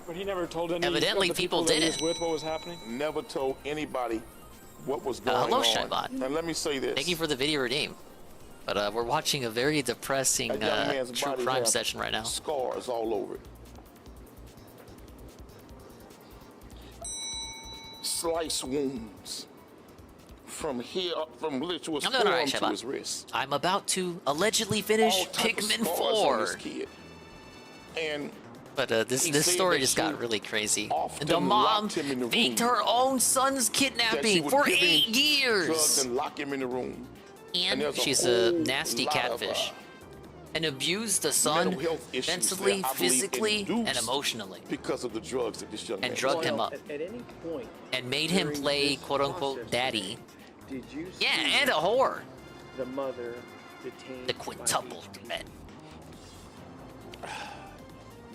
But he never told any Evidently, of the people that he didn't. was with what was happening? Never told anybody what was going Hello, on. Shybot. And let me say this. Thank you for the video redeem. But we're watching a very depressing That young man's true body crime have session right now. Scars all over it. Slice wounds from here, from literally his I'm doing all right, forearm to Shybot. his wrist. I'm about to allegedly finish All type of Pikmin scars on 4. this kid. And But this he said story that just she got really crazy. often The mom locked him in the faked room. her own son's that she kidnapping would for give him 8 drugs years. and lock him in the room. And there's she's whole a nasty lot of, catfish. And abused the son mental health issues mentally, that I believe physically, and induced emotionally. because of the drugs that this young man And drugged was him on. up. At any point, And made him during play this quote-unquote process, daddy. did you Yeah, see and a whore. the mother detained The quintuple threat.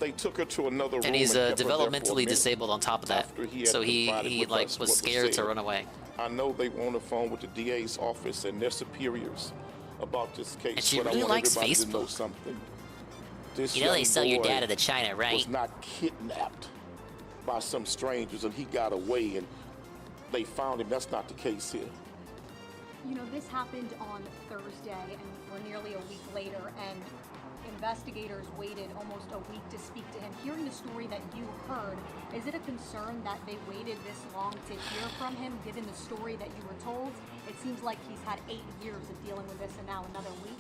They took her to another room And he's kept her there for a developmentally minute disabled on top of that. after he had So he confided with like us was what scared to said. run away. I know they were on the phone with the DA's office and their superiors about this case, And she but really I want likes everybody to know Facebook. something. This You know they young sell your boy data to China, right? was not kidnapped by some strangers and he got away and they found him. That's not the case here. You know, this happened on Thursday, and we're nearly a week later, and investigators waited almost a week to speak to him. Hearing the story that you heard, is it a concern that they waited this long to hear from him, given the story that you were told? It seems like he's had 8 years of dealing with this, and now another week.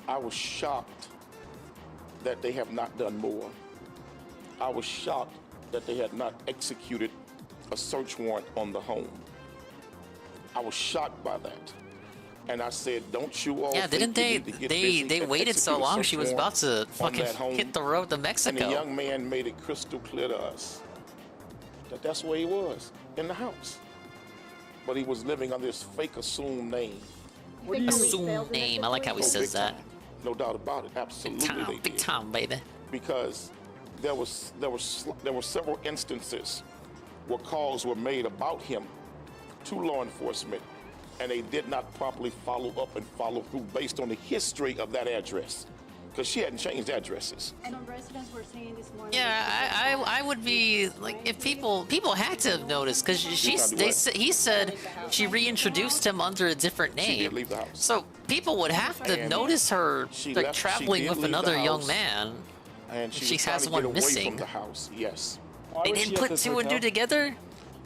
I was shocked that they have not done more. I was shocked that they had not executed a search warrant on the home. I was shocked by that. And I said, don't you all didn't they they waited so long she was about to fucking hit the road to Mexico. And the young man made it crystal clear to us that that's where he was, in the house. But he was living under this fake assumed name. Assumed name, I like how he says that. No doubt about it, absolutely. Big time, baby. Because there were several instances where calls were made about him to law enforcement, and they did not properly follow up and follow through based on the history of that address, because she hadn't changed addresses. And residents were saying this morning. Yeah, I would be like, if people had to have noticed, because he said she reintroduced him under a different name. She did leave the house. So people would have to notice her like traveling with another young man. And she was has trying to one get away missing. from the house. Yes. They didn't put two and two together.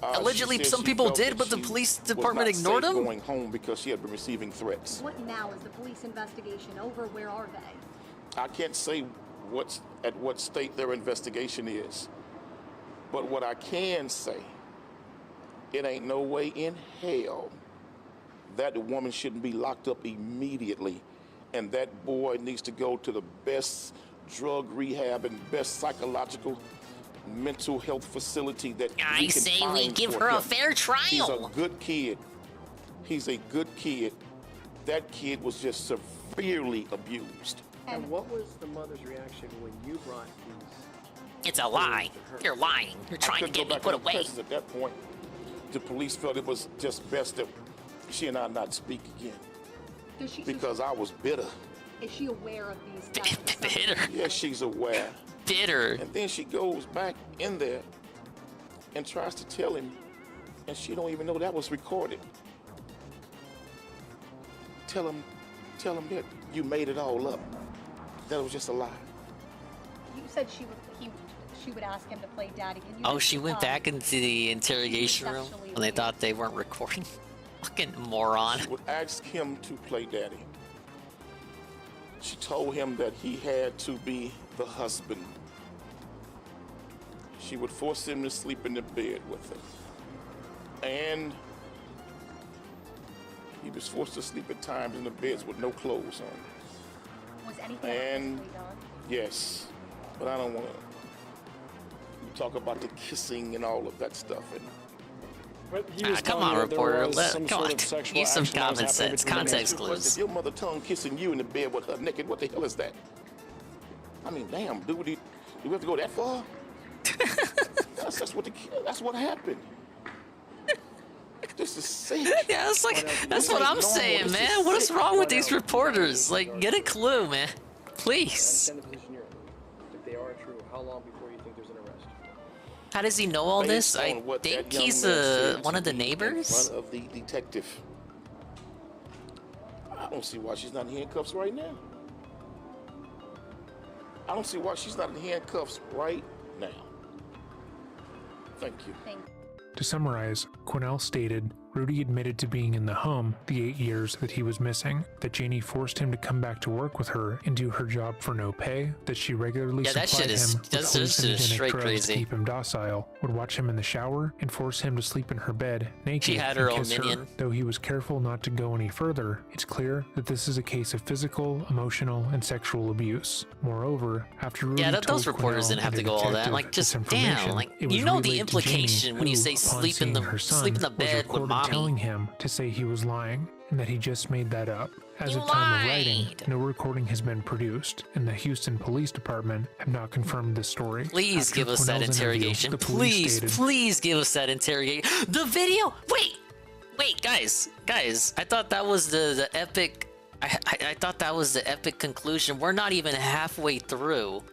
Allegedly, some people did, but the police department ignored them. Going home because she had been receiving threats. What now? Is the police investigation over? Where are they? I can't say at what state their investigation is, but what I can say, it ain't no way in hell that the woman shouldn't be locked up immediately, and that boy needs to go to the best drug rehab and best psychological mental health facility that I we can say find we give for her a him. fair trial. He's a good kid. He's a good kid. That kid was just severely abused. And what was the mother's reaction when you brought these? It's a lie. You're lying. You're trying to get me put away. At that point, the police felt it was just best that she and I not speak again. Because I was bitter. Is she aware of these? Bitter. Yeah, she's aware. Bitter. And then she goes back in there and tries to tell him, and she don't even know that was recorded. Tell him that you made it all up. That it was just a lie. You said she would ask him to play daddy. Can you She went back into the interrogation room when they thought they weren't recording. Fucking moron. She would ask him to play daddy. She told him that he had to be the husband. She would force him to sleep in the bed with her. And he was forced to sleep at times in the beds with no clothes on. Was anything And physically done? yes, but I don't want to talk about the kissing and all of that stuff. And come on, reporter. Come on. Use some common sense. Context clues. If your mother tongue kissing you in the bed with her naked, what the hell is that? I mean, damn, dude, do we have to go that far? That's what happened. This is sick. Yeah, that's what I'm saying, man. What is wrong with these reporters? Like, get a clue, man. Please. Understand the position you're in. If they are true, how long before you think there's an arrest? How does he know all this? I think he's one of the neighbors. In front of the detective. I don't see why she's not in handcuffs right now. I don't see why she's not in handcuffs right now. Thank you. To summarize, Quinnell stated Rudy admitted to being in the home the 8 years that he was missing, that Janie forced him to come back to work with her and do her job for no pay, that she regularly supplied him with hallucinogenic drugs to keep him docile, would watch him in the shower, and force him to sleep in her bed naked She had her and own kiss minion. her. Though he was careful not to go any further, it's clear that this is a case of physical, emotional, and sexual abuse. Moreover, after Rudy told those reporters Quinnell didn't have and to a go all that. detective Like, just this damn. information, Like, it was you know the relayed to Janie, implication when you who, say upon sleep in seeing her son, the was bed with recorded mommy. telling him to say he was lying and that he just made that up. As of time of writing, no recording has been produced, and the Houston Police Department have not confirmed this story. Please After give us that Quinnell's interview, interrogation. the police stated, Please give us that interrogation. The video. Wait, guys. I thought that was the epic. I thought that was the epic conclusion. We're not even halfway through.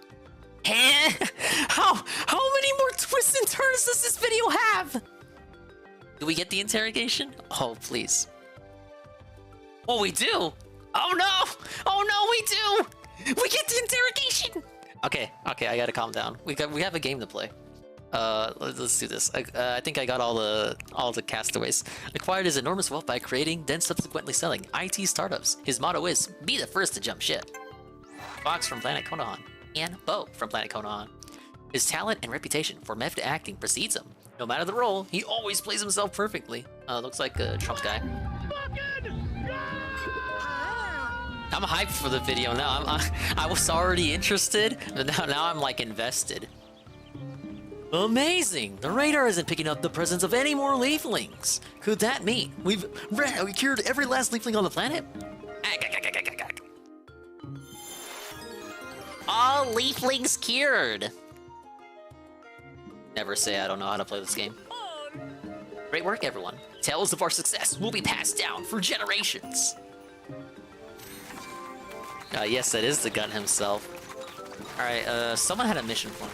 How many more twists and turns does this video have? Do we get the interrogation? Oh, please. Oh, we do. Oh no! Oh no, we do! We get the interrogation. Okay, I gotta calm down. We have a game to play. Let's do this. I think I got all the castaways. Acquired his enormous wealth by creating, then subsequently selling IT startups. His motto is, be the first to jump ship. Fox from Planet Konohan, and Bo from Planet Konohan. His talent and reputation for method acting precedes him. No matter the role, he always plays himself perfectly. Looks like a Trump guy. I'm hyped for the video now. I was already interested, but now I'm like invested. Amazing! The radar isn't picking up the presence of any more leaflings. Could that mean we cured every last leafling on the planet? All leaflings cured. Never say I don't know how to play this game. Great work, everyone. Tales of our success will be passed down for generations. Yes, that is the gun himself. Alright, someone had a mission for me.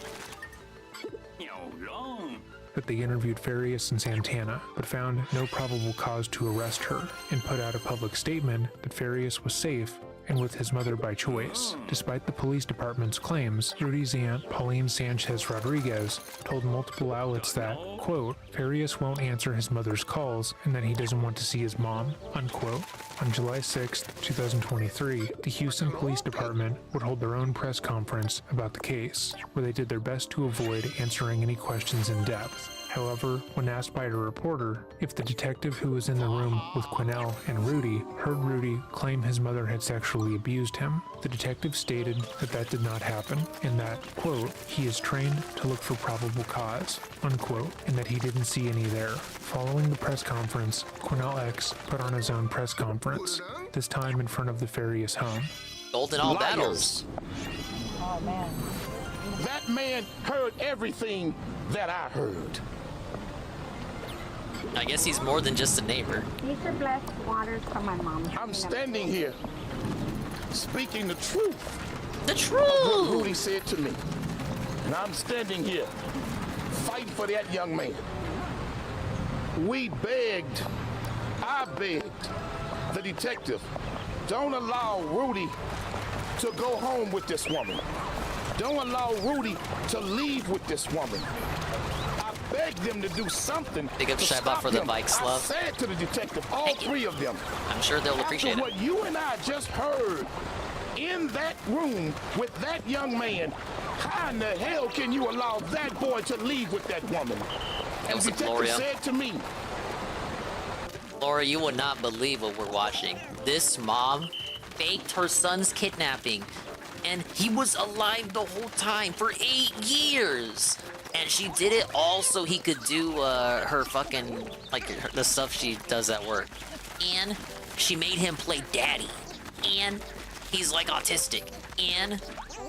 That they interviewed Farias and Santana, but found no probable cause to arrest her, and put out a public statement that Farias was safe and with his mother by choice. Despite the police department's claims, Rudy's aunt, Pauline Sanchez Rodriguez, told multiple outlets that, quote, Farias won't answer his mother's calls and that he doesn't want to see his mom, unquote. On July 6, 2023, the Houston Police Department would hold their own press conference about the case, where they did their best to avoid answering any questions in depth. However, when asked by a reporter if the detective who was in the room with Quinnell and Rudy heard Rudy claim his mother had sexually abused him, the detective stated that that did not happen, and that, quote, he is trained to look for probable cause, unquote, and that he didn't see any there. Following the press conference, Quinnell X put on his own press conference, this time in front of the Farias home. Gold in all battles. Oh, man. That man heard everything that I heard. I guess he's more than just a neighbor. These are blessed waters from my mom. I'm standing here speaking the truth. The truth! Of what Rudy said to me. And I'm standing here fighting for that young man. I begged the detective, don't allow Rudy to go home with this woman. Don't allow Rudy to leave with this woman. I begged them to do something. Big up to Shabba stop for the him. bikes, love. I said to the detective, all three of them. I'm sure they'll appreciate After it. what you and I just heard in that room with that young man, how in the hell can you allow that boy to leave with that woman? That was the detective Gloria. said to me, Laura, you would not believe what we're watching. This mom faked her son's kidnapping, and he was alive the whole time for 8 years. And she did it all so he could do her fucking, like, the stuff she does at work. And she made him play daddy. And he's, like, autistic. And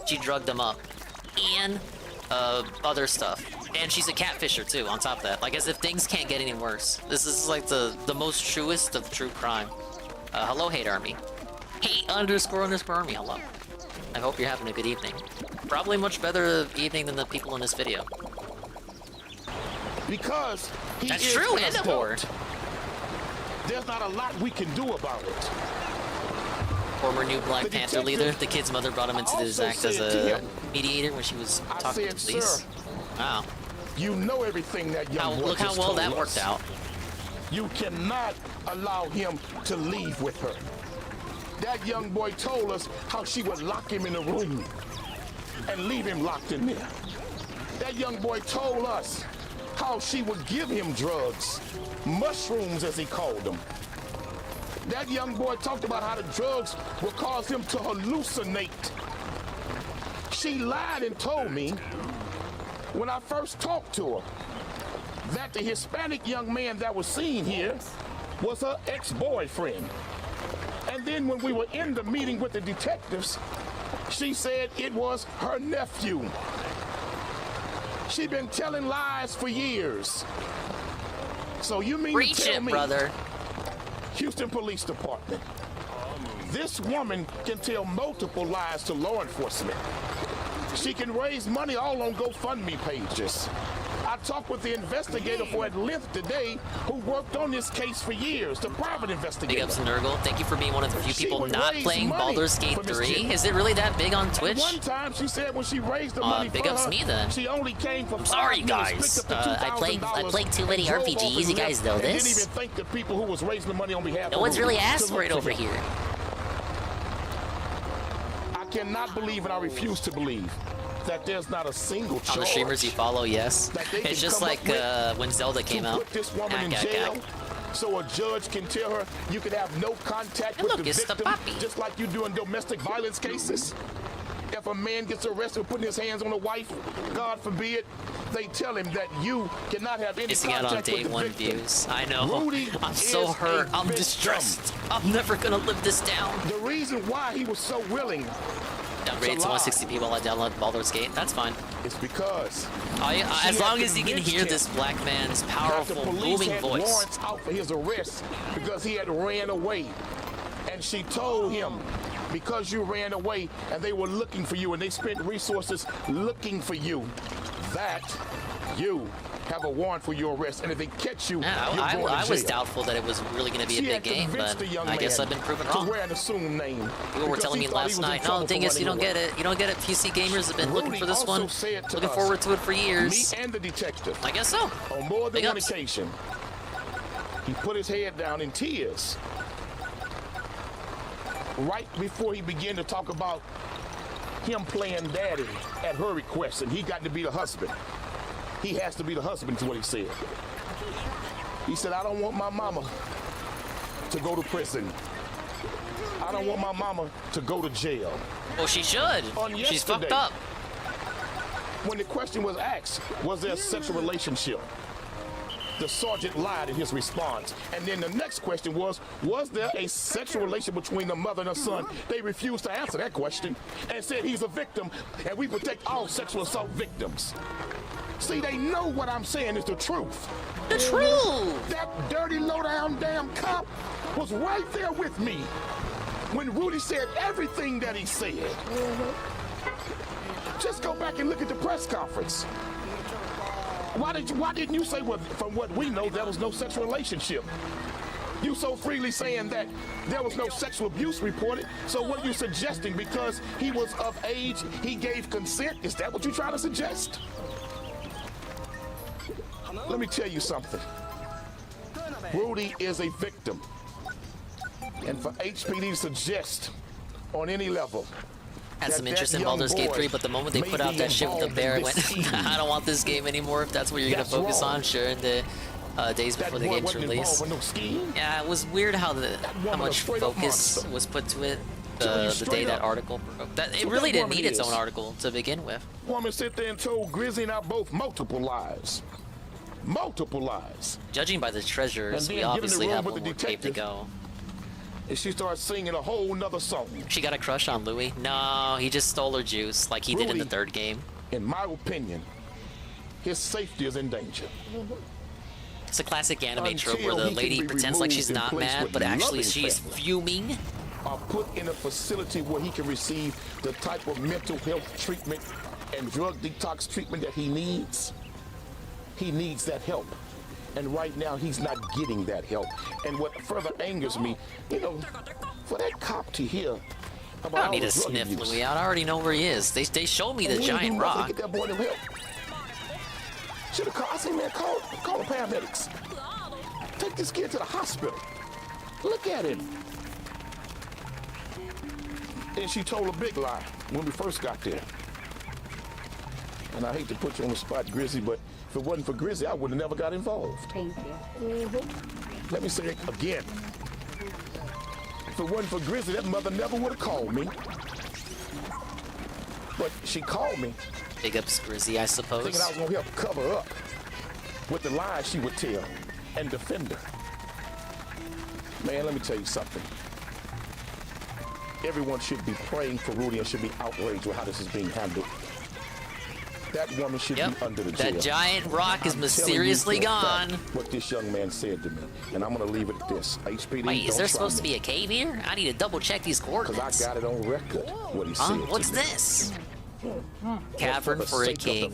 she drugged him up. And other stuff. And she's a catfisher, too, on top of that. Like, as if things can't get any worse. This is, like, the most truest of true crime. Hello, Hate Army. Hate__Army, hello. I hope you're having a good evening. Probably much better evening than the people in this video. because he That's is true, an and a adult, there's not a lot we can do about it. Former new Black Panther leader. The kid's mother brought him into this act as a mediator when she was talking to the police. Wow. You know everything that young boy Look how just well told that us. worked out. You cannot allow him to leave with her. That young boy told us how she would lock him in a room and leave him locked in there. That young boy told us how she would give him drugs, mushrooms as he called them. That young boy talked about how the drugs would cause him to hallucinate. She lied and told me when I first talked to her that the Hispanic young man that was seen here was her ex-boyfriend. And then when we were in the meeting with the detectives, she said it was her nephew. She'd been telling lies for years. So you mean Preach to tell it, me, brother. Houston Police Department, this woman can tell multiple lies to law enforcement. She can raise money all on GoFundMe pages. I talked with the investigator for at length today who worked on this case for years, the private investigator. Big ups to Nurgle. Thank you for being one of the few She people would not raise playing money Baldur's Gate for this 3. chick. Is it really that big on Twitch? At one time, she said when she raised the money big for ups her, me then. she only came for I'm sorry, 5 minutes, guys. picked up the I played too many $2,000 and drove RPGs. off and You guys left know and this. Didn't even thank the people who was raising the money on behalf No of one's Rudy really asked to for look it over him. here. I cannot believe, and I refuse to believe, that there's not a single charge On the streamers you follow, yes. that they It's can just come like up with when Zelda came to out. put this woman in jail, so a judge can tell her you can have no contact with look, the it's the victim, puppy. just like you do in domestic violence cases. If a man gets arrested for putting his hands on a wife, God forbid, they tell him that you cannot have any Missing out contact on with day the one victim. views. I know. Rudy I'm so is hurt. a I'm victim. distressed. I'm never gonna live this down. The reason why he was so willing Downgrade to 160p while I download Baldur's Gate. That's fine. it's because As long as you can hear this black man's powerful, the police booming had voice. warrants out for his arrest because he had ran away. And she told him, because you ran away and they were looking for you and they spent resources looking for you, that you have a warrant for your arrest. And if they catch you, Yeah, you're going to I was jail. doubtful that it was really going to be She a had big game, convinced but the young I guess man I've been proven to wrong. wear an assumed name People were because telling he me thought he last was in night, trouble no, for Dingus, running you don't away. get it. You don't get it. PC gamers have been looking Rudy for this also one. said to Looking us, forward to it for years. Me and the detective. I guess so. On more than Big one ups. occasion, he put his head down in tears right before he began to talk about him playing daddy at her request, and he got to be the husband. He has to be the husband, is what he said. He said, I don't want my mama to go to prison. I don't want my mama to go to jail. Well, she should. On She's fucked yesterday, up. when the question was asked, was there a sexual relationship? The sergeant lied in his response. And then the next question was there a sexual relation between the mother and her son? They refused to answer that question and said he's a victim and we protect all sexual assault victims. See, they know what I'm saying is the truth. The truth! That dirty, low-down damn cop was right there with me when Rudy said everything that he said. Just go back and look at the press conference. Why didn't you say, well, from what we know, there was no sexual relationship? You so freely saying that there was no sexual abuse reported. So what are you suggesting? Because he was of age, he gave consent? Is that what you're trying to suggest? Let me tell you something. Rudy is a victim. And for HPD to suggest on any level Had some that interest in young Baldur's Gate boy 3, but the moment they may put out be that shit with the involved bear, I in went, this scheme. I don't want this game anymore if that's what you're going to That's focus wrong. on. Sure, in the days That before the boy game's wasn't release. involved with no scheme. Yeah, it was weird how woman much a straight-up focus monster. was put to it Tell you the day straight that up. article broke. That, it Who really that didn't woman need its is. own article to begin with. Woman sit there and told Grizzy and I both multiple lies. Multiple lies. Judging by the treasures, And we then get in the obviously room have with one the more tape to detective. go. And she starts singing a whole nother song. She got a crush on Louis? No, he just stole her juice like he did in the Rudy, third game. In my opinion, his safety is in danger. It's a classic anime trope Until where the he can lady be pretends like removed she's and not placed mad, with but actually loving she's family. fuming. Are put in a facility where he can receive the type of mental health treatment and drug detox treatment that he needs. He needs that help. And right now, he's not getting that help. And what further angers me, you know, for that cop to hear about I all don't need the to drug sniff abuse. Louis out. I already know where he is. They showed me the And we didn't giant do nothing to rock. Get that boy them help. Should have called. I said, man, call the paramedics. Take this kid to the hospital. Look at him. And she told a big lie when we first got there. And I hate to put you on the spot, Grizzy, but if it wasn't for Grizzy, I would have never got involved. Thank you. Let me say it again. If it wasn't for Grizzy, that mother never would have called me. But she called me Big ups Grizzy, I suppose. thinking I was going to help cover up with the lies she would tell and defend her. Man, let me tell you something. Everyone should be praying for Rudy and should be outraged with how this is being handled. That woman should be under the jail. That giant rock is I'm mysteriously telling you for a gone. fact what this young man said to me, and I'm going to leave it at this. HPD, Wait, is don't there try supposed to me. be a cave here? I need to double check these coordinates. Because I got it on record what he Huh? said. What's to me. this? Cavern for a king.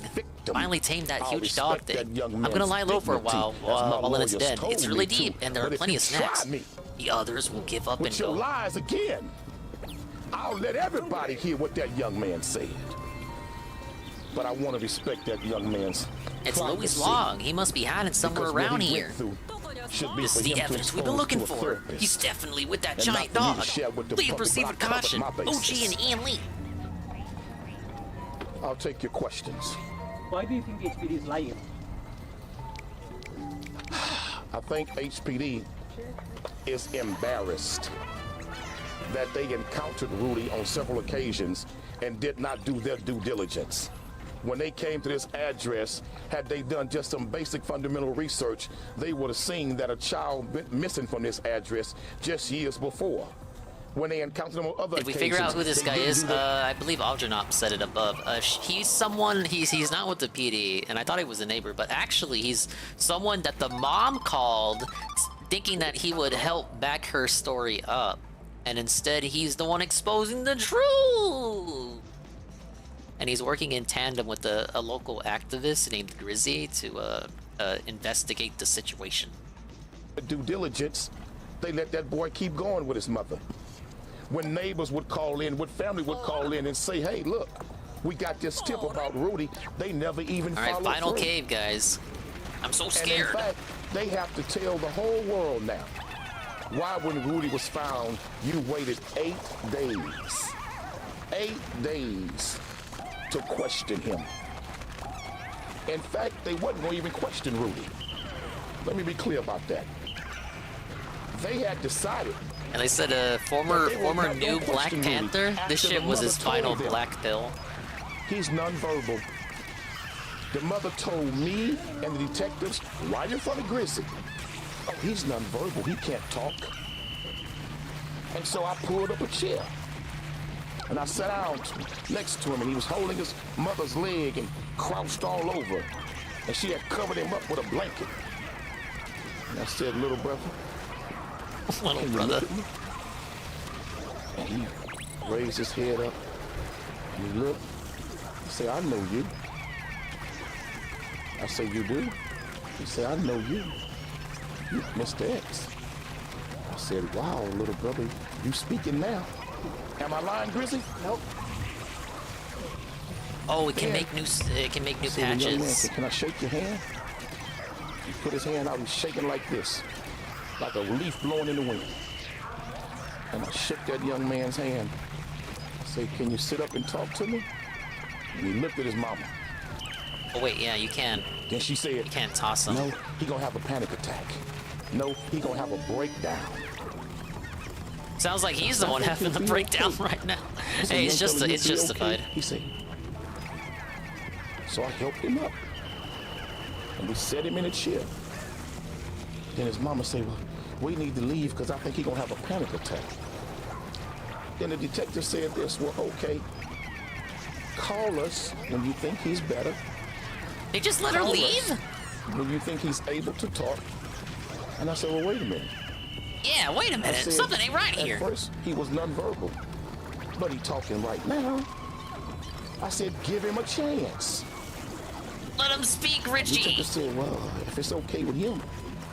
Finally tamed that huge dog thing. I'm gonna lie low for a while it's dead. It's really deep, and there are plenty of snacks. The others will give up and With your go. lies again, I'll let everybody hear what that young man said. But I want to respect that young man's. It's privacy. Louis Long. He must be hiding somewhere Because what around he here. went through should be This for is the him to evidence we've been expose looking to a for. therapist. He's definitely with that And giant not for me to dog. share with the Please public, proceed but with I covered caution. my OG bases. and Ian Lee. I'll take your questions. Why do you think HPD is lying? I think HPD is embarrassed that they encountered Rudy on several occasions and did not do their due diligence. When they came to this address, had they done just some basic fundamental research, they would have seen that a child went missing from this address just years before. When they encountered him on other Did we occasions, figure out who this they guy didn't is? do their- I believe Algernon said it above. He's someone, he's not with the PD, and I thought he was a neighbor, but actually he's someone that the mom called thinking that he would help back her story up. And instead, he's the one exposing the truth! And he's working in tandem with a local activist named Grizzy to investigate the situation. Due diligence, they let that boy keep going with his mother. When neighbors would call in, when family would call in and say, hey, look, we got this tip about Rudy, they never even All right, followed final through. cave, guys. I'm so And scared. in fact, they have to tell the whole world now why when Rudy was found, you waited 8 days. 8 days to question him. In fact, they wasn't going to even question Rudy. Let me be clear about that. They had decided. And they said former new Black Panther, this shit was his final black pill. He's nonverbal. The mother told me and the detectives right in front of Grizzly, oh, he's nonverbal, he can't talk. And so I pulled up a chair and I sat down next to him, and he was holding his mother's leg and crouched all over. And she had covered him up with a blanket. And I said, little brother, little can you brother. look at me? And he raised his head up and he looked. He said, I know you. I said, you do? He said, I know you. You Mr. X. I said, wow, little brother, you speaking now. Am I lying, Grizzly? Nope. Oh, it can make new patches. Can I shake your hand? He put his hand out and shaking like this, like a leaf blowing in the wind. And I shook that young man's hand. I said, can you sit up and talk to me? And he looked at his mama. Oh wait, yeah, you can. Then she said, you can't toss him. no, he gonna have a panic attack. No, he gonna have a breakdown. Sounds like he's the one having the breakdown right now. Hey, it's justified. He said. So I helped him up. And we set him in a chair. Then his mama said, well, we need to leave because I think he's gonna have a panic attack. Then the detective said this, well, okay, call us when you think he's better. They just let her Call leave? us when you think he's able to talk. And I said, well, wait a minute. Yeah, wait a I minute. said, Something ain't right here. At first, he was nonverbal, but he talking right now. I said, give him a chance. Let him speak, The Richie. detective said, well, if it's okay with him.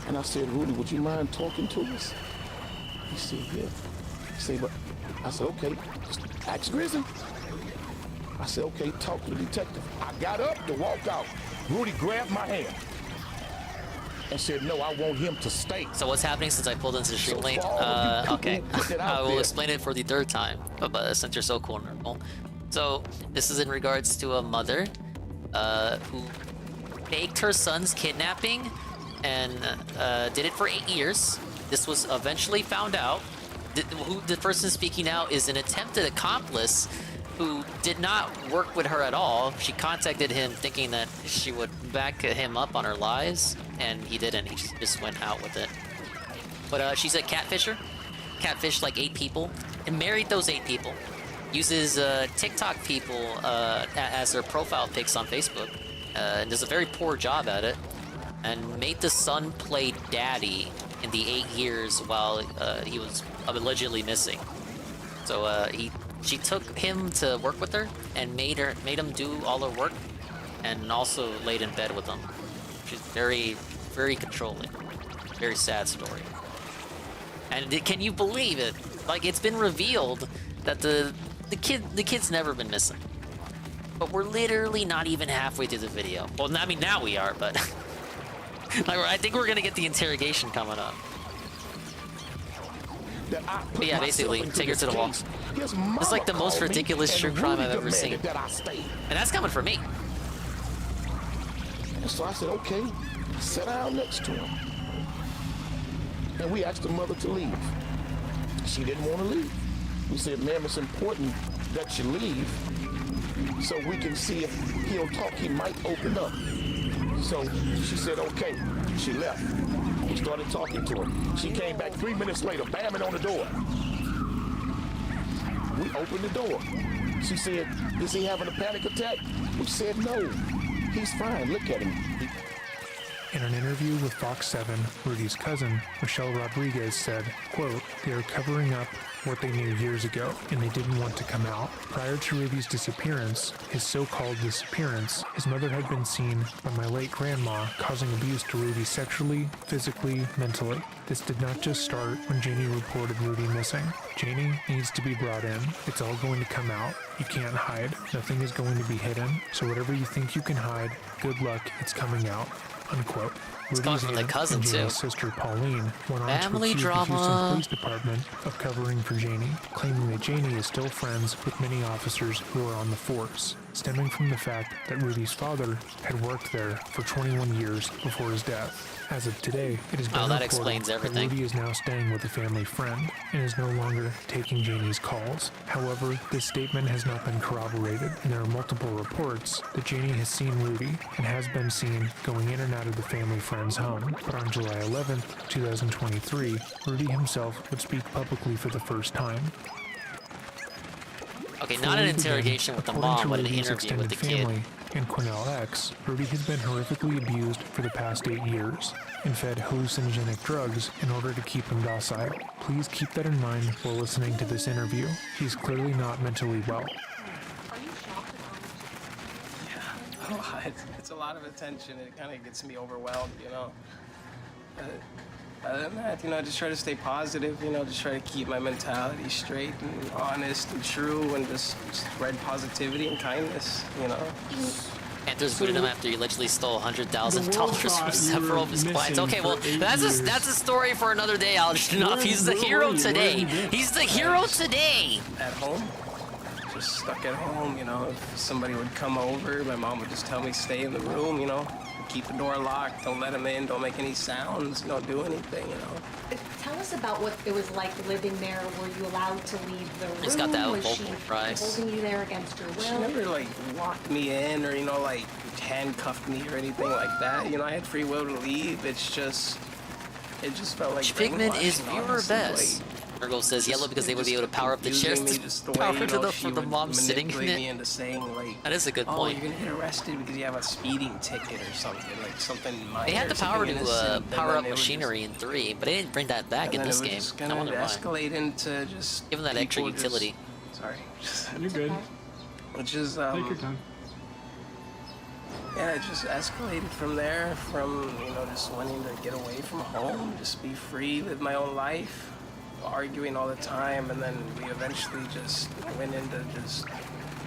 And I said, Rudy, would you mind talking to us? He said, yeah. He said, but I said, okay, just ask Grizzly. I said, okay, talk to the detective. I got up to walk out. Rudy grabbed my hand and said, no, I want him to stay. So what's happening since I pulled into the stream So late? for all of you Okay, people who put it out I will there- explain it for the third time, but since you're so vulnerable. So this is in regards to a mother who faked her son's kidnapping and did it for 8 years. This was eventually found out. Who the person speaking now is an attempted accomplice who did not work with her at all. She contacted him thinking that she would back him up on her lies, and he didn't. He just went out with it. But she's a catfisher. Catfished like 8 people and married those 8 people. Uses TikTok people as her profile pics on Facebook, and does a very poor job at it. And made the son play daddy in the 8 years while he was allegedly missing. So she took him to work with her, and made him do all her work, and also laid in bed with him. She's very, very controlling. Very sad story. And can you believe it? Like, it's been revealed that the kid's never been missing. But we're literally not even halfway through the video. Well, I mean, now we are, but like, I think we're gonna get the interrogation coming up. But yeah, basically, take her to the wall. It's like the most ridiculous true crime I've ever seen. And that's coming from me. So I said, okay, sit down next to him. And we asked the mother to leave. She didn't want to leave. We said, ma'am, it's important that you leave so we can see if he'll talk, he might open up. So she said, okay. She left. We started talking to her. She came back 3 minutes later, bamming on the door. We opened the door. She said, is he having a panic attack? We said, no. He's fine. Look at him. In an interview with Fox 7, Rudy's cousin, Michelle Rodriguez, said, quote, "They are covering up what they knew years ago, and they didn't want to come out. Prior to Rudy's disappearance, his so-called disappearance, his mother had been seen by my late grandma causing abuse to Rudy sexually, physically, mentally. This did not just start when Janie reported Rudy missing. Janie needs to be brought in. It's all going to come out. You can't hide. Nothing is going to be hidden. So whatever you think you can hide, good luck, it's coming out." Unquote. It's coming from the cousin, and Janie's too. sister Pauline went on Family to accuse drama. the Houston Police Department of covering for Janie, claiming that Janie is still friends with many officers who are on the force, stemming from the fact that Rudy's father had worked there for 21 years before his death. As of today, it has been Oh, that reported explains that everything. Rudy is now staying with a family friend and is no longer taking Janie's calls. However, this statement has not been corroborated, and there are multiple reports that Janie has seen Rudy and has been seen going in and out of the family friend's home. But on July 11th, 2023, Rudy himself would speak publicly for the first time. Okay, not an interrogation with the mom, but an interview with the kid. And Cornell X, Rudy has been horrifically abused for the past 8 years and fed hallucinogenic drugs in order to keep him docile. Please keep that in mind while listening to this interview. He's clearly not mentally well. Oh, it's a lot of attention. It kind of gets me overwhelmed, you know. Other than that, you know, I just try to stay positive, you know, just try to keep my mentality straight and honest and true and just spread positivity and kindness, you know. Panthers booted him after he allegedly stole $100,000 from several of his clients. Okay, well, that's a story for another day, Algernoff. He's the hero today. He's the hero today. At home, just stuck at home, you know. If somebody would come over, my mom would just tell me stay in the room, you know. Keep the door locked, don't let him in, don't make any sounds, don't do anything, you know. Tell us about what it was like living there. Were you allowed to leave the room? He's got that was vocal she price. holding you there against your will? She never, like, locked me in or, you know, like, handcuffed me or anything like that. You know, I had free will to leave. It just felt like Pikmin is brainwashing, viewer honestly, best. like, Virgo says yellow because they would be able to power up the chairs using me to just the way, power you to know, the she for the would mom sitting in manipulate me it. into saying, like, That is a good oh, point. you're gonna get arrested because you have a speeding ticket or something, like something minor. They had the power something to innocent, power and up then it would machinery in 3, but they didn't bring that back and in then this it was game. just I gonna wonder why. escalate into just Give them that extra people just- utility. Sorry. You're good. Which is Take your time. yeah, it just escalated from there, from, you know, just wanting to get away from home, just be free, live my own life, arguing all the time, and then we eventually just went into just,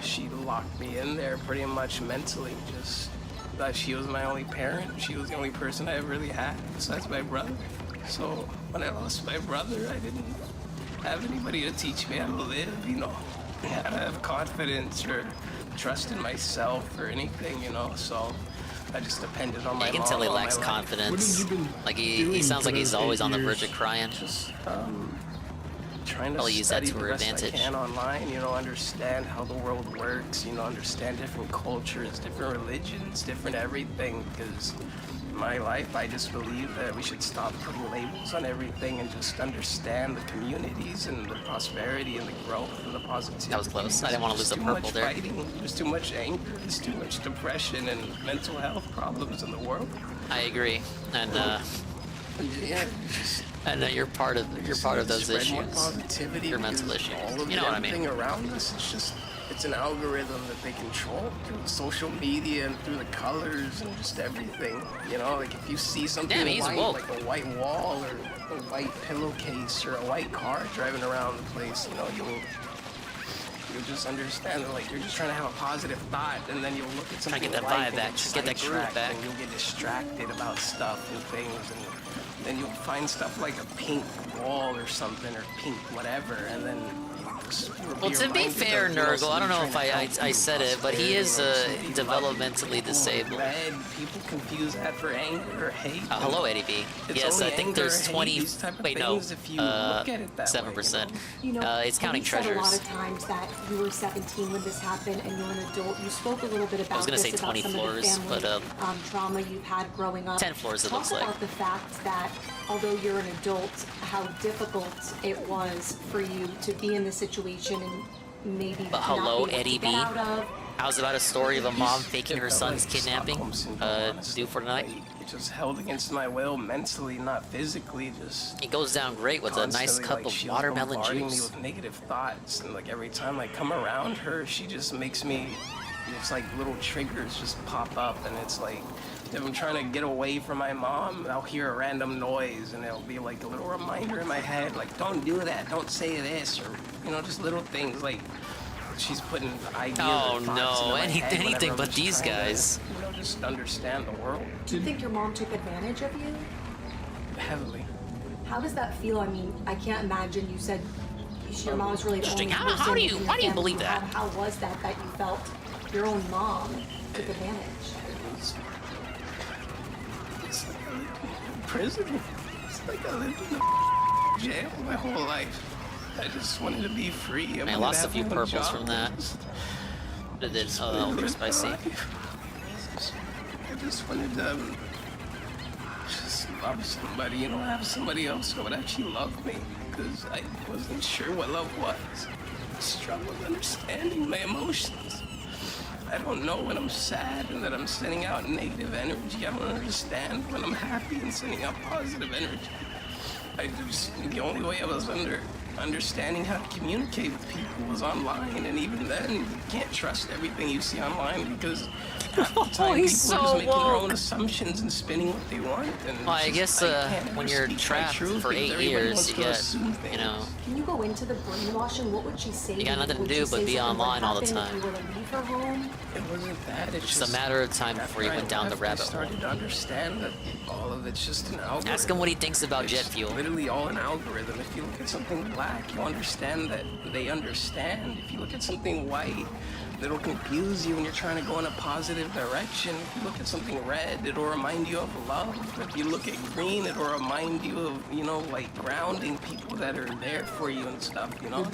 she locked me in there pretty much mentally, just that she was my only parent, she was the only person I really had besides my brother. So when I lost my brother, I didn't have anybody to teach me how to live, you know, how to have confidence or trust in myself or anything, you know, so I just depended on my You can mom tell he all my lacks life. confidence. Like he sounds like he's always on the verge of crying. Just trying to Probably use that study to the her best advantage. I can online, you know, understand how the world works, you know, understand different cultures, different religions, different everything, because in my life, I just believe that we should stop putting labels on everything and just understand the communities and the prosperity and the growth and the positivity. That was close. I didn't want to lose the purple there. There's too much anger, there's too much depression and mental health problems in the world. I agree, and Yeah, you're part of those spread more issues. positivity Your mental because issues. all of You know what I mean? everything around us, it's just it's an algorithm that they control through social media and through the colors and just everything. You know, like if you see something Damn, he's white, woke. like a white wall or a white pillowcase or a white car driving around the place, you know, you'll just understand that, like, you're just trying to have a positive thought, and then you'll look at something Trying to get that white vibe and back, just get that groove sidetracked, back. and you'll get distracted about stuff and things, and then you'll find stuff like a pink wall or something, or pink whatever, and then Well, to be fair, Nurgle, I don't know if I said it, but he is developmentally disabled. Red, people confuse that for anger or hate. Hello, Eddie B. It's Yes, I only think anger there's or hate, 20. these type of Wait, no. things if you look at it that 7%. You know, It's counting you said a lot treasures. of times that you were 17 when this happened and you're an adult. You spoke a little bit about I was gonna this, say 20 about floors, some of the family, but trauma you've had growing up. 10 floors it Talk looks like. about the fact that although you're an adult, how difficult it was for you to be in this situation and maybe But not hello, be able Eddie to get B. out of. How's about a story of a mom faking her son's kidnapping? Due for tonight? Just held against my will mentally, not physically. Just it goes down great with a nice constantly, cup like, of she's watermelon bombarding juice. me with negative thoughts, and like every time I come around her, she just makes me. It's like little triggers just pop up, and it's like if I'm trying to get away from my mom, I'll hear a random noise, and it'll be like a little reminder in my head, like don't do that, don't say this, or you know, just little things like. She's putting ideas Oh, or thoughts no, into my head anything whenever I'm but just these trying to, guys. you know, just understand the world. Do you think your mom took advantage of you? Heavily. How does that feel? I mean, I can't imagine. You said your mom was really the only Interesting. person How do you- in the why do you family believe you that? had. How was that you felt your own mom took advantage? It's like I lived in prison. It's like I lived in jail my whole life. I just wanted to be free. I lost a few purples from that. But then, oh, ultra spicy. I just wanted to just love somebody, you know, have somebody else who would actually love me, because I wasn't sure what love was. I struggled with understanding my emotions. I don't know when I'm sad and that I'm sending out negative energy. I don't understand when I'm happy and sending out positive energy. The only way I was understanding how to communicate with people was online, and even then, you can't trust everything you see online because half the time he's people are so just making their woke. own assumptions and spinning what they want. And Well, I it's guess just, I can't when ever you're speak my trapped truth for because 8 everybody years, wants you to get, assume things. you know, Can you go into the brainwashing? What would she say? You got to nothing to Would do she but say be something online all the happened time. If you were to leave her home? It wasn't that. It's just just a matter of time before you after went I down the left, rabbit I hole. started to understand that all of it's just an algorithm. Ask him what he thinks about jet It's fuel. literally all an algorithm. If you look at something black, you understand that they understand. If you look at something white, it'll confuse you when you're trying to go in a positive direction. If you look at something red, it'll remind you of love. If you look at green, it'll remind you of, you know, like grounding people that are there for you and stuff, you know?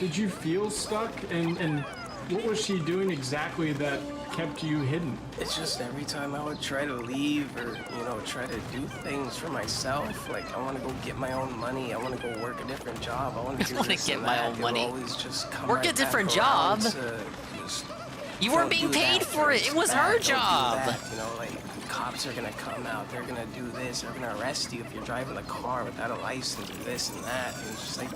Did you feel stuck? And what was she doing exactly that kept you hidden? It's just every time I would try to leave or, you know, try to do things for myself, like I want to go get my own money, I want to go work a different job, I want to do wanna this get and my that. own It'll money. always just come Work a right different back around job. to just, You weren't don't being do paid that, for it. it's It was bad, her don't do job. that. You know, like cops are gonna come out, they're gonna do this, they're gonna arrest you if you're driving a car without a license and this and that. And it's just like,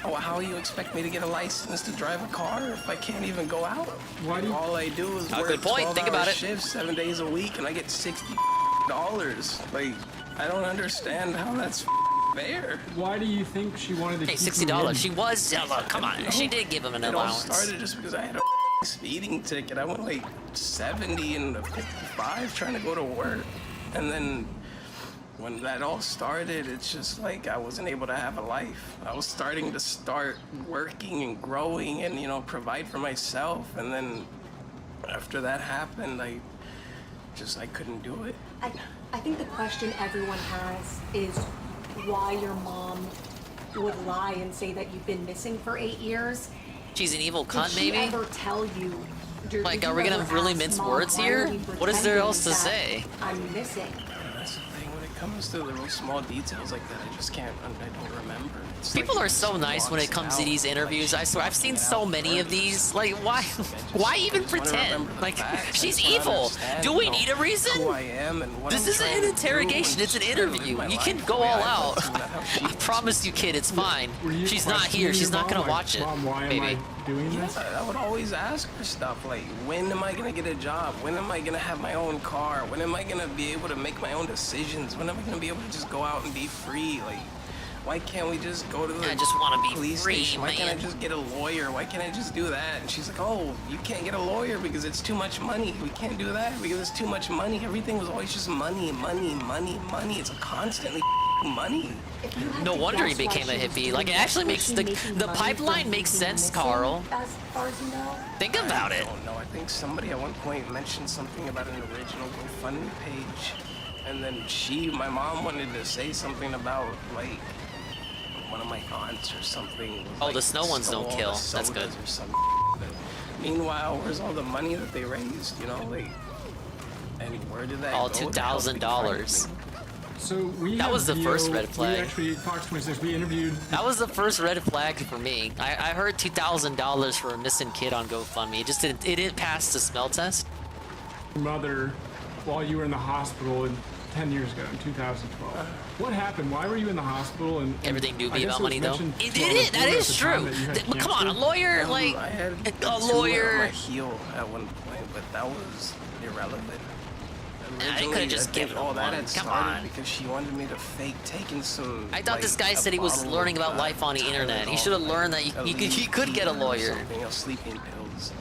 oh, how you expect me to get a license to drive a car if I can't even go out? Why do you... All I do is Oh, work good point. Think 12-hour about it. shifts 7 days a week, and I get $60. Like, I don't understand how that's fair. Why do you think she wanted to Hey, keep you $60. hidden? She was. Come on. She did give him an It all allowance. started just because I had a speeding ticket. I went like 70 and a 55 trying to go to work, and then when that all started, it's just like I wasn't able to have a life. I was starting to working and growing and, you know, provide for myself. And then after that happened, I couldn't do it. I think the question everyone has is why your mom would lie and say that you've been missing for 8 years. She's an evil cunt, Did she maybe? ever tell you? Like, did are you we gonna ever really ask, mince "Mom, words why here? are you What is there else to pretending say? that I'm missing. That's the thing, when it comes to little small details like that, I just can't, I don't remember. It's People like are so nice when it comes to these interviews. I swear, I've seen so many of these. Like, why even pretend? Like, she's evil. Do we need a reason? Who I am and what This I'm isn't trying an to do interrogation, and it's an just try to live interview. my You life can the go way all I out. want to, not how she I promise you, kid, it's fine. Were you She's not here. questioning She's your not gonna mom? watch it. Mom, why Maybe. am doing this? I would always ask her stuff like, when am I gonna get a job? When am I gonna have my own car? When am I gonna be able to make my own decisions? When am I gonna be able to just go out and be free? Like, why can't we just go to the I just want to be police free, station? Why can't I man. just get a lawyer? Why can't I just do that? And she's like, oh, you can't get a lawyer because it's too much money. We can't do that because it's too much money. Everything was always just money, money, money, money. It's constantly money. No wonder he became a hippie. Like, it actually makes the pipeline makes sense, Carl. As far as you know? Think about it. I don't know. I think somebody at one point mentioned something about an original GoFundMe page. And then my mom wanted to say something about, like, one of my aunts or something. Oh, like, the snow ones stole don't all kill. the That's good. sodas or some but meanwhile, where's all the money that they raised, you know? Like, and where did that All go? $2,000. So we That have was the first video- red flag. We actually, Fox 26, we interviewed. That was the first red flag for me. I heard $2,000 for a missing kid on GoFundMe. It didn't pass the smell test. Your mother while you were in the hospital 10 years ago in 2012. What happened? Why were you in the hospital? And Everything knew I me guess about it was money, though. mentioned It to all did. the That board at is the time true. that you had Come on, a cancer. lawyer, like I had a tumor on lawyer. my heel at one point, but that was irrelevant. Nah, they Originally, could've just I think given all him that one. had Come started on. because she wanted me to fake taking some. I thought this guy said he was learning about life on the internet. He should have learned that he could get a lawyer. Something else, sleeping pills.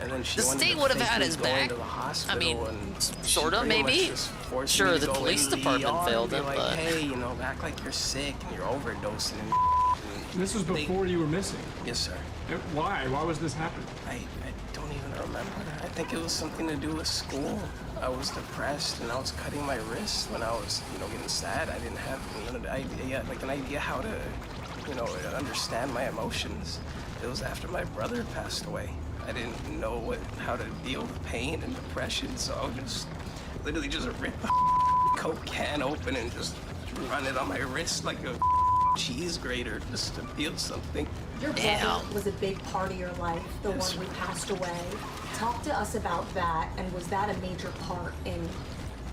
And then she The wanted state to would have fake had me his going back. to the I hospital mean, and she sorta, pretty much maybe. just forced Sure, me to the go police into the department ER failed and be him, like, but- hey, you know, act like you're sick and you're overdosing. This was before you were missing. Yes, sir. Why? Why was this happening? I don't even remember. I think it was something to do with school. I was depressed and I was cutting my wrist when I was, getting sad. I didn't have an idea how to, understand my emotions. It was after my brother passed away. I didn't know how to deal with pain and depression, so I would just literally just rip a Coke can open and just run it on my wrist like a cheese grater just to feel something. Your brother was a big part of your life, the one who passed away. Talk to us about that, and was that a major part in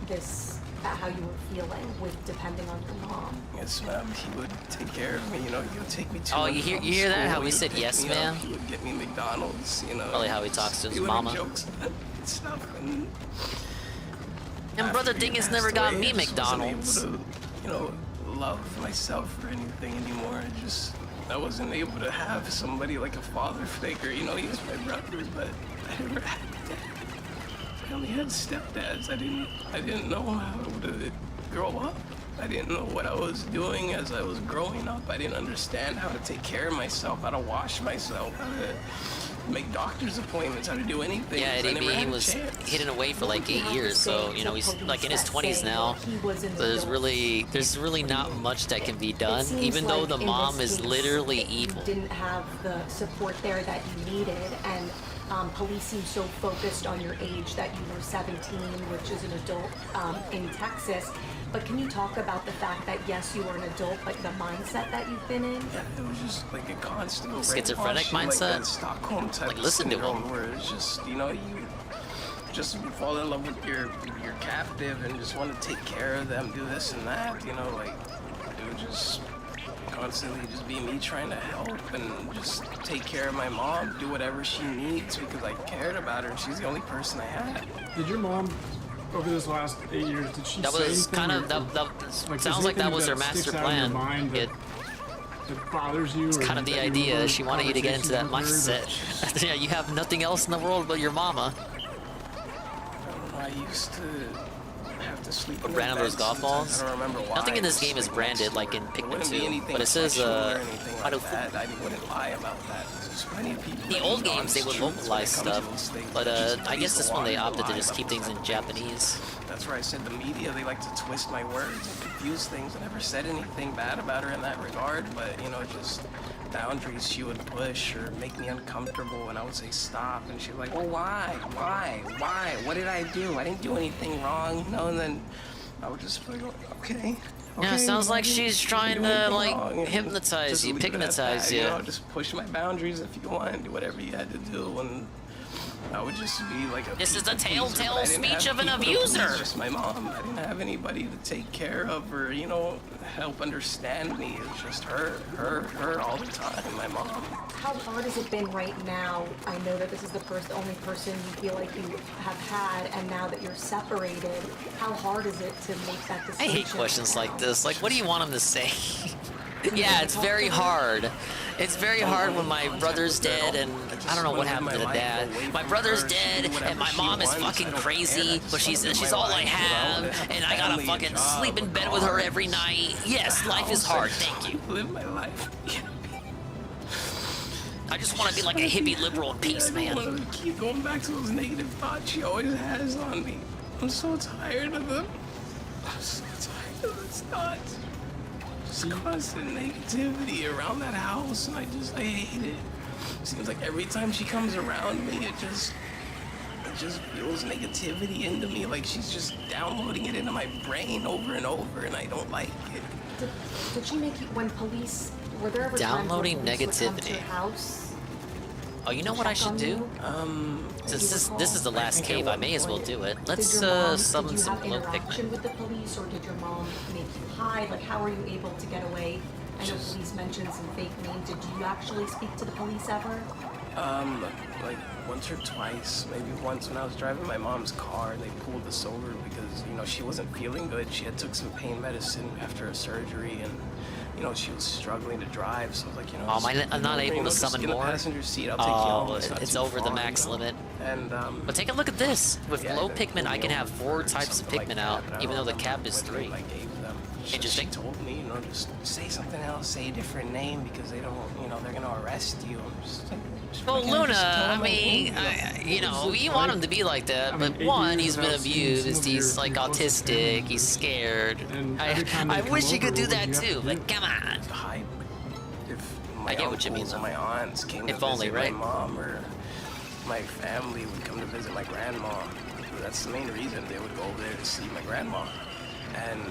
this, how you were feeling with depending on your mom? Yes, ma'am. He would take care of me, he would take me to Oh, and you from hear that? school. How he would said pick yes, me up. ma'am? He would get me McDonald's, Probably how he talks to his he would mama. make jokes and stuff. And brother Dingus never got me McDonald's. I wasn't able to, love myself or anything anymore. I wasn't able to have somebody like a father figure. He was my brother, but I never had a dad. I only had stepdads. I didn't know how to grow up. I didn't know what I was doing as I was growing up. I didn't understand how to take care of myself, how to wash myself, how to make doctor's appointments, how to do anything. Yeah, I never had he a was chance. hidden away for like 8 years, so he's like in his 20s now. There's really not much that can be done, even though the mom is literally evil. You didn't have the support there that you needed, and police seem so focused on your age that you were 17, which is an adult in Texas. But can you talk about the fact that yes, you were an adult, but the mindset that you've been in? Yeah, it was just like a constant Schizophrenic brainwashing, mindset? like that Stockholm type Like, listen to syndrome, him. where it's just you just fall in love with your captive and just want to take care of them, do this and that. It would just constantly just be me trying to help and just take care of my mom, do whatever she needs because I cared about her and she's the only person I had. Did your mom, over this last 8 years, did she That say was anything kind of or- that sounds like that was their sticks master out in your plan. mind that bothers you? It's or kind of the that you idea. remember She wanted you to get into that conversations with her mindset. Yeah, you have nothing else in the world but your mama. I used to have to sleep Or in brand bed those golf sometimes. balls. I don't remember why. Nothing in this It's game is like branded like in It Pikmin wouldn't be 2, anything but it says sexual or anything how like to. that. I wouldn't lie about that. There's plenty of people The that old be games they would honest localize truths when it stuff, comes to these things. but Just I guess please this go one they on and opted to lie just keep about things in that. Japanese. That's where I said the media, they like to twist my words and confuse things. I never said anything bad about her in that regard, but just boundaries she would push or make me uncomfortable, and I would say stop, and she'd be like, well, why? What did I do? I didn't do anything wrong, and then I would just be like, okay. Yeah, it sounds like you she's didn't trying do to anything like wrong, and hypnotize just you, leave it at pigmatize that, you. Just push my boundaries if you want, do whatever you had to do, and I would just be like a. This is the people pleaser, telltale but I didn't speech have of an people to please abuser. Just my mom. I didn't have anybody to take care of or help understand me. It was just her all the time. My mom. How hard has it been right now? I know that this is the only person you feel like you have had, and now that you're separated, how hard is it to make that I decision? hate questions like this. Like, what do you want him to say? Yeah, it's very hard. It's very hard when my brother's dead and I don't know what happened to the dad. My brother's dead and my mom is fucking crazy, but she's all I have, and I gotta fucking sleep in bed with her every night. Yes, life is hard. Thank you. Live my life. I just want to be like a hippie liberal in peace, man. I don't want to keep going back to those negative thoughts she always has on me. I'm so tired of them. I'm so tired of those thoughts. Just constant negativity around that house, and I hate it. Seems like every time she comes around me, it just feels negativity into me, like she's just downloading it into my brain over and over, and I don't like it. Did she make you, when police, were there ever Downloading times when police would come to negativity. your house? Oh, you know what I should do? This is the last cave. I may as well do it. Let's summon some glow Pikmin. Interaction with the police, or did your mom make you hide? Like, how were you able to get away? I know police mentioned some fake names. Did you actually speak to the police ever? Like once or twice. Maybe once when I was driving my mom's car, they pulled us over because, she wasn't feeling good. She had took some pain medicine after a surgery, and, she was struggling to drive. So I was like, I'm not able to summon more. Passenger seat. I'll take you home. It's over the max limit. And but take a look at this. With glow Pikmin, I can have 4 types of Pikmin out, even though the cap is 3. Interesting. She told me, just say something else, say a different name because they don't, they're gonna arrest you. I'm just like, Well, Luna, I mean, you want him to be like that, but one, he's been abused, he's like autistic, he's scared. I wish you could do that too, but come on. I get what you mean, though. My aunts came if to only, visit right? my mom, or my family would come to visit my grandma. That's the main reason they would go over there to see my grandma, and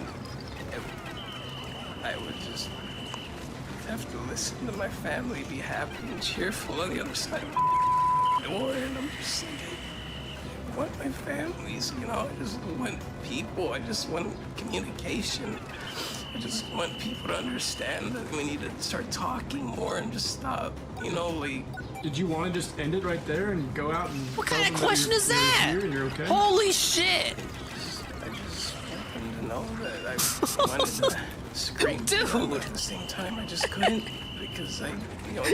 I would just have to listen to my family be happy and cheerful on the other side of the door, and I'm just like, I want my families, I just want people, I just want communication. I just want people to understand that we need to start talking more and just stop, like... Did you want to just end it right there and go out and... What kind of question is that? You're okay? Holy shit! I just wanted to know that I wanted to scream. Dude! But at the same time, I just couldn't because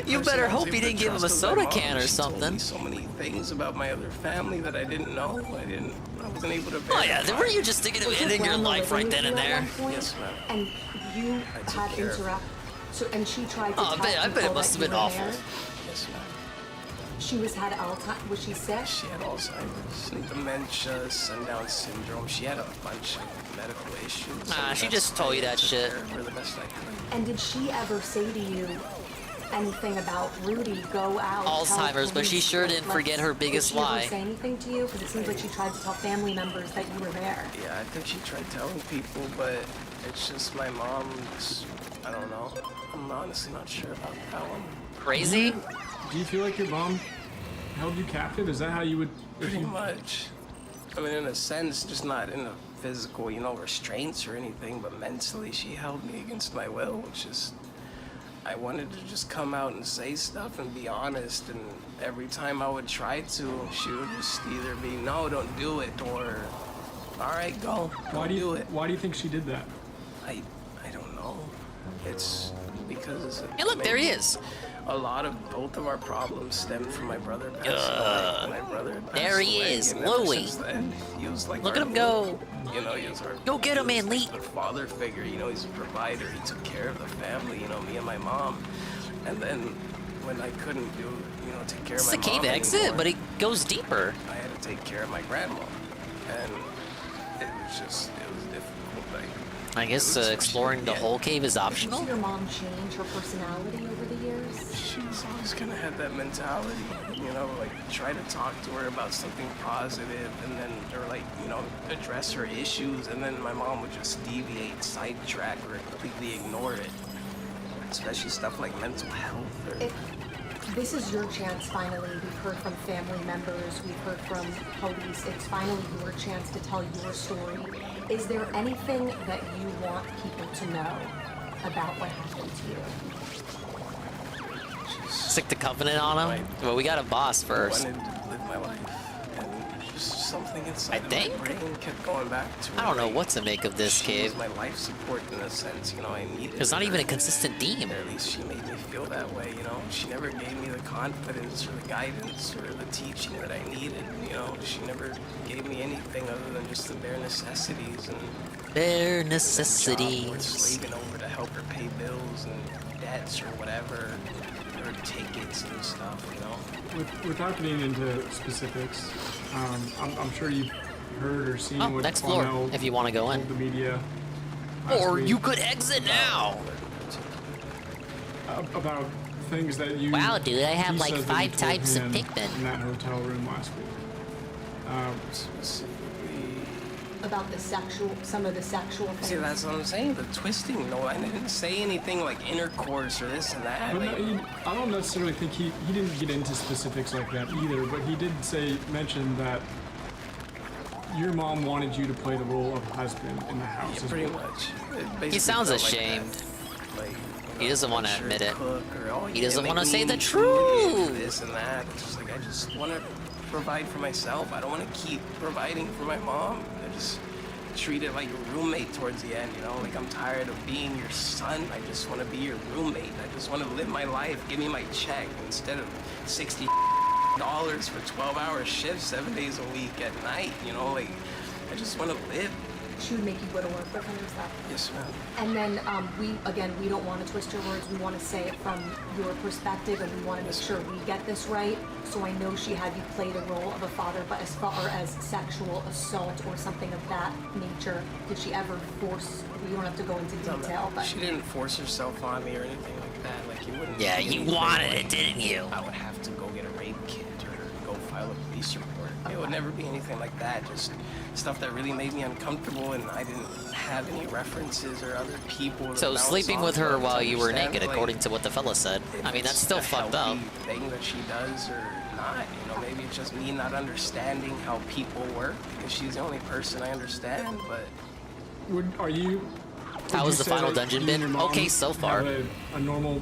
You better hope he didn't give him a soda can or something. Told me so many things about my other family that I didn't know. I wasn't able to. Oh yeah, were you just thinking of ending your life right then and there? Yes, ma'am. And you had interact. So, and she tried to. Oh, I bet it must have been awful. Yes, ma'am. She had Alzheimer's. Was she sick? She had Alzheimer's, and dementia, sundown syndrome. She had a bunch of medical issues. Nah, she just told you that shit. For the best I could. And did she ever say to you anything about Rudy? Go out. Alzheimer's, but she sure didn't forget her biggest lie. Did she ever say anything to you? Because it seems like she tried to tell family members that you were there. Yeah, I think she tried telling people, but it's just my mom. I don't know. I'm honestly not sure about that one. Crazy? Do you feel like your mom held you captive? Is that how you would... Pretty much. I mean, in a sense, just not in a physical, restraints or anything, but mentally she held me against my will, which is... I wanted to just come out and say stuff and be honest, and every time I would try to, she would just either be, no, don't do it, or, all right, go, do it. Why do you think she did that? I don't know. It's because... Hey, look, there he is. A lot of both of our problems stemmed from my brother passing away. My brother passed there he away, is, and ever Louie. since then, he was like Look at him go. He was our... Go get him, man, Lee. The father figure, he's a provider. He took care of the family, me and my mom. And then when I couldn't take care of my mom It's a cave exit, anymore, but it goes deeper. I had to take care of my grandma. And it was difficult. I guess exploring the whole cave is optional. Did your mom change her personality over the years? She's always kind of had that mentality, try to talk to her about something positive, and then, or address her issues, and then my mom would just deviate, sidetrack, or completely ignore it. Especially stuff like mental health or This is your chance finally. We've heard from family members, we've heard from police. It's finally your chance to tell your story. Is there anything that you want people to know about what happened to you? Stick the covenant on him? Well, we got a boss I first. wanted to live my life, and just something inside of think? my brain kept going back to I don't know like, what to make of this she cave. was my life support in a sense, you know, I needed There's not her. even a consistent theme. Or at least she made me feel that way, you know. She never gave me the confidence or the guidance or the teaching that I needed, you know. She never gave me anything other than just the bare necessities and Bare a job necessities. worth slaving over to help her pay bills and debts or whatever, or tickets and stuff, you know. Without getting into specifics, I'm sure you've heard or seen Oh, what next floor, Cornell if you want to go in. told the media. Or last you week could exit now. about things that you. Wow, dude, I have he like says that you 5 told types of him Pikmin. in that hotel room last week. About the some of the sexual things. See, that's what I'm saying, the twisting. No, I didn't say anything like intercourse or this and that. But Like, no, I don't necessarily think he didn't get into specifics like that either, but he did mention that your mom wanted you to play the role of husband in the house. yeah, as pretty well. much. He sounds ashamed. He doesn't want to admit it. He doesn't want to say the truth. This and that. It's just like I just want to provide for myself. I don't want to keep providing for my mom. I just treat it like a roommate towards the end, you know? Like I'm tired of being your son. I just want to be your roommate. I just want to live my life. Give me my check instead of $60 for 12-hour shifts 7 days a week at night, you know? Like I just want to live. She would make you go to work with him and stuff. Yes, ma'am. And then we don't want to twist your words. We want to say it from your perspective, and we want to make sure we get this right. So I know she had you play the role of a father, but as far as sexual assault or something of that nature, did she ever force? We don't have to go into detail, but She didn't force herself on me or anything like that. Like you wouldn't. Yeah, do you anything wanted like, it, didn't you? I would have to go get a rape kit or go file a police report. It would never be anything like that. Just stuff that really made me uncomfortable, and I didn't have any references or other people. to So bounce sleeping off with her of while to you were understand, naked, like, according to what the fella said. I mean, that's still a fucked up. healthy thing that she does or not. You know, maybe it's just me not understanding how people work because she's the only person I understand. But Are you? How would was you the say final that dungeon you and been? your mom Okay, so far. have a normal.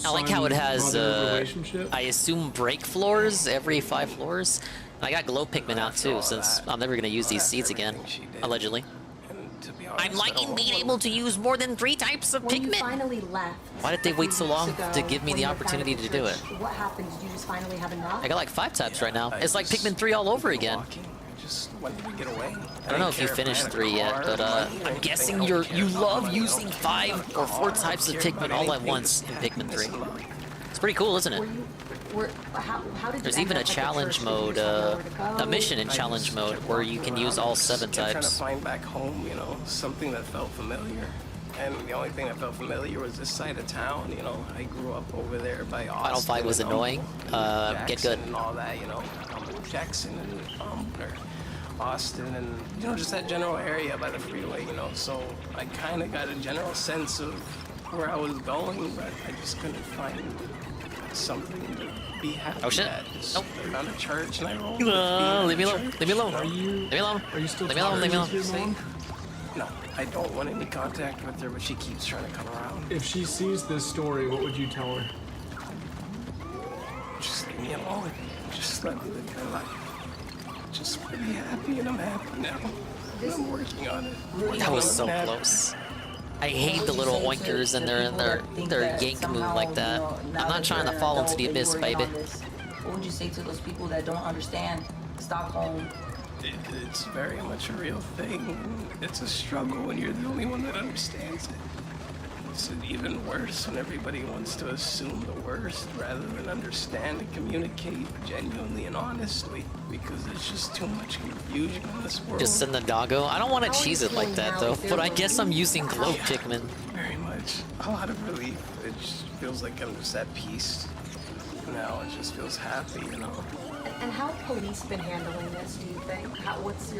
I like how it has, son-mother relationship? I assume break floors every 5 floors. I got glow Pikmin out too, since I'm never gonna use these seeds again, allegedly. I'm liking being able to use more than 3 types of when you Pikmin. finally left. Why did they wait so long weeks ago, to give me when the you were down at opportunity the to do it? church, What happened? Did you just finally have enough? I got like 5 types right now. It's like Pikmin 3 all over again. just wanted to get away. I don't know if you finished 3 yet, but I'm guessing you love using 5 or 4 types of Pikmin all at once in Pikmin 3. It's pretty cool, isn't it? How did There's you even a end up at the challenge church? mode, Did you just have nowhere to a go? mission in challenge mode where you can use all 7 Kept trying to types. find back home, you know, something that felt familiar. And the only thing that felt familiar was this side of town, you know. I grew up over there by Austin. Final fight was and, annoying. Get good. And all that, you know. Jackson and or Austin and, you know, just that general area by the freeway, you know. So I kind of got a general sense of where I was going, but I just couldn't find something to be happy Oh, shit. at. Just Nope. found a church and I rolled. Leave me alone. Leave me alone. Are you? Leave me alone. Are you still Leave me alone. Leave me talking alone. to your mom? No, I don't want any contact with her, but she keeps trying to come around. If she sees this story, what would you tell her? Just leave me alone. Just let me live my life. Just be happy, and I'm happy now. I'm working on it. That was so I'm happy. close. I hate the little oinkers and their yank move like that. I'm not trying to fall into the abyss, baby. What would you say to those people that don't understand Stockholm? It's very much a real thing. It's a struggle when you're the only one that understands it. It's even worse when everybody wants to assume the worst rather than understand and communicate genuinely and honestly, because there's just too much confusion in this world. Just send the doggo. I don't want to cheese it like that though, but I guess I'm using glow Pikmin. Very much. A lot of relief. It just feels like I'm just at peace. Now it just feels happy, you know. And how have police been handling this, do you think? What's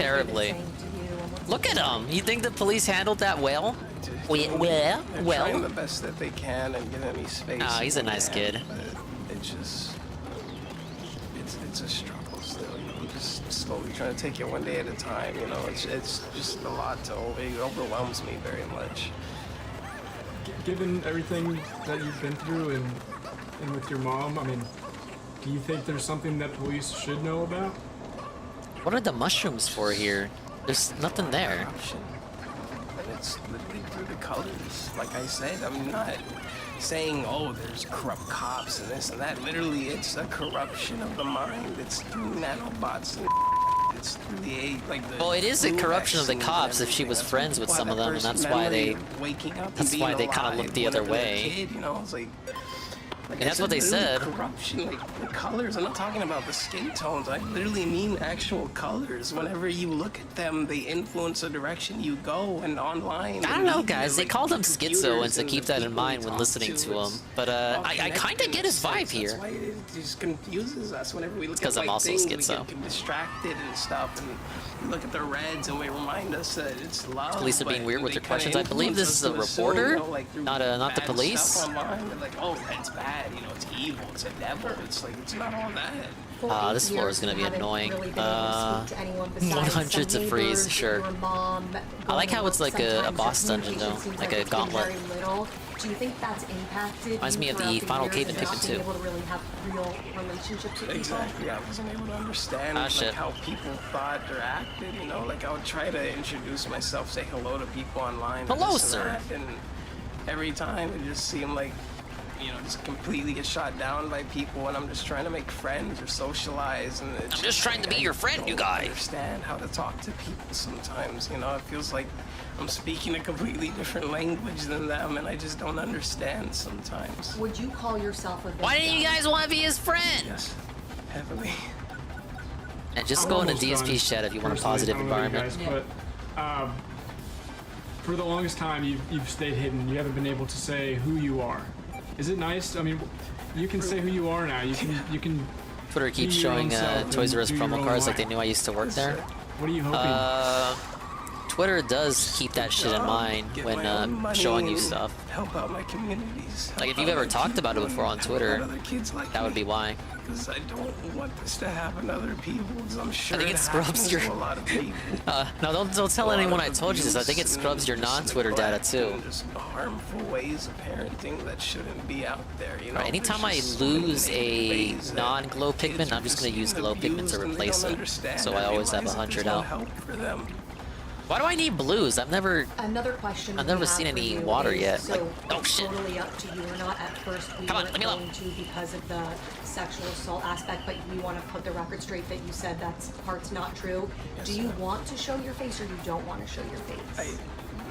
Terribly. saying to you? And what's Look at him. You think the police handled that well? They're trying Well. the best that they can and giving me space. Oh, he's a nice kid. But it's a struggle still. I'm just slowly trying to take it one day at a time. It's just a lot it overwhelms me very much. Given everything that you've been through and with your mom, I mean, do you think there's something that police should know about? What are the mushrooms for here? There's nothing there. Corruption. And it's literally through the colors. Like I said, I'm not saying, oh, there's corrupt cops and this and that. Literally, it's a corruption of the mind. It's through nanobots and it's through the well, it is a corruption of the cops if she was friends with some of them, and that's why they kind of look the other way. Like and that's what they said. Corruption, like the colors. I'm not talking about the skin tones. I literally mean actual colors. Whenever you look at them, they influence the direction you go. And online, I don't know, guys. They call them schizo, and to keep that in mind when listening to them. But I kind of get his vibe here. That's why it just confuses us whenever we look at because I'm also things, schizo. We get distracted and stuff, and we look at the reds, and we remind us that it's love. Police are being weird with their questions. I believe this is a reporter, not the police. Online, like, oh, that's bad. It's evil. It's a devil. It's like it's not all that. This floor is gonna be annoying. 100 to freeze, sure. I like how it's like a boss dungeon though, like a gauntlet. Do you think that's impacted? Reminds me of the final cave in Pikmin 2. Able to really have real relationships with exactly. I wasn't able to understand how people thought or acted. Like I would try to introduce myself, say hello to people online. Hello, sir. And every time it just seemed like just completely get shot down by people, and I'm just trying to make friends or socialize, and I'm just trying to be your friend, you guys. I understand how to talk to people sometimes. It feels like I'm speaking a completely different language than them, and I just don't understand sometimes. Would you call yourself a victim? Why didn't you guys want to be his friend? Yes, heavily. And just go into DSP's chat if you want a positive environment. Guys, but for the longest time, you've stayed hidden. You haven't been able to say who you are. Is it nice? I mean, you can say who you are now. You can. Twitter keeps showing Toys R Us promo cards like they knew I used to work there. What are you hoping? Twitter does keep that shit in mind when showing you stuff. Help out my communities. Like if you've ever talked about it before on Twitter, that would be why. Because I don't want this to happen to other people. I'm sure I think it scrubs your. A lot of people. No, don't tell anyone I told you this. I think it scrubs your non-Twitter data too. Just harmful ways of parenting that shouldn't be out there. Right, anytime I lose a non-glow Pikmin, I'm just gonna use glow Pikmin to replace it. So I always have 100 out. Why do I need blues? Another question. I've never seen any water yet. So like, oh shit. Totally up to you or not. At first, we Come on, weren't let me going to because of the sexual assault aspect, but we want to put the record straight that you said that part's not true. Yes, do you want to show your face or you don't want to show your face?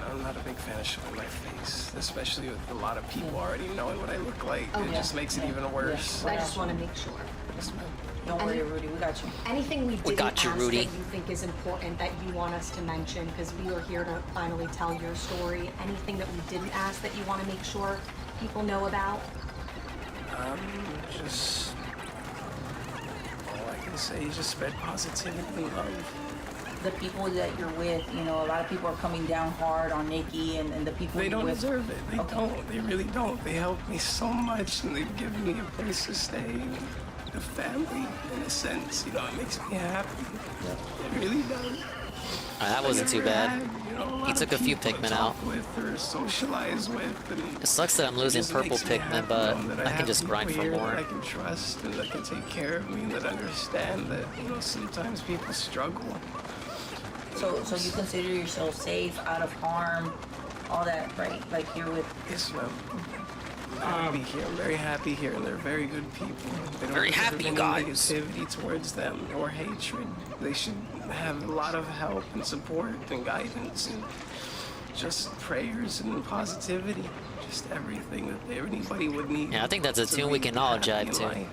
I'm not a big fan of showing my face, especially with a lot of people already knowing what I look like. Okay. It just makes it even worse. I just want to make sure. Don't worry, Rudy, we got you. Anything we didn't got you, ask Rudy. that you think is important that you want us to mention, because we are here to finally tell your story. Anything that we didn't ask that you want to make sure people know about? Just all I can say is just spread positivity and love. The people that you're with, a lot of people are coming down hard on Nikki and the people They you're don't with. deserve it. They don't. They really don't. They helped me so much, and they've given me a place to stay. The family, in a sense, it makes me happy. It really does. That wasn't too bad. He took a few Pikmin out. Or socialize with. It sucks that I'm losing purple Pikmin, but I can just grind for more. That I can trust and that can take care of me, and that understand that sometimes people struggle. So you consider yourself safe, out of harm, all that, right? Like you're with. Yes, ma'am. I'm very happy here, and they're very good people. They don't very happy deserve guys. any negativity towards them or hatred. They should have a lot of help and support and guidance and just prayers and positivity. Just everything that anybody would need. Yeah, I think that's a tune we can all jive to.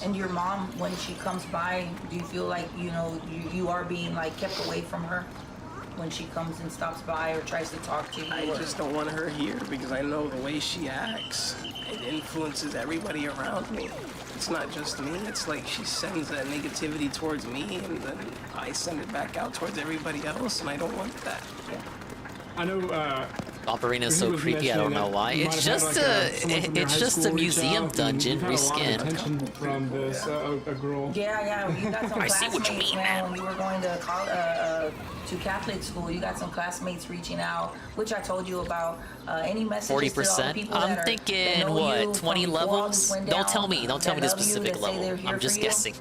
And your mom, when she comes by, do you feel like you are being like kept away from her when she comes and stops by or tries to talk to you? I just don't want her here because I know the way she acts, it influences everybody around me. It's not just me. It's like she sends that negativity towards me, and then I send it back out towards everybody else, and I don't want that. I know Swamp Arena is so was creepy. I don't know mentioning why. that you It's might have just had, someone a from your it's high just a school reach museum out, and dungeon we've had a lot of reskin. attention from this. A girl. Yeah, you got some I see what you classmates, mean. man. When you were going to Catholic school, you got some classmates reaching out, which I told you about. Any messages to all the 40%. people I'm that thinking know what? you 20 from before all this levels? went Don't down, tell me. Don't tell me that the love you, specific that say they're level. here I'm for just you. guessing.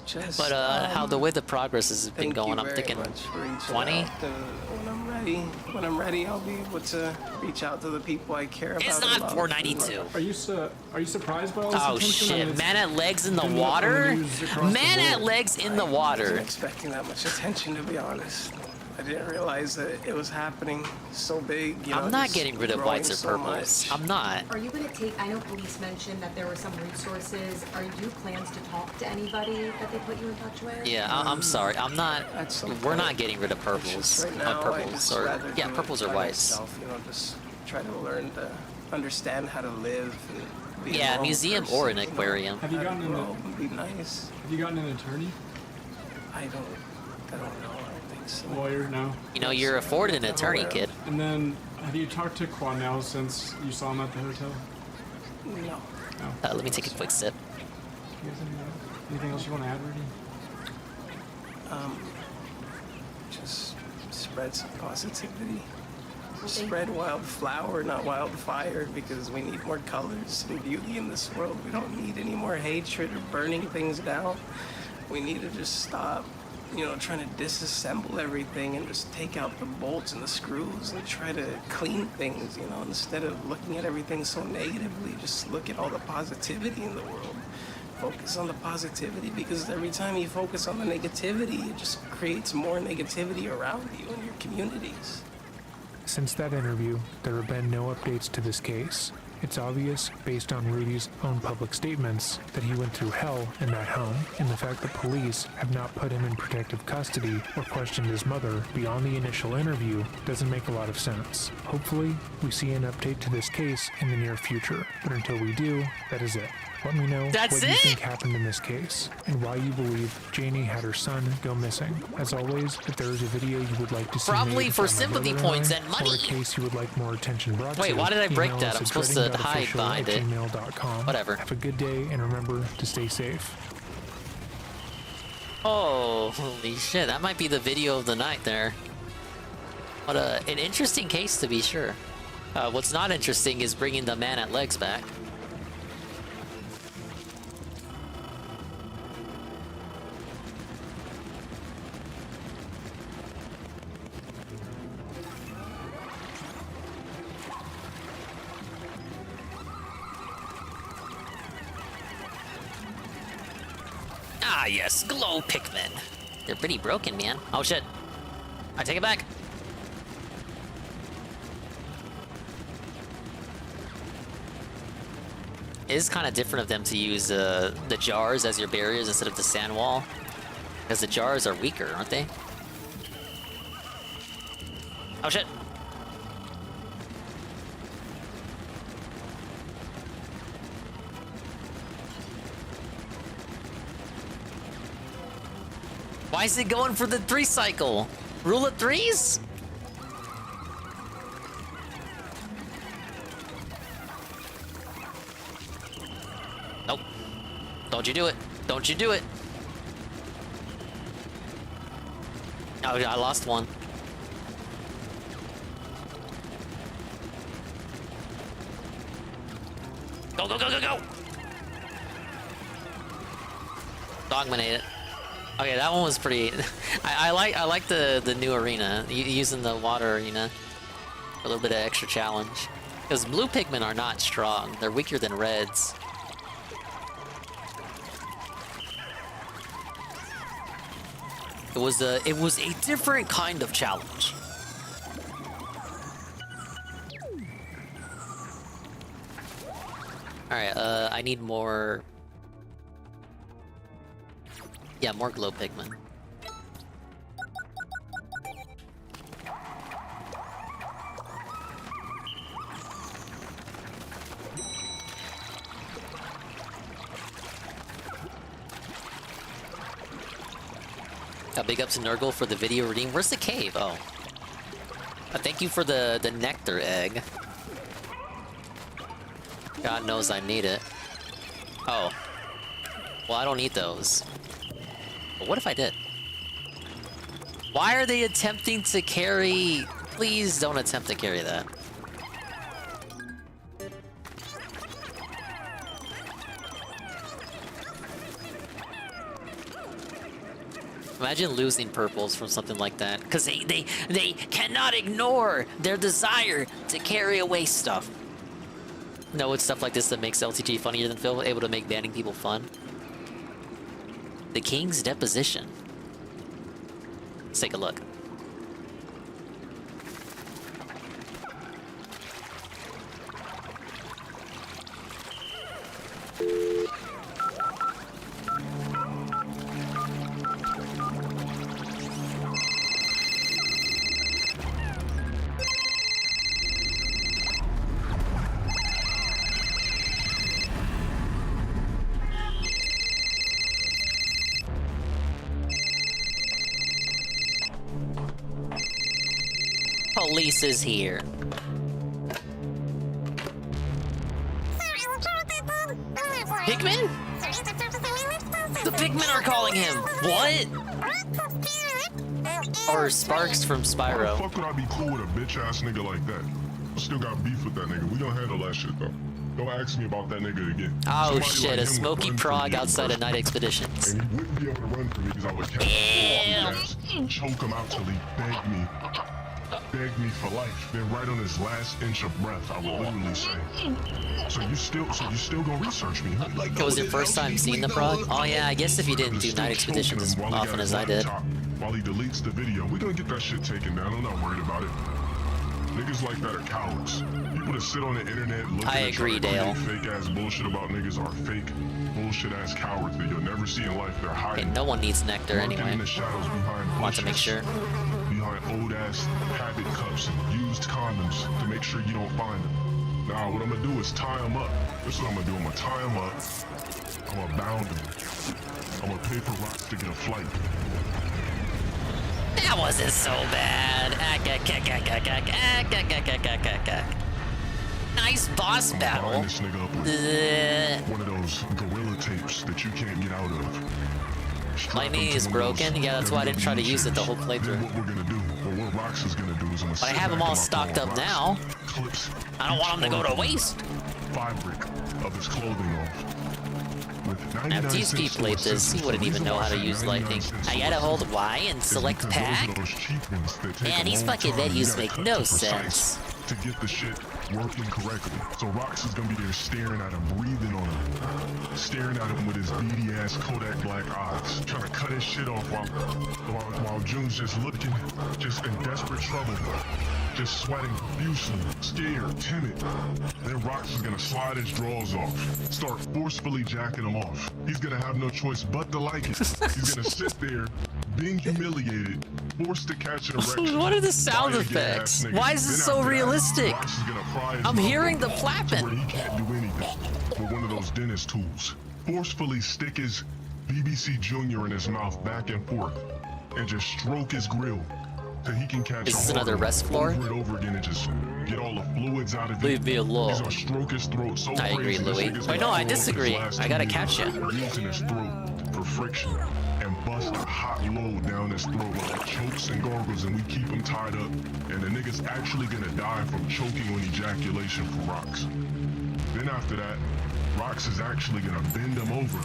Just, But how the way the progress has been thank going, you I'm very thinking much for reaching 20. out. When I'm ready, I'll be able to reach out to the people I care about. It's and not love. 492. Are you surprised by all this Oh attention? I mean, shit! it's Man at legs in the been up on water. news across the Man at world. legs in the I water. wasn't expecting that much attention, to be honest. I didn't realize that it was happening so big. You know, I'm not just getting rid of growing whites or so purples. much. I'm not. Are you going to take, I know police mentioned that there were some resources. Are you plans to talk to anybody that they put you in touch with? Yeah, I'm sorry. I'm not. We're not getting rid of Just purples. right now, I Purples just or rather yeah, do it purples or by whites. myself, you know, just try to learn to understand how to live. And be a Yeah, normal museum person, or an you know, aquarium. Have you how to gotten grow and be nice. Have you gotten an attorney? I don't know. I don't think so. Lawyer? No. You know, you're afforded an attorney, kid. And then, have you talked to Quanell since you saw him at the hotel? No. Let me take a quick sip. You guys anything else you want to add, Rudy? Just spread some positivity. Spread wildflower, not wildfire, because we need more colors and beauty in this world. We don't need any more hatred or burning things down. We need to just stop, you know, trying to disassemble everything and just take out the bolts and the screws and try to clean things, you know, instead of looking at everything so negatively. Just look at all the positivity in the world. Focus on the positivity, because every time you focus on the negativity, it just creates more negativity around you and your communities. Since that interview, there have been no updates to this case. It's obvious, based on Rudy's own public statements, that he went through hell in that home, and the fact that police have not put him in protective custody or questioned his mother beyond the initial interview doesn't make a lot of sense. Hopefully, we see an update to this case in the near future, but until we do, that is it. Let me know That's what you it? think happened in this case, and why you believe Janie had her son go missing. As always, if there is a video you would like to see Probably made for by my sympathy brother-in-law, points and or money. a case you would like more attention brought Wait, to, why did I break email that? us I'm at supposed to hide behind it. dreading.official@gmail.com. Whatever. Have a good day, and remember to stay safe. Oh, holy shit. That might be the video of the night there. What an interesting case, to be sure. What's not interesting is bringing the man at legs back. Ah, yes, glow Pikmin. They're pretty broken, man. Oh, shit. I take it back. It is kind of different of them to use the jars as your barriers instead of the sand wall. Because the jars are weaker, aren't they? Oh, shit. Why is it going for the 3 cycle? Rule of 3s? Nope. Don't you do it. Don't you do it. Oh, I lost one. Go, go, go, go, go! Dogmanate it. Okay, that one was pretty. I like the new arena, using the water arena for a little bit of extra challenge. Because blue Pikmin are not strong; they're weaker than reds. It was a different kind of challenge. All right, I need more. Yeah, more glow Pikmin. Big up to Nurgle for the video redeem. Where's the cave? Oh. Thank you for the nectar egg. God knows I need it. Oh. Well, I don't need those. But what if I did? Why are they attempting to carry... Please don't attempt to carry that. Imagine losing purples from something like that. Because they cannot ignore their desire to carry away stuff. No, it's stuff like this that makes LTG funnier than Phil, able to make banning people fun. The King's Deposition. Let's take a look. Police is here. Pikmin? The Pikmin are calling him. What? Or Sparks from Spyro. How the fuck would I be cool with a bitch ass nigga like that? I still got beef with that nigga. We gonna handle that shit though. Don't ask me about that nigga again. Oh Somebody shit, like a him would smoky run from prog me outside of first. Night Expeditions. And he wouldn't be able to run from me because I would catch him ass, choke him out till he begged me for life. Then right on his last inch of breath, I would literally say, so you still gonna research me, huh? Like, It was your first time seeing the prog? Oh yeah, I guess if you didn't do Night Expeditions as often as I did. While he deletes the video, we're gonna get that shit taken down. I'm not worried about it. Niggas like that are cowards. People that sit on the internet looking I agree, Dale. fake ass bullshit about niggas are fake bullshit ass cowards that you'll never see in life. They're hiding. Okay, no one needs nectar Lurking anyway. in the shadows behind Want to make bushes, sure. behind old ass habit cups and used condoms to make sure you don't find them. Nah, what I'm gonna do is tie them up. This is what I'm gonna do. I'm gonna tie them up. I'm gonna bound them. I'm gonna pay for rocks to get a flight. That wasn't so bad. Nice boss battle. Bind this nigga up with one of those gorilla tapes that you can't get out of. My knee is broken. Yeah, that's why I didn't try to use it the whole playthrough. What we're gonna do, or what Rox is gonna do, is I'm gonna But I have them all stocked up now. Clips I don't want them to go to waste. fabric of his clothing off. Now, if TSP played this, he wouldn't even know how to use lightning. I gotta hold Y and select pack. Man, these fucking menus make no sense. To get the shit working correctly. So Rox is gonna be there staring at him, breathing on him, staring at him with his beady ass Kodak black eyes, trying to cut his shit off while June's just looking, just in desperate trouble, just sweating profusely, scared, timid. Then Rox is gonna slide his drawers off, start forcefully jacking them off. He's gonna have no choice but to like it. He's gonna sit there, being humiliated, forced to catch an erection. What are the sound by a gay-ass effects? nigga. Why is this Then so after that, realistic? Rox is gonna pry his I'm mouth hearing the open flapping. to where he can't do anything with one of those dentist tools. Forcefully stick his BBC Junior in his mouth back and forth and just stroke his grill till he can catch Is a this another hard one rest floor? over and over again and just get all the fluids out of it. Leave me alone. He's gonna stroke his throat so I agree, crazy, this Louis. nigga's Wait, gonna no, I throw up his disagree. last I gotta two catch years ya. using his throat for friction and bust a hot load down his throat while it chokes and gargles and we keep him tied up. And the nigga's actually gonna die from choking on ejaculation for Rox. Then after that, Rox is actually gonna bend him over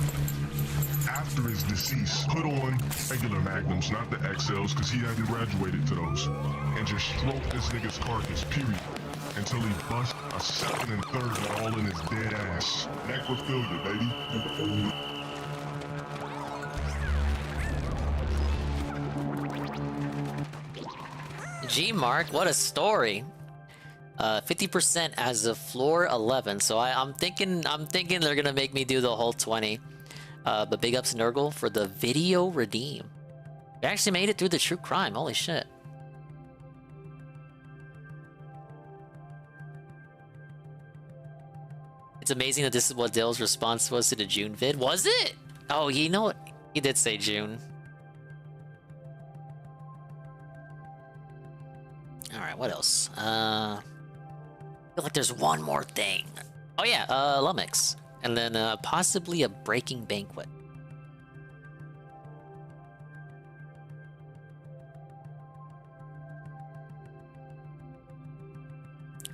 after his decease, put on regular magnums, not the XLs, because he hadn't graduated to those, and just stroke this nigga's carcass, period, until he busts a second and third all in his dead ass. Necrophilia, baby. G Mark, what a story. 50% as of floor 11, so I'm thinking they're gonna make me do the whole 20. But big ups Nurgle for the video redeem. We actually made it through the true crime. Holy shit. It's amazing that this is what Dale's response was to the June vid. Was it? Oh, you know what? He did say June. All right, what else? I feel like there's one more thing. Oh yeah, Lummox, and then possibly a breaking banquet.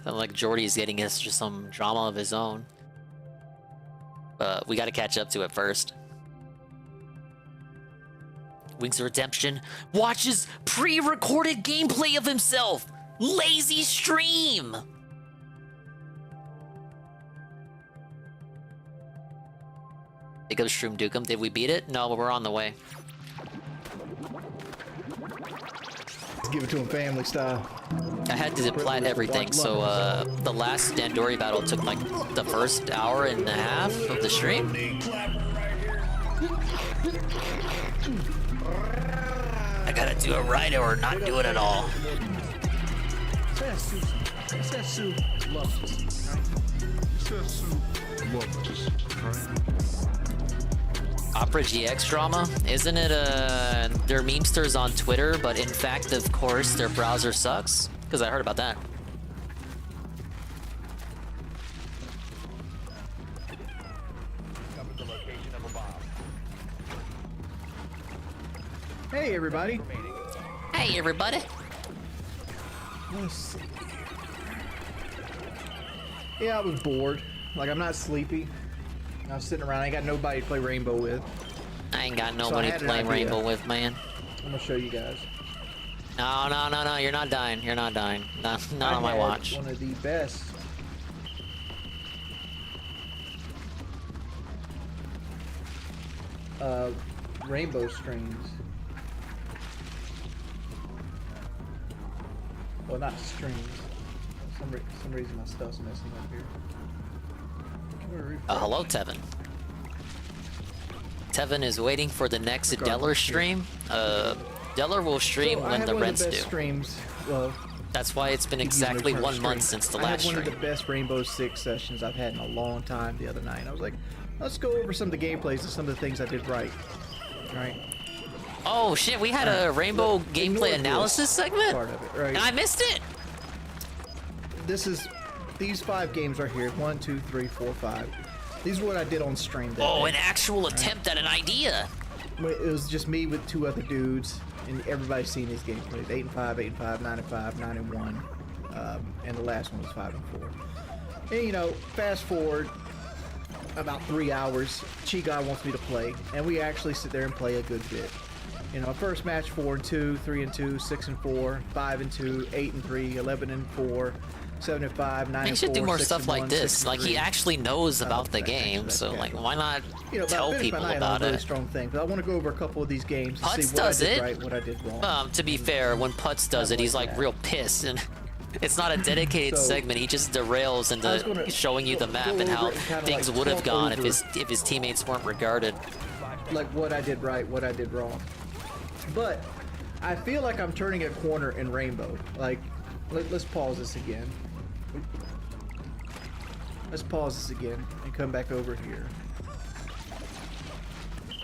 Sounds like Jordy's getting us just some drama of his own. But we got to catch up to it first. Wings of Redemption watches pre-recorded gameplay of himself. Lazy stream. Pick up Shroom Dukem. Did we beat it? No, but we're on the way. Let's give it to him family style. I had to plat everything, so the last Dandori battle took like the first hour and a half of the stream. I gotta do it right or not do it at all. Opera GX drama? Isn't it they're memesters on Twitter, but in fact, of course, their browser sucks? Because I heard about that. Hey, everybody. Hey, everybody. Let's see. Yeah, I was bored. Like, I'm not sleepy. I was sitting around. I ain't got nobody to play Rainbow with. I ain't got nobody to play Rainbow with, man. I'm gonna show you guys. No, no, no, no. You're not dying. You're not dying. Not on my watch. One of the best. Rainbow streams. Well, not streams. Some reason my stuff's messing up here. Hello, Tevin. Tevin is waiting for the next Deller stream. Deller will stream when the rents do. Streams. Well, that's why it's been exactly 1 month since the last stream. I had one of the best Rainbow Six sessions I've had in a long time the other night. I was like, let's go over some of the gameplays and some of the things I did right. Right. Oh shit, we had a Rainbow gameplay analysis segment? Part of it, right. And I missed it! These 5 games right here. 1, 2, 3, 4, 5. These are what I did on stream that day. An actual attempt at an idea. It was just me with 2 other dudes, and everybody's seen these gameplays. 8 and 5, 8 and 5, 9 and 5, 9 and 1. And the last one was 5 and 4. And you know, fast forward about 3 hours, Chi-Guy wants me to play, and we actually sit there and play a good bit. You know, first match 4 and 2, 3 and 2, 6 and 4, 5 and 2, 8 and 3, 11 and 4, 7 and 5, 9 and 4. He should do more stuff like this. Like, he actually knows about the game, so like, why not tell people about it? Really strong thing, but I want to go over a couple of these games to Putz see what I does did it. right, what I did wrong. To be fair, when Putz does it, he's like real pissed, and it's not a dedicated segment. He just derails into showing you the map and how things would have gone if his teammates weren't regarded. Like what I did right, what I did wrong. But I feel like I'm turning a corner in Rainbow. Like, let's pause this again. Let's pause this again and come back over here.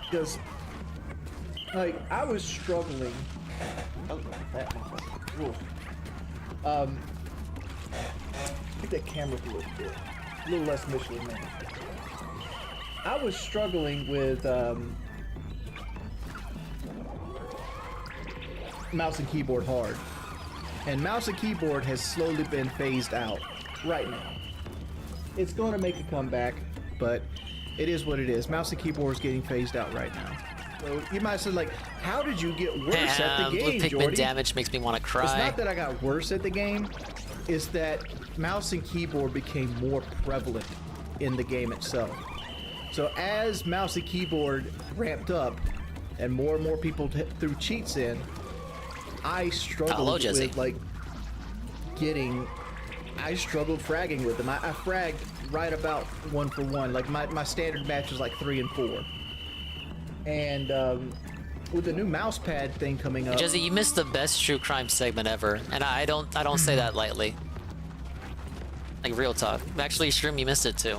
Because, like, I was struggling. Get that camera a little less Michelin Man. I was struggling with mouse and keyboard hard, and mouse and keyboard has slowly been phased out right now. It's going to make a comeback, but it is what it is. Mouse and keyboard is getting phased out right now. So you might say, like, how did you get worse at the game, Pikmin Jordy? damage makes me want to cry. It's not that I got worse at the game. It's that mouse and keyboard became more prevalent in the game itself. So as mouse and keyboard ramped up and more people threw cheats in, I struggled with like I struggled fragging with them. I fragged right about 1 for 1. Like my standard match was like 3 and 4. And with the new mouse pad thing coming up, Jesse, you missed the best true crime segment ever, and I don't say that lightly. Like, real talk. Actually, Shroom, you missed it too.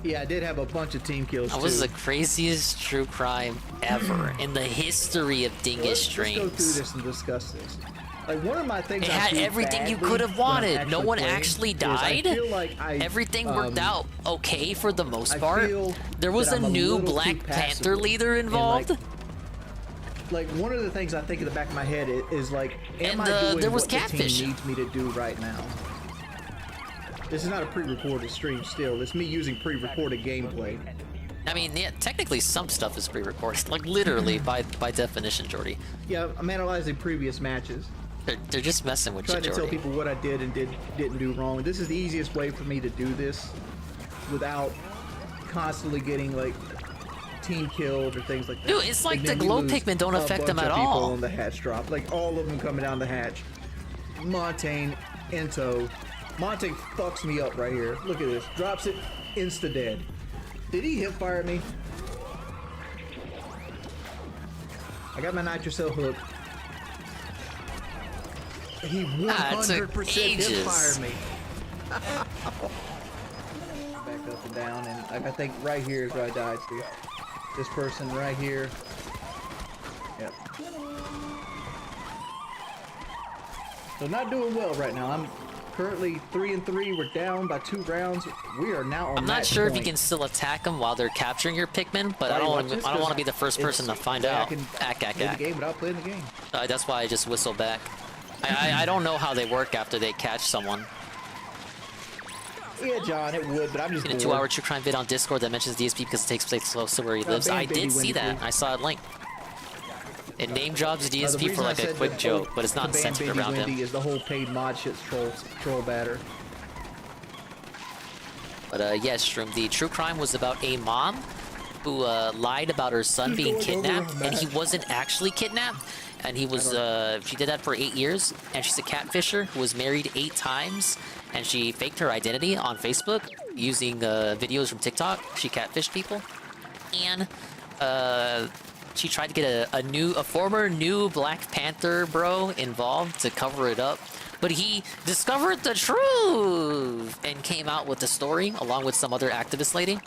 Yeah, I did have a bunch of team kills That was the craziest true crime ever in the history of Dingus streams. Let's go through this and discuss this. Like one of my things, It I had do everything you badly could have when I'm wanted. No one playing actually is I died. feel like Everything worked out okay for the most I part. feel There was that a I'm new little Black too Panther passive leader and, involved. Like one of the things I think in the back of my head is like, am I doing there was what catfish. the team needs me to do right now? This is not a pre-recorded stream. Still, it's me using pre-recorded gameplay. I mean, yeah, technically some stuff is pre-recorded, like literally by definition, Jordy. Yeah, I'm analyzing previous matches. They're just messing with you, Trying to tell Jordy. people what I did and didn't do wrong. This is the easiest way for me to do this without constantly getting like team killed or things like that. Dude, it's like And the then we glow lose Pikmin don't a affect them bunch at of people all. on the hatch drop, like all of them coming down the hatch. Montaigne, Ento. Montaigne fucks me up right here. Look at this. Drops it, insta dead. Did he hip fire me? I got my nitrocell hook. He 100% hip fired me. Back up and down, and I think right here is where I died. See, this person right here. Yep. So not doing well right now. I'm currently 3-3. We're down by 2 rounds. We are now on. I'm not match sure if you point. can still attack them while they're capturing your Pikmin, but I Buddy, don't watch want this, to. I don't want to 'cause be the first person to find out. I can Ack. play the game without playing the game. That's why I just whistle back. I don't know how they work after they catch someone. Yeah, John, it would, but I'm just In a bored. 2-hour true crime vid on Discord that mentions DSP because it takes place close to where he lives. ban I Baby did see Wendy, that. please. I saw it linked. It name drops The DSP for reason I like a said quick that, joke, but it's not to ban centered Baby around Wendy him. is the whole paid mod shit's troll batter. But yes, Shroom, the true crime was about a mom who lied about her son being kidnapped, and he wasn't actually kidnapped. And he was, she did that for 8 years, and she's a catfisher who was married 8 times, and she faked her identity on Facebook using videos from TikTok. She catfished people, and she tried to get a former new Black Panther bro involved to cover it up. But he discovered the truth and came out with the story along with some other activist lady.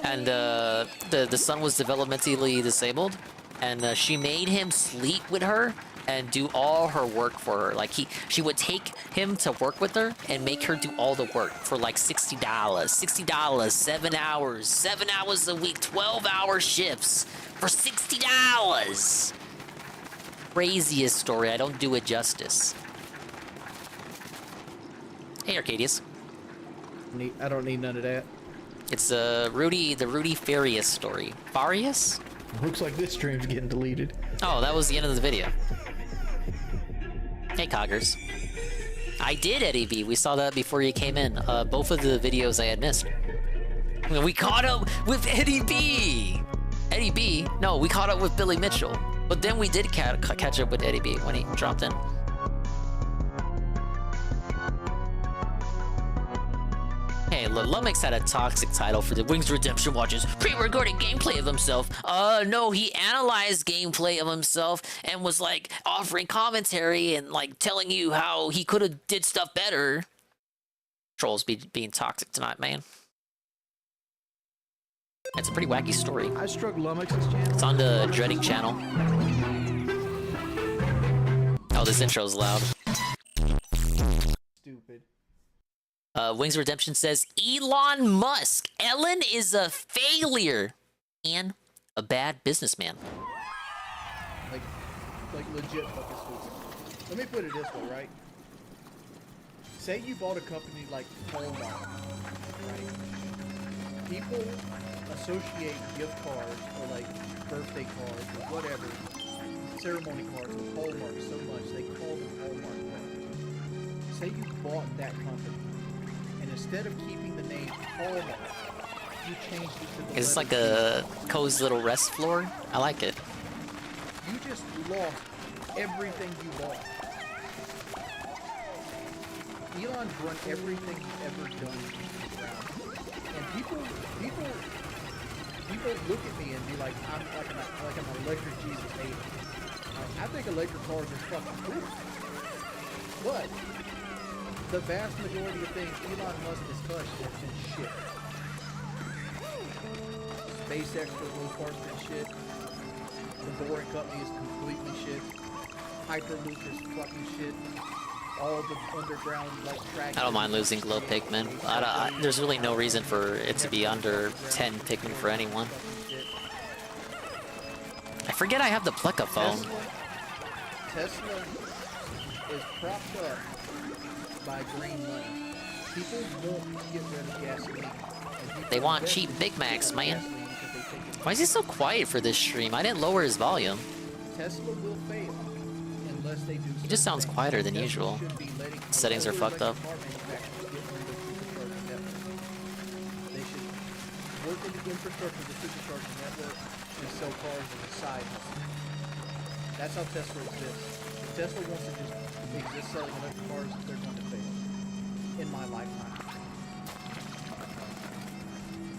And the son was developmentally disabled, and she made him sleep with her and do all her work for her. Like she would take him to work with her and make her do all the work for like $60. $60, 7 hours, 7 hours a week, 12-hour shifts for $60. Craziest story. I don't do it justice. Hey, Arcadius. I don't need none of that. It's the Rudy Farias story. Farias? Looks like this stream's getting deleted. Oh, that was the end of the video. Hey, Coggers. I did Eddie B. We saw that before you came in. Both of the videos I had missed. We caught up with Eddie B. Eddie B. No, we caught up with Billy Mitchell. But then we did catch up with Eddie B when he dropped in. Hey, Lumix had a toxic title for the Wings Redemption watches. Pre-recording gameplay of himself. No, he analyzed gameplay of himself and was like offering commentary and like telling you how he could have did stuff better. Trolls being toxic tonight, man. It's a pretty wacky story. I struck Lumix's channel. It's on the Dreading channel. Oh, this intro's loud. Stupid. Wings Redemption says, Elon Musk. Ellen is a failure and a bad businessman. Like legit fucking stupid. Let me put it this way, right? Say you bought a company like Hallmark, right? People associate gift cards or like birthday cards or whatever, ceremony cards with Hallmark so much they call them Hallmark cards. Say you bought that company, and instead of keeping the name Hallmark, you changed it to the It's like letter a cozy little rest floor. I like it. G. You just lost everything you bought. Elon's run everything he's ever done to the ground. And people look at me and be like, I'm like an electric Jesus hater. I think electric cars are fucking cool. But the vast majority of things Elon Musk has touched have been shit. SpaceX for the most part has been shit. The Boring Company is completely shit. hyperloop this fucking shit. All the underground like track. I don't mind losing glow Pikmin. There's really no reason for it to be under 10 Pikmin for anyone. I forget I have the Pleca phone. Tesla is propped up by green money. People won't get rid of gasoline. They want cheap Big Macs, man. Why is he so quiet for this stream? I didn't lower his volume. Tesla will fail unless they do. He just sounds quieter than usual. Settings are fucked up. They should work in the infrastructure of the supercharging network and sell cars as a side hustle. That's how Tesla exists. If Tesla wants to just exist selling electric cars, they're going to fail. In my lifetime.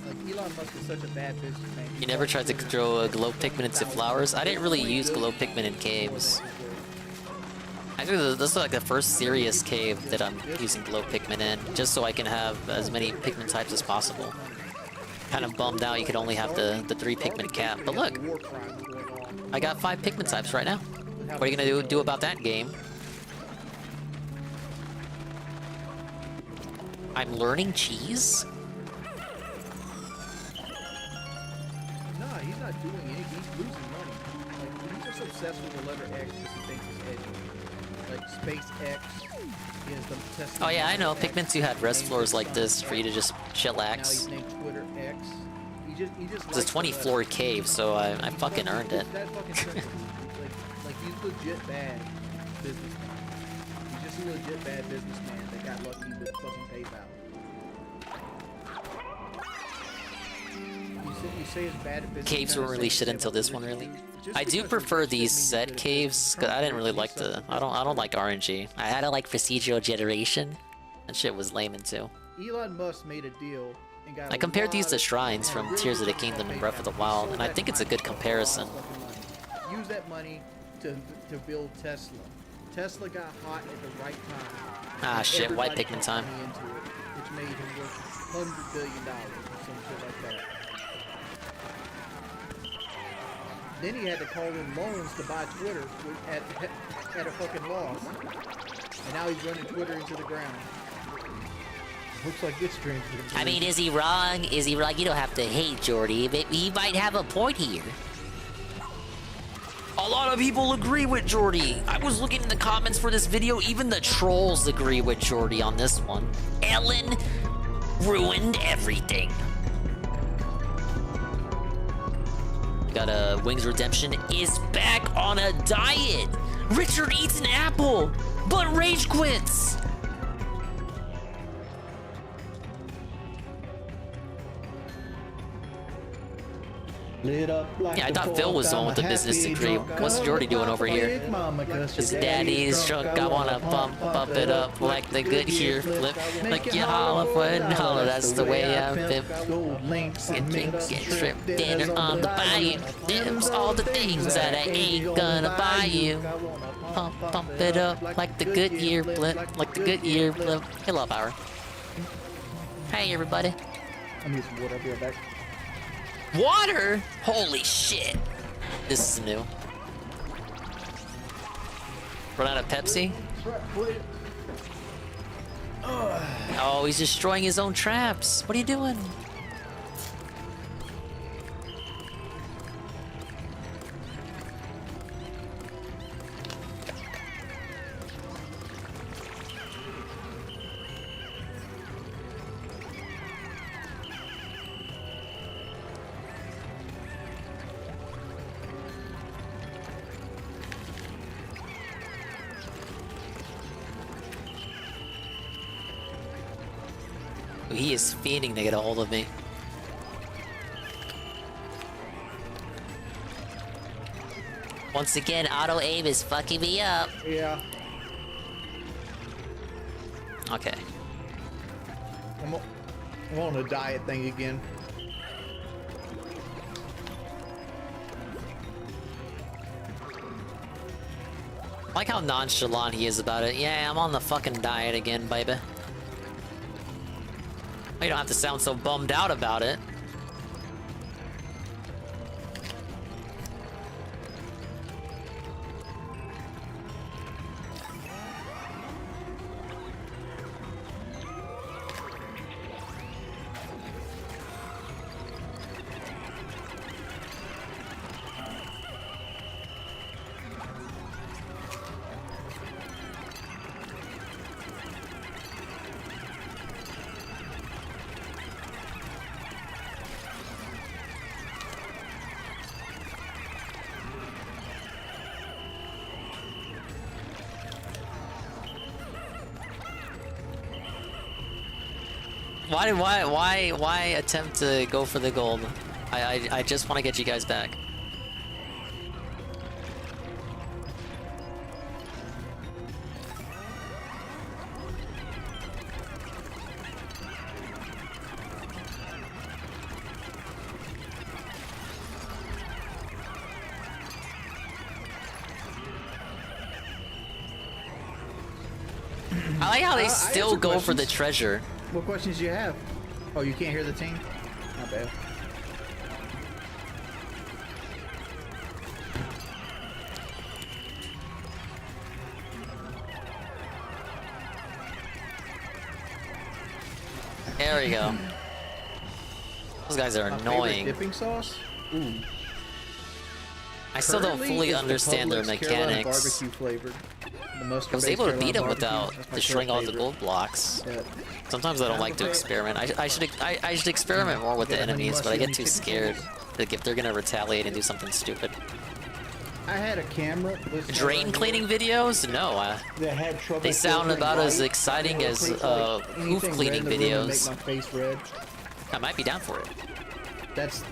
Like Elon Musk is such a bad businessman. You never tried to throw a glow Pikmin into flowers? I didn't really use glow Pikmin in caves. I think this is like the first serious cave that I'm using glow Pikmin in, just so I can have as many Pikmin types as possible. Kind of bummed out you could only have the 3 Pikmin cap, but look! I got 5 Pikmin types right now. What are you gonna do about that, game? I'm learning cheese? Nah, he's not doing anything. He's losing money. Like, he's just obsessed with the letter X because he thinks it's edgy. Like, SpaceX is the Tesla. Oh yeah, I know. Pikmin 2 had rest floors like this for you to just chillax. Now he's named Twitter X. He just It's a 20-floor cave, so I fucking earned it. That fucking simple. like he's legit bad businessman. He's just a legit bad businessman that got lucky with fucking PayPal. You say it's bad at business. Caves weren't really shit until this one, really. I do prefer these set caves, cause I didn't really like the. I don't like RNG. I had to like procedural generation. That shit was lame too. Elon Musk made a deal and got. I compared these to shrines from Tears of the Kingdom and Breath of the Wild, and I think it's a good comparison. Use that money to build Tesla. Tesla got hot at the right time. Ah shit, white Pikmin time. Into it, which made him worth $100 billion or some shit like that. Then he had to call in loans to buy Twitter at a fucking loss. And now he's running Twitter into the ground. Looks like this stream. I mean, is he wrong? Is he wrong? You don't have to hate Jordy, but he might have a point here. A lot of people agree with Jordy. I was looking in the comments for this video. Even the trolls agree with Jordy on this one. Ellen ruined everything. Got a Wings Redemption is back on a diet. Richard eats an apple, but rage quits. Lit up like Yeah, I thought Phil was the one with the business degree. What's Jordy doing over here? His daddy's drunk, I wanna bump it up like the Goodyear flip. Like you holler for it and holler, that's the way I flip. Get trip dinner on the bayou. Them's all the things that I ain't gonna buy you. Pump it up like the Goodyear flip, like the Goodyear flip. Hey, Love Hour. Hey, everybody. I'm using water, I'll be right back. Water? Holy shit. This is new. Run out of Pepsi? Oh, he's destroying his own traps. What are you doing? He is fiending to get a hold of me. Once again, auto aim is fucking me up. Yeah. Okay. I'm on a diet thing again. I like how nonchalant he is about it. Yeah, I'm on the fucking diet again, baby. You don't have to sound so bummed out about it. Why attempt to go for the gold? I just want to get you guys back. I like how they still go for the treasure. What questions do you have? Oh, you can't hear the team? Not bad. There we go. Those guys are My favorite annoying. dipping sauce? Ooh. I still don't Currently fully is the understand their Publix Carolina mechanics. barbecue flavored. The I mustard was based able to Carolina beat him barbecue. without That's my destroying all the favorite. gold blocks. Yeah. Sometimes I don't like to experiment. I should experiment more with the Yeah, honey enemies, but I mustard get and too chicken scared. Like if they're gonna retaliate and do something stupid. I had a camera. Drain cleaning videos? No. That had trouble They sound filtering about as light. exciting Or as create, like, hoof anything cleaning red in the room and videos. Make my face red. I might be down for it. That's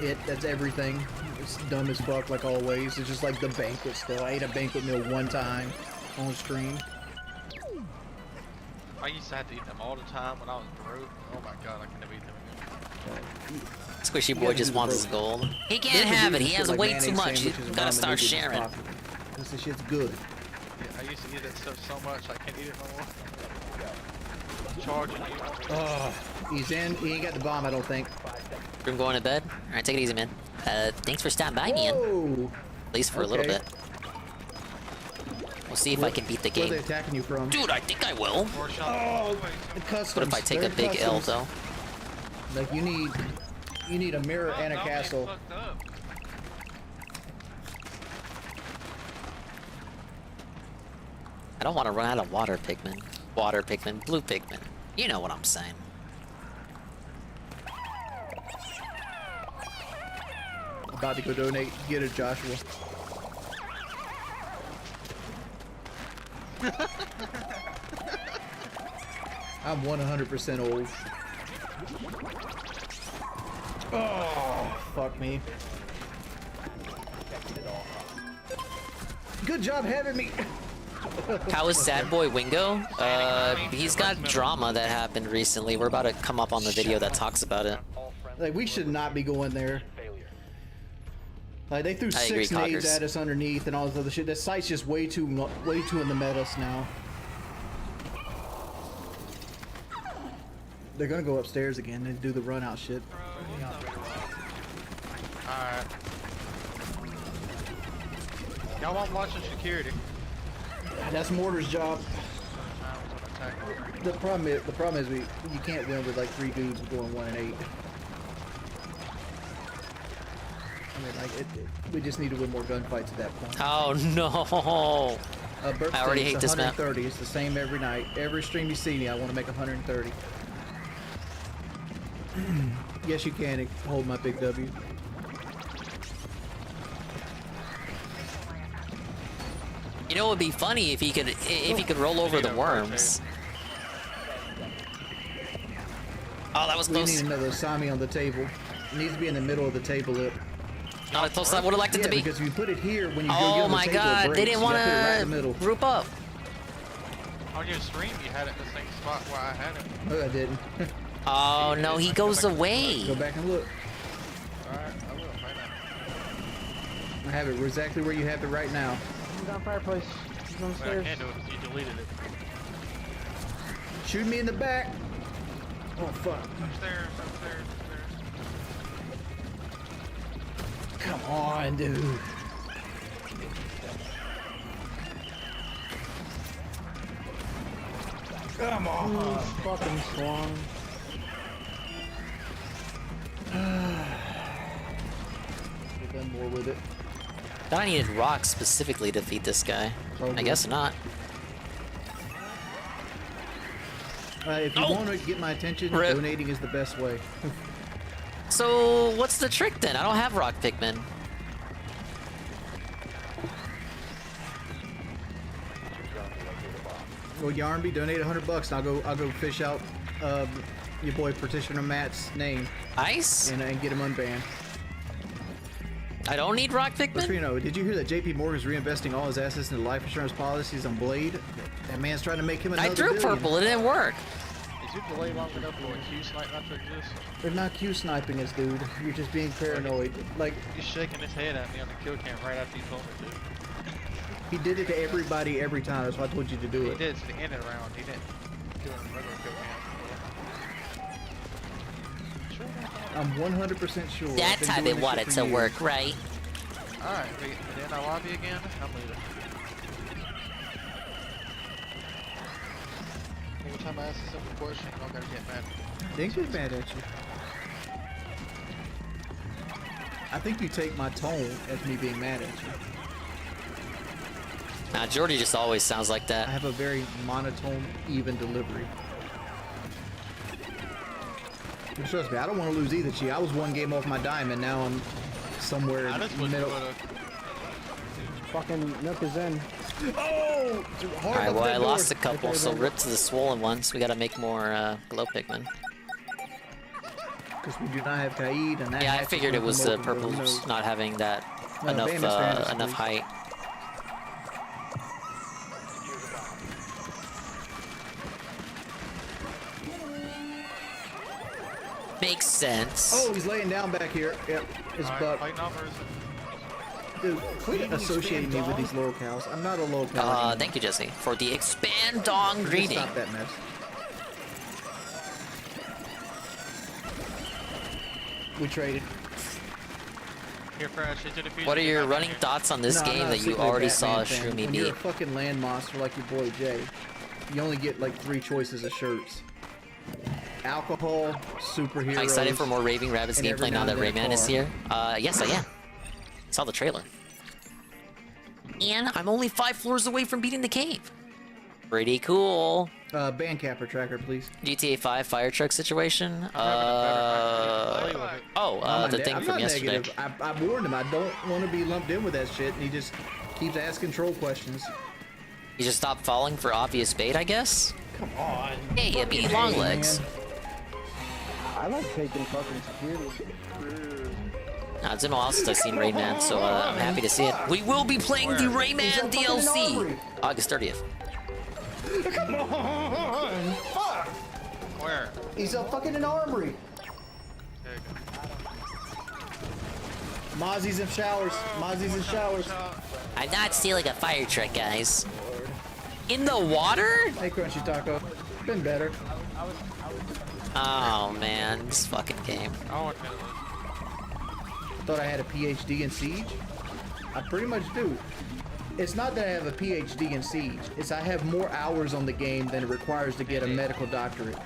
it. That's everything. It's dumb as fuck, like always. It's just like the banquet still. I ate a banquet meal one time on stream. I used to have to eat them all the time when I was broke. Oh my god, I can never eat them again. Squishy boy just wants his gold. He can't have it. He has way too much. He's gotta start sharing. This shit's good. Yeah, I used to eat that stuff so much I can't eat it no more. Charging you. Oh, he's in. He ain't got the bomb, I don't think. I'm going to bed. All right, take it easy, man. Thanks for stopping by, man. Whoa. At least for a little Okay. bit. We'll see if I can beat the Where are game. they attacking you from? Dude, I think I will. Oh, the customs. What if I take a They're big L, customs. though? Like you need a mirror and a castle. I don't want to run out of water Pikmin. Water Pikmin, blue Pikmin. You know what I'm saying. About to go donate. Get it, Joshua. I'm 100% old. Oh, fuck me. Good job having me. How is Sad Boy Wingo? He's got drama that happened recently. We're about to come up on the video that talks about it. Like, we should not be going there. Like, they threw I agree, 6 nades Cockers. at us underneath and all this other shit. That site's just way too in the metas now. They're gonna go upstairs again and do the run out shit. Alright. Y'all want watching security? That's Mortar's job. The problem is you can't win with like 3 dudes going 1 and 8. I mean, like we just need to win more gunfights at that point. Oh no! I already hate this map. 130. It's the same every night. Every stream you see me, I want to make 130. Yes, you can hold my big W. You know, it would be funny if he could roll over the worms. Oh, that was We close. need another Sami on the table. It needs to be in the middle of the table lip. Not as close as I would have liked it to be. Because if you put it here, when you go get Oh on the my table, it god, breaks. they didn't You want gotta put it right in the to middle. group up. On your stream, you had it in the same spot where I had it. No, I didn't. Oh no, he goes away. Go back and look. Alright, I will. Right now. I have it exactly where you have it right now. Down fireplace. He's on the Well, I stairs. can't do it because you deleted it. Shoot me in the back. Oh fuck. Upstairs, upstairs, upstairs. Come on, dude. Come on. Fucking swan. We've done more with it. Thought I needed rocks specifically to defeat this guy. I guess not. If you want to get my attention, Rip. donating is the best way. So what's the trick then? I don't have rock Pikmin. Go Yarnby, donate $100 and I'll go fish out your boy Petitioner Matt's name. Ice? And get him unbanned. I don't need rock Pikmin? You know, did you hear that JP Morgan's reinvesting all his assets into life insurance policies on Blade? That man's trying to make him another I drew billion. purple, it didn't work. Is your delay long enough for a Q snipe not to exist? They're not Q sniping us, dude. You're just being paranoid. Like, He's shaking his head at me on the kill cam right after you told me to. he did it to everybody every time. That's why I told you to do He it. did to the end of the round. He didn't do it in the regular kill cam. I'm 100% sure. That's how they want it to work, right? Alright, we in our lobby again? I'm leaving. Every time I ask a simple question, y'all gotta get mad. They get mad at you. I think you take my tone as me being mad at you. Nah, Jordy just always sounds like I that. have a very monotone, even delivery. And trust me, I don't want to lose either, Chi. I was one game off my diamond, now I'm somewhere in the middle. Fucking Nook is in. Oh! Alright, well I lost a couple, so rip to the swollen ones. We gotta make more glow Pikmin. Because we do not have Kaid and that. Yeah, I hatch is figured it gonna was come open, but who purples knows? not having that No, enough Bam is Bam, enough please. height. Makes sense. Oh, he's laying down back here. Yep, his butt. Dude, quit associating me with these locals. I'm not a local. Thank you, Jesse, for the expand dong greeting. Stop that mess. We traded. Here, Fresh, into the future. What are your running thoughts on this No, I'm game not that you particularly already Batman saw fan. Shroomy When you're a beat? fucking land monster like your boy Jay, you only get like 3 choices of shirts. Alcohol, superheroes. Am I excited for more Raving Rabbids and every gameplay now that and then Rayman is car. here? Yes, I am. Saw the trailer. And I'm only 5 floors away from beating the cave. Pretty cool. Band capper tracker, please. GTA 5 fire truck situation. The thing I'm from not yesterday. negative. I warned him I don't want to be lumped in with that shit, and he just keeps asking troll questions. You just stopped falling for obvious bait, I guess? Come on. Hey, you beat long legs. I like taking fucking security. Nah, it's been a while since I've seen Rayman, so I'm happy to see it. We will be playing the Rayman DLC August 30th. Come on! Fuck! Where? He's up fucking in armory. There you go. Mozzie's in showers. Mozzie's in showers. I'm not stealing a fire truck, guys. In the water? Hey, Crunchy Taco. Been better. Oh man, this fucking game. Thought I had a PhD in Siege? I pretty much do. It's not that I have a PhD in Siege. It's I have more hours on the game than it requires to get a medical doctorate.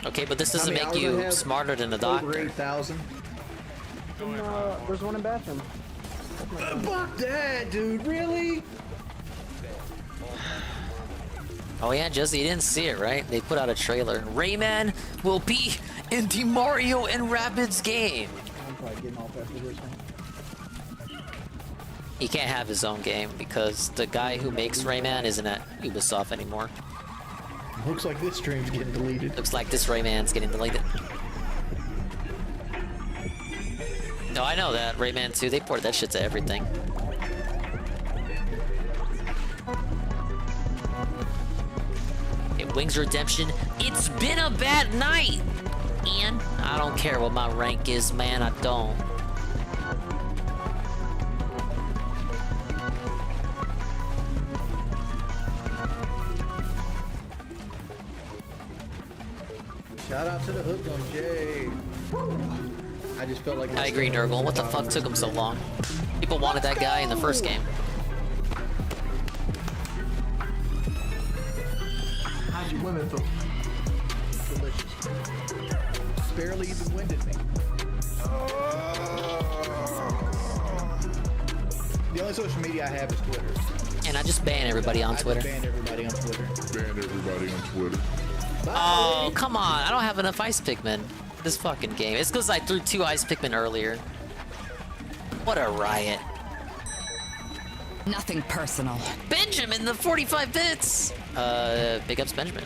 Okay, but this How doesn't many make hours I you have? smarter than a Over doctor. 8,000. There's one in bathroom. Fuck that, dude. Really? Oh yeah, Jesse, you didn't see it, right? They put out a trailer. Rayman will be in the Mario and Rabbids game. I'm probably getting off after this one. He can't have his own game because the guy who makes Rayman isn't at Ubisoft anymore. Looks like this stream's getting deleted. Looks like this Rayman's getting deleted. No, I know that. Rayman 2, they ported that shit to everything. It Wings Redemption, it's been a bad night! And I don't care what my rank is, man, I don't. Shout out to the hook on Jay. I just felt like I agree, Nurgle. What the fuck took him so long? People wanted that guy in the first game. How'd you women feel? Delicious. Barely even winded me. The only social media I have is Twitter. And I just ban everybody on Twitter. I just banned everybody on Twitter. Ban everybody on Twitter. Oh, come on. I don't have enough Ice Pikmin. This fucking game. It's because I threw 2 Ice Pikmin earlier. What a riot. Nothing personal. Benjamin, the 45 bits. Big ups, Benjamin.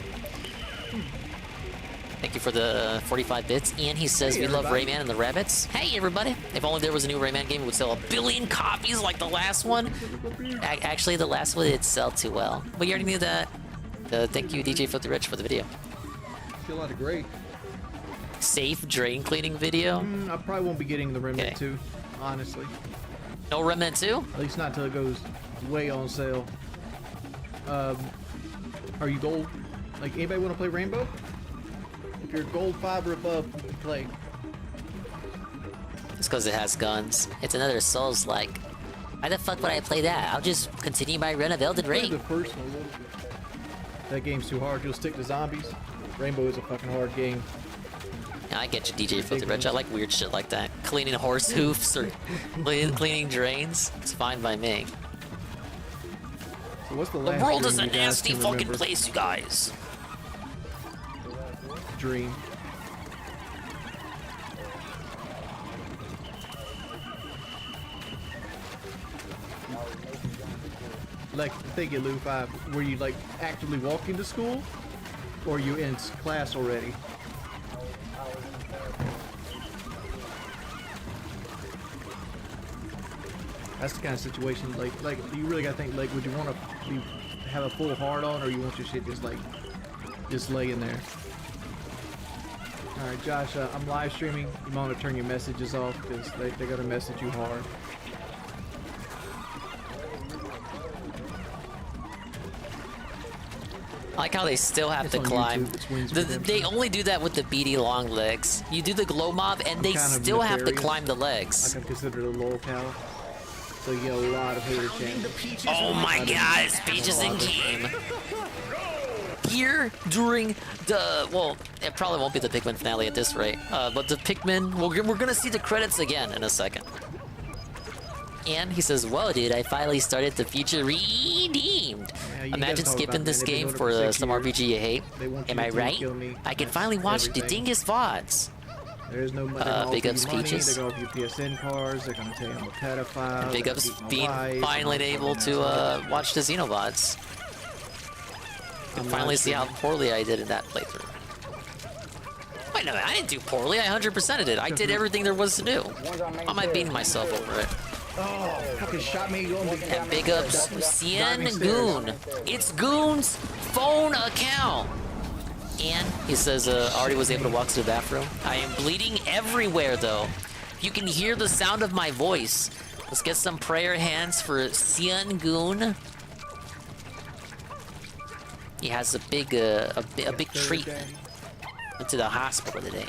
Thank you for the 45 bits. Ian, he says, Hey, we love everybody. Rayman and the Rabbits. Hey, everybody. If only there was a new Rayman game, it would sell 1 billion copies like the last one. Actually, the last one didn't sell too well. But you already knew that. Thank you, DJ Filthy Rich, for the video. I feel like a great. Safe drain cleaning video. I probably won't be getting the Remnant 2, honestly. No Remnant 2? At least not until it goes way on sale. Are you gold? Like, anybody want to play Rainbow? If you're gold 5 or above, you can play. It's because it has guns. It's another Souls-like. Why the fuck would I play that? I'll just continue my run of Elden Play Ring. the first one a little bit. That game's too hard. You'll stick to zombies. Rainbow is a fucking hard game. Yeah, I get you, DJ Filthy Rich. I like weird shit like that. Cleaning horse hoofs or cleaning drains. It's fine by me. So what's the The last world dream is a you guys nasty can fucking remember? place, you guys. Dream. Like, think it, Lou 5. Were you like actively walking to school, or you in class already? That's the kind of situation. Like you really gotta think. Like, would you want to have a full hard on, or you want your shit just laying there? All right, Josh. I'm live streaming. You might want to turn your messages off because they're gonna message you hard. I like how they still have It's to on climb. YouTube. It's Wings They Redemption. only do that with the beady long legs. You do the glow mob, and they Kind of still have to nefarious. climb the legs. Like I'm considered a lolcow. So you get a lot of hater channels. Oh my god, it's Peaches and Game. Here during the, well, it probably won't be the Pikmin finale at this rate, but the Pikmin, we're gonna see the credits again in a second. And he says, whoa dude, I finally started the future redeemed. Yeah, you Imagine guys talk skipping about this that. They've been game doing it for for 6 some years. RPG you hate. They want Am you I to right? kill me. I can That's finally watch the everything. Dingus VODs. There's no money. Big ups, money. Peaches. They're gonna offer you PSN cards. They're gonna tell you I'm a pedophile. And big they're ups gonna beat my being wife, finally and all able that to stuff. watch the Xenobots. And I'm finally not see how poorly I did in that playthrough. Wait a minute, I didn't do poorly. I 100%ed it. I did everything there was to do. How am I beating myself over it? Oh, fucking shot me going big. And big ups Cien Goon. It's Goon's phone account. And he says, already was able to walk to the bathroom. I am bleeding everywhere though. You can hear the sound of my voice. Let's get some prayer hands for Cien Goon. He has a big treat. Went to the hospital today.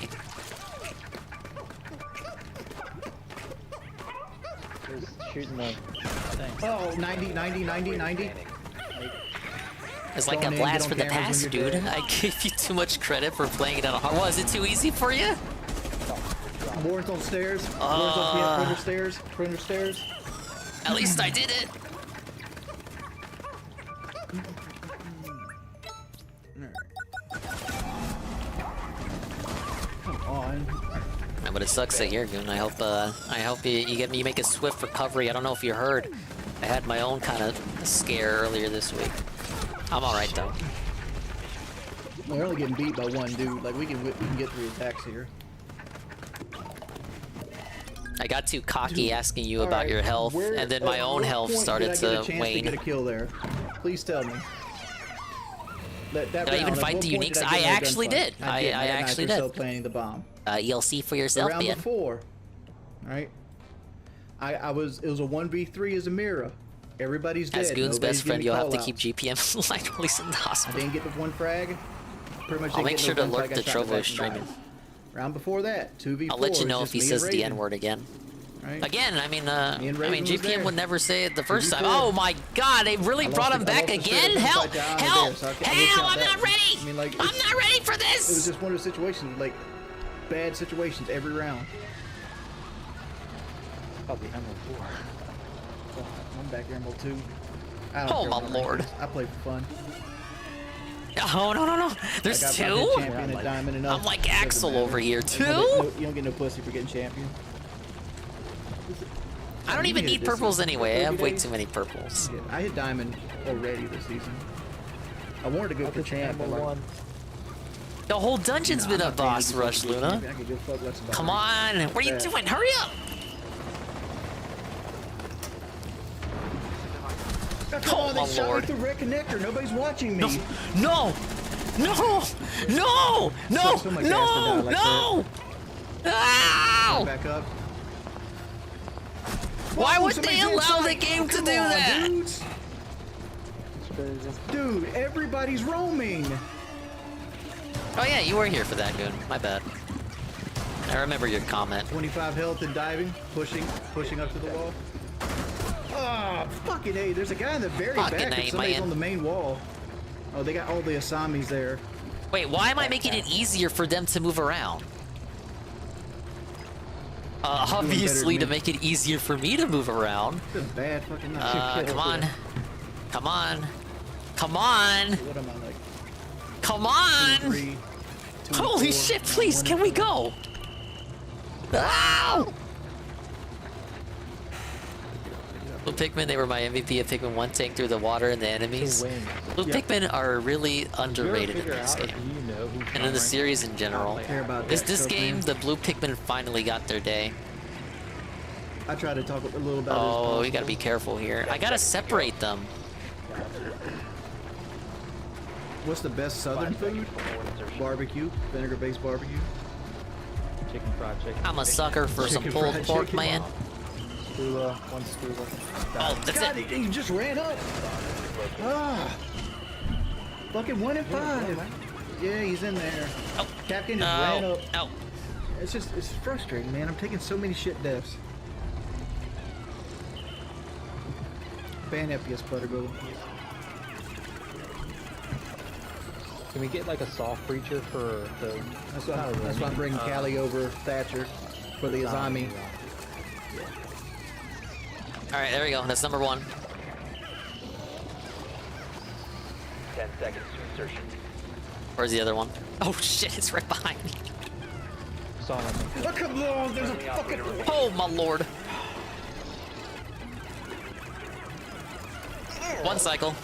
Shooting the thing. Oh, 90. It's like a Going in, blast get for on the cameras past, when you're dude. dead. I gave you too much credit for playing it on hard. Was it too easy for you? Warren's on stairs. Warren's on printer stairs. Printer stairs. At least I did it. Come on. Yeah, but it sucks that you're Goon. I hope you make a swift recovery. I don't know if you heard. I had my own kind of scare earlier this week. I'm all right though. We're only getting beat by one dude. Like we can get 3 attacks here. I got too cocky asking you All about right, your health, where- and then my at own what health point started did I get a to chance wane. To get a kill there? Please tell me. That Did I round, even at fight what the point uniques? did I get another actually gunfight? did. I did. actually You're did. still planting the bomb. ELC for The yourself, round man. before, right? It was a 1v3 as a mirror. Everybody's dead. As Goon's Nobody's best friend, getting you'll have to call-outs. keep GPM line release in the I hospital. didn't get the 1 frag. Pretty much I'll didn't make get sure no to gun, so I alert got the shot in Trovo back is and streaming. died. Round before that, 2v4. I'll let you know it's if he just me and says the Raven. N-word again. Right? Again, I mean, Raven was GPM there. would never say it the first time. 2v4. Oh my God, they really I brought lost him the- I back lost the again? straight Help! upside down Help! there, so I Help! count I'm that. not ready! I mean, like, I'm not ready for It was this! just one of those situations, like bad situations every round. Probably Emerald 4. I'm back here, Emerald 2. I don't Oh care my what lord. rankings. I play for fun. Oh, no. There's Like, I've two? been champion at Diamond enough. I'm like Doesn't Axel matter. over here. You Two? don't get no pussy for getting champion. I don't even need purples anyway. I have way too many purples. Yeah, I hit diamond already this season. I wanted to go for champ, but like, The whole dungeon's been a boss rush, Luna. I could go fuck less about Come it. on, what are you Yeah. doing? Hurry up! Come on, my they shot me lord. through red connector. Nobody's watching me. No! No! No! No! So much No! ass to die like No! Ow! Back up. Why Whoa, would they somebody's allow inside. the game to Come do on, that? Dudes. Dude, everybody's roaming. Oh yeah, you were here for that, Goon. My bad. I remember your comment. 25 health and diving, pushing up to the wall. Oh, fucking A. There's a guy in the very Fucking back. A, And somebody's man. on the main wall. Oh, they got all the Asamis there. Wait, why am I making it easier for them to move around? Obviously to make it easier for me to move around. This is bad fucking night. Come on. Come on. Come on. What am I like? Come on. 2 and 3, 2 and Holy 4, shit, please, 1 can and we 2. go? Ow! Blue Pikmin, they were my MVP of Pikmin 1 tank through the water and the enemies. Blue Pikmin are really underrated in this game. And in the series in general. This game, the Blue Pikmin finally got their day. I try to talk a little about it. Oh, we gotta be careful here. I gotta separate them. What's the best southern food? Barbecue, vinegar-based barbecue. Chicken fried chicken. I'm a sucker for some Chicken pulled fried pork, chicken. man. Skula, one skula. Oh, that's God, it. he just ran up. Ah. Fucking 1 and 5. Yeah, he's in there. Oh. Captain just ran up. Oh. It's frustrating, man. I'm taking so many shit deaths. Ban FPS Buttergo. Can we get like a soft breacher for the... That's why I'm bringing Callie over Thatcher for the Azami. Alright, there we go. That's number 1. 10 seconds to insertion. Where's the other one? Oh shit, it's right behind me. Saw him. Oh, come on, there's a fucking... Oh my lord. 1 cycle.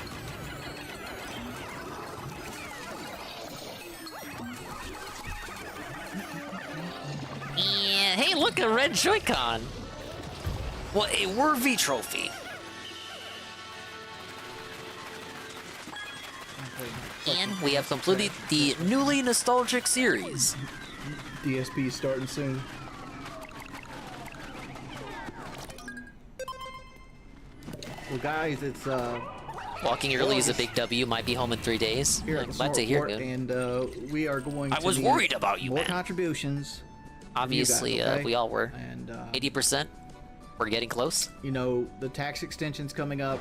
Yeah, hey, look, a red Joy-Con. What a worthy trophy. And we have completed the newly nostalgic series. DSP starting soon. Well, guys, it's Walking early is a big W. Might be home in 3 days. here at the Glad to hear Snort it. and we are going. I to was need worried about you, more man. contributions. Obviously, okay? we all were. And 80%. We're getting close. you know, the tax extension's coming up,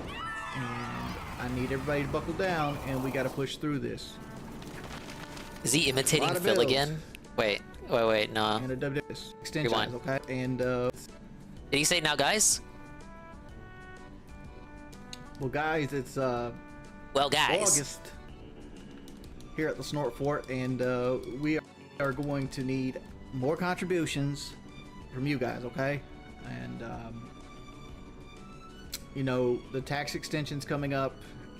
and I need everybody to buckle down, and we got to push through this. Is he imitating Lot of Phil bills. again? Wait, no. And a W extension, Rewind. okay? And Did he say now, guys? well, guys, it's Well, guys. August here at the Snort Fort, and we are going to need more contributions from you guys, okay? And you know, the tax extension's coming up,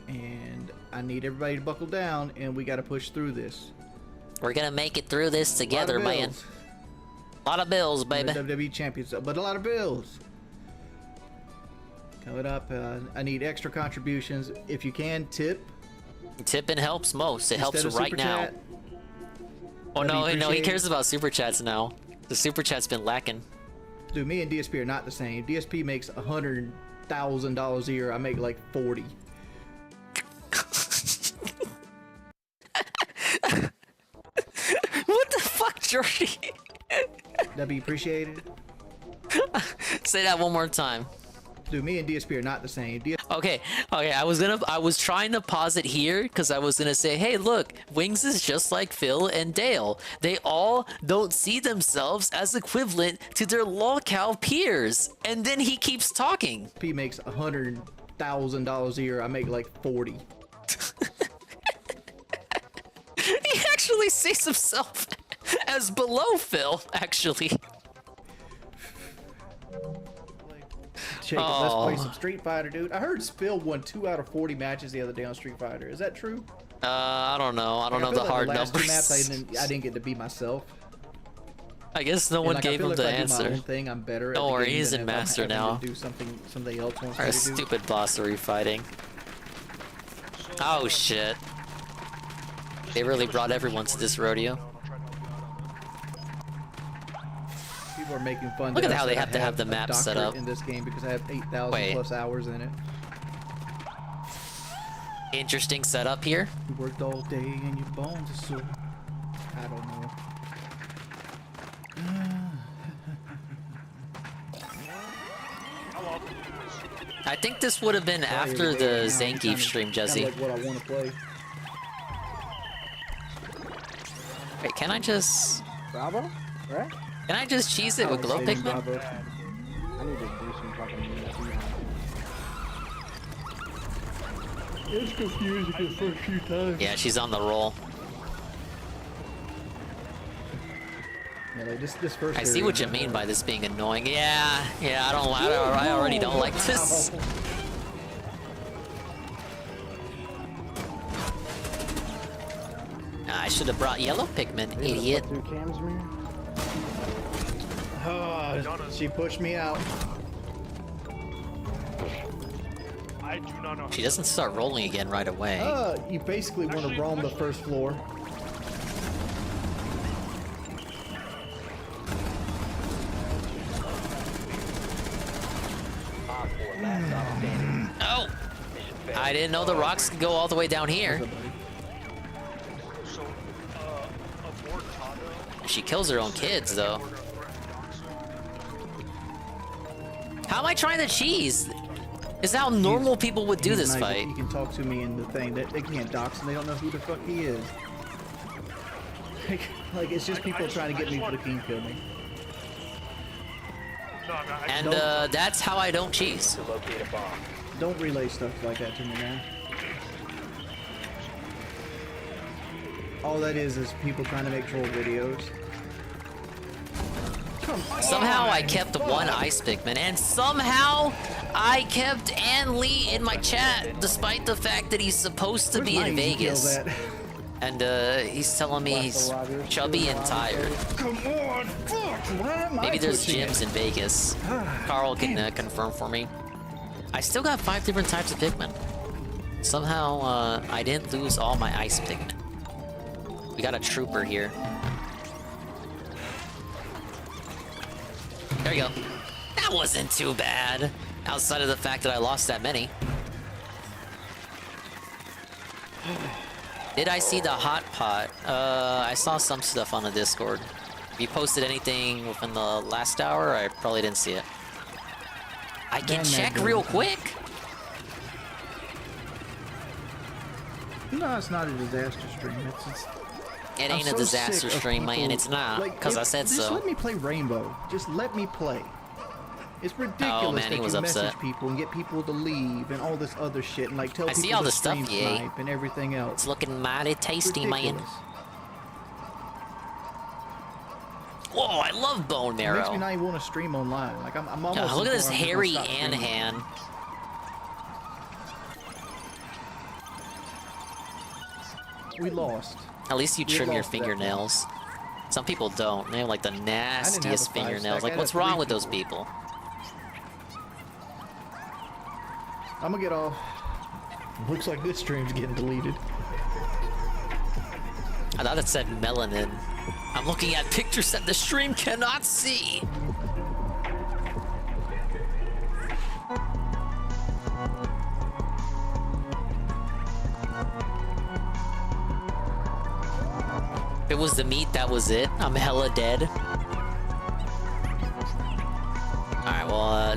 and I need everybody to buckle down, and we got to push through this. We're gonna make it through this together, man. A lot of bills, baby. WWE champions, but a lot of bills. Coming up, I need extra contributions. If you can, tip. Tipping helps most. It helps Instead of right Super now. Chat. Oh That'd be no, he appreciated. cares about super chats now. The super chat's been lacking. Dude, me and DSP are not the same. DSP makes $100,000 a year. I make like 40. What the fuck, Jordy? That'd be appreciated. Say that one more time. Dude, me and DSP are not the same. Okay, I was trying to pause it here because I was gonna say, hey, look, Wings is just like Phil and Dale. They all don't see themselves as equivalent to their lolcow peers. And then he keeps talking. DSP makes $100,000 a year. I make like 40. He actually sees himself as below Phil, actually. Jacob, let's play some Street Fighter, dude. I heard Spill won 2 out of 40 matches the other day on Street Fighter. Is that true? I don't know. I don't know feel the like hard the last numbers. two maps I didn't get to be myself. I guess no And, one like, gave I feel him like the if I do my answer. own thing, I'm better at Don't the worry, game he's than in if I'm master having now. to do something else wants Our me to do. stupid boss are fighting. Oh shit. They really brought everyone to this rodeo. People are making fun. Look that at I how they said I have to have the a map set doctorate up. in this game because I have 8,000 Wait. plus hours in it. Interesting setup here. You worked all day and your bones are sore. I don't know. I think this would have been after the Zangief stream, Jesse. Like what I want to play. Wait, can I just... Bravo? Right? Can I just cheese it with glow Pikmin? I need to do some fucking... It's confusing the first few times. Yeah, she's on the roll. Yeah, like this first I see what you mean by this being annoying. Yeah, I already don't like this. I should have brought yellow Pikmin, idiot. Oh, she pushed me out. I do not know. She doesn't start rolling again right away. You basically want to roam the first floor. Oh! I didn't know the rocks could go all the way down here. She kills her own kids, though. How am I trying to cheese? Is how normal people would do this fight. You can talk to me in the thing that they can't dox and they don't know who the fuck he is. Like it's just people trying to get me to team kill me. And that's how I don't cheese. Don't relay stuff like that to me, man. All that is people trying to make troll videos. Somehow I kept one ice Pikmin, and somehow I kept Ann Lee in my chat, despite the fact that he's supposed to be in Vegas. And he's telling me he's chubby and tired. Come on, fuck! Why am Maybe I there's pushing gyms it? in Vegas. Carl can confirm for me. I still got 5 different types of Pikmin. Somehow I didn't lose all my ice Pikmin. We got a trooper here. There you go. That wasn't too bad. Outside of the fact that I lost that many. Did I see the hot pot? I saw some stuff on the Discord. If you posted anything within the last hour, I probably didn't see it. I can check real quick. No, it's not a disaster stream. It ain't I'm a so disaster sick of stream, man. people- It's not, like, because I said just so. let me play Rainbow. Just let me play. It's ridiculous Oh, man, he that was you upset. message people and get people to leave and all this other shit and like tell I people see all to the stuff stream you ate. snipe and everything else. It's looking mighty tasty, man. Ridiculous. Whoa, I love bone It makes me marrow. not even want to stream online. Like I'm almost. Look at this I'm just gonna hairy stop streaming. Anhan. We lost. At least you We trim your lost that fingernails. Some people don't. They have like the nastiest a 5 fingernails. stack. I Like, had what's 3 wrong with those people? I'm gonna get off. Looks like this stream's getting deleted. I thought it said melanin. I'm looking at pictures that the stream cannot see. If it was the meat, that was it. I'm hella dead. Alright, well,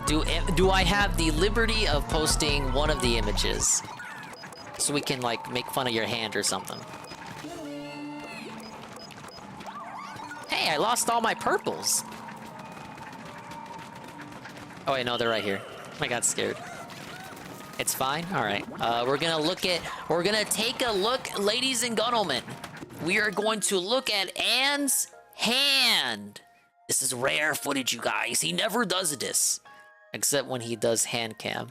do I have the liberty of posting one of the images? So we can, like, make fun of your hand or something. Hey, I lost all my purples. Oh wait, no, they're right here. I got scared. It's fine? Alright. We're gonna take a look, ladies and gentlemen. We are going to look at Ann's hand. This is rare footage, you guys. He never does this. Except when he does hand cam.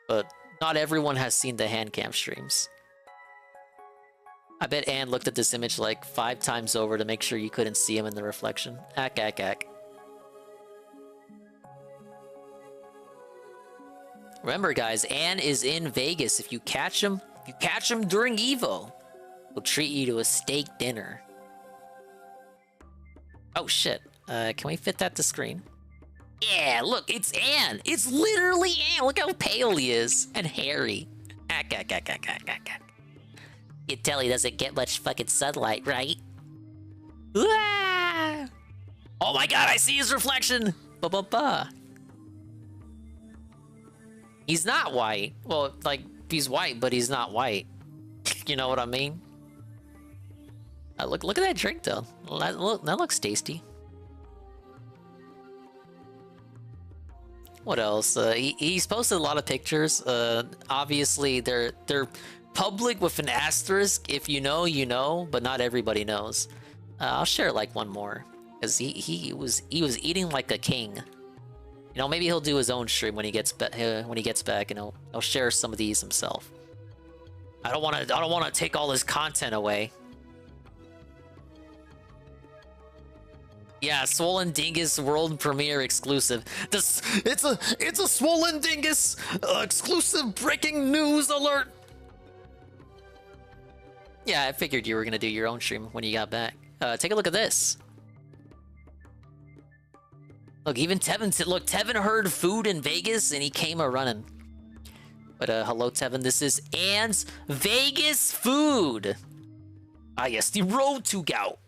But not everyone has seen the hand cam streams. I bet Anne looked at this image like 5 times over to make sure you couldn't see him in the reflection. Ack, ack, ack. Remember, guys, Anne is in Vegas. If you catch him during Evo, he'll treat you to a steak dinner. Oh, shit. Can we fit that to screen? Yeah, look, it's Anne. It's literally Anne. Look how pale he is. And hairy. Ack, ack, ack, ack, ack, ack, ack. You can tell he doesn't get much fucking sunlight, right? Ah! Oh my god, I see his reflection! Ba-ba-ba. He's not white. Well, like, he's white, but he's not white. You know what I mean? Look at that drink, though. That looks tasty. What else? He's posted a lot of pictures. Obviously, they're public with an asterisk. If you know, you know, but not everybody knows. I'll share like one more, because he was eating like a king. You know, maybe he'll do his own stream when he gets back, and he'll share some of these himself. I don't want to take all his content away. Yeah, Swollen Dingus world premiere exclusive. It's a Swollen Dingus exclusive breaking news alert. Yeah, I figured you were gonna do your own stream when you got back. Take a look at this. Look, even Tevin heard food in Vegas and he came a-running. But hello, Tevin. This is Anne's Vegas food. Ah, yes, the road to gout.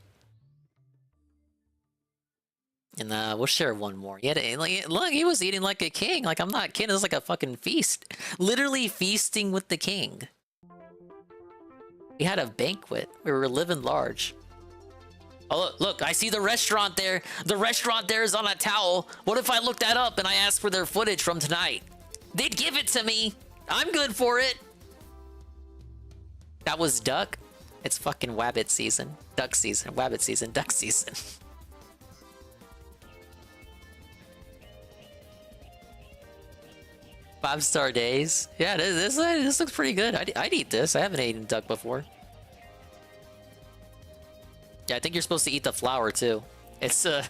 And we'll share one more. Look, he was eating like a king. Like, I'm not kidding. It was like a fucking feast. Literally feasting with the king. We had a banquet. We were living large. Oh, look, I see the restaurant there. The restaurant there is on a towel. What if I look that up and I ask for their footage from tonight? They'd give it to me. I'm good for it. That was duck. It's fucking wabbit season. Duck season. Wabbit season. Duck season. Five-star days. Yeah, this looks pretty good. I'd eat this. I haven't eaten duck before. Yeah, I think you're supposed to eat the flour too. It's the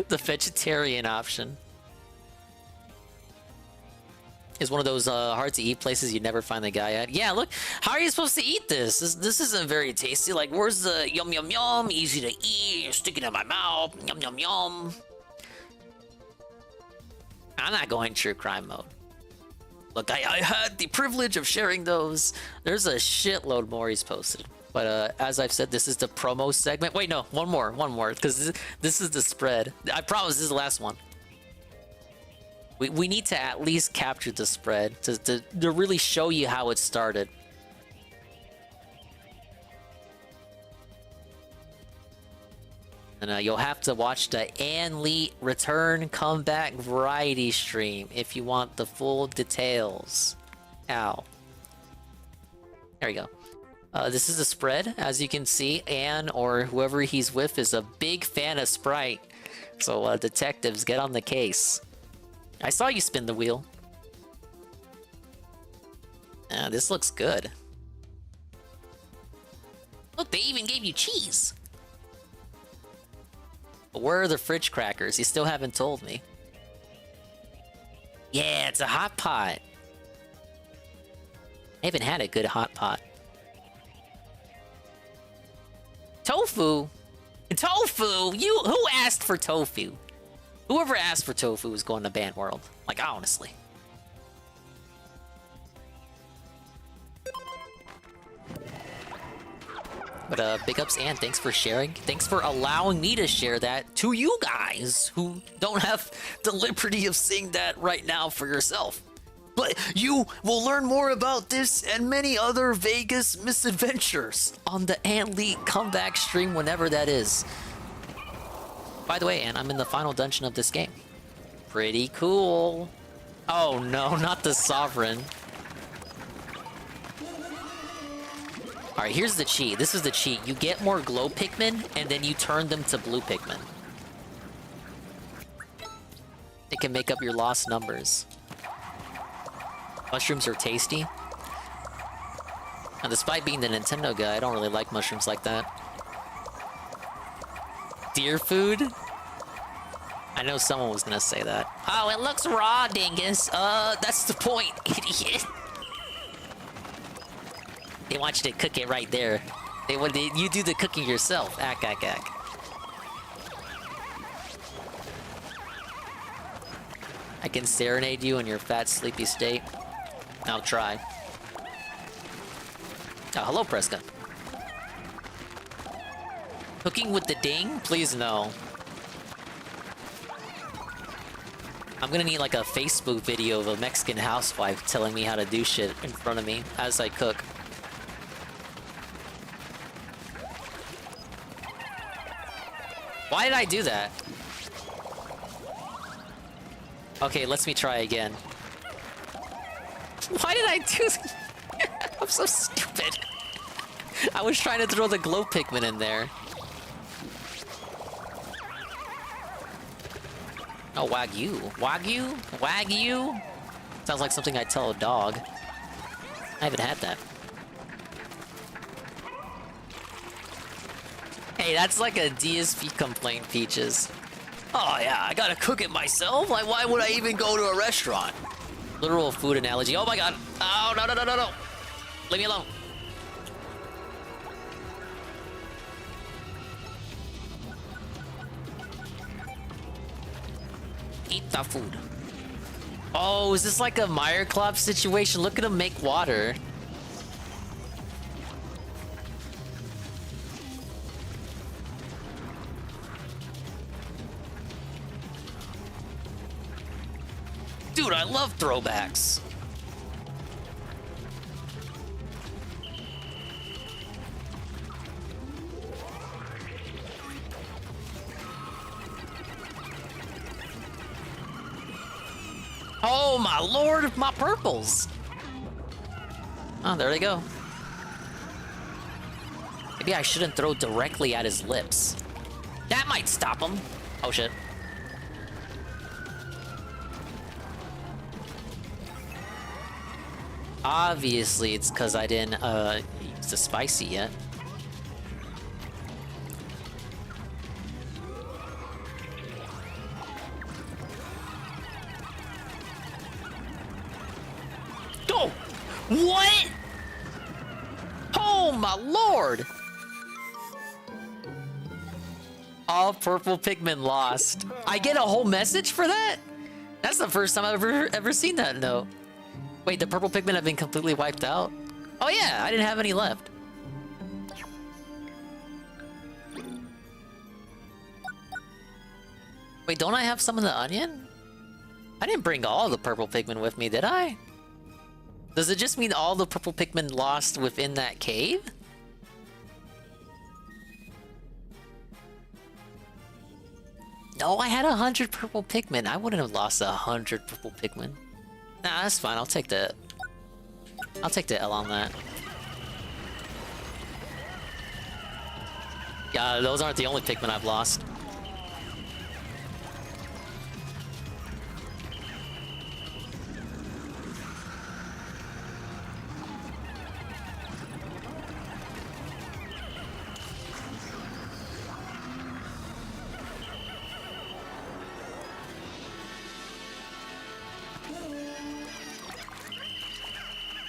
vegetarian option. It's one of those hard to eat places you never find the guy at. Yeah, look, how are you supposed to eat this? This isn't very tasty. Like, where's the yum yum yum? Easy to eat. Stick it in my mouth. Yum yum yum. I'm not going true crime mode. Look, I had the privilege of sharing those. There's a shitload more he's posted. But as I've said, this is the promo segment. Wait, no, one more, because this is the spread. I promise this is the last one. We need to at least capture the spread to really show you how it started. And you'll have to watch the Ann Lee Return Comeback Variety stream if you want the full details. Ow. There we go. This is the spread. As you can see, Ann or whoever he's with is a big fan of Sprite. So detectives, get on the case. I saw you spin the wheel. This looks good. Look, they even gave you cheese. But where are the fridge crackers? You still haven't told me. Yeah, it's a hot pot. I haven't had a good hot pot. Tofu? Tofu? Who asked for tofu? Whoever asked for tofu is going to ban world. Like, honestly. But big ups, and thanks for sharing. Thanks for allowing me to share that to you guys who don't have the liberty of seeing that right now for yourself. But you will learn more about this and many other Vegas misadventures on the Ann Lee comeback stream whenever that is. By the way, Ann, I'm in the final dungeon of this game. Pretty cool. Oh no, not the Sovereign. Alright, here's the cheat. This is the cheat. You get more glow Pikmin, and then you turn them to blue Pikmin. It can make up your lost numbers. Mushrooms are tasty. And despite being the Nintendo guy, I don't really like mushrooms like that. Deer food? I know someone was gonna say that. Oh, it looks raw, dingus. That's the point, idiot. They want you to cook it right there. You do the cooking yourself. Ack. I can serenade you in your fat, sleepy state. I'll try. Oh, hello, Prescott. Cooking with the ding? Please no. I'm gonna need like a Facebook video of a Mexican housewife telling me how to do shit in front of me as I cook. Why did I do that? Okay, let me try again. Why did I do that? I'm so stupid. I was trying to throw the glow Pikmin in there. Oh, Wagyu. Wagyu? Wagyu? Sounds like something I'd tell a dog. I haven't had that. Hey, that's like a DSP complaint, Peaches. Oh yeah, I gotta cook it myself? Like, why would I even go to a restaurant? Literal food analogy. Oh my god. Oh, no. Leave me alone. Eat the food. Oh, is this like a Meyer Club situation? Look at him make water. Dude, I love throwbacks. Oh my lord, my purples. Oh, there they go. Maybe I shouldn't throw directly at his lips. That might stop him. Oh shit. Obviously, it's because I didn't use the spicy yet. Oh! What? Oh my lord! All purple Pikmin lost. I get a whole message for that? That's the first time I've ever seen that note. Wait, the purple Pikmin have been completely wiped out? Oh yeah, I didn't have any left. Wait, don't I have some in the onion? I didn't bring all the purple Pikmin with me, did I? Does it just mean all the purple Pikmin lost within that cave? No, I had 100 purple Pikmin. I wouldn't have lost 100 purple Pikmin. Nah, that's fine. I'll take the L on that. Yeah, those aren't the only Pikmin I've lost.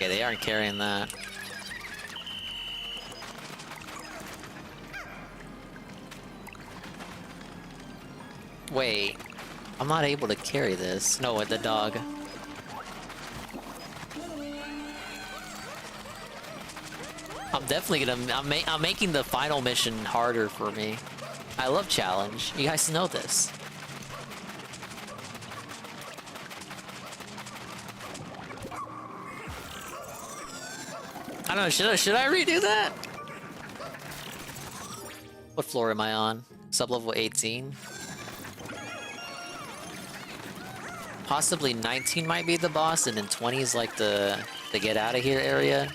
Okay, they aren't carrying that. Wait, I'm not able to carry this. No, with the dog. I'm definitely gonna. I'm making the final mission harder for me. I love challenge. You guys know this. I don't know, should I redo that? What floor am I on? Sublevel 18? Possibly 19 might be the boss, and then 20 is like the get out of here area.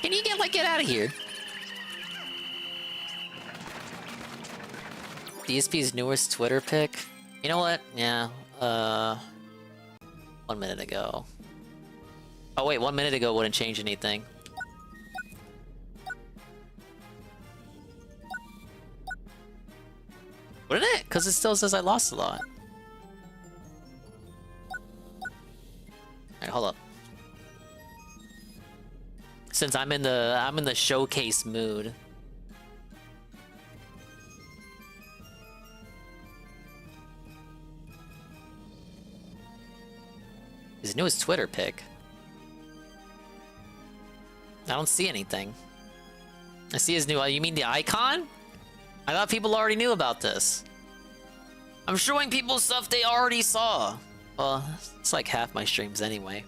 Can you get out of here? DSP's newest Twitter pic. You know what? Yeah. 1 minute ago. Oh wait, 1 minute ago wouldn't change anything. Wouldn't it? Because it still says I lost a lot. Alright, hold up. Since I'm in the showcase mood. His newest Twitter pic. I don't see anything. I see his new. You mean the icon? I thought people already knew about this. I'm showing people stuff they already saw. Well, it's like half my streams anyway.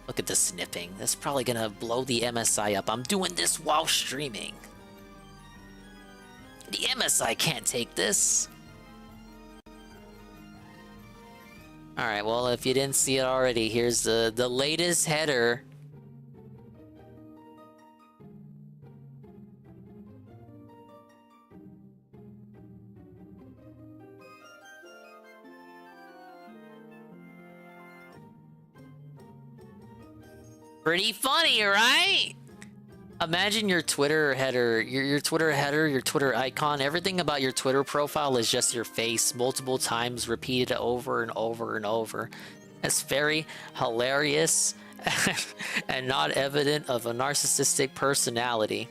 Look at the snipping. That's probably gonna blow the MSI up. I'm doing this while streaming. The MSI can't take this. Alright, well, if you didn't see it already, here's the latest header. Pretty funny, right? Imagine your Twitter header, your Twitter header, your Twitter icon, everything about your Twitter profile is just your face multiple times repeated over and over and over. That's very hilarious and not evident of a narcissistic personality.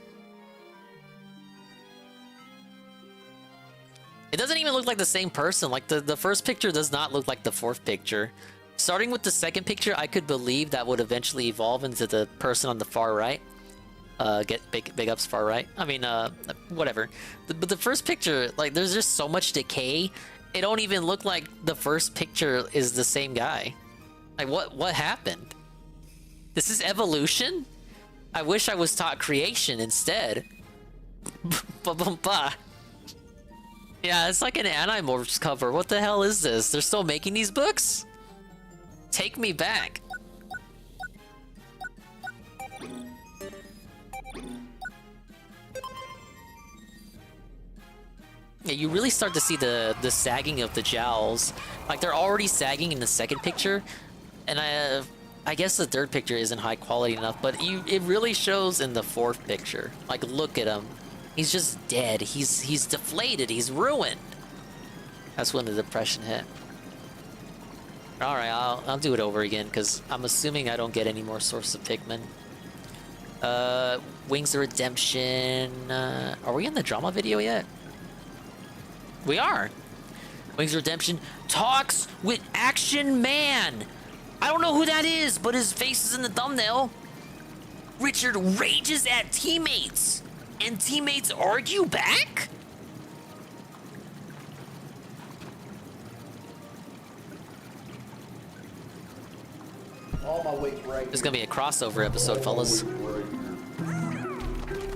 It doesn't even look like the same person. Like the first picture does not look like the fourth picture. Starting with the second picture, I could believe that would eventually evolve into the person on the far right. Get big ups far right. I mean, whatever. But the first picture, like, there's just so much decay. It don't even look like the first picture is the same guy. Like, what happened? This is evolution? I wish I was taught creation instead. Yeah, it's like an Animorphs cover. What the hell is this? They're still making these books? Take me back. Yeah, you really start to see the sagging of the jowls. Like, they're already sagging in the second picture, and I guess the third picture isn't high quality enough, but it really shows in the fourth picture. Like, look at him. He's just dead. He's deflated. He's ruined. That's when the depression hit. All right, I'll do it over again because I'm assuming I don't get any more Source of Pikmin. Wings of Redemption. Are we in the drama video yet? We are. Wings of Redemption talks with Action Man. I don't know who that is, but his face is in the thumbnail. Richard rages at teammates, and teammates argue back? All my weight's right. There's gonna be a crossover episode, fellas.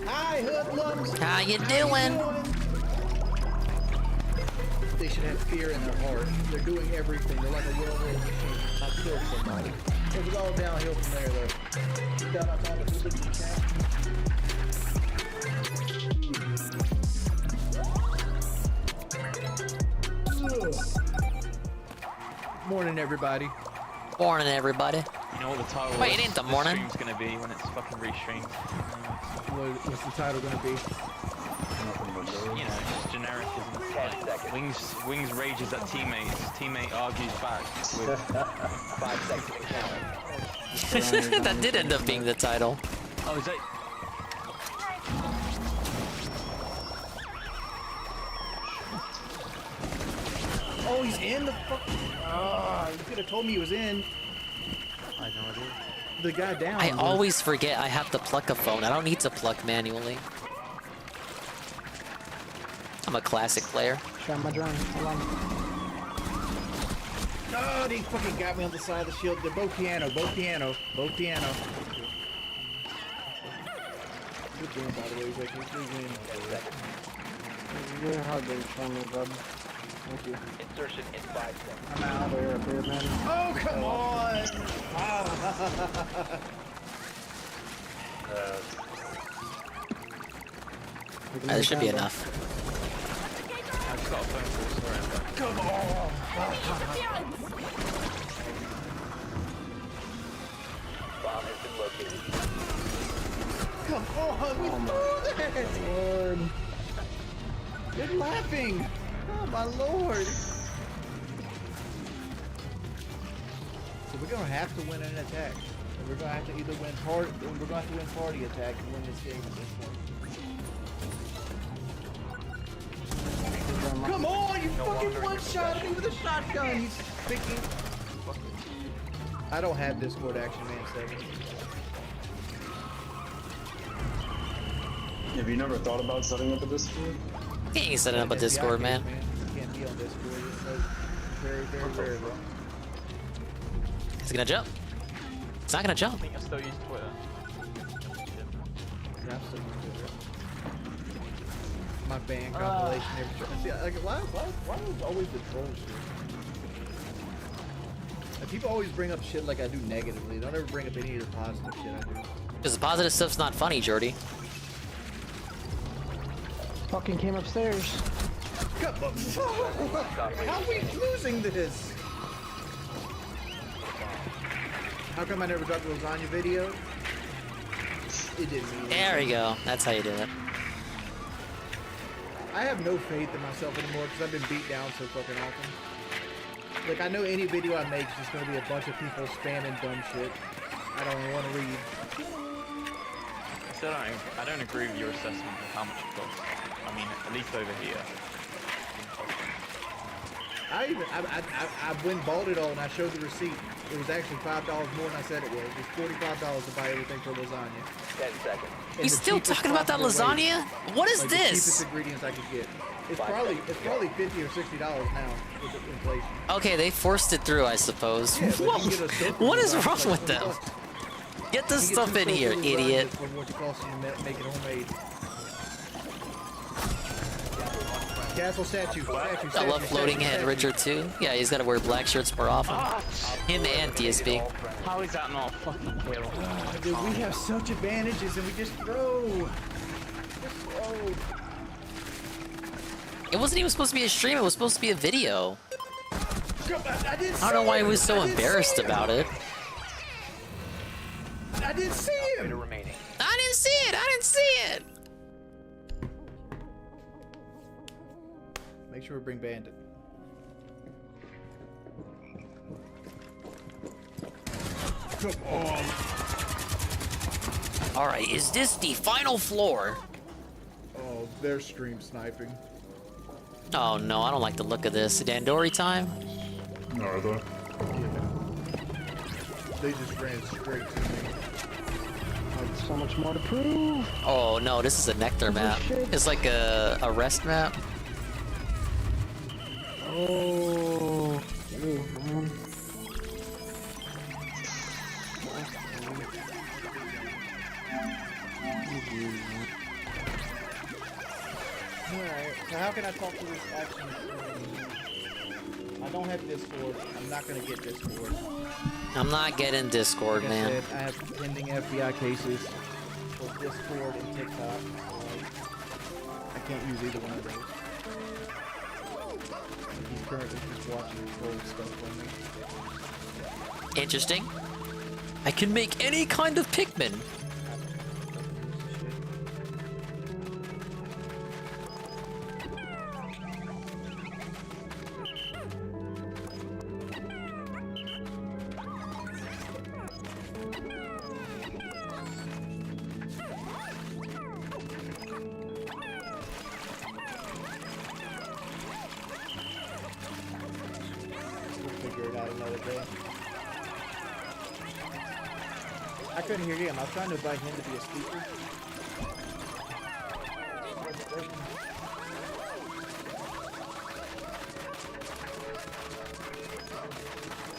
Hi, hoodlums. How you doing? They should have fear in their heart. They're doing everything. They're like a well-oiled machine. I killed somebody. It was all downhill from there, though. Shout out to all the hoodlums in the chat. Morning, everybody. Morning, everybody. You know what the title Wait, it ain't the morning. stream's gonna be when it's fucking restreamed. What's the title gonna be? You know, just generic, isn't it? Like, Wings rages at teammates. Teammate argues back with 5 seconds. That did end up being the title. Oh, is that? Oh, he's in the fuck. Ah, you could have told me he was in. I had no idea. The guy down. I always forget I have to pluck a phone. I don't need to pluck manually. I'm a classic player. Try my drone. Hold on. Oh, they fucking got me on the side of the shield. They're both piano. Both piano. Both piano. Good game, by the way. He's like, good game. It's really hard to show me, bud. Thank you. Insertion in 5 seconds. I'm out there, man. Oh, come on! There should be enough. I just got a phone call, sorry. Come on! Bomb has been located. Come on, we threw that! Lord. You're laughing! Oh my lord! So we're gonna have to win an attack. And we're gonna have to either win party attack and win this game at this point. Come on, you fucking one-shot me with a shotgun! He's picking. I don't have Discord action, man. 7. Have you never thought about setting up a Discord? You ain't setting up a Discord, man. You can't be on Discord. It's very, very rare, bro. Is it gonna jump? It's not gonna jump. I think I still use Twitter. Yeah, I'm still using Twitter. My band compilation every time. See, like, why is always the troll shit? Like, people always bring up shit like I do negatively. They don't ever bring up any of the positive shit I do. Because the positive stuff's not funny, Jordy. Fucking came upstairs. How are we losing this? How come I never dropped the lasagna video? It didn't mean There we go. That's how you do it. I have no faith in myself anymore because I've been beat down so fucking often. Like, I know any video I make is just going to be a bunch of people spamming dumb shit I don't want to read. I don't agree with your assessment of how much it costs. I mean, at least over here. I went and bought it all and I showed the receipt. It was actually $5 more than I said it was. It was $45 to buy everything for lasagna. 10 seconds. You still talking about that lasagna? What is like this? The cheapest ingredients I could get. It's probably $50 or $60 now with inflation. Okay, they forced it through, I suppose. Yeah, but you can get a sofa What is lasagna wrong for like with them? $20. Get this You can stuff get in 2 here, sofa idiot. lasagnas for what it costs you to make it homemade. Castle statue. I love floating head Richard too. Yeah, he's gotta wear black shirts more often. Him and DSB. How is that not a fucking kill? Dude, we have such advantages and we just throw. Just throw. It wasn't even supposed to be a stream, it was supposed to be a video. I I don't know why he was so embarrassed about it. I didn't see him. I didn't see it. I didn't see it. Make sure we bring Bandit. Come on. All right, is this the final floor? Oh, they're stream sniping. Oh no, I don't like the look of this. Dandori time? Are they? They just ran straight to me. So much more to prove. Oh no, this is a nectar map. It's like a rest map. Oh. Alright, so how can I talk to this action? I don't have Discord. I'm not gonna get Discord. I'm not getting Discord, Like I man. said, I have pending FBI cases for Discord and TikTok. So I can't use either one of those. He's currently just watching troll stuff from me. Interesting. I can make any kind of Pikmin. I couldn't hear him. I was trying to invite him to be a speaker.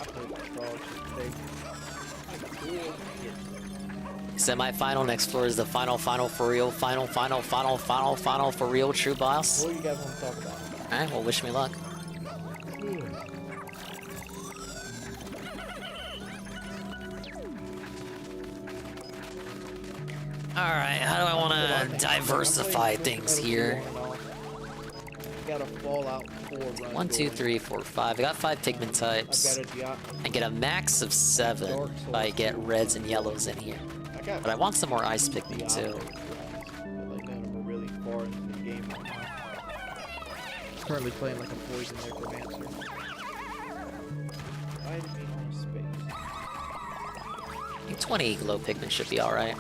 I played like dog shit today. Semi-final. Next floor is the final for real. Final for real. True boss. What do you guys want to talk about? All right. Well, wish me luck. Alright, how do I want to diversify things here? Got a Fallout 4 run. 1, 2, 3, 4, 5. I got 5 Pikmin types. I get a max of 7 if I get reds and yellows in here. But I want some more ice Pikmin too. Like none of them are really far into the game right now. Currently playing like a poison necromancer. Vitamin on space. I think 20 glow Pikmin should be alright.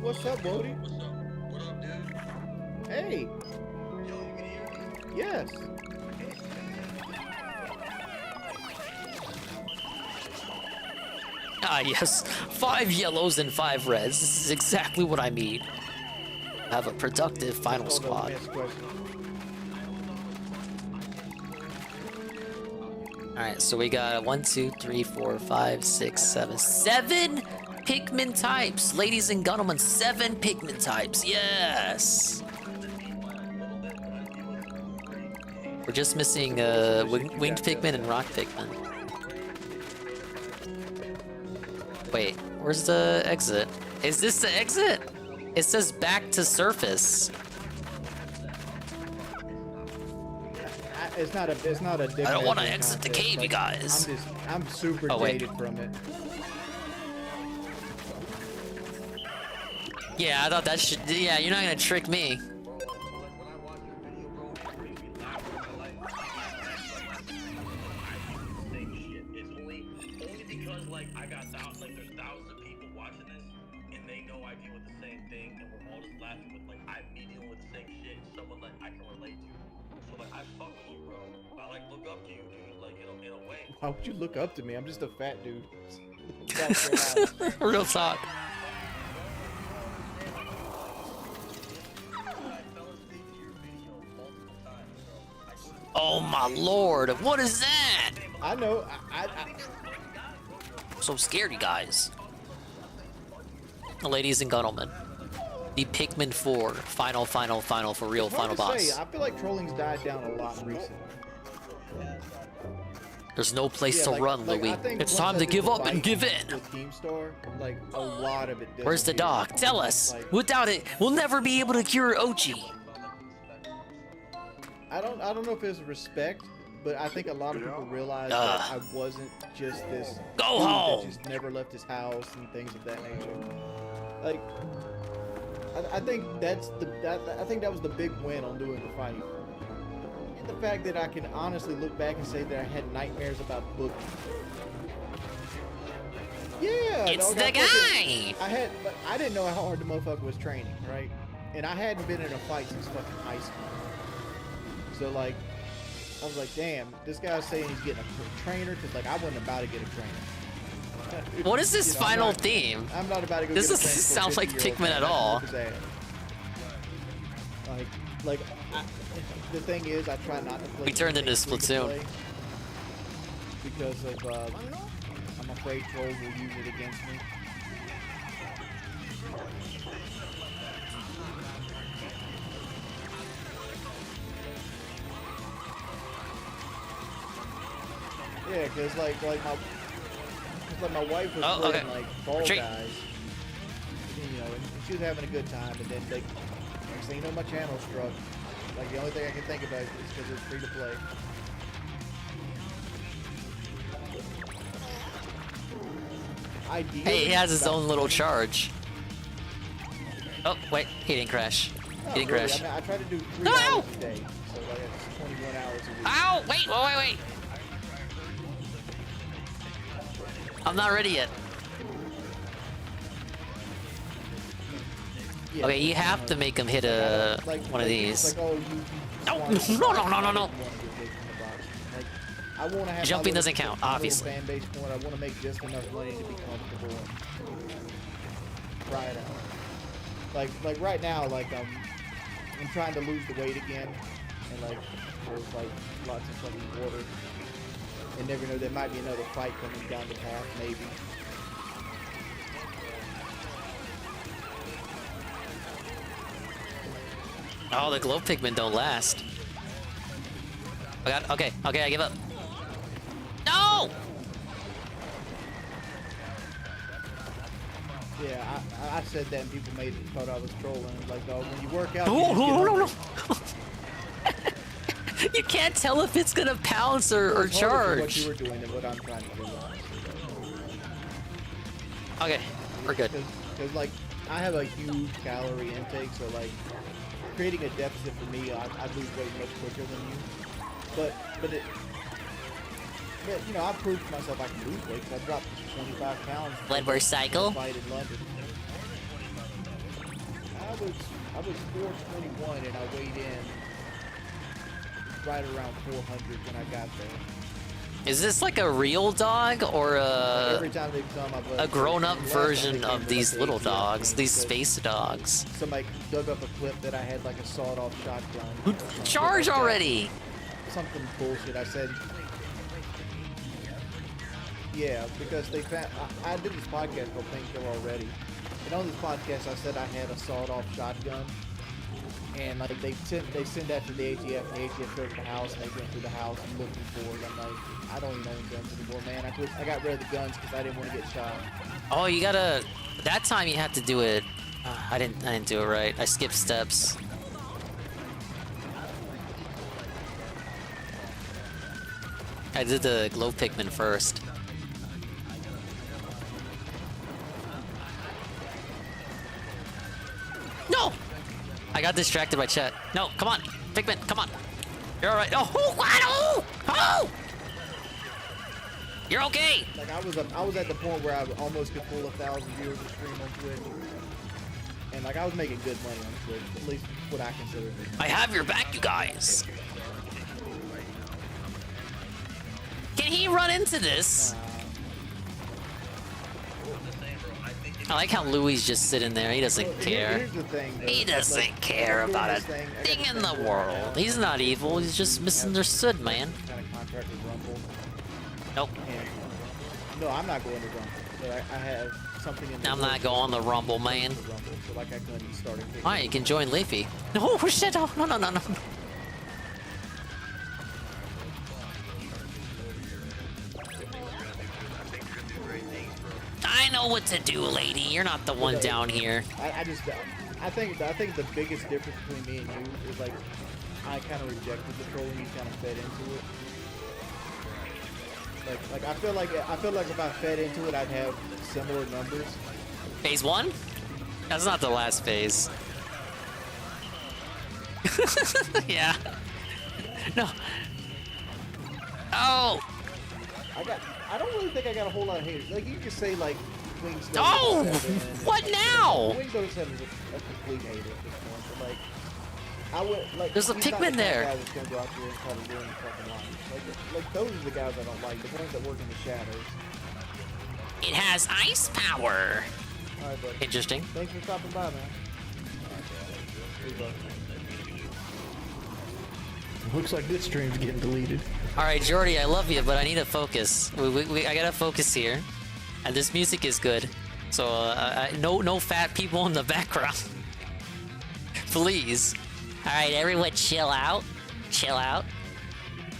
What's up, Bodie? Hey. Yes. Ah, yes. 5 yellows and 5 reds. This is exactly what I need. Have a productive final squad. Alright, so we got 1, 2, 3, 4, 5, 6, 7. 7 Pikmin types! Ladies and gentlemen, 7 Pikmin types. Yes! We're just missing winged Pikmin and rock Pikmin. Wait, where's the exit? Is this the exit? It says back to surface. It's not a. It's not a. I don't want to exit the cave, you guys. I'm super jaded from it. Yeah, I thought that should. Yeah, you're not gonna trick me. Why would you look up to me? I'm just a fat dude. Real talk. Oh my lord, what is that? I know. I'm so scared, you guys. Ladies and gentlemen, the Pikmin 4 final for real final boss. I feel like trolling's died down a lot recently. There's no place to run, Louis. It's time to give up and give in. Like a lot of it. Where's the dog? Tell us. Without it, we'll never be able to cure Ochi. I don't know if it's respect, but I think a lot of people realize that I wasn't just this Go dude home. that just never left his house and things of that nature. Like, I think that was the big win on doing the fight. And the fact that I can honestly look back and say that I had nightmares about Boogie. Yeah, It's dog, the guy. but I didn't know how hard the motherfucker was training, right? And I hadn't been in a fight since fucking high school. So like, I was like, damn, this guy's saying he's getting a trainer because like I wasn't about to get a trainer. What is this final theme? I'm not about to go. This get a doesn't trainer for a sound like 50-year-old Pikmin guy. at all. The thing is, I try not to play. We turned into games free to Splatoon. play because of I'm afraid trolls will use it against me. Yeah, because like my wife was playing like Fall Guys, you know, and she was having a good time, and then next thing you know, my channel struck. Like the only thing I can think about is because it's free to play. Hey, he has his own little charge. Oh, wait, he didn't crash. He didn't crash. I mean, I try to do 3 hours a day, so like it's 21 hours a week. Ow! Wait! I'm not ready yet. Yeah, Okay, you have to make him hit one of these. No. I want to have Jumping doesn't count, obviously. Fan base point. I want to make just enough money to be comfortable and try it out. Like right now, like I'm trying to lose the weight again, and like there's like lots of fucking water. And never know, there might be another fight coming down the path, maybe. Oh, the glow Pikmin don't last. Okay, I give up. No! Yeah, I said that and people thought I was trolling. Like, oh, when you work out, No. You can't tell if it's gonna pounce or It's harder for what charge. you were doing than what I'm trying to do. Okay, we're good. Because like, I have a huge calorie intake, so like, creating a deficit for me, I lose weight much quicker than you. But you know, I proved to myself I can lose weight because I dropped 25 pounds. Bloodworth cycle? Fight in London. I was 421 and I weighed in right around 400 when I got there. Is this like a real dog or Every time they come, a grown-up version of these little dogs, these space dogs? Somebody dug up a clip that I had like a sawed-off shotgun. Charge already! Something bullshit. I said, yeah, because they found I did this podcast called Painkiller already, and on this podcast I said I had a sawed-off shotgun, and like they send that to the ATF, and the ATF showed the house, and they went through the house and looking for it. I'm like, I don't even own guns anymore, man. I got rid of the guns because I didn't want to get shot. Oh, you gotta. That time you had to do it. I didn't do it right. I skipped steps. I did the glow Pikmin first. No! I got distracted by chat. No, come on. Pikmin, come on. You're alright. Oh, what? Oh! You're okay! Like I was at the point where I almost could pull 1,000 viewers a stream on Twitch. And like I was making good money on Twitch, at least what I consider good money. I have your back, you guys. Can he run into this? I like how Louis just sitting there. He doesn't care. Here's the thing, though. He doesn't care about a thing in the world. He's not evil. He's just misunderstood, man. Kind of contract with Rumble. Nope. And, no, I'm not going to Rumble. But I have something in the I'm not going the Rumble, man. Rumble, so like I couldn't start a kick. Alright, you can join Leafy. No, shit. Oh, no. I know what to do, lady. You're not the one down here. I think the biggest difference between me and you is like I kind of rejected the trolling. You kind of fed into it. Like I feel like if I fed into it, I'd have similar numbers. Phase 1? That's not the last phase. Yeah. No. Oh! I don't really think I got a whole lot of haters. Like you could say like Wings. Oh! What now? Wings 07 is a complete hater at this point. But like I would like. There's a he's not Pikmin the there. Guy that's gonna go out there and try to ruin the fucking life. Like those are the guys I don't like. The ones that work in the shadows. It has ice power. All right, buddy. Interesting. Thanks for stopping by, man. Looks like this stream's getting deleted. All right, Jordy, I love you, but I need to focus. I gotta focus here, and this music is good. So no fat people in the background, please. All right, everyone, chill out. Chill out.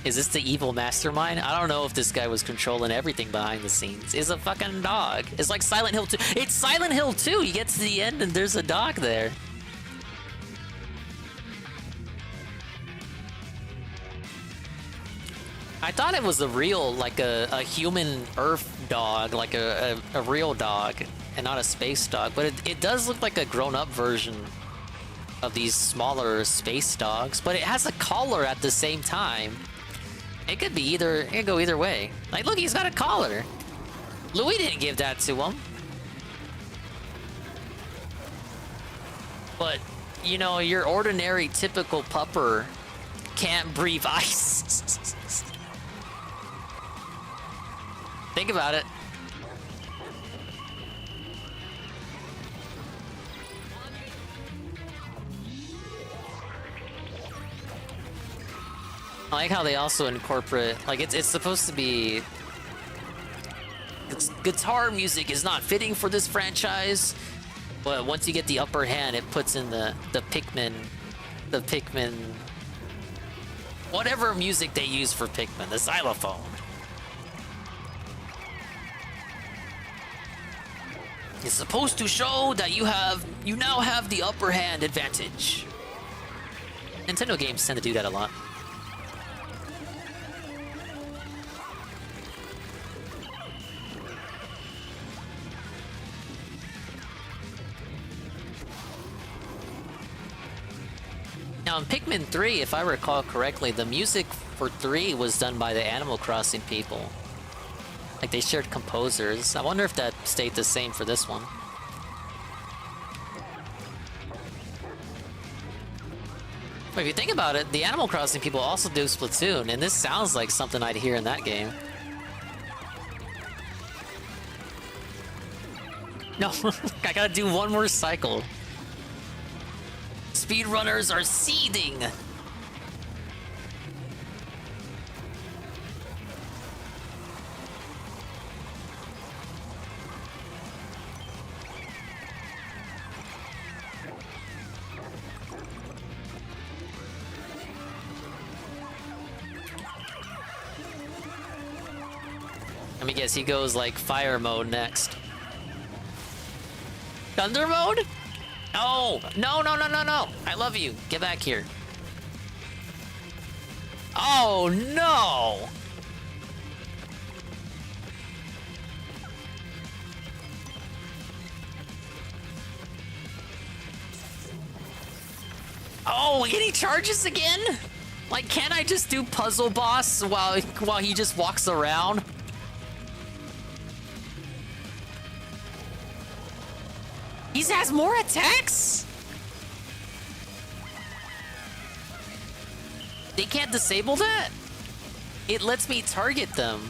Is this the evil mastermind? I don't know if this guy was controlling everything behind the scenes. It's a fucking dog. It's like Silent Hill 2. It's Silent Hill 2. You get to the end and there's a dog there. I thought it was a real, like a human Earth dog, like a real dog, and not a space dog. But it does look like a grown-up version of these smaller space dogs. But it has a collar at the same time. It could be either. It could go either way. Like, look, he's got a collar. Louis didn't give that to him. But you know, your ordinary, typical pupper can't breathe ice. Think about it. I like how they also incorporate, like it's supposed to be, guitar music is not fitting for this franchise, but once you get the upper hand, it puts in the Pikmin, whatever music they use for Pikmin, the xylophone. It's supposed to show that you now have the upper hand advantage. Nintendo games tend to do that a lot. Now in Pikmin 3, if I recall correctly, the music for 3 was done by the Animal Crossing people. Like they shared composers. I wonder if that stayed the same for this one. But if you think about it, the Animal Crossing people also do Splatoon, and this sounds like something I'd hear in that game. No, I gotta do one more cycle. Speedrunners are seething! Let me guess, he goes like fire mode next. Thunder mode? Oh, no, no, no, no, no. I love you. Get back here. Oh, no. Oh, and he charges again? Like, can't I just do puzzle boss while he just walks around? He has more attacks? They can't disable that? It lets me target them.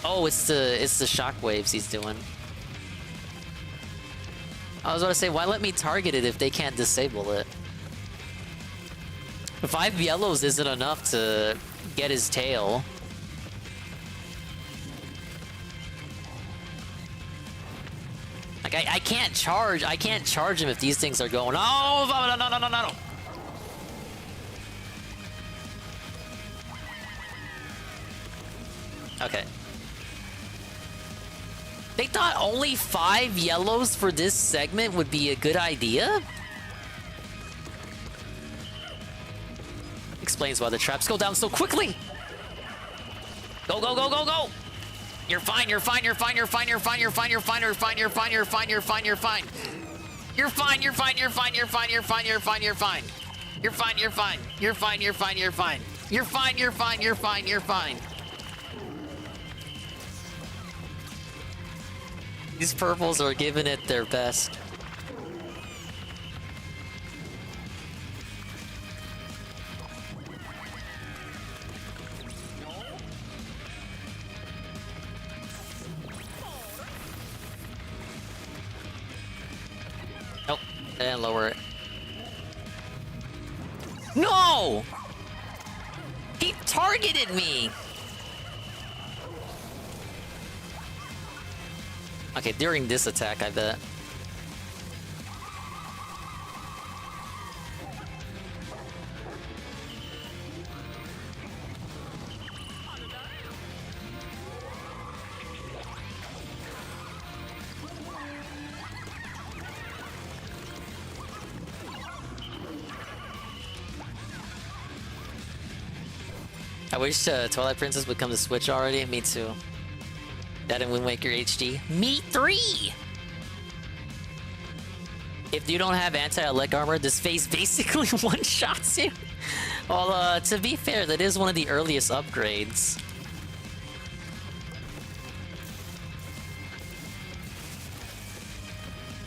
Oh, it's the shockwaves he's doing. I was about to say, why let me target it if they can't disable it? 5 yellows isn't enough to get his tail. Like, I can't charge him if these things are going. Oh, no, no, no, no, no, no. Okay. They thought only 5 yellows for this segment would be a good idea? Explains why the traps go down so quickly. Go, go, go, go, go. You're fine, you're fine, you're fine, you're fine, you're fine, you're fine, you're fine, you're fine, you're fine, you're fine, you're fine, you're fine. You're fine, you're fine, you're fine, you're fine, you're fine, you're fine, you're fine. You're fine, you're fine. You're fine, you're fine, you're fine. You're fine, you're fine, you're fine, you're fine. These purples are giving it their best. Nope, and lower it. No! He targeted me! Okay, during this attack, I bet. I wish Twilight Princess would come to Switch already. Me too. That and Wind Waker HD. Me 3! If you don't have anti-elect armor, this phase basically one-shots you. Well, to be fair, that is one of the earliest upgrades.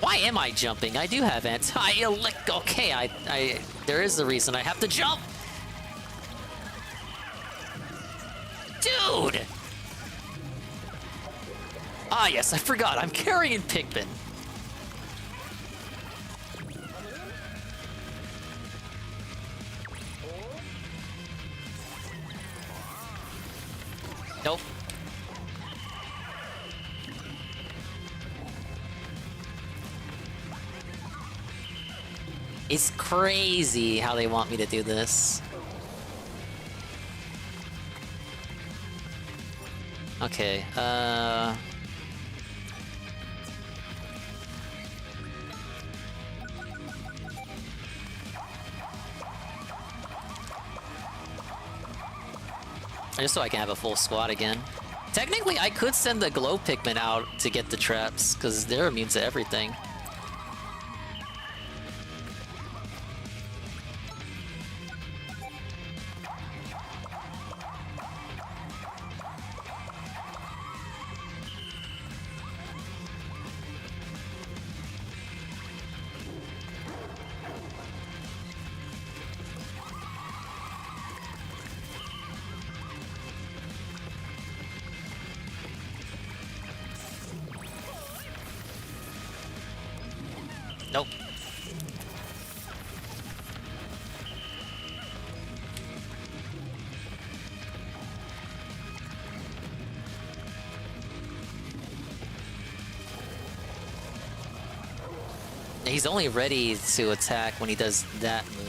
Why am I jumping? I do have anti-elect. Okay, there is a reason I have to jump. Dude! Ah, yes, I forgot. I'm carrying Pikmin. Nope. It's crazy how they want me to do this. Okay, Just so I can have a full squad again. Technically, I could send the glow Pikmin out to get the traps, because they're immune to everything. Nope. He's only ready to attack when he does that move.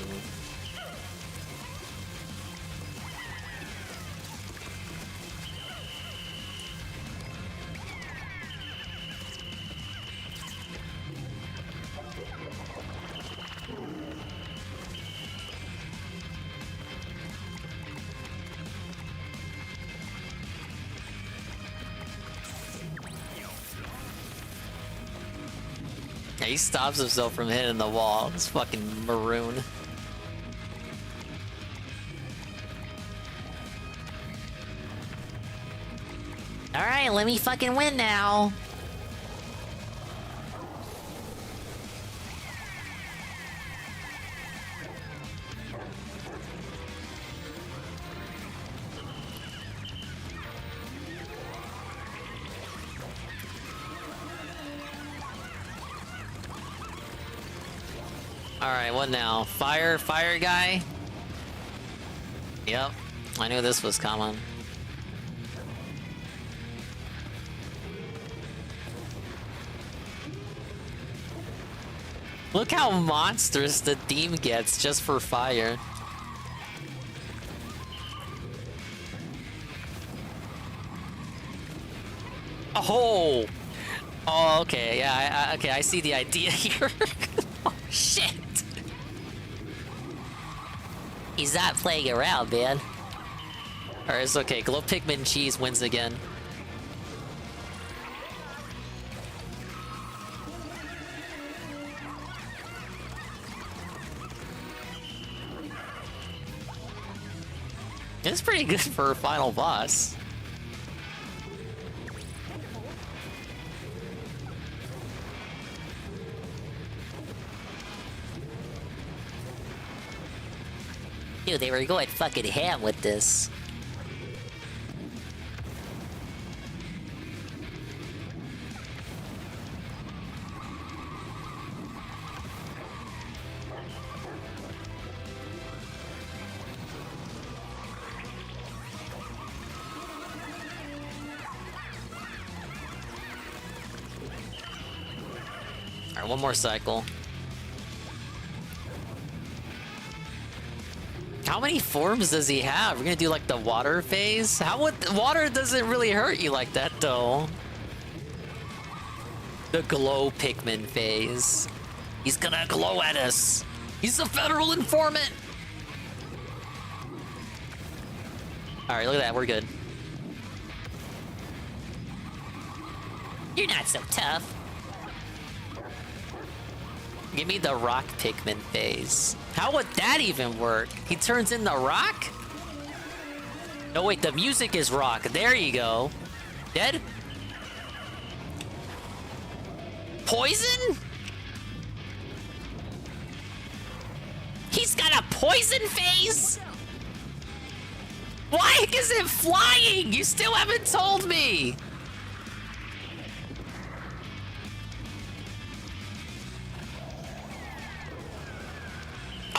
Yeah, he stops himself from hitting the wall. It's fucking maroon. Alright, let me fucking win now. Alright, what now? Fire guy? Yep, I knew this was coming. Look how monstrous the theme gets just for fire. Oh! Oh, okay, yeah, okay, I see the idea here. Oh, shit! He's not playing around, man. Alright, it's okay. Glow Pikmin cheese wins again. It's pretty good for a final boss. Dude, they were going fucking ham with this. Alright, one more cycle. How many forms does he have? We're gonna do like the water phase? Water doesn't really hurt you like that though. The glow Pikmin phase. He's gonna glow at us. He's a federal informant. Alright, look at that, we're good. You're not so tough. Give me the rock Pikmin phase. How would that even work? He turns into rock? No, wait, the music is rock. There you go. Dead? Poison? He's got a poison phase? Why is it flying? You still haven't told me.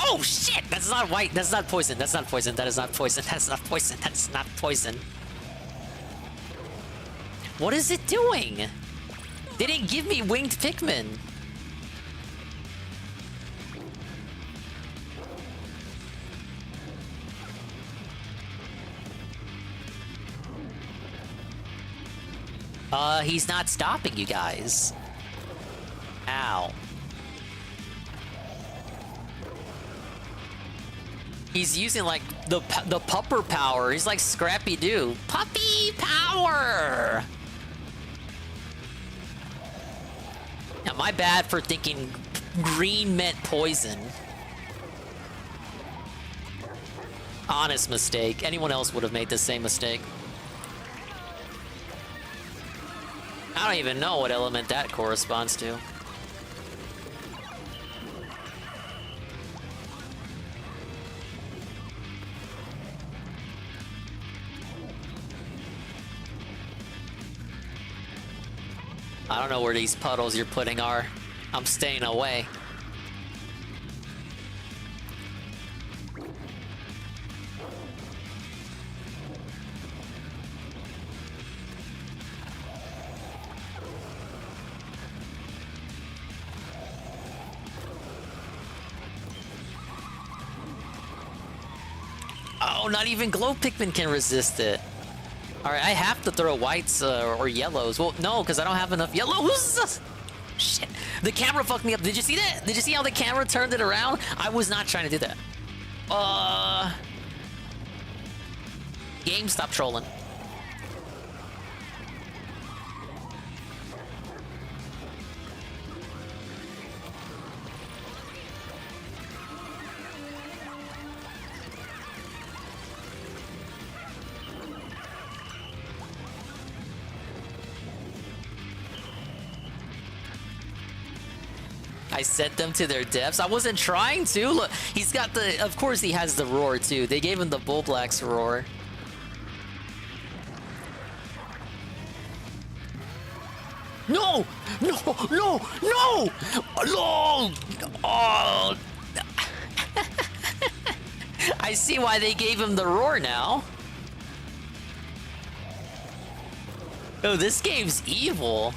Oh shit! That's not white. That's not poison. That's not poison. That is not poison. That's not poison. That's not poison. What is it doing? They didn't give me winged Pikmin. He's not stopping you guys. Ow. He's using like the pupper power. He's like Scrappy Doo. Puppy power. Now my bad for thinking green meant poison. Honest mistake. Anyone else would have made the same mistake. I don't even know what element that corresponds to. I don't know where these puddles you're putting are. I'm staying away. Oh, not even glow Pikmin can resist it. Alright, I have to throw whites or yellows. Well, no, because I don't have enough yellows. Shit. The camera fucked me up. Did you see that? Did you see how the camera turned it around? I was not trying to do that. Game, stop trolling. I sent them to their deaths. I wasn't trying to. Look, he's got the... Of course he has the roar, too. They gave him the Bull Black's roar. No! No! No! No! No! Oh! I see why they gave him the roar now. Oh, this game's evil.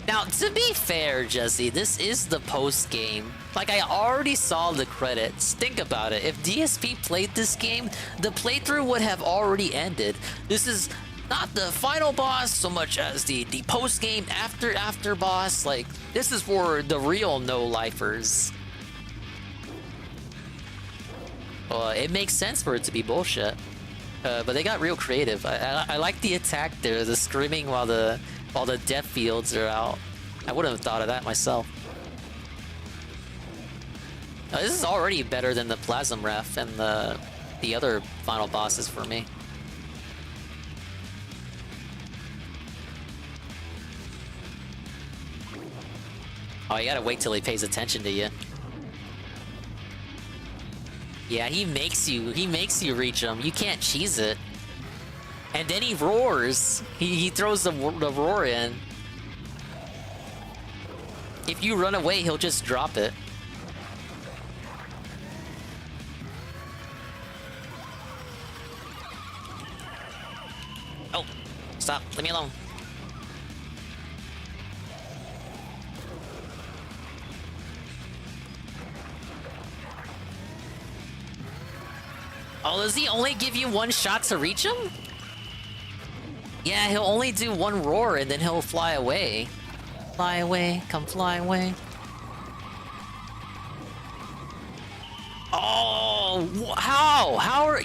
Now, to be fair, Jesse, this is the post-game. Like, I already saw the credits. Think about it. If DSP played this game, the playthrough would have already ended. This is not the final boss so much as the post-game after boss. Like, this is for the real no-lifers. It makes sense for it to be bullshit. But they got real creative. I like the attack there, the screaming while the death fields are out. I wouldn't have thought of that myself. This is already better than the Plasm Ref and the other final bosses for me. Oh, you gotta wait till he pays attention to you. Yeah, he makes you reach him. You can't cheese it. And then he roars. He throws the roar in. If you run away, he'll just drop it. Oh, stop. Leave me alone. Oh, does he only give you one shot to reach him? Yeah, he'll only do one roar and then he'll fly away. Fly away, come fly away. Oh, how? How are...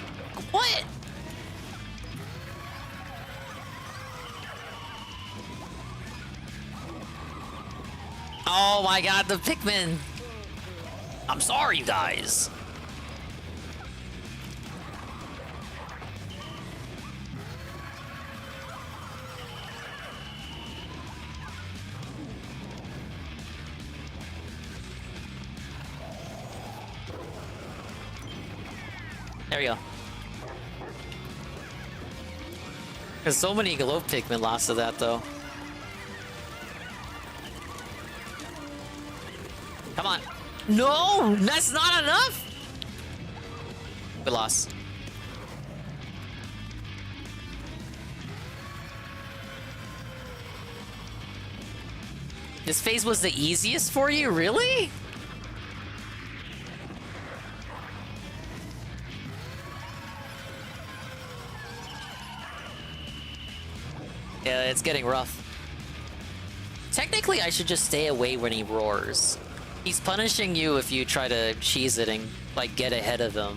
What? Oh my god, the Pikmin. I'm sorry, you guys. There we go. There's so many glow Pikmin lost to that, though. Come on. No! That's not enough! We lost. This phase was the easiest for you? Really? Yeah, it's getting rough. Technically, I should just stay away when he roars. He's punishing you if you try to cheese it and, like, get ahead of him.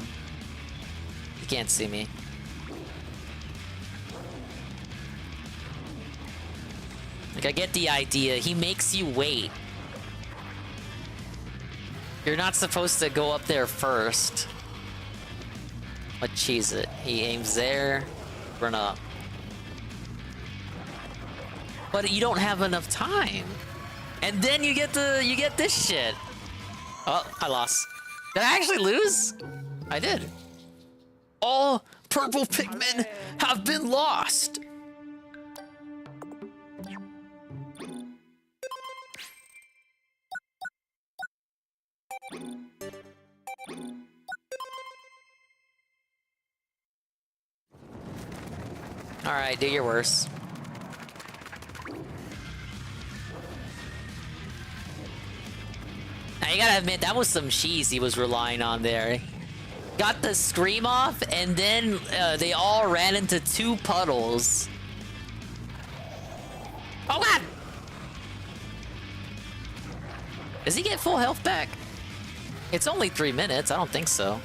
can't see me. Like, I get the idea. He makes you wait. You're not supposed to go up there first. But cheese it. He aims there, run up. But you don't have enough time. And then you get this shit. Oh, I lost. Did I actually lose? I did. All purple Pikmin have been lost. Alright, do your worst. Now you gotta admit, that was some cheese he was relying on there. Got the scream off, and then they all ran into 2 puddles. Oh god! Does he get full health back? It's only 3 minutes, I don't think so.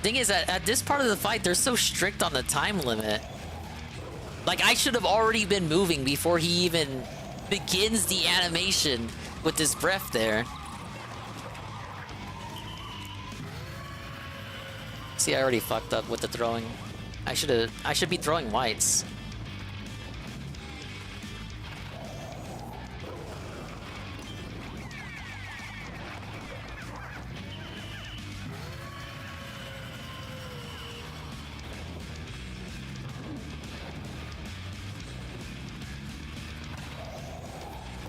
Thing is that at this part of the fight, they're so strict on the time limit. Like, I should have already been moving before he even begins the animation with his breath there. See, I already fucked up with the throwing. I should be throwing whites.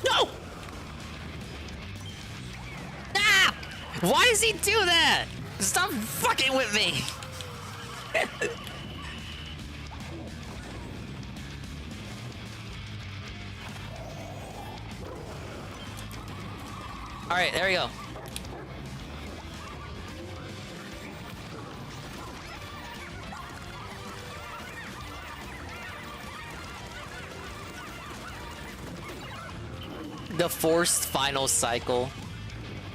No! Ah! Why does he do that? Stop fucking with me! Alright, there we go. The forced final cycle.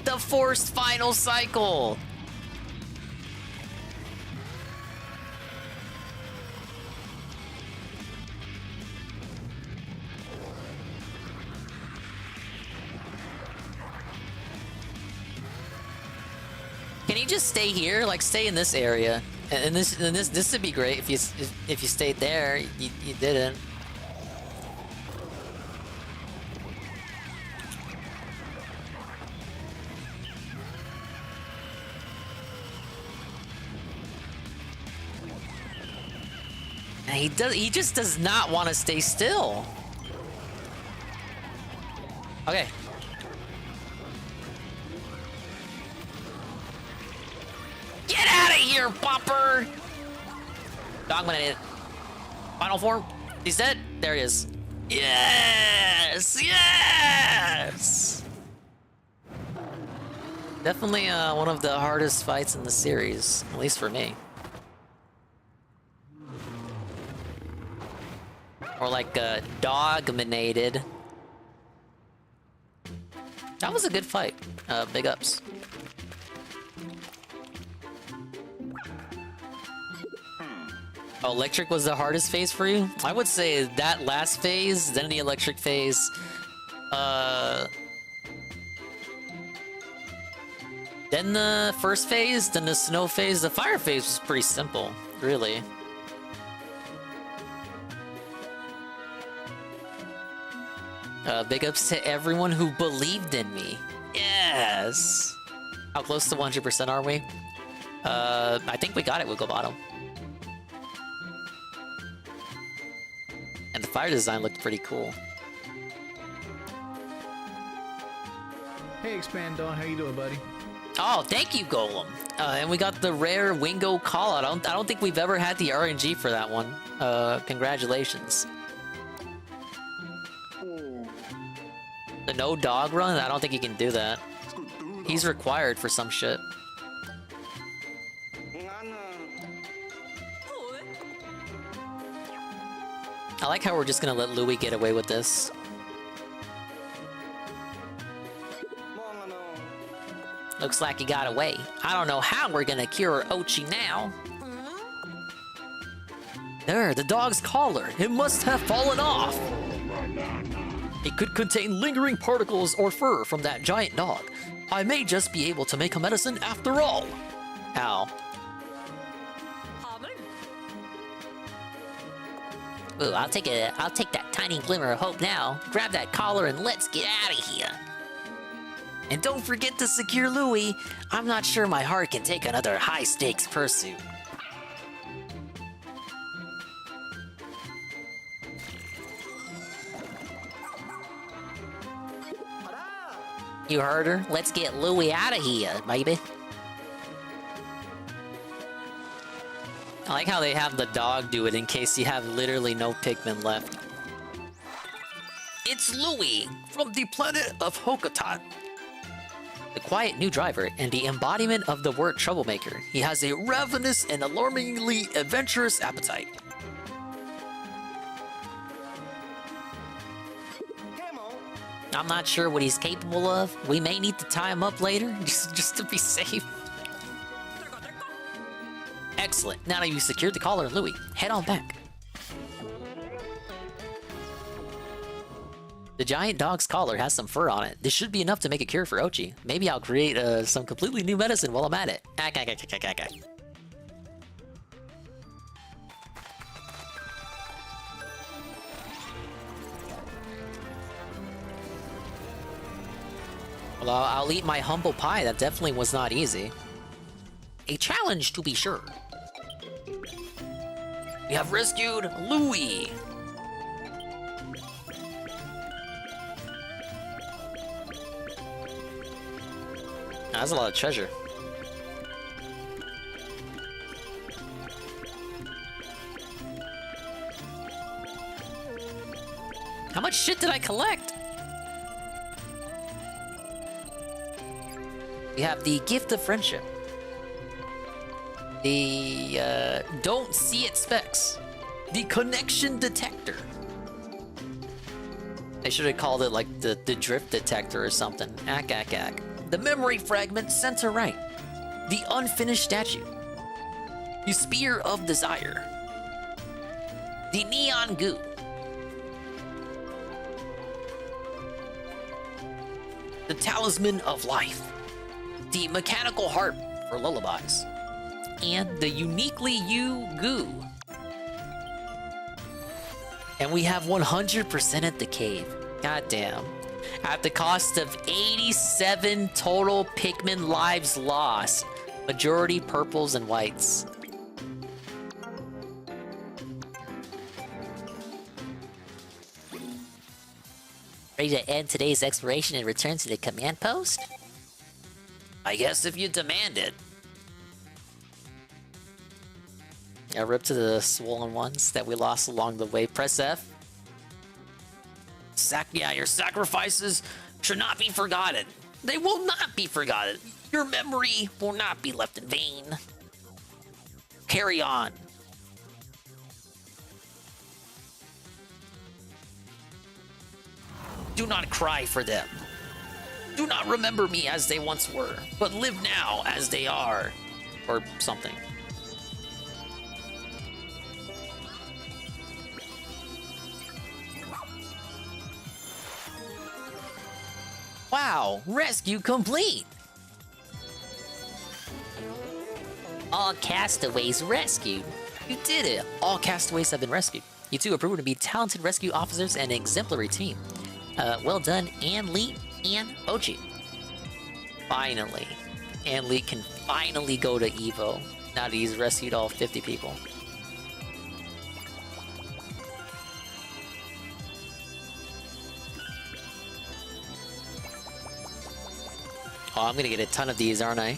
The forced final cycle! Can you just stay here? Like, stay in this area, and this would be great if you stayed there. You didn't. And he just does not want to stay still. Okay. Get out of here, Bopper! Dogman, final form. He's dead. There he is. Yes! Yes! Definitely one of the hardest fights in the series, at least for me. Or like dogminated. That was a good fight. Big ups. Oh, electric was the hardest phase for you? I would say that last phase, then the electric phase. Then the first phase, then the snow phase. The fire phase was pretty simple, really. Big ups to everyone who believed in me. Yes! How close to 100% are we? I think we got it, Wiggle Bottom. And the fire design looked pretty cool. Hey, Expand Dawn, how you doing, buddy? Oh, thank you, Golem. And we got the rare Wingo callout. I don't think we've ever had the RNG for that one. Congratulations. The no dog run? I don't think he can do that. He's required for some shit. I like how we're just gonna let Louis get away with this. Looks like he got away. I don't know how we're gonna cure Ochi now. There, the dog's collar. It must have fallen off. It could contain lingering particles or fur from that giant dog. I may just be able to make a medicine after all. Ow. Ooh, I'll take that tiny glimmer of hope now. Grab that collar and let's get out of here. And don't forget to secure Louis. I'm not sure my heart can take another high-stakes pursuit. You heard her? Let's get Louis out of here, baby. I like how they have the dog do it in case you have literally no Pikmin left. It's Louis from the planet of Hokotat. The quiet new driver and the embodiment of the word troublemaker. He has a ravenous and alarmingly adventurous appetite. I'm not sure what he's capable of. We may need to tie him up later, just to be safe. Excellent. Now that you've secured the collar and Louis, head on back. The giant dog's collar has some fur on it. This should be enough to make a cure for Ochi. Maybe I'll create some completely new medicine while I'm at it. Well, I'll eat my humble pie. That definitely was not easy. A challenge, to be sure. We have rescued Louis. That's a lot of treasure. How much shit did I collect? We have the gift of friendship. The don't see it specs. The connection detector. They should have called it like the drift detector or something. The memory fragment center right. The unfinished statue. The spear of desire. The neon goo. The talisman of life. The mechanical harp for lullabies. And the uniquely you goo. And we have 100% at the cave. Goddamn. At the cost of 87 total Pikmin lives lost. Majority purples and whites. Ready to end today's exploration and return to the command post? I guess if you demand it. Yeah, rip to the swollen ones that we lost along the way. Press F. Your sacrifices should not be forgotten. They will not be forgotten. Your memory will not be left in vain. Carry on. Do not cry for them. Do not remember me as they once were, but live now as they are. Or something. Wow, rescue complete! All castaways rescued. You did it! All castaways have been rescued. You two are proven to be talented rescue officers and an exemplary team. Well done, Ann Lee and Ochi. Finally. Ann Lee can finally go to Evo, now that he's rescued all 50 people. Oh, I'm gonna get a ton of these, aren't I?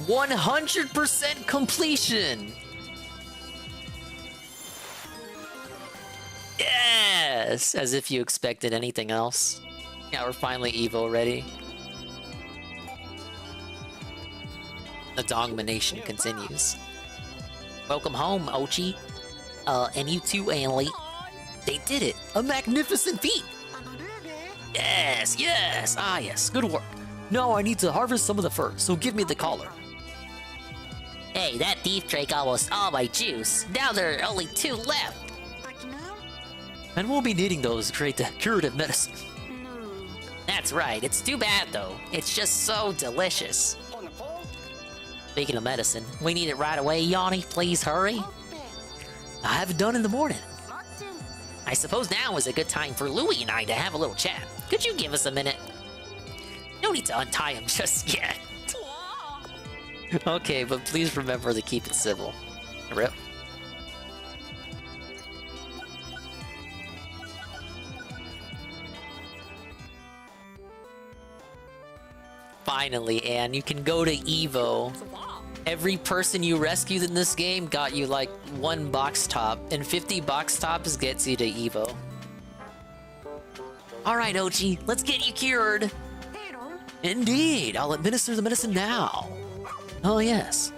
100% completion! Yes! As if you expected anything else. Yeah, we're finally Evo ready. The domination continues. Welcome home, Ochi. And you too, Anli. They did it! A magnificent feat! Yes, yes. Ah, yes. Good work. Now I need to harvest some of the fur, so give me the collar. Hey, that thief drank almost all my juice. Now there are only 2 left. And we'll be needing those to create the curative medicine. That's right. It's too bad, though. It's just so delicious. Speaking of medicine, we need it right away, Yanni. Please hurry. I have it done in the morning. I suppose now is a good time for Louie and I to have a little chat. Could you give us a minute? No need to untie him just yet. Okay, but please remember to keep it civil. Rip. Finally, Anne, you can go to Evo. Every person you rescued in this game got you like 1 box top, and 50 box tops gets you to Evo. Alright, Ochi, let's get you cured. Indeed, I'll administer the medicine now. Oh yes.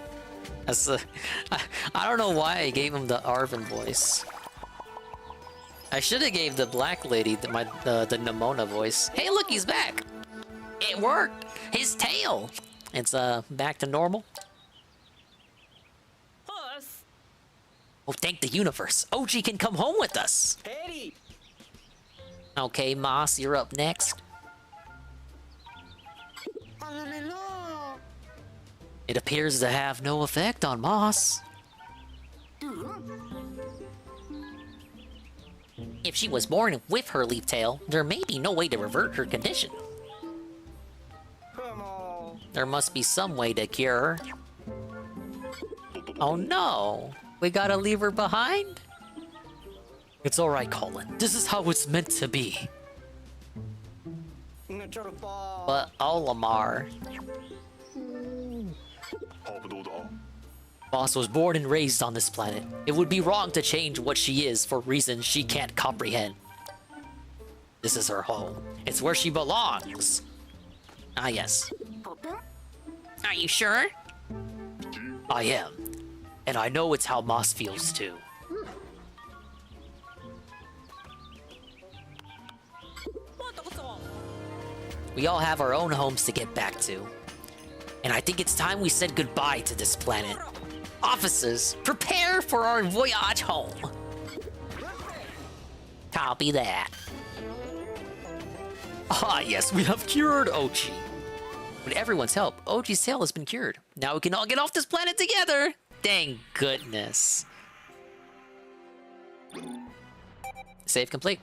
That's I don't know why I gave him the Arvin voice. I should have gave the black lady the Nimona voice. Hey look, he's back! It worked! His tail! It's back to normal. Oh, thank the universe. Ochi can come home with us. Okay, Moss, you're up next. It appears to have no effect on Moss. If she was born with her leaf tail, there may be no way to revert her condition. There must be some way to cure her. Oh no! We gotta leave her behind? It's alright, Colin. This is how it's meant to be. But Olimar... Moss was born and raised on this planet. It would be wrong to change what she is for reasons she can't comprehend. This is her home. It's where she belongs. Ah, yes. Are you sure? I am. And I know it's how Moss feels too. We all have our own homes to get back to. And I think it's time we said goodbye to this planet. Officers, prepare for our voyage home. Copy that. Ah, yes, we have cured Ochi. With everyone's help, Ochi's tail has been cured. Now we can all get off this planet together. Thank goodness. Save complete.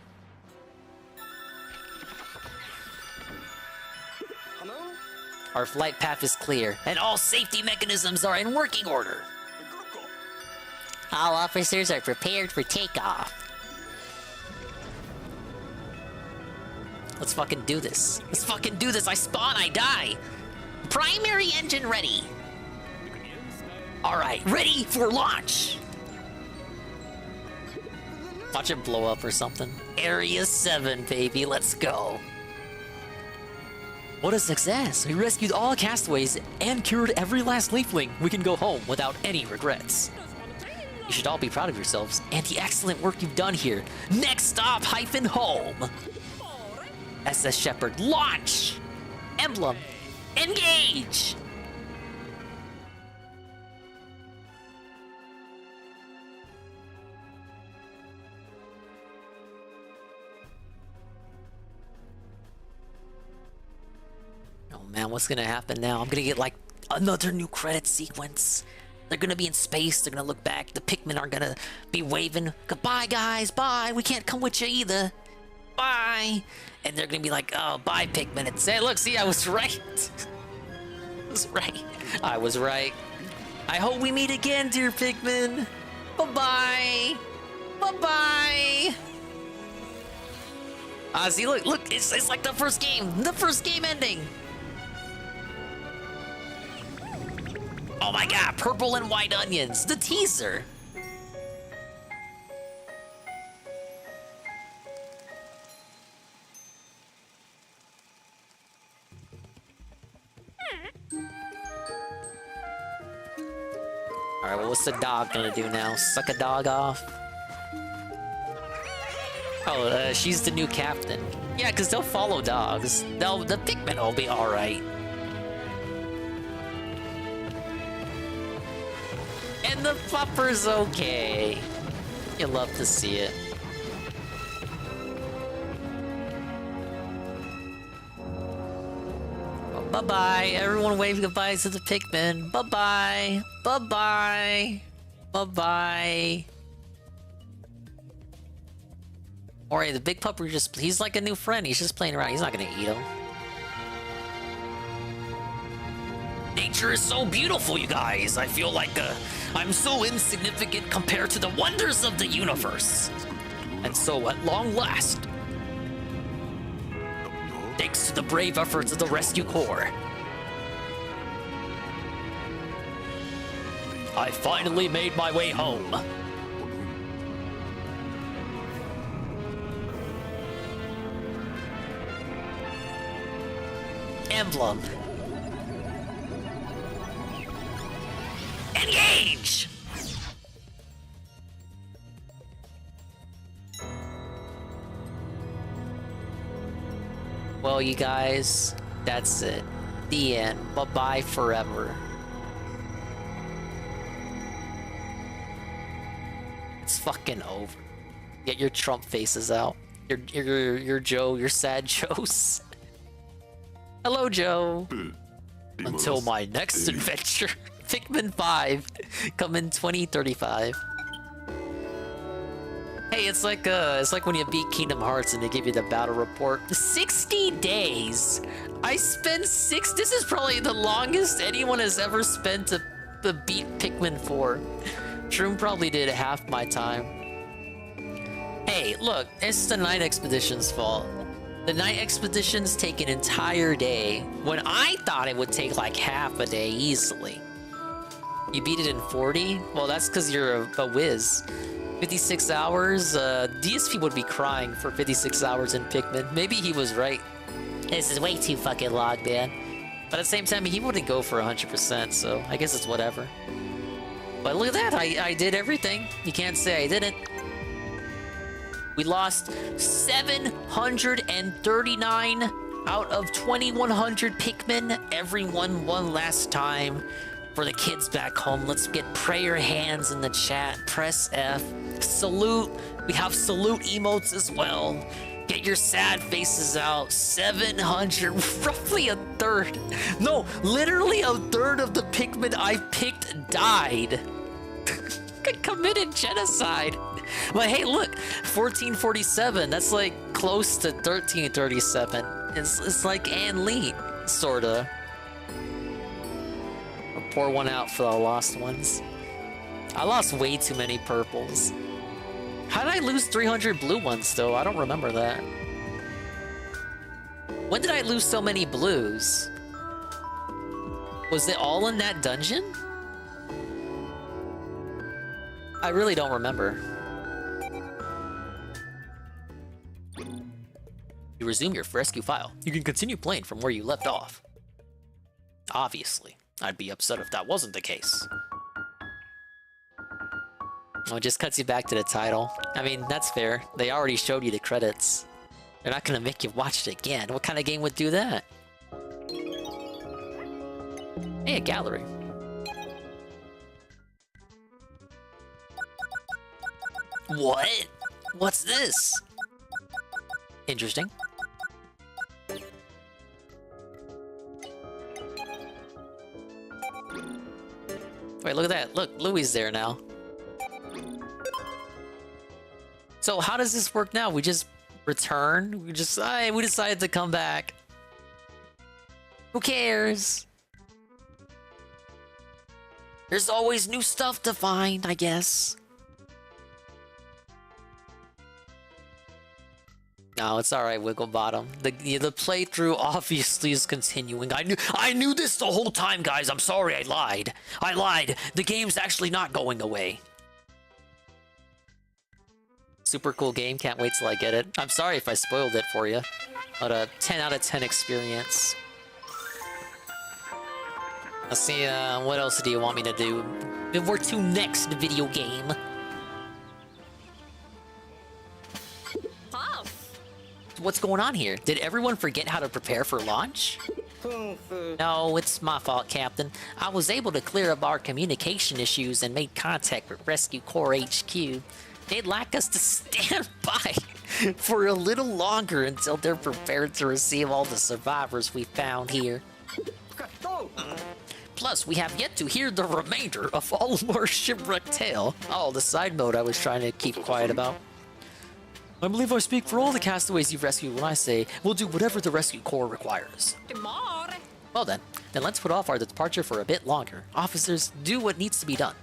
Our flight path is clear, and all safety mechanisms are in working order. All officers are prepared for takeoff. Let's fucking do this. Let's fucking do this. I spawn, I die. Primary engine ready. Alright, ready for launch. Watch it blow up or something. Area 7, baby. Let's go. What a success! We rescued all castaways and cured every last leafling. We can go home without any regrets. You should all be proud of yourselves and the excellent work you've done here. Next stop, home. SS Shepherd, launch! Emblem, engage! Oh man, what's gonna happen now? I'm gonna get like another new credit sequence. They're gonna be in space, they're gonna look back, the Pikmin are gonna be waving, goodbye guys, bye, we can't come with you either. Bye! And they're gonna be like, oh, bye Pikmin, and say, look, see, I was right. I was right. I was right. I hope we meet again, dear Pikmin. Bye-bye. Bye-bye. See, look, it's like the first game ending. Oh my god, purple and white onions, the teaser. Alright, well, what's the dog gonna do now? Suck a dog off? Oh, she's the new captain. Yeah, because they'll follow dogs. The Pikmin will be alright. And the pupper's okay. You love to see it. Well, bye-bye. Everyone wave goodbye to the Pikmin. Bye-bye. Bye-bye. Bye-bye. Or the big pupper he's like a new friend. He's just playing around. He's not gonna eat him. Nature is so beautiful, you guys. I feel like I'm so insignificant compared to the wonders of the universe. And so, at long last, thanks to the brave efforts of the Rescue Corps, I finally made my way home. Emblem. Engage! Well, you guys, that's it. The end. Bye-bye forever. It's fucking over. Get your Trump faces out. Your Joe, your sad Joes. Hello, Joe. Until my next adventure. Pikmin 5 coming 2035. Hey, it's like when you beat Kingdom Hearts and they give you the battle report. 60 days. I spent this is probably the longest anyone has ever spent to beat Pikmin 4. Shroom probably did half my time. Hey, look, it's the Night Expedition's fault. The Night Expeditions take an entire day, when I thought it would take like half a day easily. You beat it in 40? Well, that's because you're a whiz. 56 hours? DSP would be crying for 56 hours in Pikmin. Maybe he was right. This is way too fucking long, man. But at the same time, he wouldn't go for 100%, so I guess it's whatever. But look at that, I did everything. You can't say I didn't. We lost 739 out of 2,100 Pikmin. Everyone one last time. For the kids back home, let's get prayer hands in the chat. Press F. Salute. We have salute emotes as well. Get your sad faces out. 700, roughly a third. No, literally a third of the Pikmin I picked died. Committed genocide. But hey, look, 1447. That's like close to 1337. It's like Ann Lee, sorta. Pour one out for the lost ones. I lost way too many purples. How did I lose 300 blue ones though? I don't remember that. When did I lose so many blues? Was it all in that dungeon? I really don't remember. You resume your rescue file. You can continue playing from where you left off. Obviously. I'd be upset if that wasn't the case. Oh, it just cuts you back to the title. I mean, that's fair. They already showed you the credits. They're not gonna make you watch it again. What kind of game would do that? Hey, a gallery. What? What's this? Interesting. Wait, look at that. Look, Louie's there now. So how does this work now? We just return? We decided to come back. Who cares? There's always new stuff to find, I guess. No, it's alright, Wigglebottom. The playthrough obviously is continuing. I knew this the whole time, guys. I'm sorry, I lied. I lied. The game's actually not going away. Super cool game. Can't wait till I get it. I'm sorry if I spoiled it for you. But a 10 out of 10 experience. Let's see, what else do you want me to do? We're to next video game. what's going on here? Did everyone forget how to prepare for launch? No, it's my fault, Captain. I was able to clear up our communication issues and made contact with Rescue Corps HQ. They'd like us to stand by for a little longer until they're prepared to receive all the survivors we found here. Plus, we have yet to hear the remainder of all of our shipwrecked tale. Oh, the side mode I was trying to keep quiet about. I believe I speak for all the castaways you've rescued when I say we'll do whatever the Rescue Corps requires. Well then let's put off our departure for a bit longer. Officers, do what needs to be done.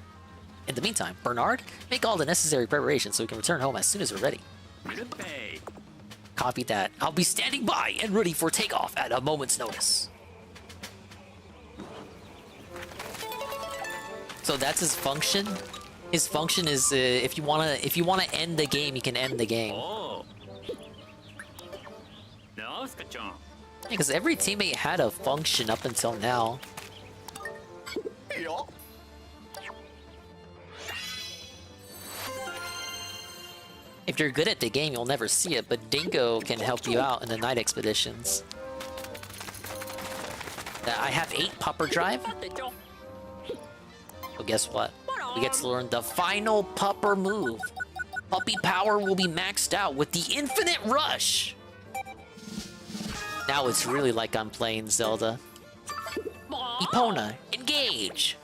In the meantime, Bernard, make all the necessary preparations so we can return home as soon as we're ready. Copy that. I'll be standing by and ready for takeoff at a moment's notice. So that's his function. His function is if you wanna end the game, you can end the game. Because every teammate had a function up until now. If you're good at the game, you'll never see it, but Dingo can help you out in the night expeditions. I have 8 Pupper Drive. So guess what? We get to learn the final Pupper move. Puppy power will be maxed out with the Infinite Rush. Now it's really like I'm playing Zelda. Epona, engage!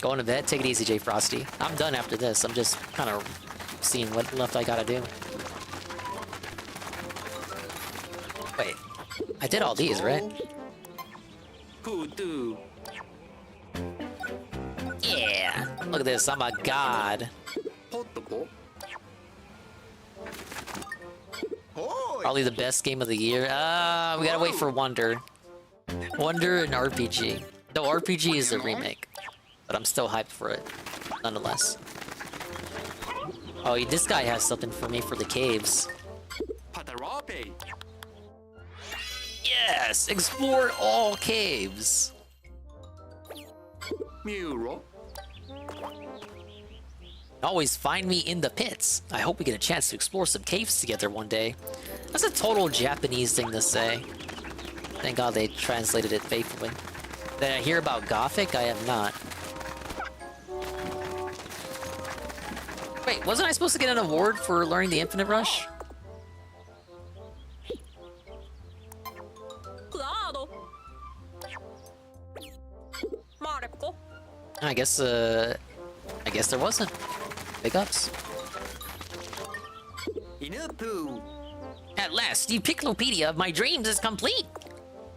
Going to bed? Take it easy, J Frosty. I'm done after this. I'm just kind of seeing what left I gotta do. Wait, I did all these, right? Yeah, look at this, I'm a god. Probably the best game of the year. We gotta wait for Wonder. Wonder and RPG. No, RPG is a remake, but I'm still hyped for it, nonetheless. Oh, this guy has something for me for the caves. Yes! Explore all caves! Always find me in the pits. I hope we get a chance to explore some caves together one day. That's a total Japanese thing to say. Thank God they translated it faithfully. Did I hear about Gothic? I have not. Wait, wasn't I supposed to get an award for learning the Infinite Rush? I guess there wasn't. Big ups. At last, the Piclopedia of my dreams is complete!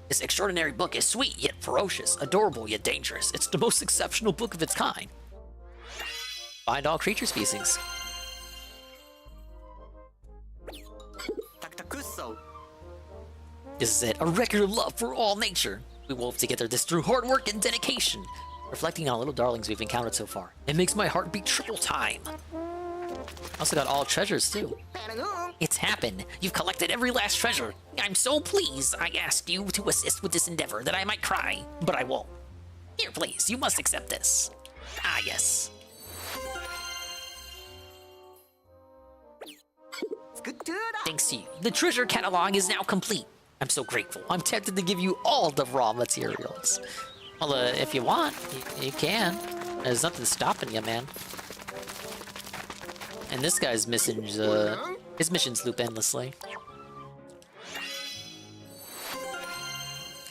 This extraordinary book is sweet yet ferocious, adorable yet dangerous. It's the most exceptional book of its kind. Find all creature species. This is it, a record of love for all nature. We wove together this through hard work and dedication. Reflecting on all little darlings we've encountered so far, it makes my heart beat triple time. Also got all treasures too. It's happened. You've collected every last treasure. I'm so pleased I asked you to assist with this endeavor that I might cry, but I won't. Here, please, you must accept this. Ah, yes. Thanks to you, the treasure catalog is now complete. I'm so grateful. I'm tempted to give you all the raw materials. Well, if you want, you can. There's nothing stopping you, man. And this guy's missions, his missions loop endlessly.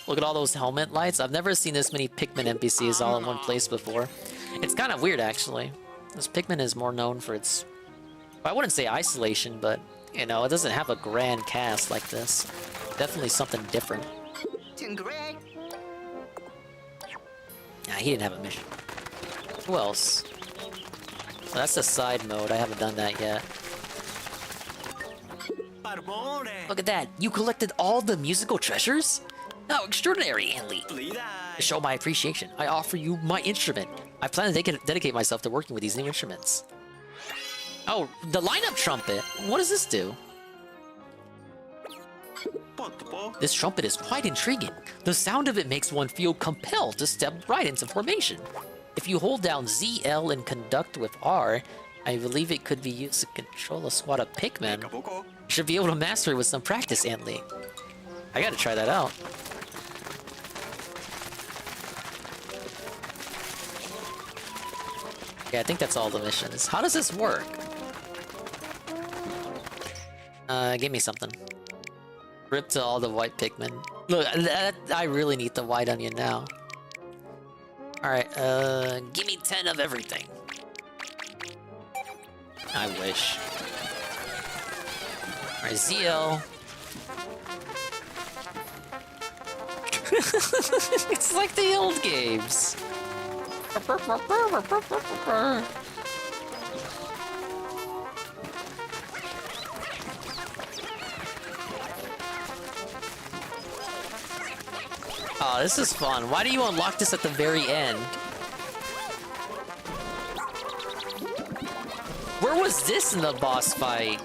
Look at all those helmet lights. I've never seen this many Pikmin NPCs all in one place before. It's kind of weird, actually. This Pikmin is more known for its... I wouldn't say isolation, but, you know, it doesn't have a grand cast like this. Definitely something different. Nah, he didn't have a mission. Who else? Well, that's the side mode. I haven't done that yet. Look at that. You collected all the musical treasures? How extraordinary, Anli. To show my appreciation, I offer you my instrument. I plan to dedicate myself to working with these new instruments. Oh, the lineup trumpet. What does this do? This trumpet is quite intriguing. The sound of it makes one feel compelled to step right into formation. If you hold down Z, L, and conduct with R, I believe it could be used to control a squad of Pikmin. You should be able to master it with some practice, Antly. I gotta try that out. Yeah, I think that's all the missions. How does this work? Give me something. Rip to all the white Pikmin. Look, I really need the white onion now. Alright, give me 10 of everything. I wish. Alright, ZL. It's like the old games. Oh, this is fun. Why do you unlock this at the very end? Where was this in the boss fight?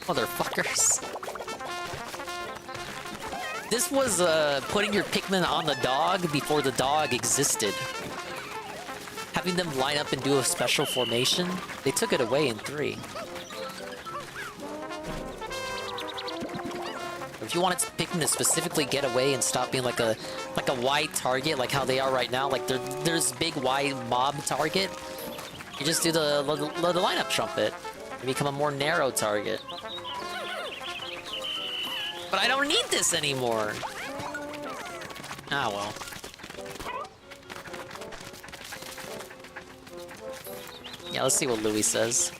Motherfuckers. This was putting your Pikmin on the dog before the dog existed. Having them line up and do a special formation. They took it away in 3. If you wanted Pikmin to specifically get away and stop being like a wide target, like how they are right now, like there's big wide mob target, you just do the lineup trumpet and become a more narrow target. But I don't need this anymore. Ah well. Yeah, let's see what Louis says.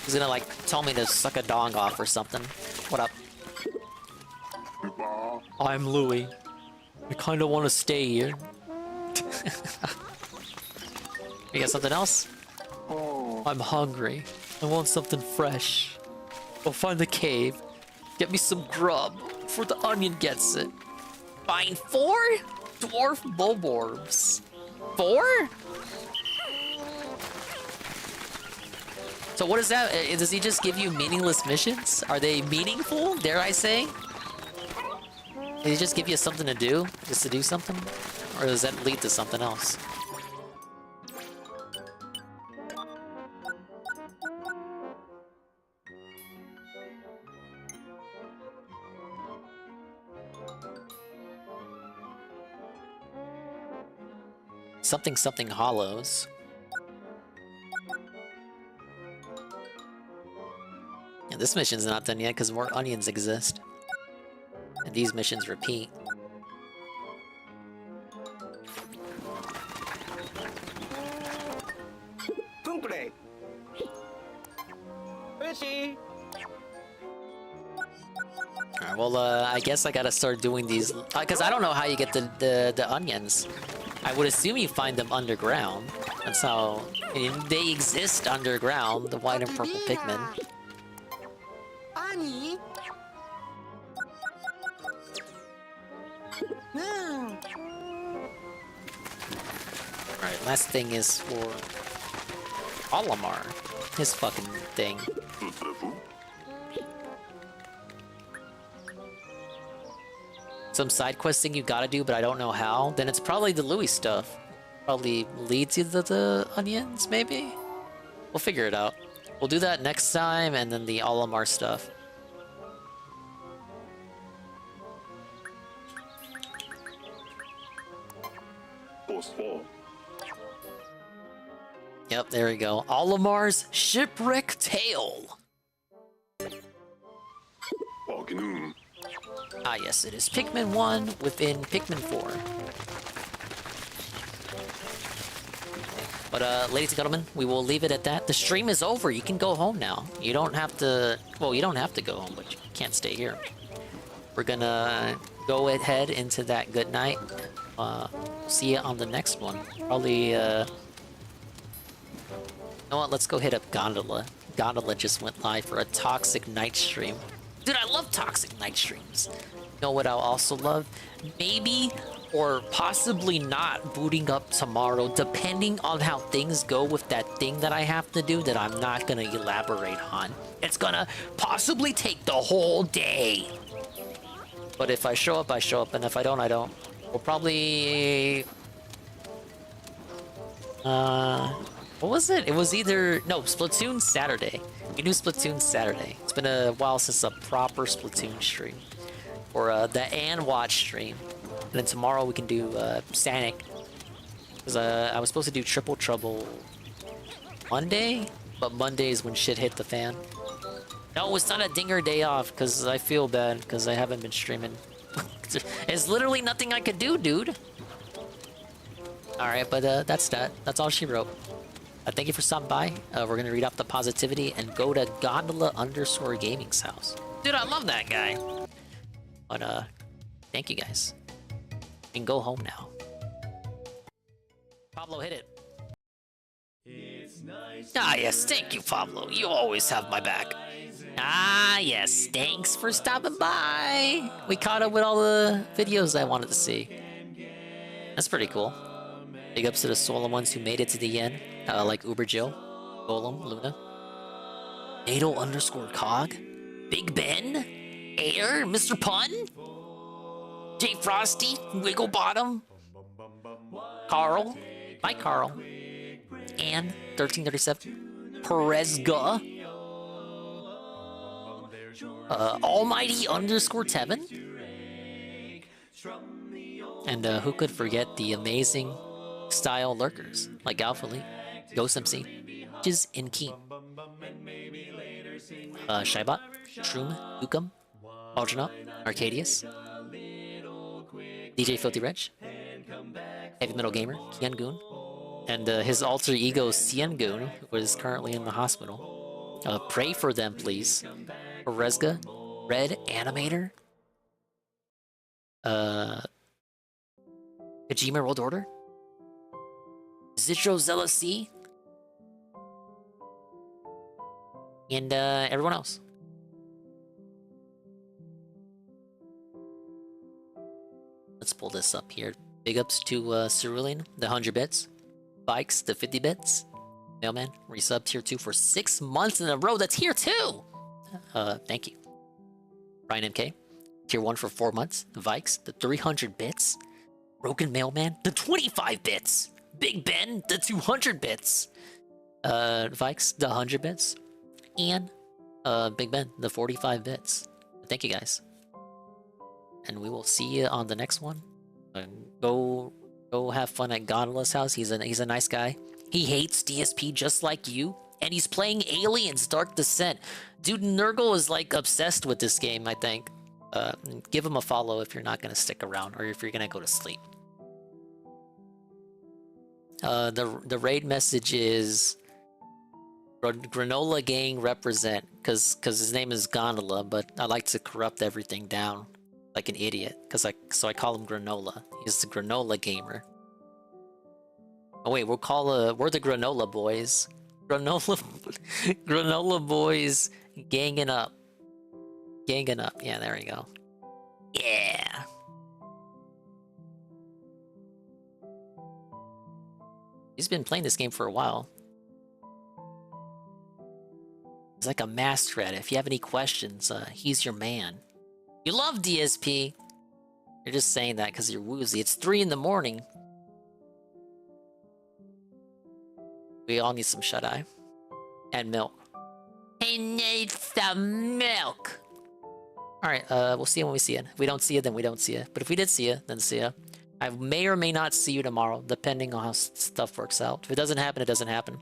He's gonna like tell me to suck a dong off or something. What up? I'm Louis. I kinda wanna stay here. You got something else? I'm hungry. I want something fresh. Go find the cave. Get me some grub before the onion gets it. Find 4 dwarf bulborbs. 4? So what is that? Does he just give you meaningless missions? Are they meaningful, dare I say? Did he just give you something to do? Just to do something? Or does that lead to something else? Something hollows. Yeah, this mission's not done yet because more onions exist. And these missions repeat. Alright, well, I guess I gotta start doing these, because I don't know how you get the onions. I would assume you find them underground. That's how... I mean, they exist underground, the white and purple Pikmin. Alright, last thing is for... Olimar. His fucking thing. Some side quest thing you gotta do, but I don't know how. Then it's probably the Louis stuff. Probably leads you to the onions, maybe? We'll figure it out. We'll do that next time, and then the Olimar stuff. Yep, there we go. Olimar's Shipwreck Tale. Ah, yes, it is Pikmin 1 within Pikmin 4. But, ladies and gentlemen, we will leave it at that. The stream is over. You can go home now. You don't have to... Well, you don't have to go home, but you can't stay here. We're gonna go ahead into that good night. See you on the next one. Probably, You know what? Let's go hit up Gondola. Gondola just went live for a Toxic Night stream. Dude, I love Toxic Night streams. You know what I'll also love? Maybe or possibly not booting up tomorrow, depending on how things go with that thing that I have to do that I'm not gonna elaborate on. It's gonna possibly take the whole day. But if I show up, I show up, and if I don't, I don't. We'll probably... What was it? It was either... No, Splatoon Saturday. We can do Splatoon Saturday. It's been a while since a proper Splatoon stream. Or the And Watch stream. And then tomorrow we can do Sonic. Because I was supposed to do Triple Trouble Monday? But Monday is when shit hit the fan. No, it's not a dinger day off, because I feel bad, because I haven't been streaming. There's literally nothing I could do, dude. Alright, but that's that. That's all she wrote. Thank you for stopping by. We're gonna read off the positivity and go to Gondola_Gaming's house. Dude, I love that guy. But thank you guys. We can go home now. Pablo, hit it. Ah yes, thank you, Pablo. You always have my back. Ah yes, thanks for stopping by. We caught up with all the videos I wanted to see. That's pretty cool. Big ups to the swollen ones who made it to the end, like Uber Jill, Golem, Luna, NATO_Cog, Big Ben, Air, Mr. Pun, J Frosty, Wigglebottom, Carl, Mike Carl, and 1337, Perezga, Almighty_Tevin, and who could forget the amazing style lurkers like Alpha Lee, Ghost MC, Jiz and Keen, Shybot, Shroom, Ukam, Algernaut, Arcadius, DJ Filthy Wretch, Heavy Metal Gamer, Kian Goon, and his alter ego Cian Goon, who is currently in the hospital. Pray for them, please. Perezga, Red Animator, Kojima World Order, Zitro Zella C, and everyone else. Let's pull this up here. Big ups to Cerulean, the 100 bits, Bikes, the 50 bits, Mailman, resub tier 2 for 6 months in a row. That's tier 2! Thank you. Ryan MK, tier 1 for 4 months, Vikes, the 300 bits, Broken Mailman, the 25 bits, Big Ben, the 200 bits, Vikes, the 100 bits, and Big Ben, the 45 bits. Thank you guys. And we will see you on the next one. Go have fun at Gondola's house. He's a nice guy. He hates DSP just like you, and he's playing Aliens Dark Descent. Dude, Nurgle is like obsessed with this game, I think. Give him a follow if you're not gonna stick around or if you're gonna go to sleep. The raid message is Granola Gang represent, cause his name is Gondola, but I like to corrupt everything down like an idiot, so I call him Granola. He's the Granola Gamer. Oh wait, we're the Granola Boys. Granola Boys ganging up. Ganging up. Yeah, there we go. Yeah. He's been playing this game for a while. It's like a mass thread. If you have any questions, he's your man. You love DSP. You're just saying that because you're woozy. It's 3 in the morning. We all need some shut-eye. And milk. He needs some milk! Alright, we'll see you when we see you. If we don't see you, then we don't see you. But if we did see you, then see you. I may or may not see you tomorrow, depending on how stuff works out. If it doesn't happen, it doesn't happen.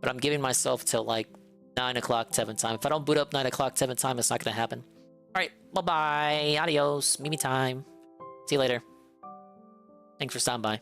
But I'm giving myself till like 9 o'clock Tevin time. If I don't boot up 9 o'clock Tevin time, it's not gonna happen. Alright, bye-bye. Adios. Mimi time. See you later. Thanks for stopping by.